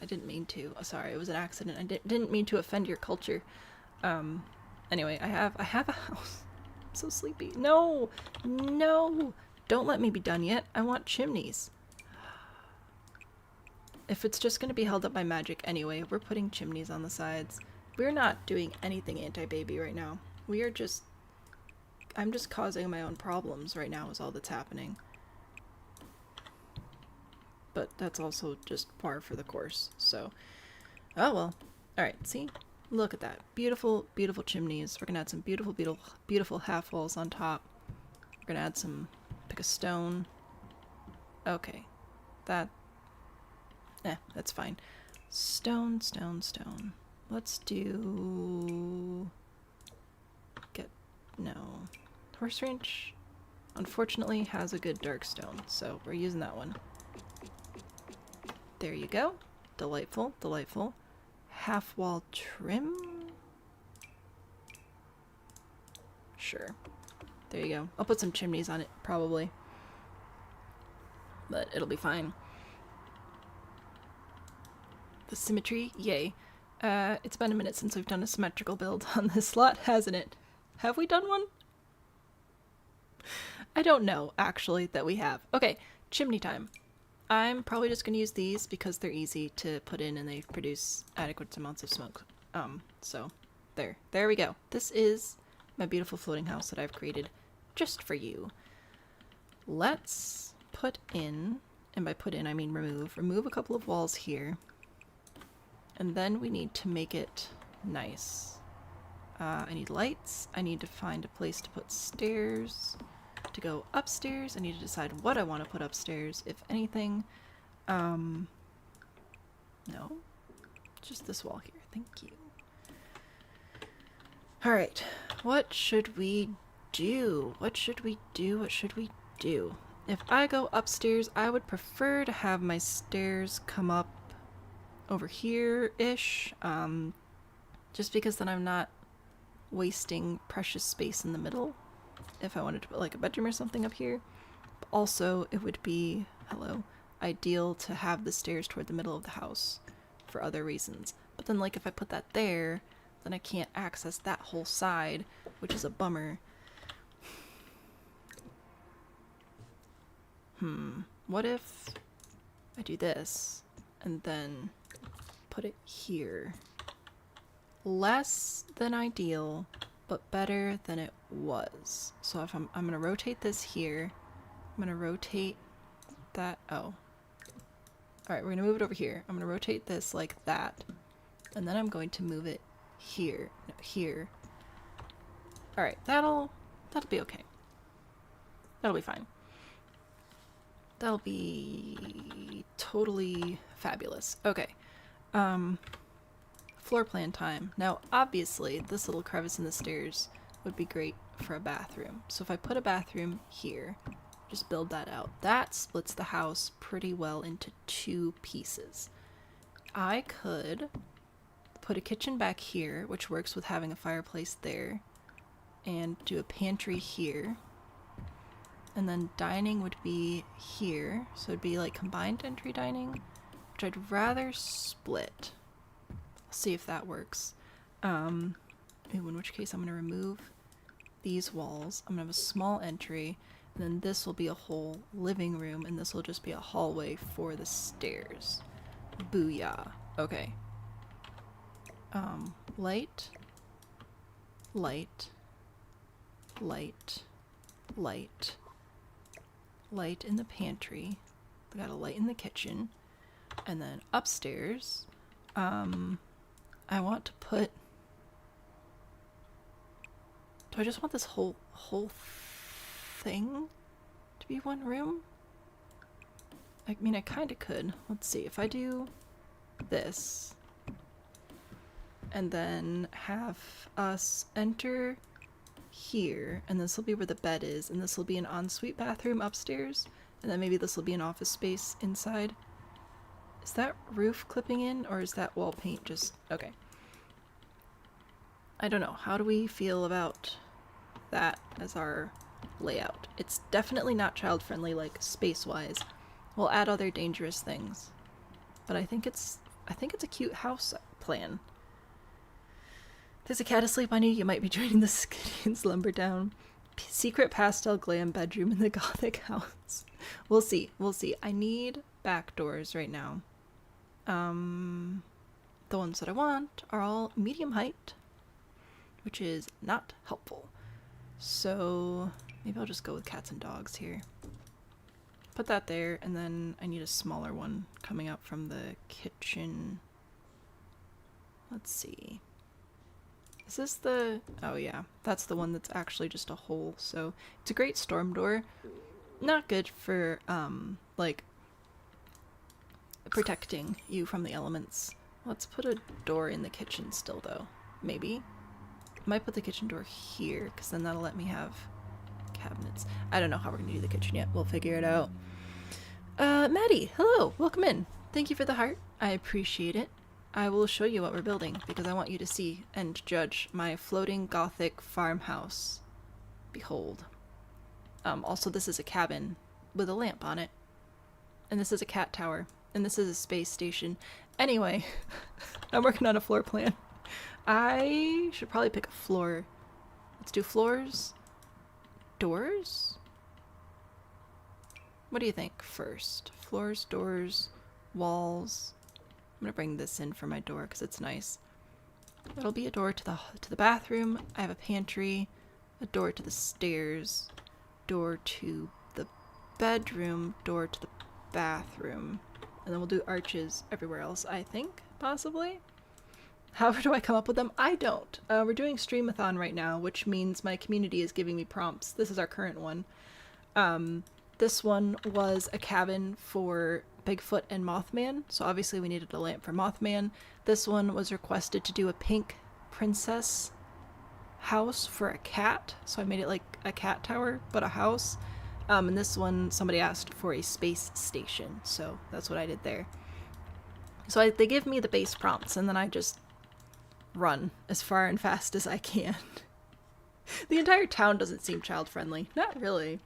I didn't mean to. Oh, sorry, it was an accident. I didn't mean to offend your culture. Anyway, I have a house. I'm so sleepy. No! No! Don't let me be done yet. I want chimneys. If it's just going to be held up by magic anyway, we're putting chimneys on the sides. We're not doing anything anti-baby right now. We are just... I'm just causing my own problems right now is all that's happening. But that's also just par for the course, so... Oh well. Alright, see? Look at that. Beautiful, beautiful chimneys. We're gonna add some beautiful, beautiful, beautiful half walls on top. We're gonna add some... pick a stone. Okay. That's fine. Stone, stone, stone. Let's do... No. Horse Ranch, unfortunately, has a good dark stone, so we're using that one. There you go. Delightful, delightful. Half wall trim? Sure. There you go. I'll put some chimneys on it, probably. But it'll be fine. The symmetry, yay. It's been a minute since we've done a symmetrical build on this slot, hasn't it? Have we done one? I don't know, actually, that we have. Okay, chimney time. I'm probably just going to use these because they're easy to put in and they produce adequate amounts of smoke. So there we go. This is my beautiful floating house that I've created just for you. Let's put in, and by put in I mean remove a couple of walls here. And then we need to make it nice. I need lights. I need to find a place to put stairs to go upstairs. I need to decide what I want to put upstairs, if anything. No. Just this wall here. Thank you. Alright. What should we do? What should we do? What should we do? If I go upstairs, I would prefer to have my stairs come up over here-ish. Just because then I'm not wasting precious space in the middle. If I wanted to put like a bedroom or something up here. But also, it would be, ideal to have the stairs toward the middle of the house for other reasons. But then like if I put that there, then I can't access that whole side, which is a bummer. What if I do this and then put it here? Less than ideal, but better than it was. So if I'm gonna rotate this here, I'm gonna rotate that. Oh. Alright, we're gonna move it over here. I'm gonna rotate this like that. And then I'm going to move it here. No, here. Alright, that'll be okay. That'll be fine. That'll be totally fabulous. Okay. Floor plan time. Now, obviously, this little crevice in the stairs would be great for a bathroom. So if I put a bathroom here, just build that out. That splits the house pretty well into two pieces. I could put a kitchen back here, which works with having a fireplace there, and do a pantry here. And then dining would be here, so it'd be like combined entry dining, which I'd rather split. I'll see if that works. In which case I'm going to remove these walls. I'm going to have a small entry, and then this will be a whole living room, and this will just be a hallway for the stairs. Booyah. Okay. Light, light, light, light, light in the pantry. We got a light in the kitchen. And then upstairs, I want to put... Do I just want this whole thing to be one room? I mean, I kind of could. Let's see. If I do this, and then have us enter here, and this will be where the bed is, and this will be an ensuite bathroom upstairs, and then maybe this will be an office space inside. Is that roof clipping in, or is that wall paint just... Okay. I don't know. How do we feel about that as our layout? It's definitely not child-friendly, like, space-wise. We'll add other dangerous things. But I think it's a cute house plan. There's a cat asleep on you. You might be joining the Skinny Slumber Down. Secret pastel glam bedroom in the Gothic house. We'll see. We'll see. I need back doors right now. The ones that I want are all medium height, which is not helpful. So maybe I'll just go with cats and dogs here. Put that there, and then I need a smaller one coming up from the kitchen. Let's see. Is this the... Oh yeah, that's the one that's actually just a hole, so it's a great storm door. Not good for, like, protecting you from the elements. Let's put a door in the kitchen still, though. Maybe. Might put the kitchen door here, because then that'll let me have cabinets. I don't know how we're going to do the kitchen yet. We'll figure it out. Maddie, hello! Welcome in. Thank you for the heart. I appreciate it. I will show you what we're building, because I want you to see and judge my floating Gothic farmhouse. Behold. Also, this is a cabin with a lamp on it. And this is a cat tower. And this is a space station. Anyway, I'm working on a floor plan. I should probably pick a floor. Let's do floors. Doors? What do you think first? Floors, doors, walls. I'm gonna bring this in for my door because it's nice. It'll be a door to the bathroom. I have a pantry, a door to the stairs, door to the bedroom, door to the bathroom, and then we'll do arches everywhere else, I think, possibly. However do I come up with them? I don't. We're doing Streamathon right now, which means my community is giving me prompts. This is our current one. This one was a cabin for Bigfoot and Mothman, so obviously we needed a lamp for Mothman. This one was requested to do a pink princess house for a cat, so I made it like a cat tower, but a house. And this one, somebody asked for a space station, so that's what I did there. So they give me the base prompts, and then I just run as far and fast as I can. The entire town doesn't seem child-friendly. Not really.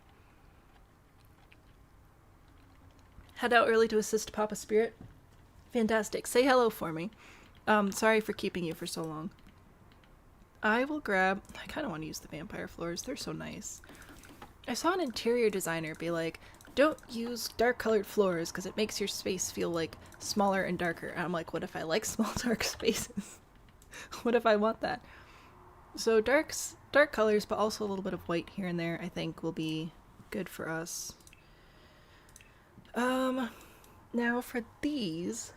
Head out early to assist Papa Spirit. Fantastic. Say hello for me. Sorry for keeping you for so long. I will grab... I kind of want to use the vampire floors. They're so nice. I saw an interior designer be like, don't use dark colored floors because it makes your space feel like smaller and darker. And I'm like, what if I like small dark spaces? What if I want that? So dark colors, but also a little bit of white here and there, I think will be good for us. Now for these,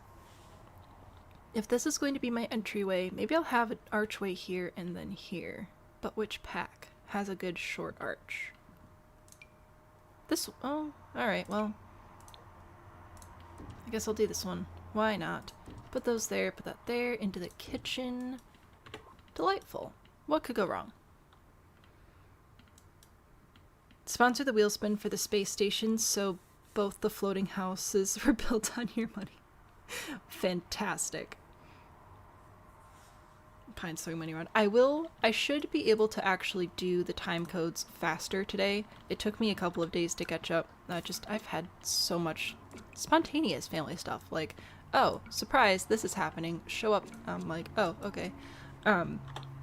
if this is going to be my entryway, maybe I'll have an archway here and then here. But which pack has a good short arch? This, oh, alright, well, I guess I'll do this one. Why not? Put those there, put that there, into the kitchen. Delightful. What could go wrong? Sponsor the wheel spin for the space station, so both the floating houses were built on your money. Fantastic. Pine's throwing money around. I should be able to actually do the time codes faster today. It took me a couple of days to catch up. I've had so much spontaneous family stuff. Like, oh, surprise, this is happening. Show up. I'm like, oh, okay.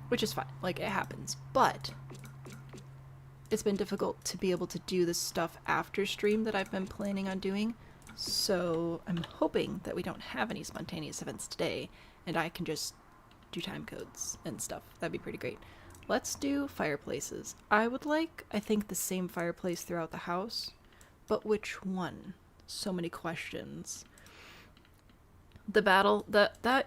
Which is fine. Like, it happens. But it's been difficult to be able to do this stuff after stream that I've been planning on doing. So I'm hoping that we don't have any spontaneous events today and I can just do time codes and stuff. That'd be pretty great. Let's do fireplaces. I would like, I think, the same fireplace throughout the house, but which one? So many questions. The battle,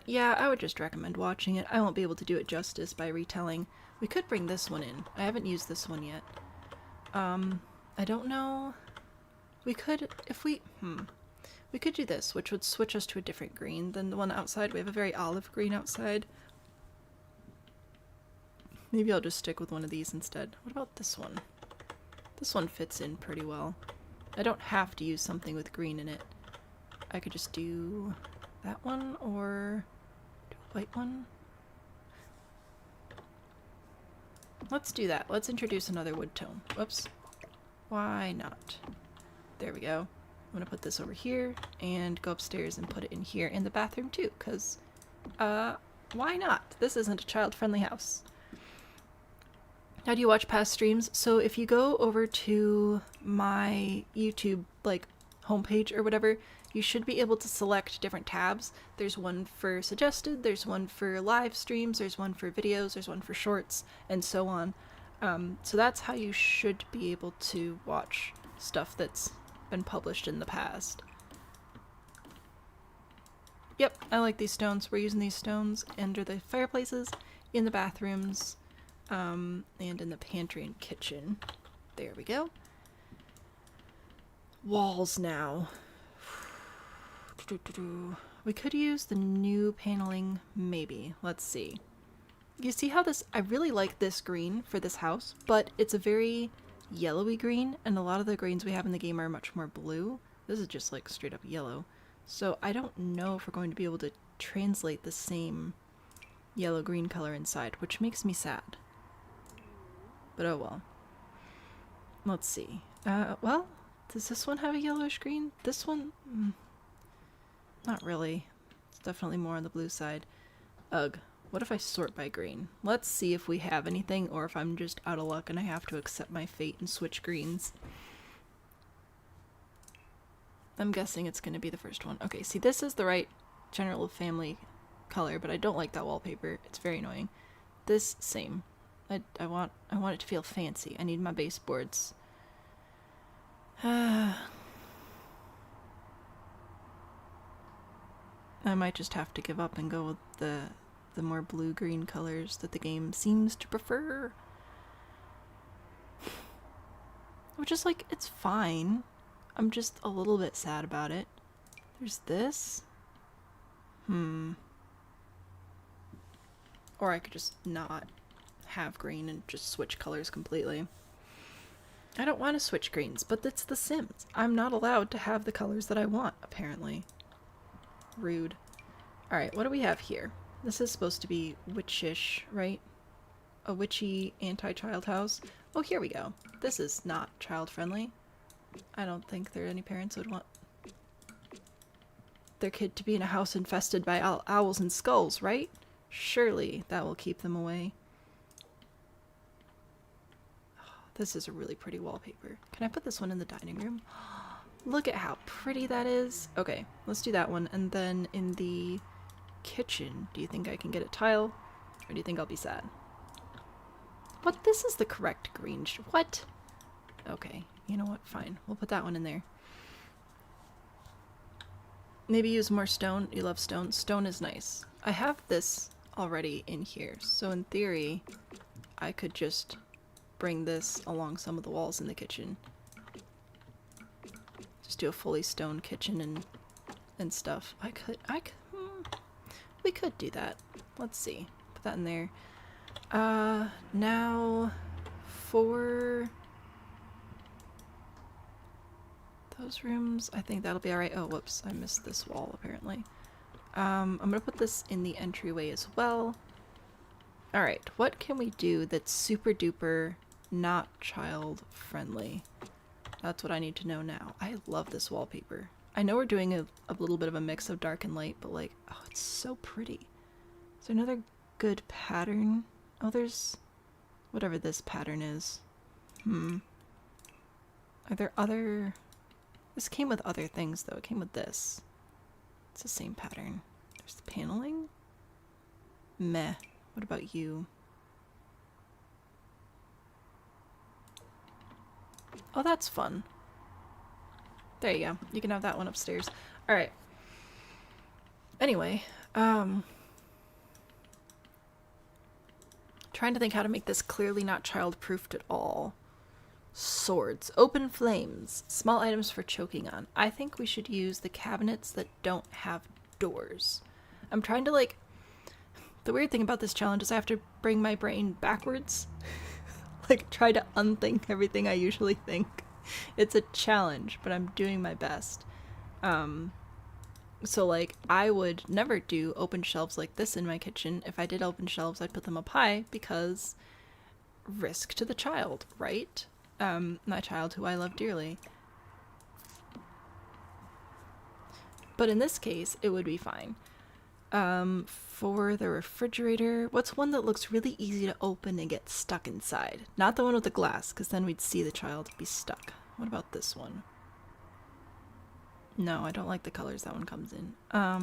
yeah, I would just recommend watching it. I won't be able to do it justice by retelling. We could bring this one in. I haven't used this one yet. I don't know. We could, if we could do this, which would switch us to a different green than the one outside. We have a very olive green outside. Maybe I'll just stick with one of these instead. What about this one? This one fits in pretty well. I don't have to use something with green in it. I could just do that one or do a white one. Let's do that. Let's introduce another wood tone. Whoops. Why not? There we go. I'm gonna put this over here and go upstairs and put it in here in the bathroom too, because why not? This isn't a child-friendly house. How do you watch past streams? So if you go over to my YouTube like homepage or whatever, you should be able to select different tabs. There's one for suggested, there's one for live streams, there's one for videos, there's one for shorts, and so on. So that's how you should be able to watch stuff that's been published in the past. Yep, I like these stones. We're using these stones under the fireplaces, in the bathrooms, and in the pantry and kitchen. There we go. Walls now. We could use the new paneling, maybe. Let's see. You see how this, I really like this green for this house, but it's a very yellowy green, and a lot of the greens we have in the game are much more blue. This is just like straight up yellow. So I don't know if we're going to be able to translate the same yellow-green color inside, which makes me sad. But oh well. Let's see. Well, does this one have a yellowish green? This one? Not really. It's definitely more on the blue side. Ugh. What if I sort by green? Let's see if we have anything or if I'm just out of luck and I have to accept my fate and switch greens. I'm guessing it's going to be the first one. Okay, see, this is the right general family color, but I don't like that wallpaper. It's very annoying. This, same. I want it to feel fancy. I need my baseboards. I might just have to give up and go with the more blue-green colors that the game seems to prefer. Which is like, it's fine. I'm just a little bit sad about it. There's this. Or I could just not have green and just switch colors completely. I don't want to switch greens, but it's The Sims. I'm not allowed to have the colors that I want, apparently. Rude. Alright, what do we have here? This is supposed to be witchish, right? A witchy anti-child house. Oh, here we go. This is not child-friendly. I don't think there are any parents who would want their kid to be in a house infested by owls and skulls, right? Surely that will keep them away. Oh, this is a really pretty wallpaper. Can I put this one in the dining room? Look at how pretty that is. Okay, let's do that one. And then in the kitchen, do you think I can get a tile? Or do you think I'll be sad? What? This is the correct green. What? Okay, you know what? Fine. We'll put that one in there. Maybe use more stone. You love stone. Stone is nice. I have this already in here, so in theory, I could just bring this along some of the walls in the kitchen. Just do a fully stone kitchen and stuff. We could do that. Let's see. Put that in there. Now for those rooms, I think that'll be alright. Oh, whoops, I missed this wall apparently. I'm gonna put this in the entryway as well. Alright, what can we do that's super duper not child friendly? That's what I need to know now. I love this wallpaper. I know we're doing a little bit of a mix of dark and light, but like, oh, it's so pretty. Is there another good pattern? Oh, there's whatever this pattern is. Are there other... This came with other things though. It came with this. It's the same pattern. There's the paneling. Meh. What about you? Oh, that's fun. There you go. You can have that one upstairs. Alright. Anyway, trying to think how to make this clearly not child-proofed at all. Swords. Open flames. Small items for choking on. I think we should use the cabinets that don't have doors. I'm trying to like... The weird thing about this challenge is I have to bring my brain backwards. Like, try to unthink everything I usually think. It's a challenge, but I'm doing my best. So like, I would never do open shelves like this in my kitchen. If I did open shelves, I'd put them up high because risk to the child, right? My child who I love dearly. But in this case, it would be fine. For the refrigerator, what's one that looks really easy to open and get stuck inside? Not the one with the glass, because then we'd see the child be stuck. What about this one? No, I don't like the colors that one comes in. I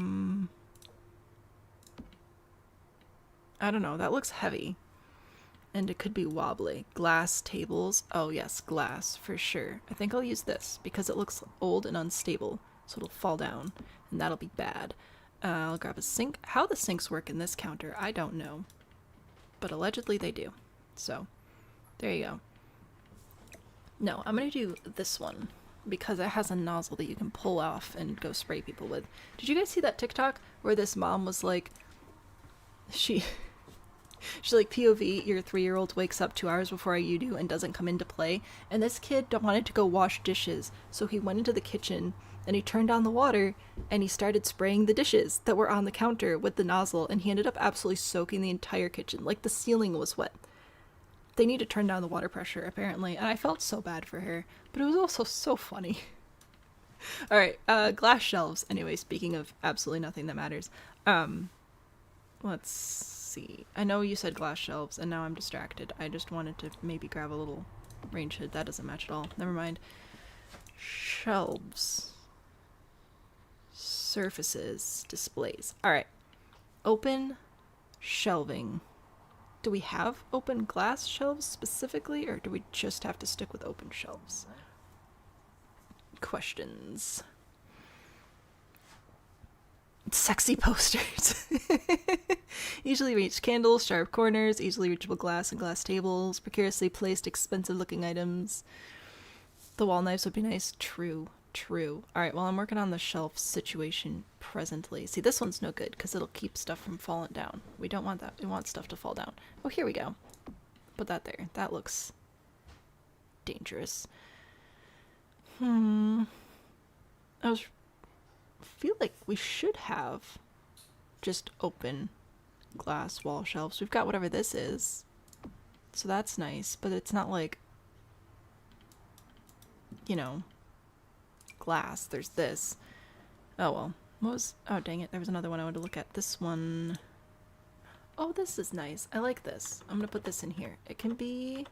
don't know, that looks heavy. And it could be wobbly. Glass tables. Oh yes, glass, for sure. I think I'll use this, because it looks old and unstable, so it'll fall down, and that'll be bad. I'll grab a sink. How the sinks work in this counter, I don't know. But allegedly they do. So, there you go. No, I'm gonna do this one because it has a nozzle that you can pull off and go spray people with. Did you guys see that TikTok where this mom was like, she's like, POV, your 3-year-old wakes up 2 hours before you do and doesn't come into play, and this kid wanted to go wash dishes, so he went into the kitchen and he turned on the water and he started spraying the dishes that were on the counter with the nozzle, and he ended up absolutely soaking the entire kitchen. Like, the ceiling was wet. They need to turn down the water pressure, apparently, and I felt so bad for her, but it was also so funny. All right, glass shelves. Anyway, speaking of absolutely nothing that matters, let's see. I know you said glass shelves, and now I'm distracted. I just wanted to maybe grab a little range hood. That doesn't match at all. Never mind. Shelves. Surfaces. Displays. All right. Open shelving. Do we have open glass shelves specifically, or do we just have to stick with open shelves? Questions. Sexy posters. Easily reached candles, sharp corners, easily reachable glass and glass tables, precariously placed expensive looking items. The wall knives would be nice. True. True. Alright, well, I'm working on the shelf situation presently. See, this one's no good because it'll keep stuff from falling down. We don't want that. We want stuff to fall down. Oh, here we go. Put that there. That looks dangerous. Feel like we should have just open glass wall shelves. We've got whatever this is, so that's nice, but it's not like, you know, glass. There's this. Oh well. What was... Oh dang it, there was another one I wanted to look at. This one. Oh, this is nice. I like this. I'm gonna put this in here. It can be...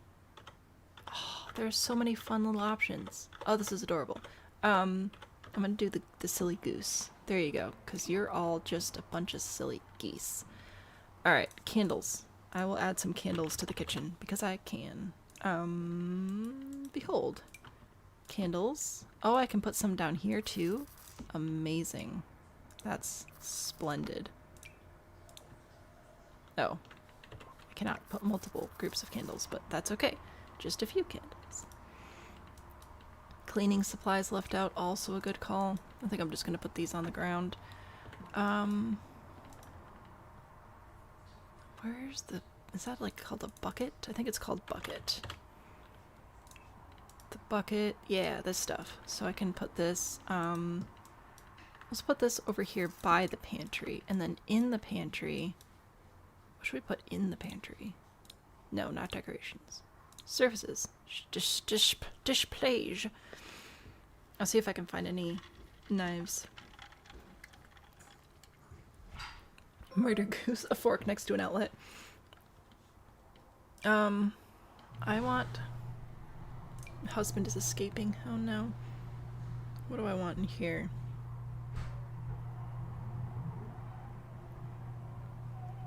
Oh, there's so many fun little options. Oh, this is adorable. I'm gonna do the silly goose. There you go, because you're all just a bunch of silly geese. Alright, candles. I will add some candles to the kitchen, because I can. Behold. Candles. Oh, I can put some down here, too. Amazing. That's splendid. Oh. I cannot put multiple groups of candles, but that's okay. Just a few candles. Cleaning supplies left out, also a good call. I think I'm just gonna put these on the ground. Where's the... Is that like called a bucket? I think it's called bucket. The bucket, yeah, this stuff. So I can put this, let's put this over here by the pantry, and then in the pantry, what should we put in the pantry? No, not decorations. Surfaces. Displays. I'll see if I can find any knives. Murder goose. A fork next to an outlet. I want... Husband is escaping. Oh no. What do I want in here?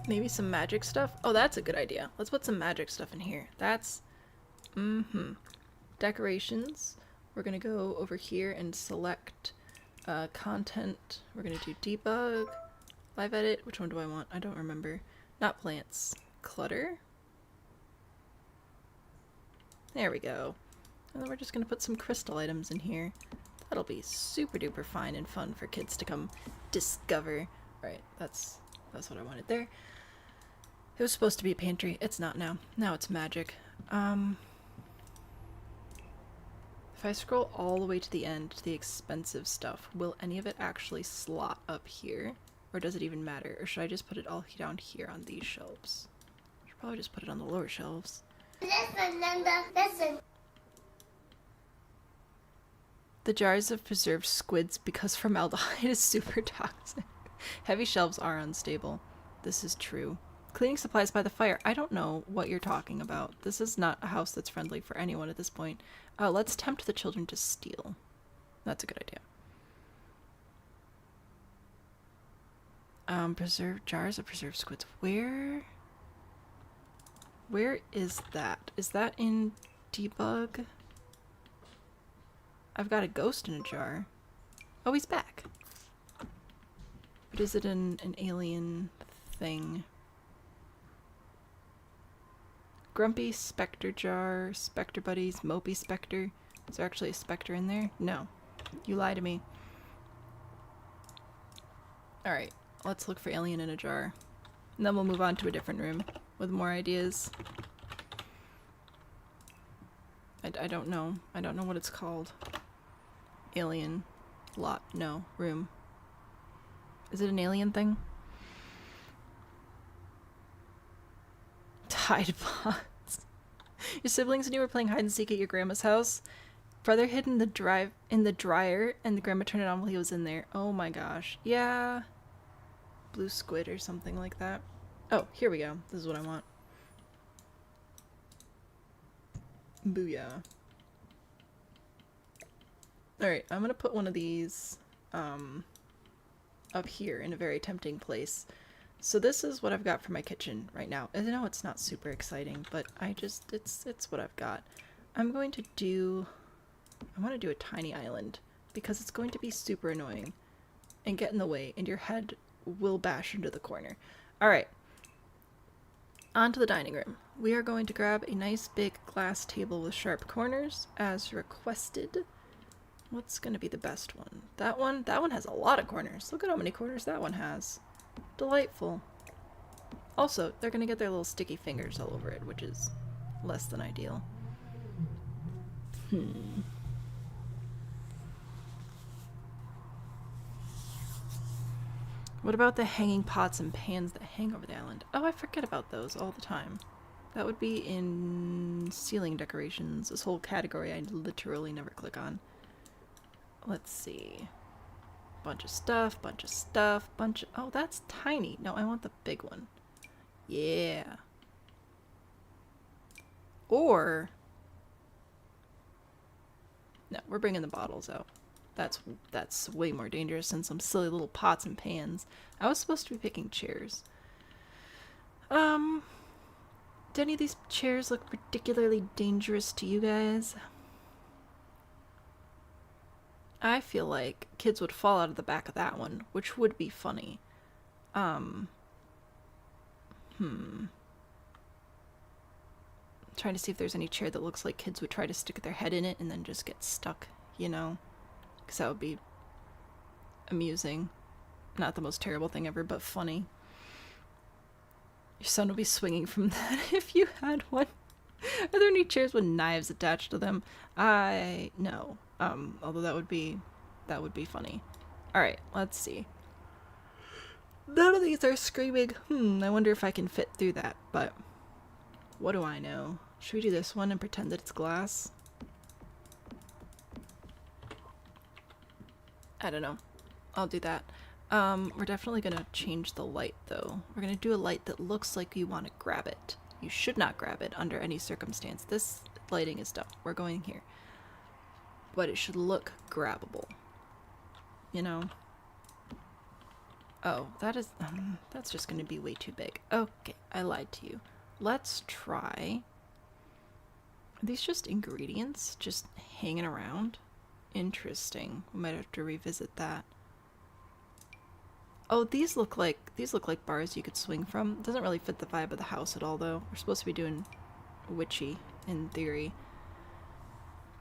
Maybe some magic stuff? Oh, that's a good idea. Let's put some magic stuff in here. That's... Decorations. We're gonna go over here and select content. We're gonna do debug. Live edit. Which one do I want? I don't remember. Not plants. Clutter. There we go. And then we're just gonna put some crystal items in here. That'll be super duper fine and fun for kids to come discover. Right, that's what I wanted there. It was supposed to be a pantry. It's not now. Now it's magic. If I scroll all the way to the end to the expensive stuff, will any of it actually slot up here? Or does it even matter? Or should I just put it all down here on these shelves? I should probably just put it on the lower shelves. Listen, Linda, listen. The jars of preserved squids because formaldehyde is super toxic. Heavy shelves are unstable. This is true. Cleaning supplies by the fire. I don't know what you're talking about. This is not a house that's friendly for anyone at this point. Let's tempt the children to steal. That's a good idea. Preserved jars of preserved squids. Where is that? Is that in debug? I've got a ghost in a jar. Oh, he's back. But is it an alien thing? Grumpy specter jar, specter buddies, mopey specter. Is there actually a specter in there? No. You lie to me. Alright, let's look for alien in a jar. And then we'll move on to a different room with more ideas. I don't know. I don't know what it's called. Alien. Lot. No. Room. Is it an alien thing? Tide pods. Your siblings and you were playing hide and seek at your grandma's house? Brother hid in the dryer, and the grandma turned it on while he was in there. Oh my gosh. Yeah. Blue squid or something like that. Oh, here we go. This is what I want. Booyah. Alright, I'm gonna put one of these up here in a very tempting place. So this is what I've got for my kitchen right now. I know it's not super exciting, but it's what I've got. I want to do a tiny island because it's going to be super annoying and get in the way, and your head will bash into the corner. Alright. On to the dining room. We are going to grab a nice big glass table with sharp corners as requested. What's going to be the best one? That one? That one has a lot of corners. Look at how many corners that one has. Delightful. Also, they're going to get their little sticky fingers all over it, which is less than ideal. What about the hanging pots and pans that hang over the island? Oh, I forget about those all the time. That would be in ceiling decorations. This whole category I literally never click on. Let's see. Bunch of stuff, oh, that's tiny. No, I want the big one. Yeah. Or... no, we're bringing the bottles out. That's way more dangerous than some silly little pots and pans. I was supposed to be picking chairs. Do any of these chairs look particularly dangerous to you guys? I feel like kids would fall out of the back of that one, which would be funny. Trying to see if there's any chair that looks like kids would try to stick their head in it and then just get stuck, you know? Because that would be amusing. Not the most terrible thing ever, but funny. Your son would be swinging from that if you had one. Are there any chairs with knives attached to them? No. Although that would be funny. Alright, let's see. None of these are screaming, I wonder if I can fit through that, but what do I know? Should we do this one and pretend that it's glass? I don't know. I'll do that. We're definitely gonna change the light though. We're gonna do a light that looks like you want to grab it. You should not grab it under any circumstance. This lighting is dumb. We're going here. But it should look grabbable. You know? Oh, that's just gonna be way too big. Okay, I lied to you. Let's try... are these just ingredients? Just hanging around? Interesting. We might have to revisit that. Oh, these look like bars you could swing from. Doesn't really fit the vibe of the house at all, though. We're supposed to be doing witchy, in theory.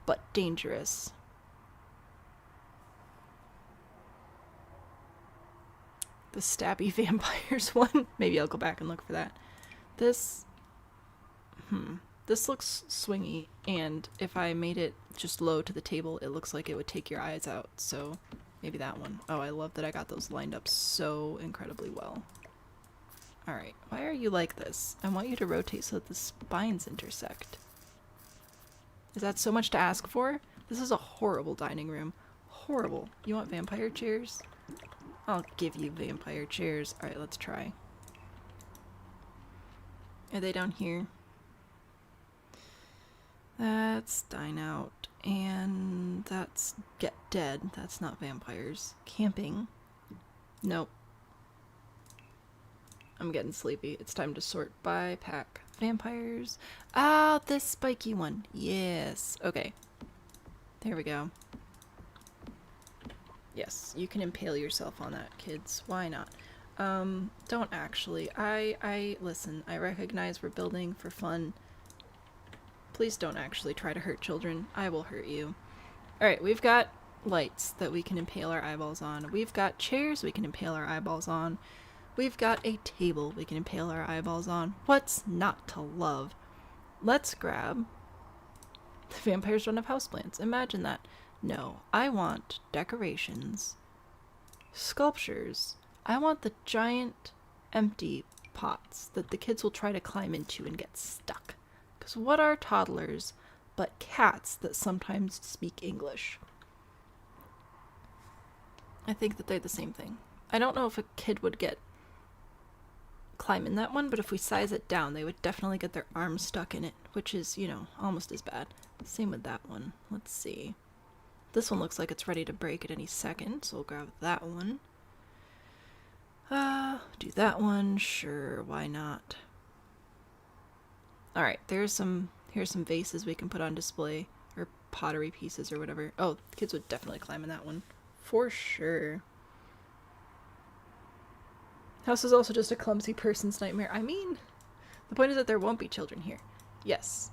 But dangerous. The stabby vampires one. Maybe I'll go back and look for that. This looks swingy, and if I made it just low to the table, it looks like it would take your eyes out, so maybe that one. Oh, I love that I got those lined up so incredibly well. Alright, why are you like this? I want you to rotate so that the spines intersect. Is that so much to ask for? This is a horrible dining room. Horrible. You want vampire chairs? I'll give you vampire chairs. Alright, let's try. Are they down here? That's dine out. And that's get dead. That's not vampires. Camping. Nope. I'm getting sleepy. It's time to sort by pack. Vampires. Ah, this spiky one. Yes. Okay. There we go. Yes, you can impale yourself on that, kids. Why not? Don't actually. Listen, I recognize we're building for fun. Please don't actually try to hurt children. I will hurt you. Alright, we've got lights that we can impale our eyeballs on. We've got chairs we can impale our eyeballs on. We've got a table we can impale our eyeballs on. What's not to love? Let's grab... the vampires don't have houseplants. Imagine that. No, I want decorations, sculptures. I want the giant empty pots that the kids will try to climb into and get stuck. Because what are toddlers but cats that sometimes speak English. I think that they're the same thing. I don't know if a kid would climb in that one, but if we size it down, they would definitely get their arms stuck in it, which is, you know, almost as bad. Same with that one. Let's see. This one looks like it's ready to break at any second, so we'll grab that one. Do that one. Sure, why not? Alright, here's some vases we can put on display, or pottery pieces or whatever. Oh, kids would definitely climb in that one. For sure. House is also just a clumsy person's nightmare. I mean, the point is that there won't be children here. Yes.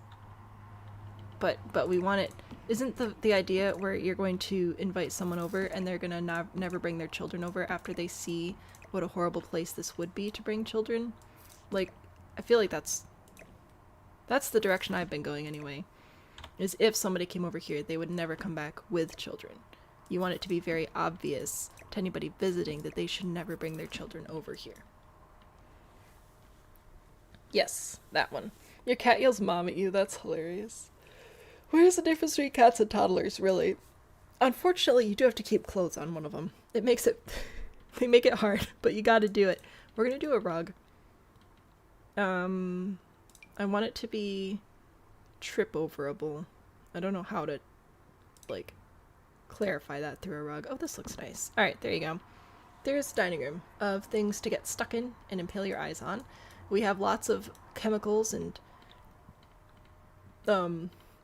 But we want it. Isn't the idea where you're going to invite someone over and they're gonna never bring their children over after they see what a horrible place this would be to bring children? Like, I feel like that's the direction I've been going anyway. Is if somebody came over here, they would never come back with children. You want it to be very obvious to anybody visiting that they should never bring their children over here. Yes, that one. Your cat yells mom at you, that's hilarious. Where's the difference between cats and toddlers, really? Unfortunately, you do have to keep clothes on one of them. It makes it... they make it hard, but you gotta do it. We're gonna do a rug. I want it to be trip-overable. I don't know how to, like, clarify that through a rug. Oh, this looks nice. Alright, there you go. There's a dining room of things to get stuck in and impale your eyes on. We have lots of chemicals and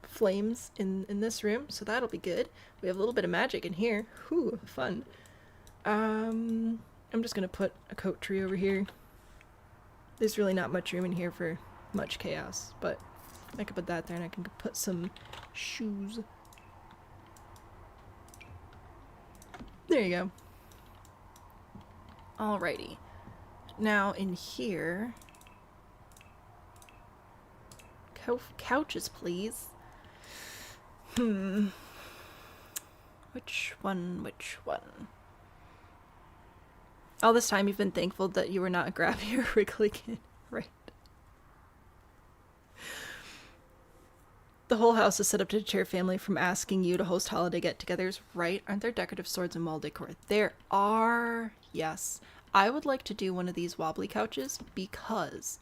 flames in this room, so that'll be good. We have a little bit of magic in here. Whew, fun. I'm just gonna put a coat tree over here. There's really not much room in here for much chaos, but I could put that there and I can put some shoes. There you go. Alrighty. Now in here... couches, please. Which one? All this time you've been thankful that you were not a grabby or wriggly kid, right? The whole house is set up to deter family from asking you to host holiday get-togethers, right? Aren't there decorative swords and wall decor? There are, yes. I would like to do one of these wobbly couches because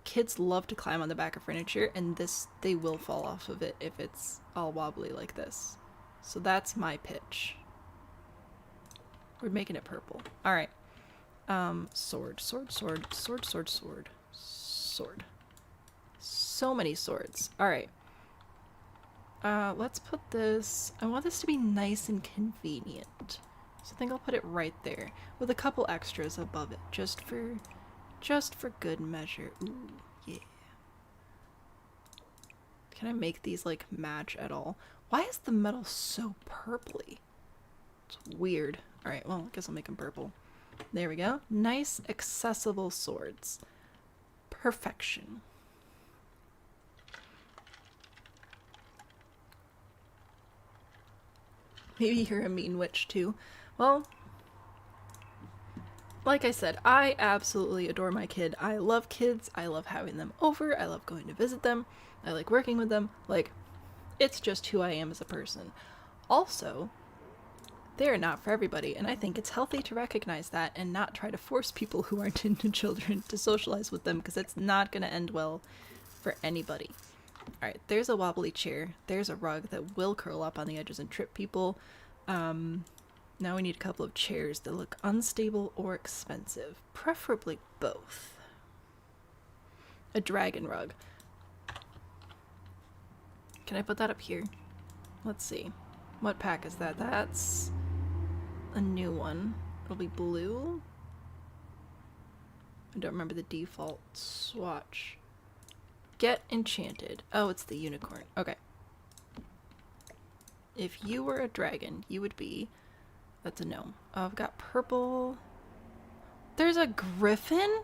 kids love to climb on the back of furniture, and they will fall off of it if it's all wobbly like this. So that's my pitch. We're making it purple. Alright. Sword. So many swords. Alright. Let's put this... I want this to be nice and convenient. So I think I'll put it right there. With a couple extras above it. Just for good measure. Ooh, yeah. Can I make these, like, match at all? Why is the metal so purpley? It's weird. Alright, well, I guess I'll make them purple. There we go. Nice, accessible swords. Perfection. Maybe you're a mean witch, too. Well, like I said, I absolutely adore my kid. I love kids. I love having them over. I love going to visit them. I like working with them. Like, it's just who I am as a person. Also, they're not for everybody, and I think it's healthy to recognize that and not try to force people who aren't into children to socialize with them, because it's not going to end well for anybody. Alright, there's a wobbly chair. There's a rug that will curl up on the edges and trip people. Now we need a couple of chairs that look unstable or expensive. Preferably both. A dragon rug. Can I put that up here? Let's see. What pack is that? That's a new one. It'll be blue. I don't remember the default swatch. Get enchanted. Oh, it's the unicorn. Okay. If you were a dragon, you would be... That's a gnome. Oh, I've got purple. There's a griffin?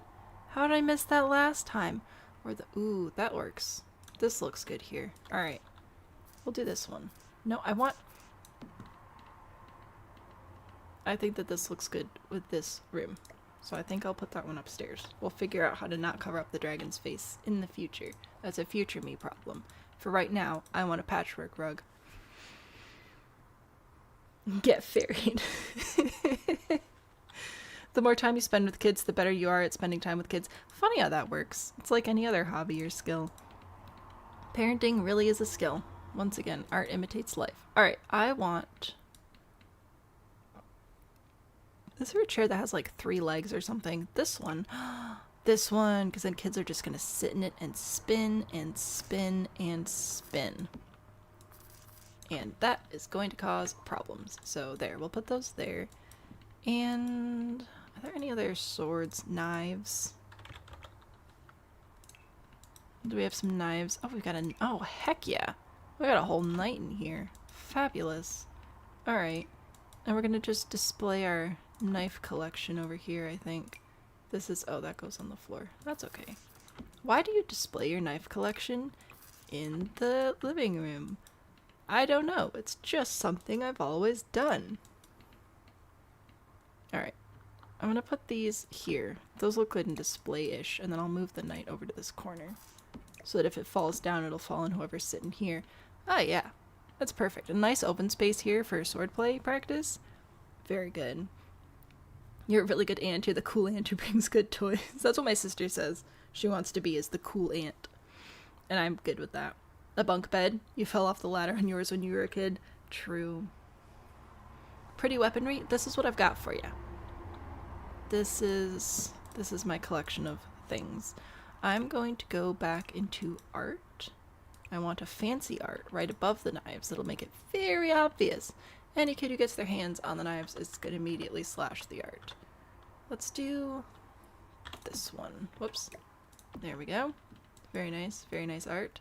How did I miss that last time? Or the... Ooh, that works. This looks good here. Alright. We'll do this one. No, I want... I think that this looks good with this room. So I think I'll put that one upstairs. We'll figure out how to not cover up the dragon's face in the future. That's a future me problem. For right now, I want a patchwork rug. Get ferried. The more time you spend with kids, the better you are at spending time with kids. Funny how that works. It's like any other hobby or skill. Parenting really is a skill. Once again, art imitates life. Alright, I want... Is there a chair that has like 3 legs or something? This one. This one, because then kids are just going to sit in it and spin and spin and spin. And that is going to cause problems. So there, we'll put those there. And are there any other swords, knives? Do we have some knives? Oh, we've got a... Oh, heck yeah. We got a whole knight in here. Fabulous. Alright. And we're going to just display our knife collection over here, I think. This is... Oh, that goes on the floor. That's okay. Why do you display your knife collection in the living room? I don't know. It's just something I've always done. Alright. I'm gonna put these here. Those look good and display-ish, and then I'll move the knight over to this corner. So that if it falls down, it'll fall on whoever's sitting here. Oh, yeah. That's perfect. A nice open space here for swordplay practice. Very good. You're a really good aunt. You're the cool aunt who brings good toys. That's what my sister says. She wants to be is the cool aunt. And I'm good with that. A bunk bed. You fell off the ladder on yours when you were a kid. True. Pretty weaponry. This is what I've got for you. This is my collection of things. I'm going to go back into art. I want a fancy art right above the knives. That'll make it very obvious. Any kid who gets their hands on the knives is going to immediately slash the art. Let's do this one. Whoops. There we go. Very nice art.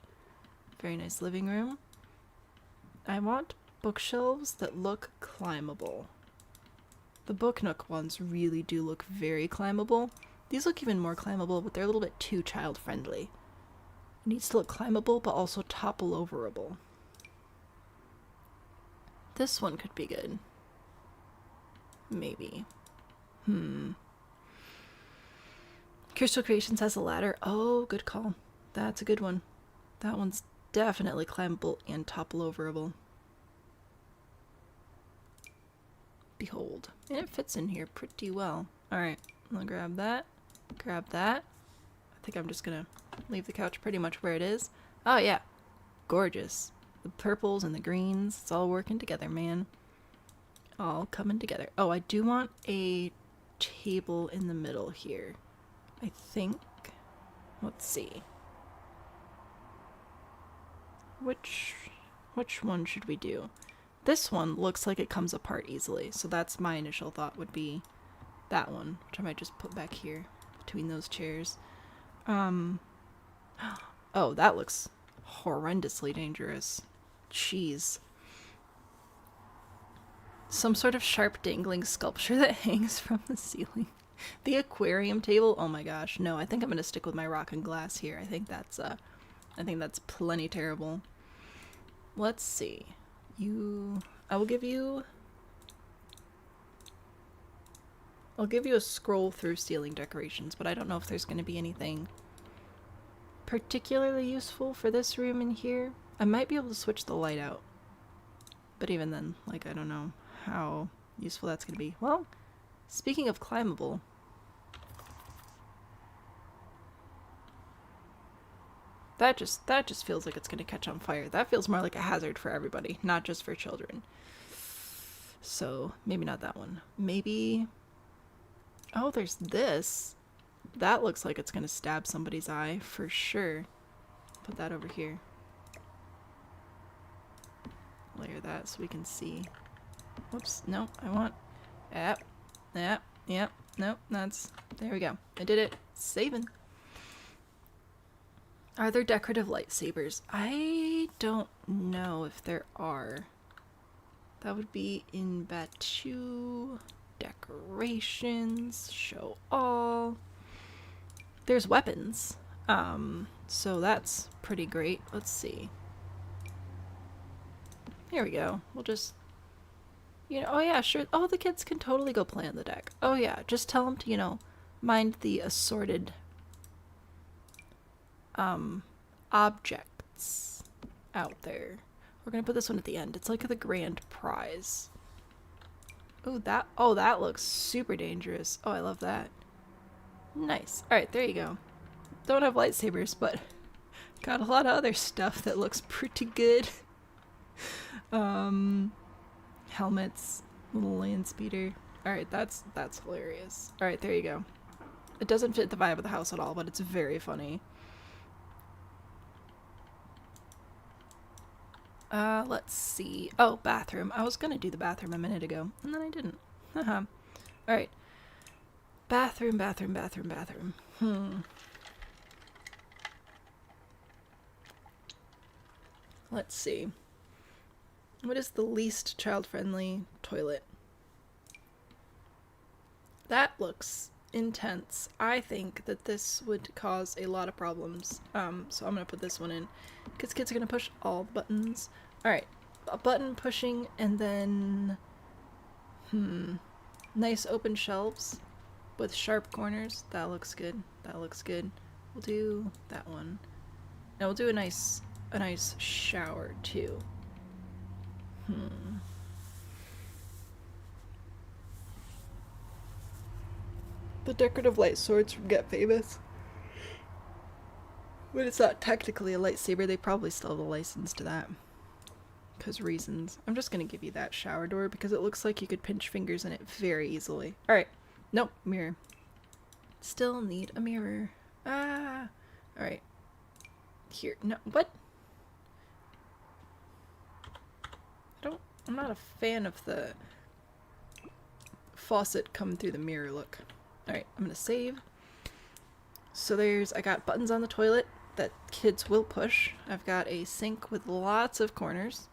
Very nice living room. I want bookshelves that look climbable. The book nook ones really do look very climbable. These look even more climbable, but they're a little bit too child-friendly. It needs to look climbable, but also topple-overable. This one could be good. Maybe. Crystal Creations has a ladder. Oh, good call. That's a good one. That one's definitely climbable and topple-overable. Behold. And it fits in here pretty well. Alright, I'm gonna grab that. Grab that. I think I'm just gonna leave the couch pretty much where it is. Oh yeah. Gorgeous. The purples and the greens. It's all working together, man. All coming together. Oh, I do want a table in the middle here. I think. Let's see. Which one should we do? This one looks like it comes apart easily, so that's my initial thought would be that one, which I might just put back here between those chairs. Oh, that looks horrendously dangerous. Jeez. Some sort of sharp dangling sculpture that hangs from the ceiling. The aquarium table? Oh my gosh. No, I think I'm gonna stick with my rock and glass here. I think that's plenty terrible. Let's see. I'll give you a scroll through ceiling decorations, but I don't know if there's going to be anything particularly useful for this room in here. I might be able to switch the light out, but even then, like, I don't know how useful that's going to be. Well, speaking of climbable, that just feels like it's going to catch on fire. That feels more like a hazard for everybody, not just for children. So, maybe not that one. Maybe... Oh, there's this. That looks like it's going to stab somebody's eye, for sure. Put that over here. Layer that so we can see. Whoops, no, I want... Yep, nope, that's... There we go. I did it. Saving. Are there decorative lightsabers? I don't know if there are. That would be in Batu. Decorations. Show all. There's weapons. So that's pretty great. Let's see. Here we go. We'll just... oh yeah, sure. Oh, the kids can totally go play on the deck. Oh yeah, just tell them to, mind the assorted... objects. out there. We're gonna put this one at the end. It's like the grand prize. Oh, that looks super dangerous. Oh, I love that. Nice. Alright, there you go. Don't have lightsabers, but got a lot of other stuff that looks pretty good. Helmets, little land speeder. Alright, that's hilarious. Alright, there you go. It doesn't fit the vibe of the house at all, but it's very funny. Let's see. Oh, bathroom. I was gonna do the bathroom a minute ago, and then I didn't. Haha. Alright. Bathroom. Let's see. What is the least child-friendly toilet? That looks intense. I think that this would cause a lot of problems. So I'm gonna put this one in. Because kids are gonna push all the buttons. Alright. A button pushing and then... Nice open shelves with sharp corners. That looks good. That looks good. We'll do that one. Now we'll do a nice shower too. The decorative light swords from Get Famous. When it's not technically a lightsaber, they probably still have a license to that. Because reasons. I'm just gonna give you that shower door because it looks like you could pinch fingers in it very easily. Alright. Nope. Mirror. Still need a mirror. Ah. Alright. Here. No. What? I'm not a fan of the faucet coming through the mirror look. Alright, I'm gonna save. So I got buttons on the toilet that kids will push. I've got a sink with lots of corners.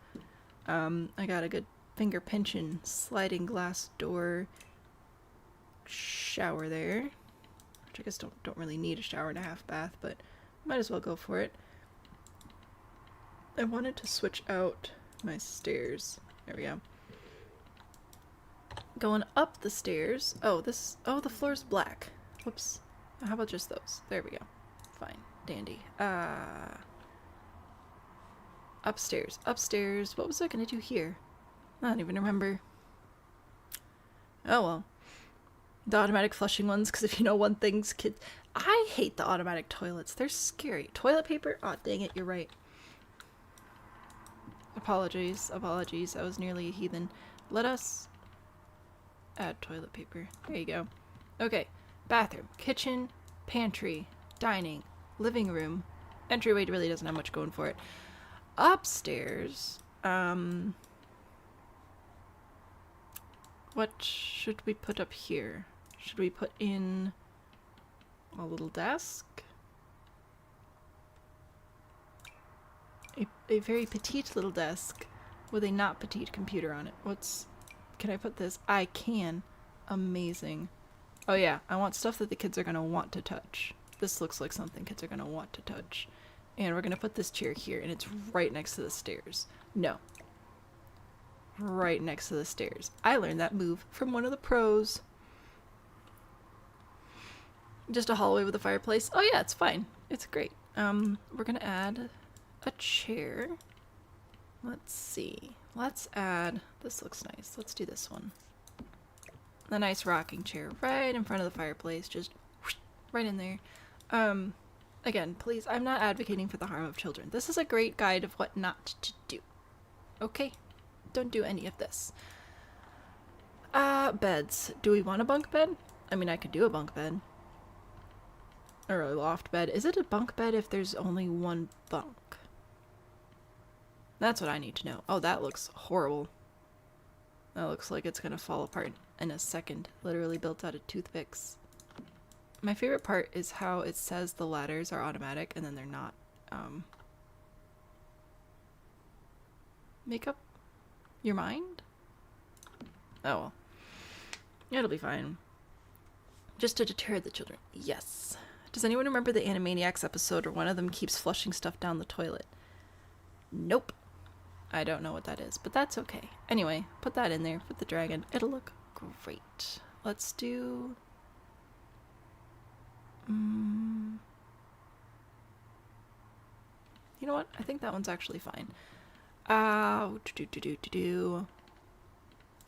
I got a good finger pinching sliding glass door shower there. Which I guess don't really need a shower and a half bath, but might as well go for it. I wanted to switch out my stairs. There we go. Going up the stairs. Oh, the floor's black. Whoops. How about just those? There we go. Fine. Dandy. Upstairs. Upstairs. What was I gonna do here? I don't even remember. Oh well. The automatic flushing ones, because if you know one thing's kids... I hate the automatic toilets. They're scary. Toilet paper? Aw, dang it, you're right. Apologies. Apologies. I was nearly a heathen. Let us add toilet paper. There you go. Okay. Bathroom. Kitchen. Pantry. Dining. Living room. Entryway really doesn't have much going for it. Upstairs. What should we put up here? Should we put in a little desk? A very petite little desk with a not petite computer on it. Can I put this? I can. Amazing. Oh yeah, I want stuff that the kids are gonna want to touch. This looks like something kids are gonna want to touch. And we're gonna put this chair here, and it's right next to the stairs. No. Right next to the stairs. I learned that move from one of the pros. Just a hallway with a fireplace. Oh yeah, it's fine. It's great. We're gonna add a chair. Let's see. Let's add... This looks nice. Let's do this one. A nice rocking chair right in front of the fireplace. Just right in there. Again, please, I'm not advocating for the harm of children. This is a great guide of what not to do. Okay? Don't do any of this. Beds. Do we want a bunk bed? I mean, I could do a bunk bed. Or a loft bed. Is it a bunk bed if there's only one bunk? That's what I need to know. Oh, that looks horrible. That looks like it's gonna fall apart in a second. Literally built out of toothpicks. My favorite part is how it says the ladders are automatic and then they're not. Make up your mind? Oh well. It'll be fine. Just to deter the children. Yes. Does anyone remember the Animaniacs episode where one of them keeps flushing stuff down the toilet? Nope. I don't know what that is, but that's okay. Anyway, put that in there with the dragon. It'll look great. Let's do... You know what? I think that one's actually fine. I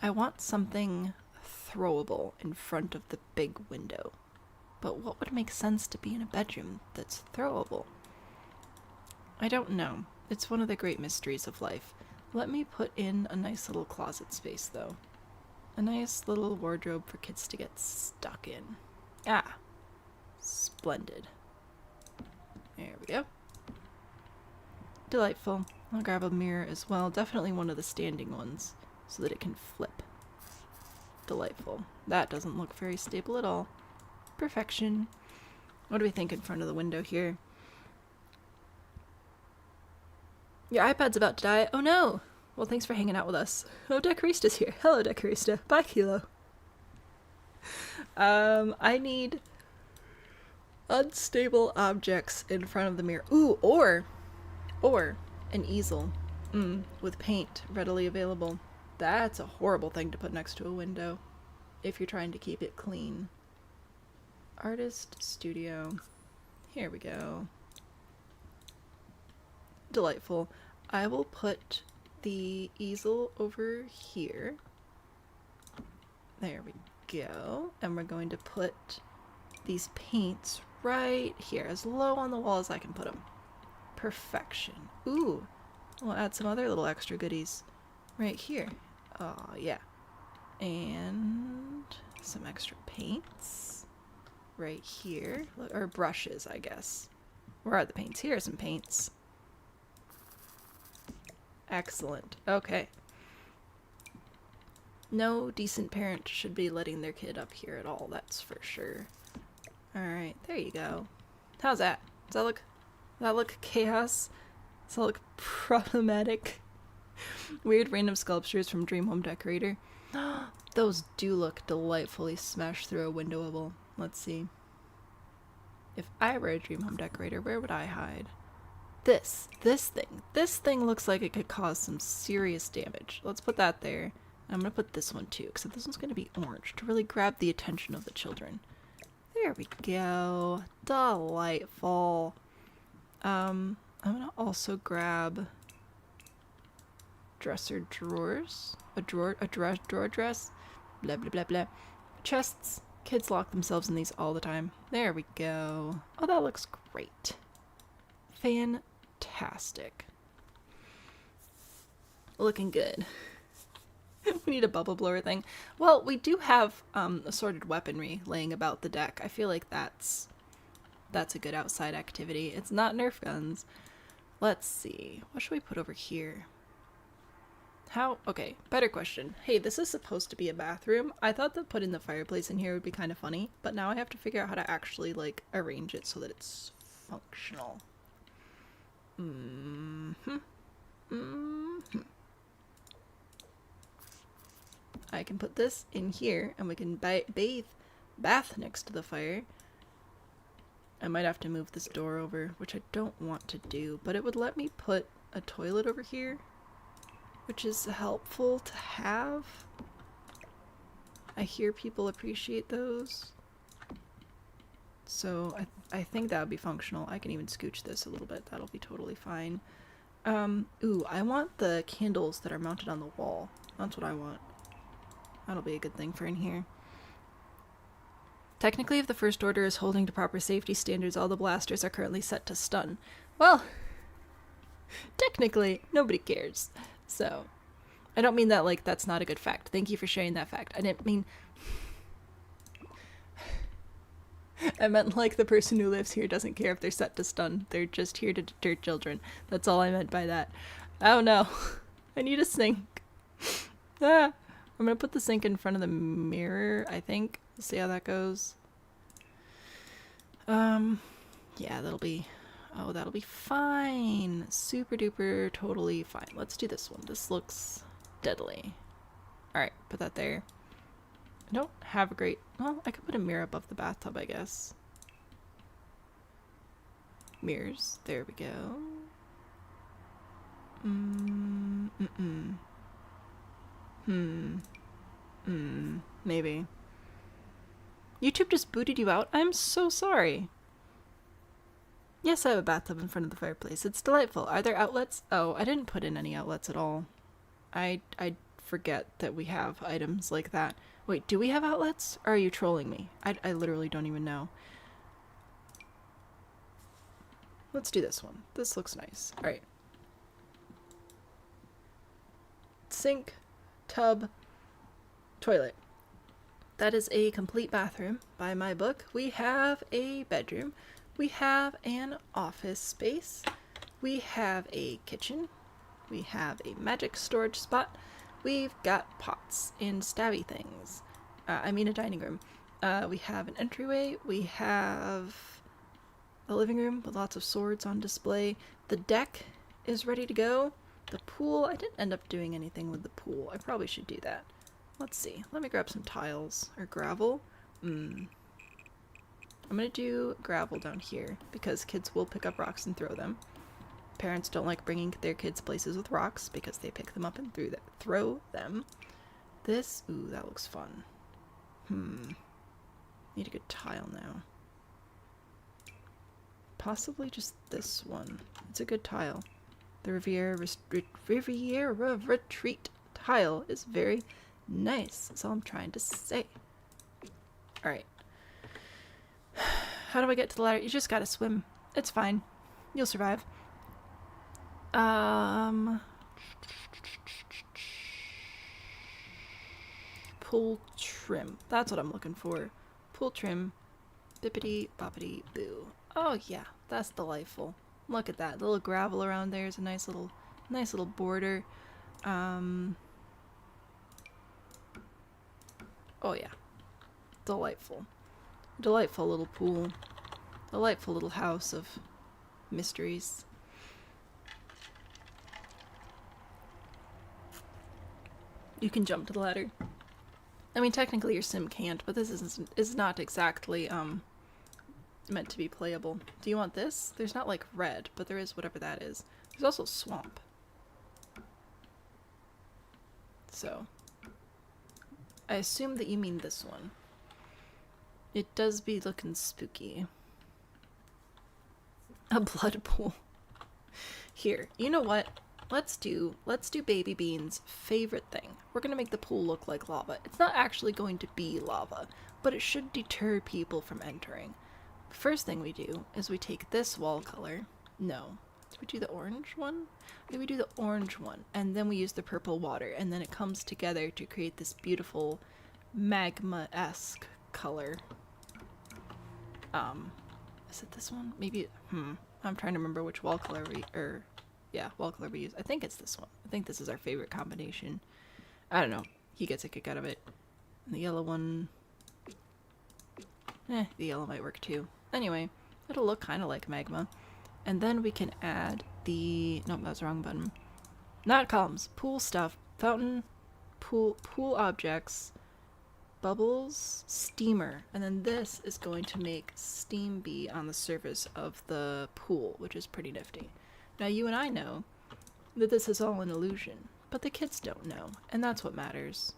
want something throwable in front of the big window. But what would make sense to be in a bedroom that's throwable? I don't know. It's one of the great mysteries of life. Let me put in a nice little closet space, though. A nice little wardrobe for kids to get stuck in. Ah, splendid. There we go. Delightful. I'll grab a mirror as well. Definitely one of the standing ones, so that it can flip. Delightful. That doesn't look very stable at all. Perfection. What do we think in front of the window here? Your iPad's about to die. Oh no! Well, thanks for hanging out with us. Oh, Decarista's here. Hello, Decarista. Bye, Kilo. I need unstable objects in front of the mirror. Ooh, or an easel. With paint readily available. That's a horrible thing to put next to a window if you're trying to keep it clean. Artist studio. Here we go. Delightful. I will put the easel over here. There we go. And we're going to put these paints right here, as low on the wall as I can put them. Perfection. Ooh, we'll add some other little extra goodies right here. Oh, yeah. And some extra paints right here. Or brushes, I guess. Where are the paints? Here are some paints. Excellent. Okay. No decent parent should be letting their kid up here at all, that's for sure. Alright, there you go. How's that? Does that look chaos? Does that look problematic? Weird random sculptures from Dream Home Decorator. Those do look delightfully smashed through a windowable. Let's see. If I were a Dream Home Decorator, where would I hide? This thing looks like it could cause some serious damage. Let's put that there. I'm gonna put this one too, because this one's gonna be orange to really grab the attention of the children. There we go. Delightful. I'm gonna also grab dresser drawers. A drawer dress. Blah blah blah blah. Chests. Kids lock themselves in these all the time. There we go. Oh, that looks great. Fantastic. Looking good. We need a bubble blower thing. Well, we do have assorted weaponry laying about the deck. I feel like that's a good outside activity. It's not Nerf guns. Let's see. What should we put over here? Okay, better question. Hey, this is supposed to be a bathroom. I thought that putting the fireplace in here would be kind of funny, but now I have to figure out how to actually, like, arrange it so that it's functional. I can put this in here, and we can bath next to the fire. I might have to move this door over, which I don't want to do, but it would let me put a toilet over here, which is helpful to have. I hear people appreciate those. So I think that would be functional. I can even scooch this a little bit. That'll be totally fine. Ooh, I want the candles that are mounted on the wall. That's what I want. That'll be a good thing for in here. Technically, if the First Order is holding to proper safety standards, all the blasters are currently set to stun. Well, technically, nobody cares. So, I don't mean that like that's not a good fact. Thank you for sharing that fact. I didn't mean... I meant like the person who lives here doesn't care if they're set to stun. They're just here to deter children. That's all I meant by that. Oh no. I need a sink. Ah. I'm gonna put the sink in front of the mirror, I think. See how that goes. Yeah, that'll be fine. Super duper totally fine. Let's do this one. This looks deadly. Alright, put that there. I don't have a great... Well, I could put a mirror above the bathtub, I guess. Mirrors. There we go. Maybe. YouTube just booted you out? I'm so sorry. Yes, I have a bathtub in front of the fireplace. It's delightful. Are there outlets? Oh, I didn't put in any outlets at all. I forget that we have items like that. Wait, do we have outlets? Or are you trolling me? I literally don't even know. Let's do this one. This looks nice. Alright. Sink, tub, toilet. That is a complete bathroom by my book. We have a bedroom. We have an office space. We have a kitchen. We have a magic storage spot. We've got pots and stabby things. I mean a dining room. We have an entryway. We have a living room with lots of swords on display. The deck is ready to go. The pool, I didn't end up doing anything with the pool. I probably should do that. Let's see. Let me grab some tiles or gravel. I'm gonna do gravel down here because kids will pick up rocks and throw them. Parents don't like bringing their kids places with rocks because they pick them up and throw them. This, ooh, that looks fun. Need a good tile now. Possibly just this one. It's a good tile. The Riviera Retreat tile is very nice. That's all I'm trying to say. Alright. How do I get to the ladder? You just gotta swim. It's fine. You'll survive. Pool trim. That's what I'm looking for. Pool trim. Bippity boppity boo. Oh yeah, that's delightful. Look at that. The little gravel around there is a nice little border. Oh yeah. Delightful. Delightful little pool. Delightful little house of mysteries. You can jump to the ladder. I mean, technically your sim can't, but this is not exactly meant to be playable. Do you want this? There's not like red, but there is whatever that is. There's also swamp. So, I assume that you mean this one. It does be looking spooky. A blood pool. Here, you know what? Let's do Baby Bean's favorite thing. We're gonna make the pool look like lava. It's not actually going to be lava, but it should deter people from entering. First thing we do is we take this wall color. No. Did we do the orange one? I think we do the orange one, and then we use the purple water, and then it comes together to create this beautiful magma-esque color. Is it this one? Maybe, I'm trying to remember which wall color wall color we use. I think it's this one. I think this is our favorite combination. I don't know. He gets a kick out of it. And the yellow one, the yellow might work too. Anyway, it'll look kind of like magma. And then we can add the, nope, that was the wrong button. Not columns, pool stuff, fountain, pool objects, bubbles, steamer. And then this is going to make steam be on the surface of the pool, which is pretty nifty. Now you and I know that this is all an illusion, but the kids don't know, and that's what matters.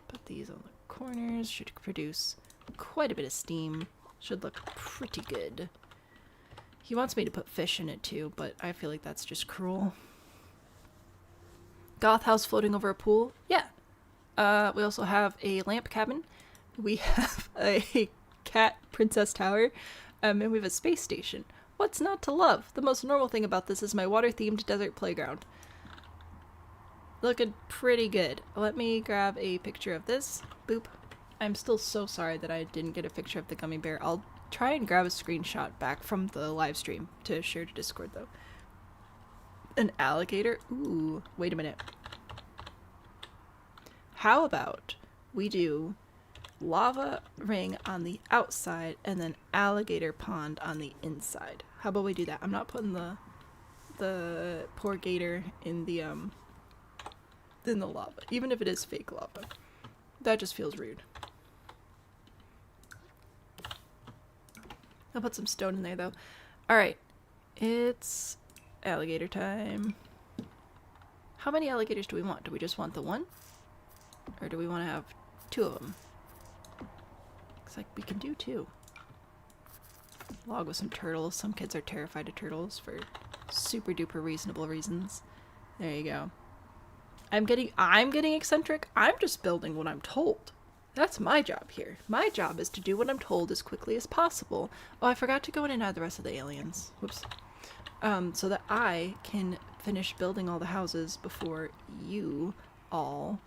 Put these on the corners, should produce quite a bit of steam. Should look pretty good. He wants me to put fish in it too, but I feel like that's just cruel. Goth house floating over a pool? Yeah. We also have a lamp cabin. We have a cat princess tower. And we have a space station. What's not to love? The most normal thing about this is my water-themed desert playground. Looking pretty good. Let me grab a picture of this. Boop. I'm still so sorry that I didn't get a picture of the gummy bear. I'll try and grab a screenshot back from the live stream to share to Discord, though. An alligator? Ooh, wait a minute. How about we do lava ring on the outside and then alligator pond on the inside? How about we do that? I'm not putting the poor gator in the lava, even if it is fake lava. That just feels rude. I'll put some stone in there though. Alright, it's alligator time. How many alligators do we want? Do we just want the one? Or do we want to have two of them? Looks like we can do two. log with some turtles. Some kids are terrified of turtles for super duper reasonable reasons. There you go. I'm getting eccentric. I'm just building what I'm told. That's my job here. My job is to do what I'm told as quickly as possible. Oh, I forgot to go in and add the rest of the aliens. Whoops. So that I can finish building all the houses before you all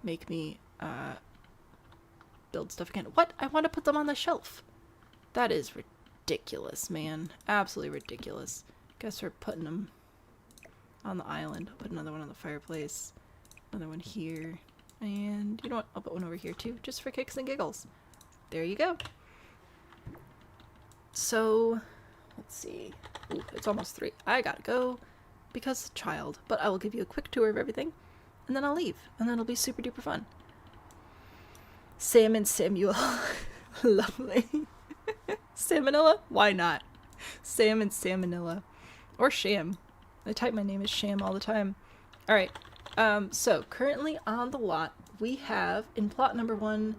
make me build stuff again. What? I want to put them on the shelf. That is ridiculous, man. Absolutely ridiculous. Guess we're putting them on the island. I'll put another one on the fireplace. Another one here. And you know what? I'll put one over here too, just for kicks and giggles. There you go. So, let's see. Ooh, it's almost 3. I gotta go because child. But I will give you a quick tour of everything, and then I'll leave, and then it'll be super duper fun. Sam and Samuel. Lovely. Salmonella? Why not? Sam and Salmonella. Or Sham. I type my name as Sham all the time. Alright. So currently on the lot, we have in plot number 1,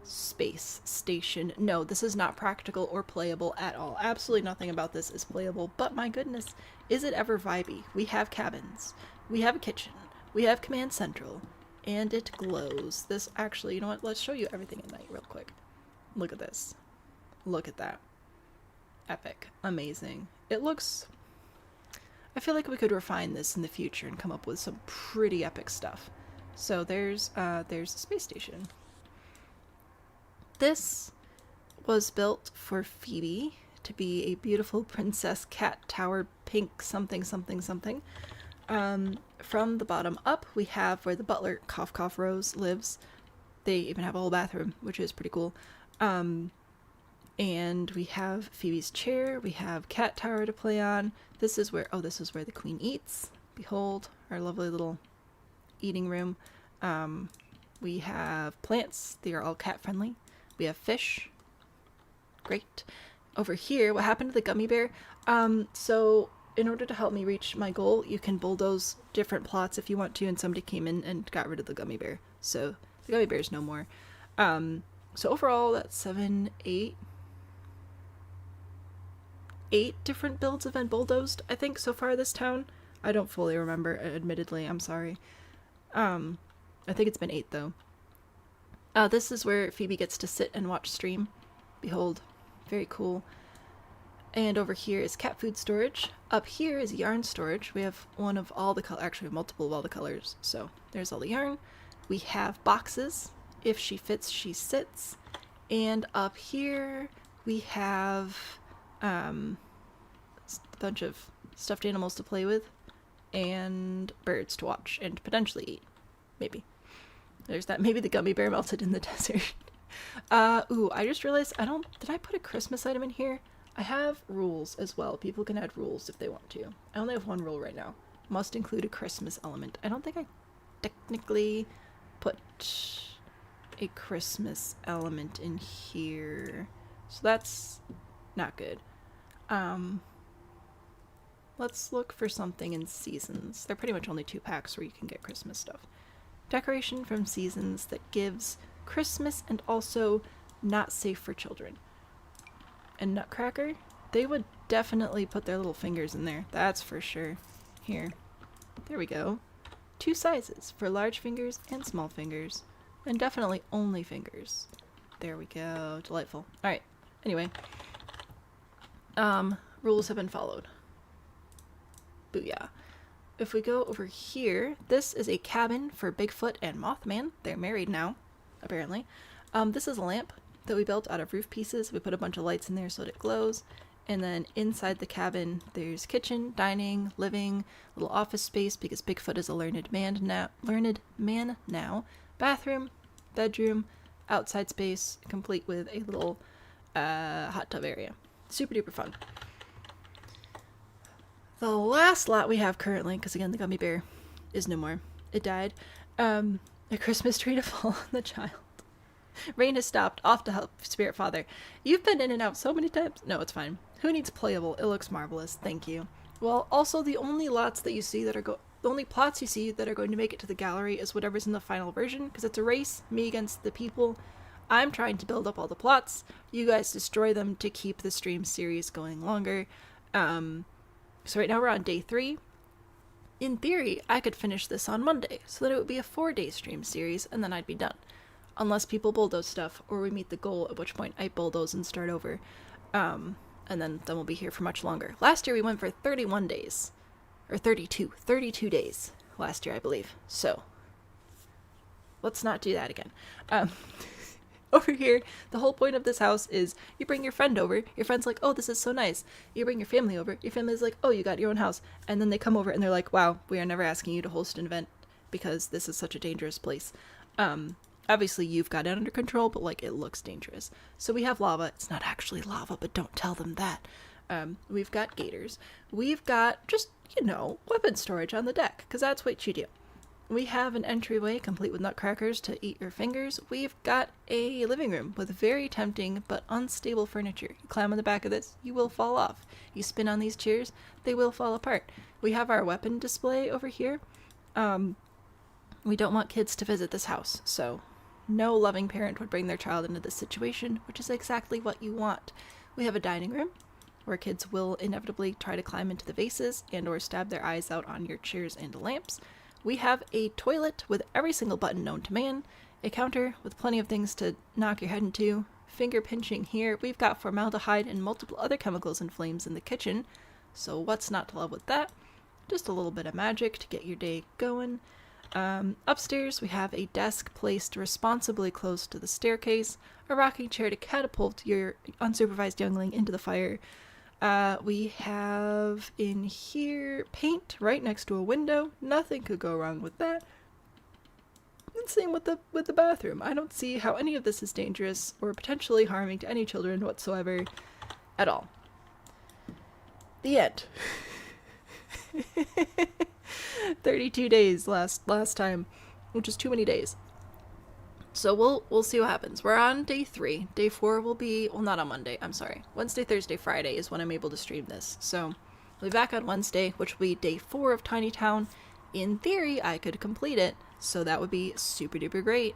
space station. No, this is not practical or playable at all. Absolutely nothing about this is playable, but my goodness, is it ever vibey? We have cabins. We have a kitchen. We have command central. And it glows. This actually, you know what? Let's show you everything at night real quick. Look at this. Look at that. Epic. Amazing. It looks... I feel like we could refine this in the future and come up with some pretty epic stuff. So there's the space station. This was built for Phoebe to be a beautiful princess cat tower, pink something something something. From the bottom up, we have where the butler, cough cough Rose, lives. They even have a whole bathroom, which is pretty cool. And we have Phoebe's chair. We have cat tower to play on. This is where the queen eats. Behold, our lovely little eating room. We have plants. They are all cat friendly. We have fish. Great. Over here, what happened to the gummy bear? So in order to help me reach my goal, you can bulldoze different plots if you want to, and somebody came in and got rid of the gummy bear. So the gummy bear is no more. So overall, that's 7, 8 different builds have been bulldozed, I think, so far this town. I don't fully remember, admittedly. I'm sorry. I think it's been 8, though. This is where Phoebe gets to sit and watch stream. Behold. Very cool. And over here is cat food storage. Up here is yarn storage. We have one of all the colors. Actually, we have multiple of all the colors. So there's all the yarn. We have boxes. If she fits, she sits. And up here we have a bunch of stuffed animals to play with and birds to watch and potentially eat. Maybe. There's that. Maybe the gummy bear melted in the desert. Ooh, I just realized did I put a Christmas item in here? I have rules as well. People can add rules if they want to. I only have one rule right now. Must include a Christmas element. I don't think I technically put a Christmas element in here. So that's not good. Let's look for something in Seasons. They're pretty much only 2 packs where you can get Christmas stuff. Decoration from Seasons that gives Christmas and also not safe for children. And Nutcracker, they would definitely put their little fingers in there. That's for sure. Here. There we go. 2 sizes for large fingers and small fingers. And definitely only fingers. There we go. Delightful. Alright. Anyway. Rules have been followed. Booyah. If we go over here, this is a cabin for Bigfoot and Mothman. They're married now, apparently. This is a lamp that we built out of roof pieces. We put a bunch of lights in there so that it glows. And then inside the cabin, there's kitchen, dining, living, little office space because Bigfoot is a learned man now. Bathroom, bedroom, outside space, complete with a little hot tub area. Super duper fun. The last lot we have currently, because again, the gummy bear is no more. It died. A Christmas tree to fall on the child. Rain has stopped. Off to help Spirit Father. You've been in and out so many times. No, it's fine. Who needs playable? It looks marvelous. Thank you. Well, also the only lots that you see that are the only plots you see that are going to make it to the gallery is whatever's in the final version, because it's a race, me against the people. I'm trying to build up all the plots. You guys destroy them to keep the stream series going longer. So right now we're on day 3. In theory, I could finish this on Monday, so that it would be a 4-day stream series, and then I'd be done. Unless people bulldoze stuff, or we meet the goal, at which point I bulldoze and start over. And then we'll be here for much longer. Last year we went for 31 days. Or 32 days last year, I believe. So, let's not do that again. Over here, the whole point of this house is you bring your friend over. Your friend's like, oh, this is so nice. You bring your family over. Your family's like, oh, you got your own house. And then they come over and they're like, wow, we are never asking you to host an event because this is such a dangerous place. Obviously, you've got it under control, but, like, it looks dangerous. So we have lava. It's not actually lava, but don't tell them that. We've got gators. We've got just, weapon storage on the deck, because that's what you do. We have an entryway complete with nutcrackers to eat your fingers. We've got a living room with very tempting but unstable furniture. You climb on the back of this, you will fall off. You spin on these chairs, they will fall apart. We have our weapon display over here. We don't want kids to visit this house, so no loving parent would bring their child into this situation, which is exactly what you want. We have a dining room where kids will inevitably try to climb into the vases and or stab their eyes out on your chairs and lamps. We have a toilet with every single button known to man, a counter with plenty of things to knock your head into, finger pinching here. We've got formaldehyde and multiple other chemicals and flames in the kitchen, so what's not to love with that? Just a little bit of magic to get your day going. Upstairs we have a desk placed responsibly close to the staircase, a rocking chair to catapult your unsupervised youngling into the fire. We have in here paint right next to a window. Nothing could go wrong with that. And same with the bathroom. I don't see how any of this is dangerous or potentially harming to any children whatsoever at all. The end. 32 days last time, which is too many days. So we'll see what happens. We're on day 3. Day 4 will be, well, not on Monday, I'm sorry. Wednesday, Thursday, Friday is when I'm able to stream this. So we'll be back on Wednesday, which will be day 4 of Tiny Town. In theory, I could complete it, so that would be super duper great.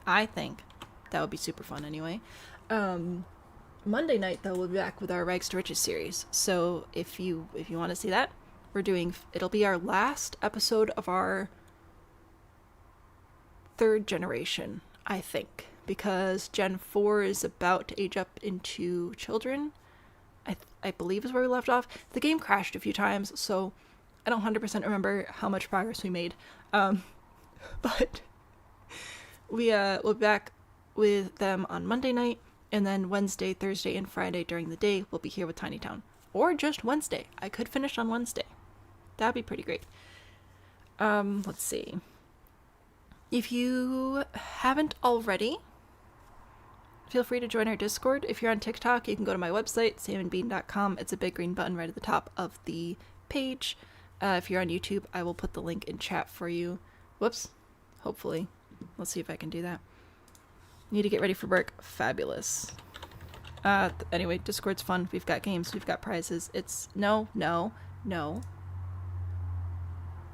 I think that would be super fun anyway. Monday night, though, we'll be back with our Rags to Riches series. So if you want to see that, it'll be our last episode of our 3rd generation, I think, because Gen 4 is about to age up into children, I believe is where we left off. The game crashed a few times, so I don't 100% remember how much progress we made, but we'll be back with them on Monday night, and then Wednesday, Thursday, and Friday during the day we'll be here with Tiny Town, or just Wednesday. I could finish on Wednesday. That'd be pretty great. Let's see. If you haven't already, feel free to join our Discord. If you're on TikTok, you can go to my website, samandbean.com. It's a big green button right at the top of the page. If you're on YouTube, I will put the link in chat for you. Whoops. Hopefully. Let's see if I can do that. Need to get ready for work. Fabulous. Anyway, Discord's fun. We've got games. We've got prizes. It's... No.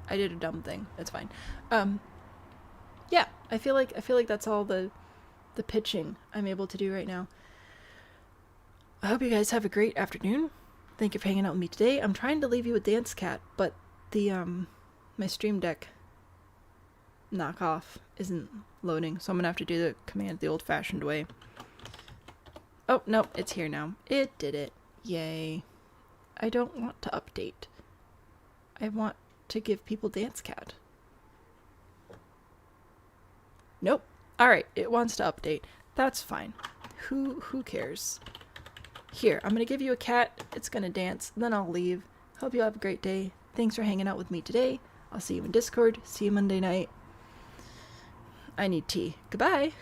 I did a dumb thing. It's fine. Yeah, I feel like that's all the pitching I'm able to do right now. I hope you guys have a great afternoon. Thank you for hanging out with me today. I'm trying to leave you with Dance Cat, but the my Stream Deck knockoff isn't loading, so I'm gonna have to do the command the old-fashioned way. Oh, no, it's here now. It did it. Yay. I don't want to update. I want to give people Dance Cat. Nope. Alright, it wants to update. That's fine. Who cares? Here, I'm gonna give you a cat. It's gonna dance, then I'll leave. Hope you have a great day. Thanks for hanging out with me today. I'll see you in Discord. See you Monday night. I need tea. Goodbye!